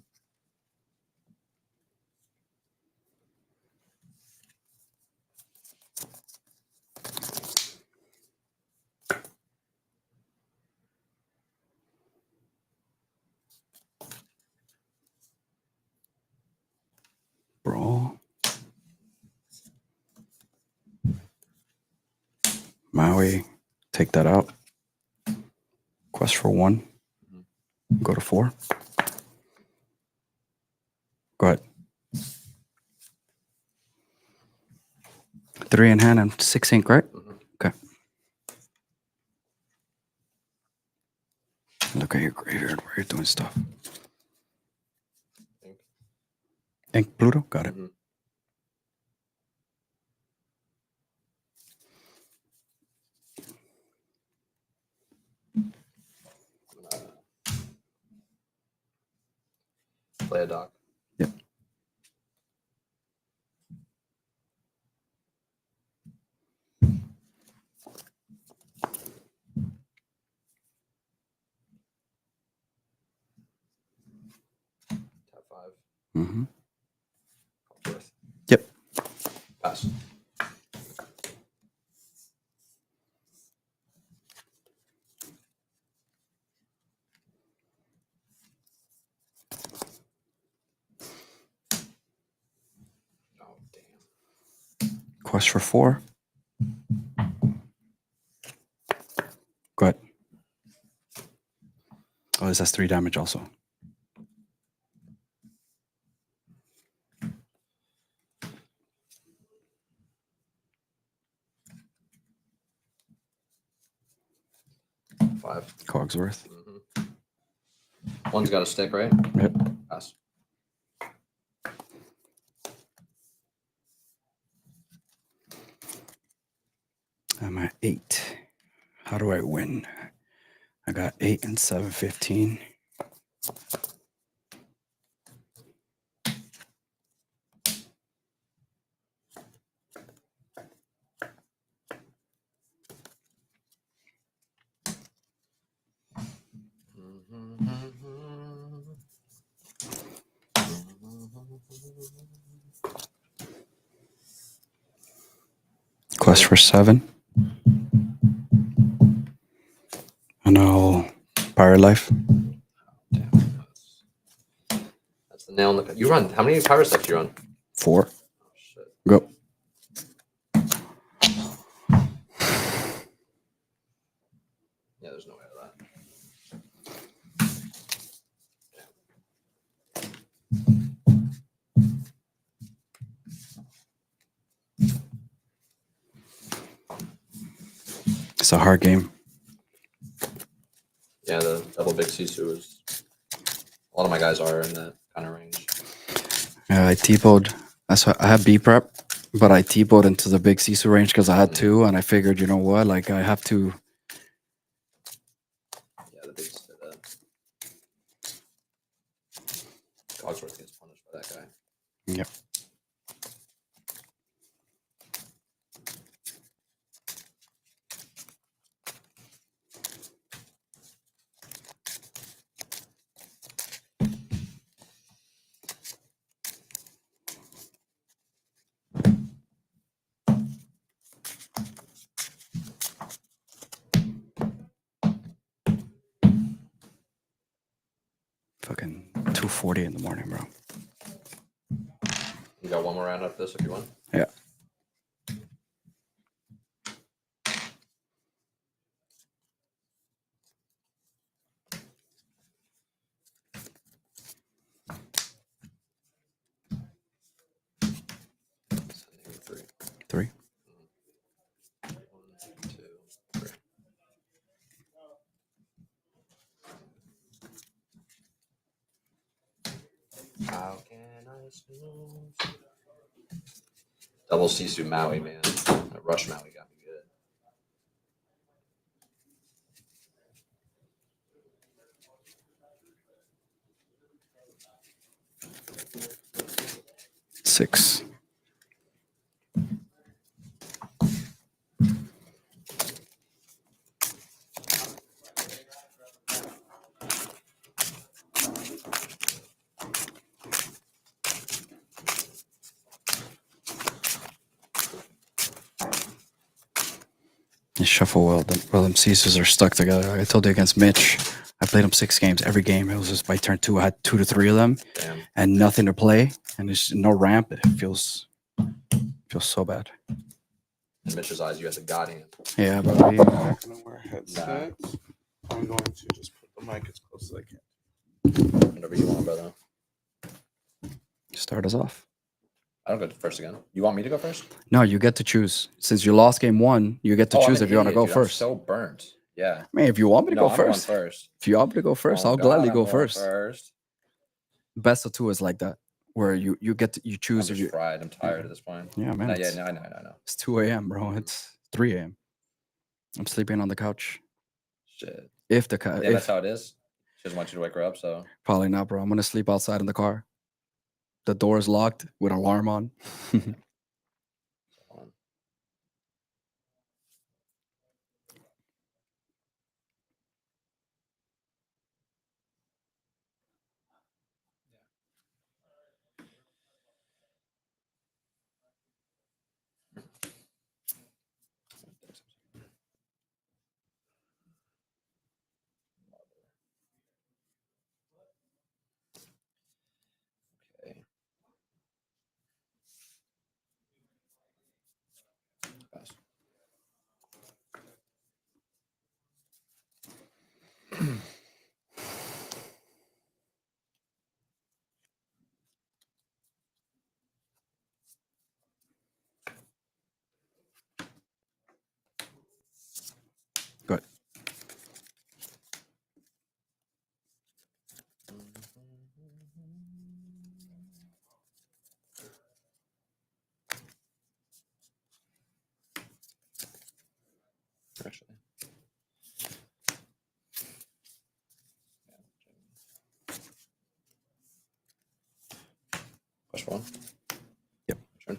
S13: Brawl. Maui, take that out. Quest for 1. Go to 4. Go ahead. 3 in hand and 6 ink, right?
S12: Mm-hmm.
S13: Okay. Look at your graveyard where you're doing stuff. Ink Pluto, got it.
S12: Mm-hmm. Play a dock.
S13: Yep.
S12: Tap 5.
S13: Mm-hmm.
S12: Fourth.
S13: Yep.
S12: Pass. Oh, damn.
S13: Quest for 4. Go ahead. Oh, this has 3 damage also.
S12: Five.
S13: Cogsworth.
S12: Mm-hmm. One's got a stick, right?
S13: Yep.
S12: Pass.
S13: I'm at 8. How do I win? I got 8 and 7, 15. Quest for 7. And I'll Pirate Life.
S12: Damn. That's the nail in the. You run. How many pirate stuff do you run?
S13: 4.
S12: Oh, shit.
S13: Go.
S12: Yeah, there's no way of that.
S13: It's a hard game.
S12: Yeah, the double big Sisu is. A lot of my guys are in that kind of range.
S13: Yeah, I T-bowed. That's why I have B prep, but I T-bowed into the big Sisu range because I had 2, and I figured, you know what, like I have to Yep. Fucking 2:40 in the morning, bro.
S12: You got one more round of this if you want.
S13: Yeah. Three.
S12: How can I snooze? Double Sisu Maui, man. That Rush Maui got me good.
S13: Six. You shuffle well. Them Caesars are stuck together. I told you against Mitch. I played him 6 games. Every game, it was just by turn 2. I had 2 to 3 of them,
S12: Damn.
S13: and nothing to play, and there's no ramp. It feels so bad.
S12: In Mitch's eyes, you had the god hand.
S13: Yeah, but I'm not gonna wear a headset. I'm going to just put the mic as close as I can.
S12: Whatever you want, brother.
S13: Start us off.
S12: I don't go first again. You want me to go first?
S13: No, you get to choose. Since you lost game 1, you get to
S12: I'm
S13: choose
S12: an
S13: if you want to
S12: idiot,
S13: go
S12: dude.
S13: first.
S12: I'm so burnt. Yeah.
S13: I mean, if you want me to
S12: No,
S13: go
S12: I'm
S13: first,
S12: going first.
S13: if you want me to go first,
S12: Oh,
S13: I'll
S12: God,
S13: gladly
S12: I'm
S13: go
S12: going
S13: first. Best of 2 is like that, where you choose.
S12: I'm just fried. I'm tired at this point.
S13: Yeah, man.
S12: No, yeah, no, I know.
S13: It's 2 a.m., bro. It's 3 a.m. I'm sleeping on the couch.
S12: Shit.
S13: If the
S12: Yeah, that's how it is. She doesn't want you to wake her up, so.
S13: Probably not, bro. I'm gonna sleep outside in the car. The door is locked with alarm on.
S12: Okay. Pass.
S13: Good.
S12: Actually. Push one.
S13: Yep.
S12: Turn.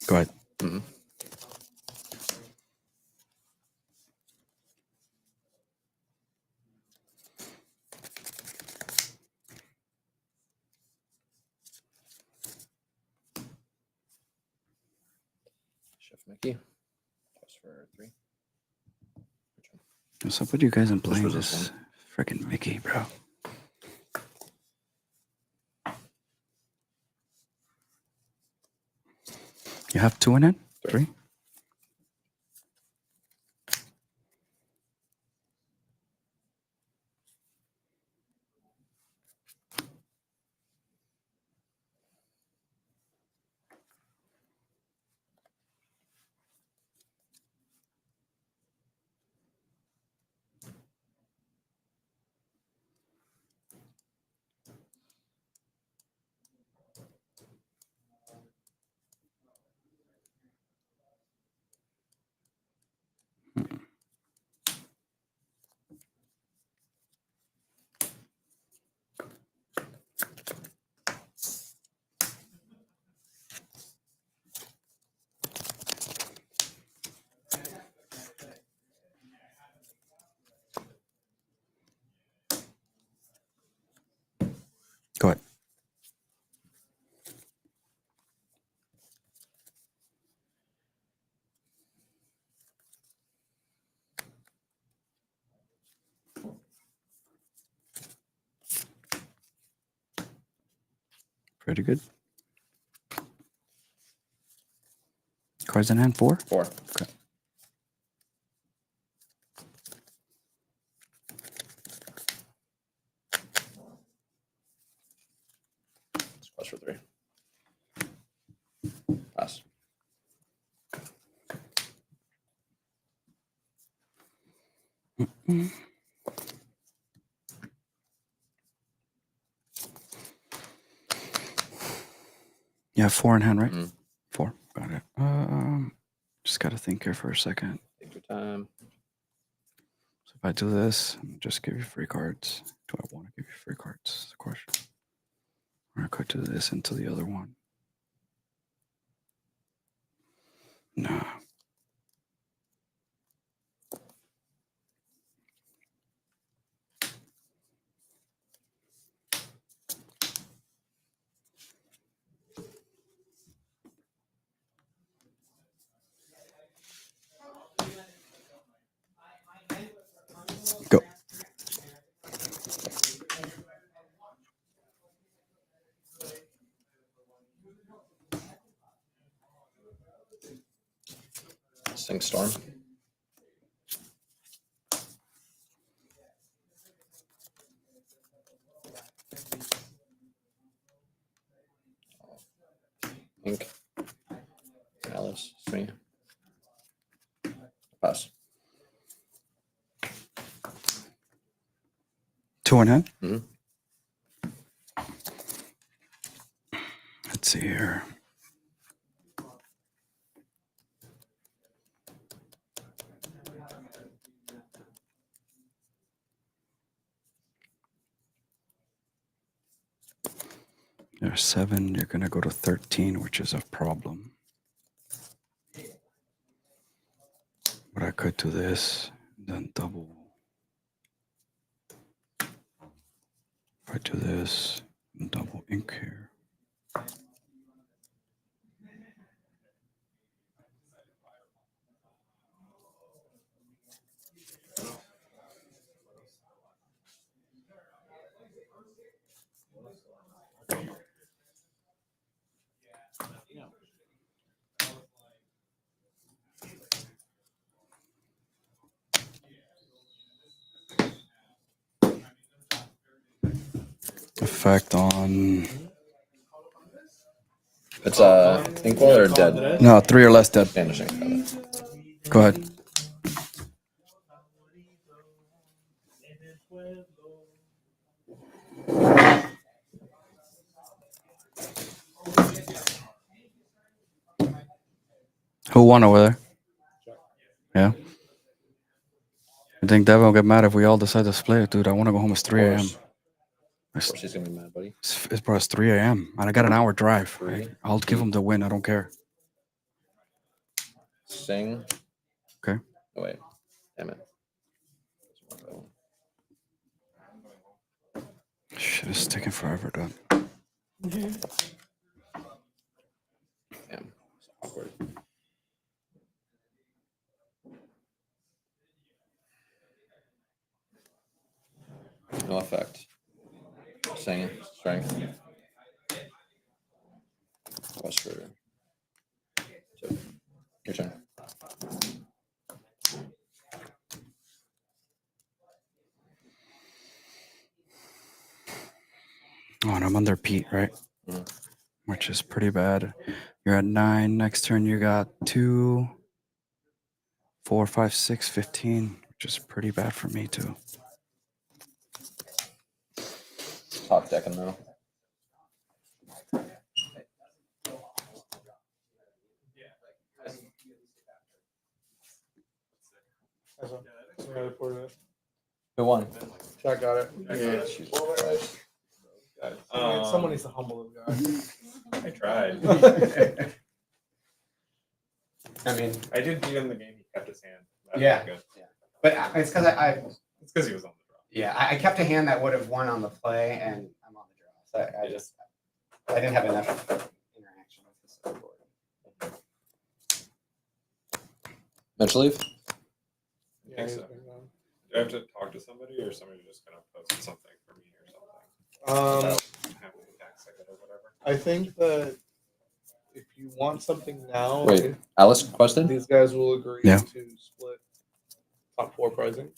S13: Go ahead.
S12: Mm-hmm. Chef Mickey. Pass for 3.
S13: What's up with you guys and playing
S12: was
S13: this
S12: this
S13: freaking Mickey, bro? You have 2 in it? 3? Go ahead. Pretty good. Cards in hand, 4?
S12: 4.
S13: Okay.
S12: Squash for 3. Pass.
S13: You have 4 in hand, right?
S12: Mhm.
S13: 4. Got it. Just got to think here for a second.
S12: Take your time.
S13: So if I do this, just give you free cards. Do I want to give you free cards? That's the question. Or I could do this into the other one. No. Go.
S12: Sing Storm. Ink. Alice. Swing. Pass.
S13: 2 in hand?
S12: Mhm.
S13: Let's see here. There's 7. You're going to go to 13, which is a problem. But I could do this, then double. If I do this, and double ink here. Effect on.
S12: It's Inkwell or dead?
S13: No, 3 or less dead.
S12: Vanishing.
S13: Go ahead. Who won over there? Yeah. I think Devin will get mad if we all decide to split it, dude. I want to go home. It's 3 a.m.
S12: Of course he's gonna be mad, buddy.
S13: It's 3 a.m. and I got an hour drive.
S12: 3.
S13: I'll give him the win. I don't care.
S12: Sing.
S13: Okay.
S12: Oh wait. Damn it.
S13: Shit, it's taking forever, dude.
S12: Damn. It's awkward. No effect. Sing. Strength. Squash for Your turn.
S13: Oh, and I'm under Pete, right? Which is pretty bad. You're at 9. Next turn, you got 2, 4, 5, 6, 15, which is pretty bad for me, too.
S12: Top decking though. Who won?
S4: Jack got it.
S12: Yeah.
S4: Someone needs to humble the guy.
S3: I tried.
S6: I mean,
S3: I did beat him the game. He kept his hand. That
S6: yeah,
S3: was good.
S6: yeah. But it's because
S3: It's because he was on the draw.
S6: yeah, I kept a hand that would have won on the play, and I'm on the draw. So I didn't have enough interaction with the sideboard.
S12: Bench leave?
S3: I think so. Do I have to talk to somebody, or somebody just gonna post something for me or something? Having the tax ticket or whatever.
S4: I think that if you want something now,
S12: Wait, Alice question?
S4: these guys will agree
S13: Yeah.
S4: to split top 4 pricing.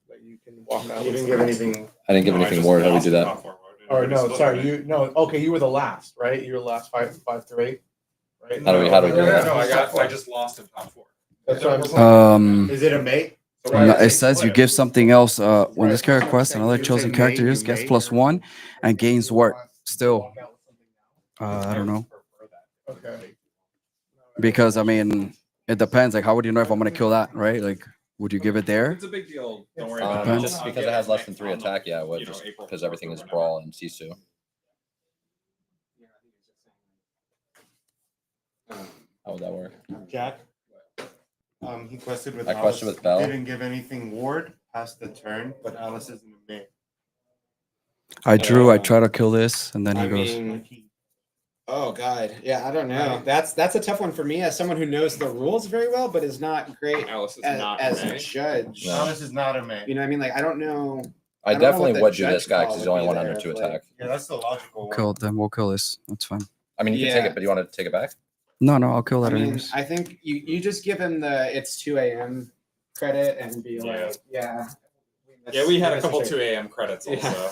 S4: That you can walk out.
S9: You
S4: with
S9: didn't give
S4: some-
S9: anything.
S12: I didn't give anything more. How do we do that?
S4: Or no, sorry, okay, you were the last, right? You were last 5-8, right?
S12: How do we do that?
S3: No, I just lost in top 4.
S4: That's what I'm saying.
S9: Is it a mate?
S13: No, it says you give something else. When this character quests, another chosen character uses gets +1 and gains what? Still, I don't know.
S4: Okay.
S13: Because I mean, it depends. Like, how would you know if I'm gonna kill that, right? Like, would you give it there?
S3: It's a big deal. Don't worry about it.
S12: Just because it has less than 3 attack, yeah, I would.
S3: You know,
S12: Just
S3: April
S12: because
S3: 4th
S12: everything
S3: or
S12: is
S3: whenever.
S12: brawl and Sisu. How would that work?
S9: Jack. He quested with
S12: I quested
S9: Alice.
S12: with Bell.
S9: Didn't give anything ward past the turn, but Alice isn't a mate.
S13: I drew. I try to kill this, and then he
S6: I
S13: goes.
S6: mean, oh god, yeah, I don't know. That's a tough one for me as someone who knows the rules very well, but is not great
S3: Alice is
S6: as,
S3: not
S6: as
S3: a
S6: a
S3: mate.
S6: judge.
S12: No.
S9: Alice is not a mate.
S6: You know what I mean? Like I don't know.
S12: I
S6: don't know
S12: definitely
S6: what the
S12: would do
S6: judge
S12: this guy
S6: call
S12: because he's the
S6: would
S12: only
S6: be
S12: one
S6: there
S12: under
S6: of,
S12: 2
S6: like-
S12: attack.
S9: Yeah, that's the logical one.
S13: Kill. Then we'll kill this. That's fine.
S12: I mean, you can take
S6: Yeah.
S12: it, but you want to take it back?
S13: No, no, I'll kill
S6: I
S13: that
S6: mean,
S13: anyways.
S6: I think you just give him the it's 2 a.m. credit and be
S3: Yeah.
S6: like, yeah.
S3: Yeah, we had a
S6: missed
S3: couple
S6: trick.
S3: 2 a.m. credits
S6: Yeah.
S3: also.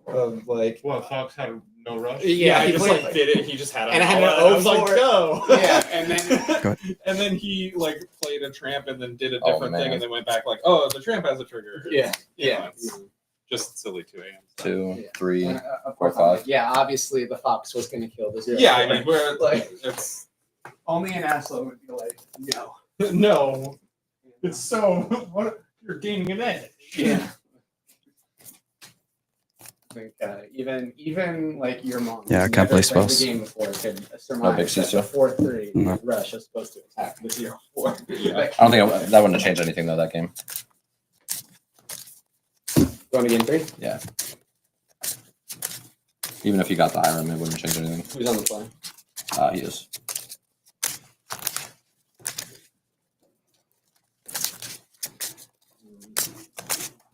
S6: Of like,
S9: What, Fox had no rush?
S6: Yeah,
S3: he
S6: he
S3: just
S6: played-
S3: like did it. He just had
S6: and I had to
S3: I was
S6: O
S3: like,
S6: for it.
S3: go.
S6: Yeah, and then
S3: and then he like played a tramp and then did a
S12: Oh,
S3: different thing
S12: man.
S3: and then went back like, oh, the tramp has a trigger.
S6: yeah,
S3: You know,
S6: yeah.
S3: it's just silly 2 a.m. stuff.
S12: 2,
S6: Yeah.
S12: 3.
S6: And, of
S12: 4,
S6: course, I'm like,
S12: 5.
S6: yeah, obviously the fox was going to kill this.
S3: Yeah, I mean, we're
S6: Like-
S3: it's
S6: only an asshole would be like, no.
S3: no. It's so what you're gaining an edge.
S6: Yeah. Like, even like your mom.
S13: Yeah, I
S6: who's
S13: can't
S6: never
S13: play
S6: played
S13: spells.
S6: The game before could
S12: big
S6: surmise that
S12: CISO.
S6: the 4/3
S13: No.
S6: rush is supposed to attack the 0/4.
S3: Yeah.
S6: Like,
S12: I don't think that wouldn't have changed anything, though, that game.
S6: going to game 3?
S12: Yeah. Even if you got the Hiram, it wouldn't change anything.
S6: Who's on the play?
S12: He is.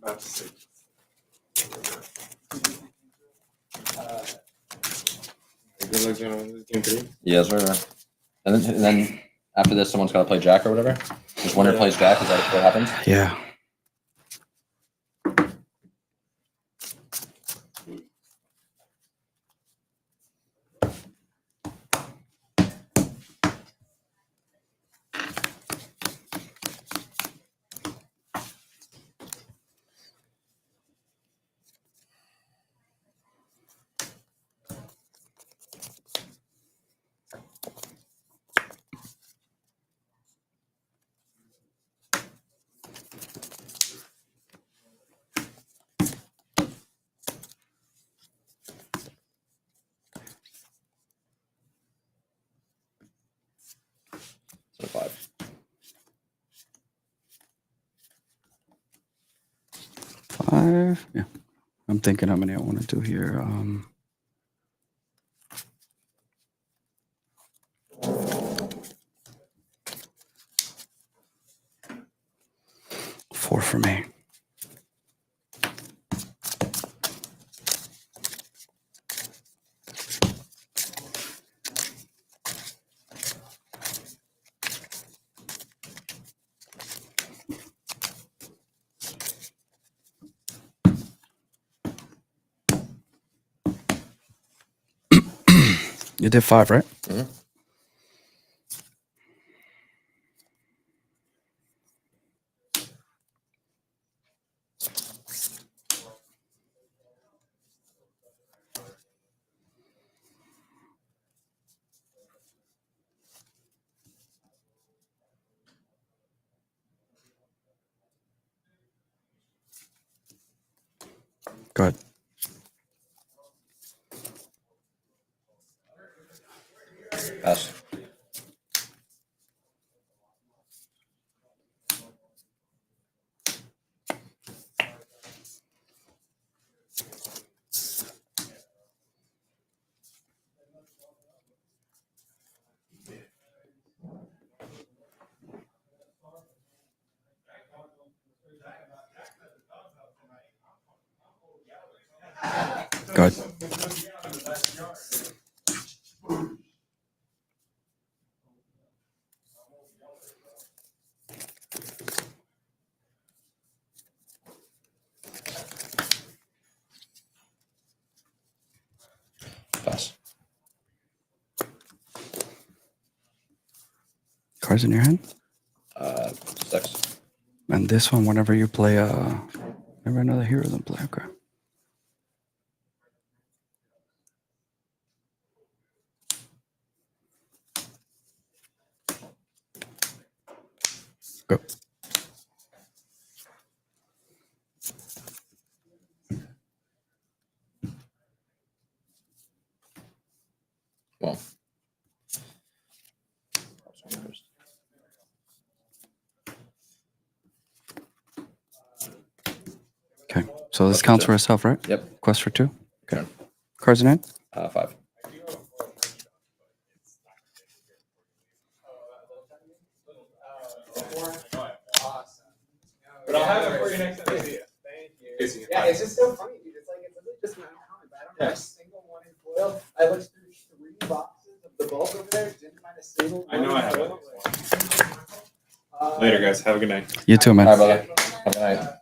S3: About to say.
S9: Good luck, gentlemen. Game 3.
S12: Yes, sir. And then after this, someone's got to play Jack or whatever. Just winner plays Jack. Is that what happens?
S13: Yeah.
S12: So 5.
S13: Five. Yeah. I'm thinking how many I want to do here. 4 for me. You did 5, right?
S12: Mhm.
S13: Go ahead.
S12: Pass.
S13: Go ahead.
S12: Pass.
S13: Cards in your hand.
S12: 6.
S13: And this one, whenever you play, never another hero than play. Okay. Go.
S12: Well.
S13: Okay. So this counts for itself, right?
S12: Yep.
S13: Quest for 2. Okay.
S12: Sure.
S13: Cards in hand.
S12: 5.
S9: But I'll have it for you next time I see you. Thank you.
S6: Yeah, it's just so funny, dude. It's like it's literally just my comic, but I don't have a single one in foil. I looked through 3 boxes of the bulk over there, didn't find a single one.
S9: I know I have
S6: in foil.
S9: Later, guys. Have a good night.
S13: You too, man.
S12: All right, brother. Have a good night.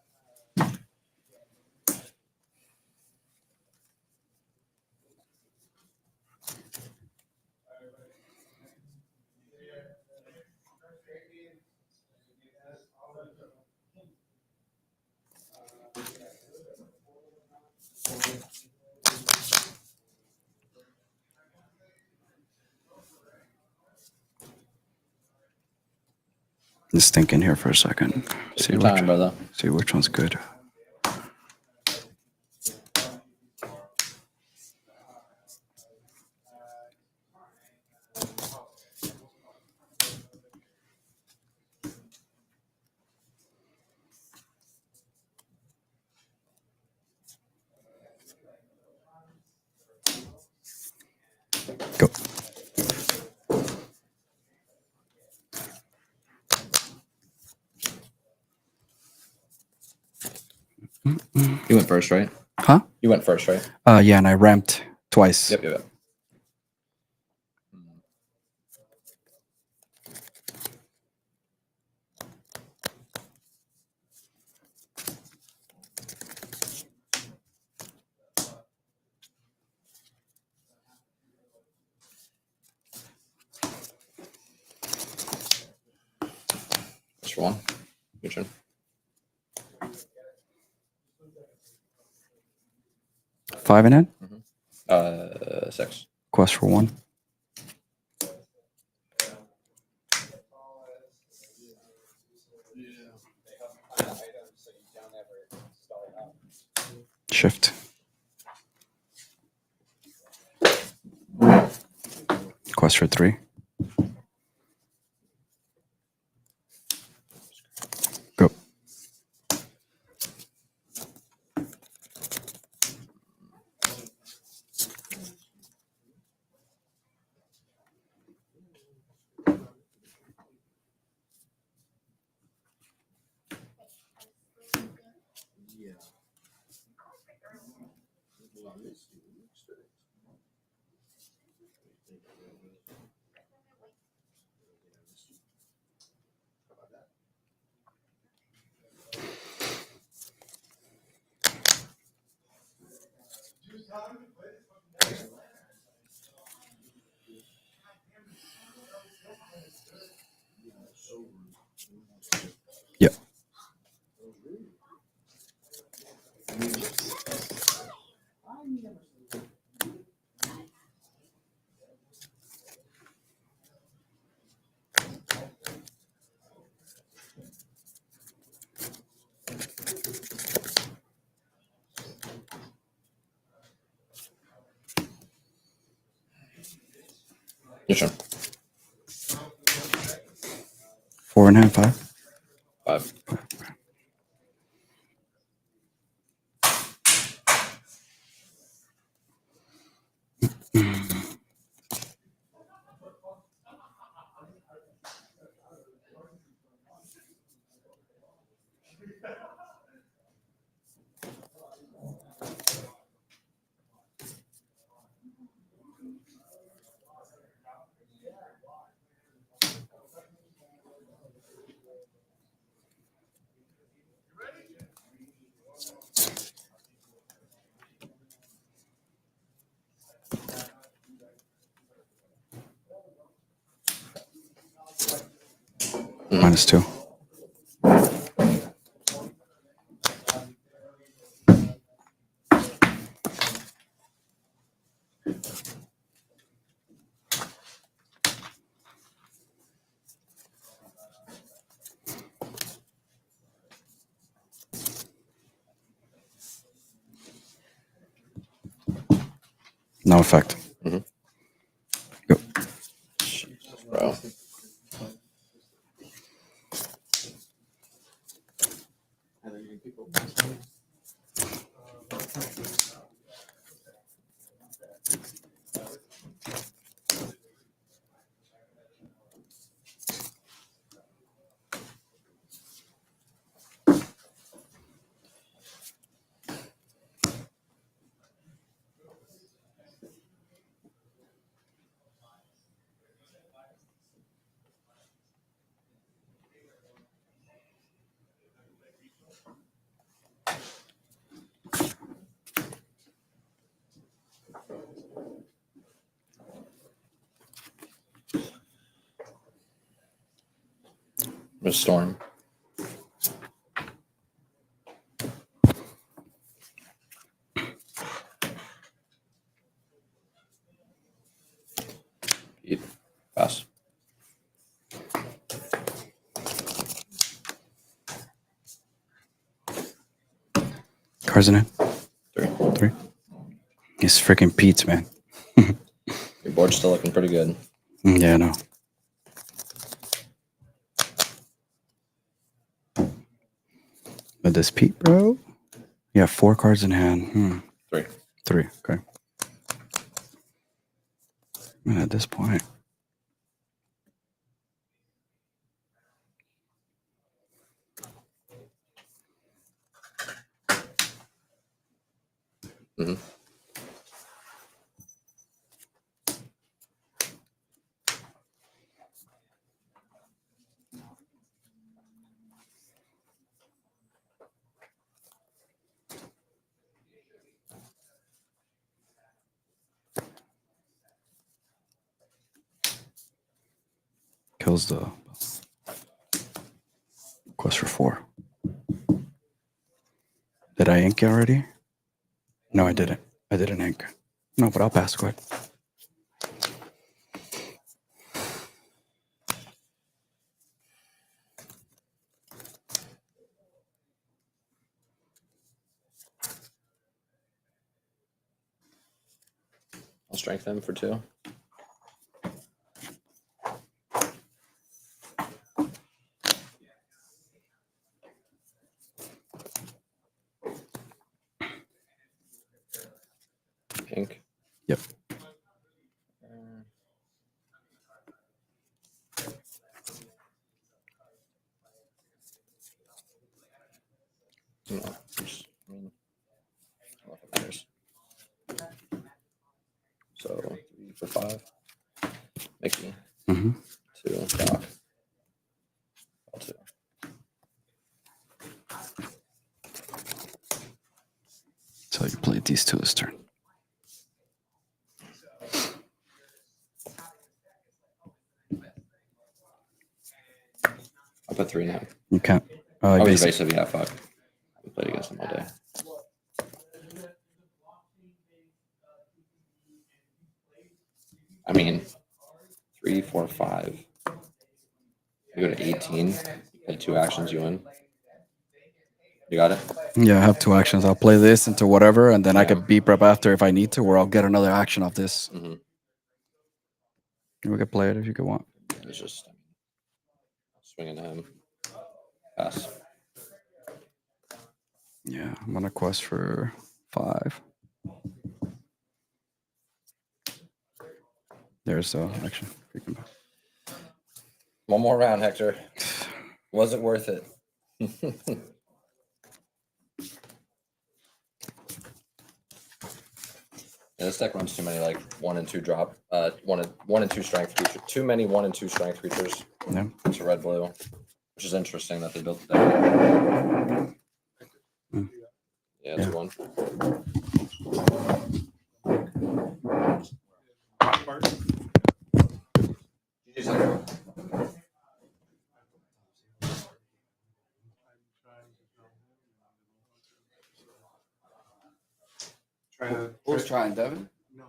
S13: Just think in here for a second.
S12: Take your time, brother.
S13: See which one's good. Go.
S12: You went first, right?
S13: Huh?
S12: You went first, right?
S13: Yeah, and I ramped twice.
S12: Yep. Just for 1. Your turn.
S13: 5 in hand.
S12: 6.
S13: Quest for 1. Shift. Quest for 3. Go.
S12: Your turn.
S13: 4 and a half, 5.
S12: 5.
S13: -2. No effect.
S12: Mhm.
S13: Go.
S12: Jesus, bro. Storm. Eat. Pass.
S13: Cards in hand.
S12: 3.
S13: 3. He's freaking Pete's, man.
S12: Your board's still looking pretty good.
S13: Yeah, I know. But this Pete, bro? Yeah, 4 cards in hand.
S12: 3.
S13: 3, okay. And at this point.
S12: Mm-hmm.
S13: Kills the quest for 4. Did I ink already? No, I didn't. I didn't ink. No, but I'll pass. Go ahead.
S12: I'll strengthen him for 2. Pink.
S13: Yep.
S12: No, just, I mean, I don't know if it matters. So 3 for 5. Mickey.
S13: Mm-hmm.
S12: 2. Doc. All 2.
S13: So you played these 2 this turn.
S12: I'll put 3 now.
S13: You can't.
S12: Oh, he's
S13: evasive.
S12: evasive. Yeah, fuck. We played against him all day. I mean, 3, 4, 5. You go to 18. Play 2 actions, you win. You got it?
S13: Yeah, I have 2 actions. I'll play this into whatever, and then I can beep up after if I need to, or I'll get another action off this.
S12: Mm-hmm.
S13: We could play it if you could want.
S14: It's just swinging to him. Pass.
S13: Yeah, I'm on a quest for 5. There's action.
S14: One more round, Hector. Was it worth it? Yeah, this deck runs too many like 1 and 2 drop, 1 and 2 strength creatures. Too many 1 and 2 strength creatures.
S13: Yeah.
S14: It's a red blue, which is interesting that they built the deck. Yeah, it's a 1.
S12: Who's trying, Devin?
S5: No.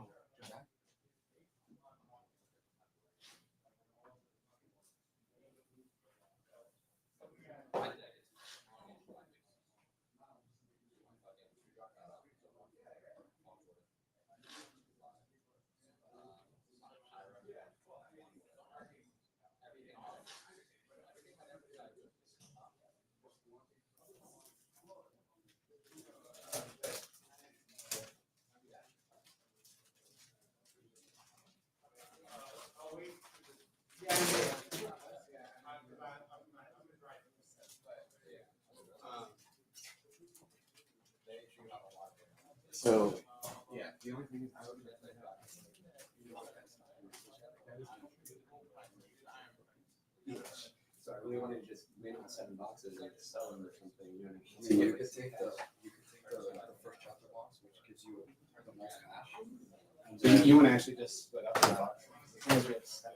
S12: So, yeah, the only thing is I would so I really wanted to just win on 7 boxes and just sell them or something. You know what I mean? So you could take the first chapter box, which gives you the most cash. You want to actually just split up the box. As long as we have 7.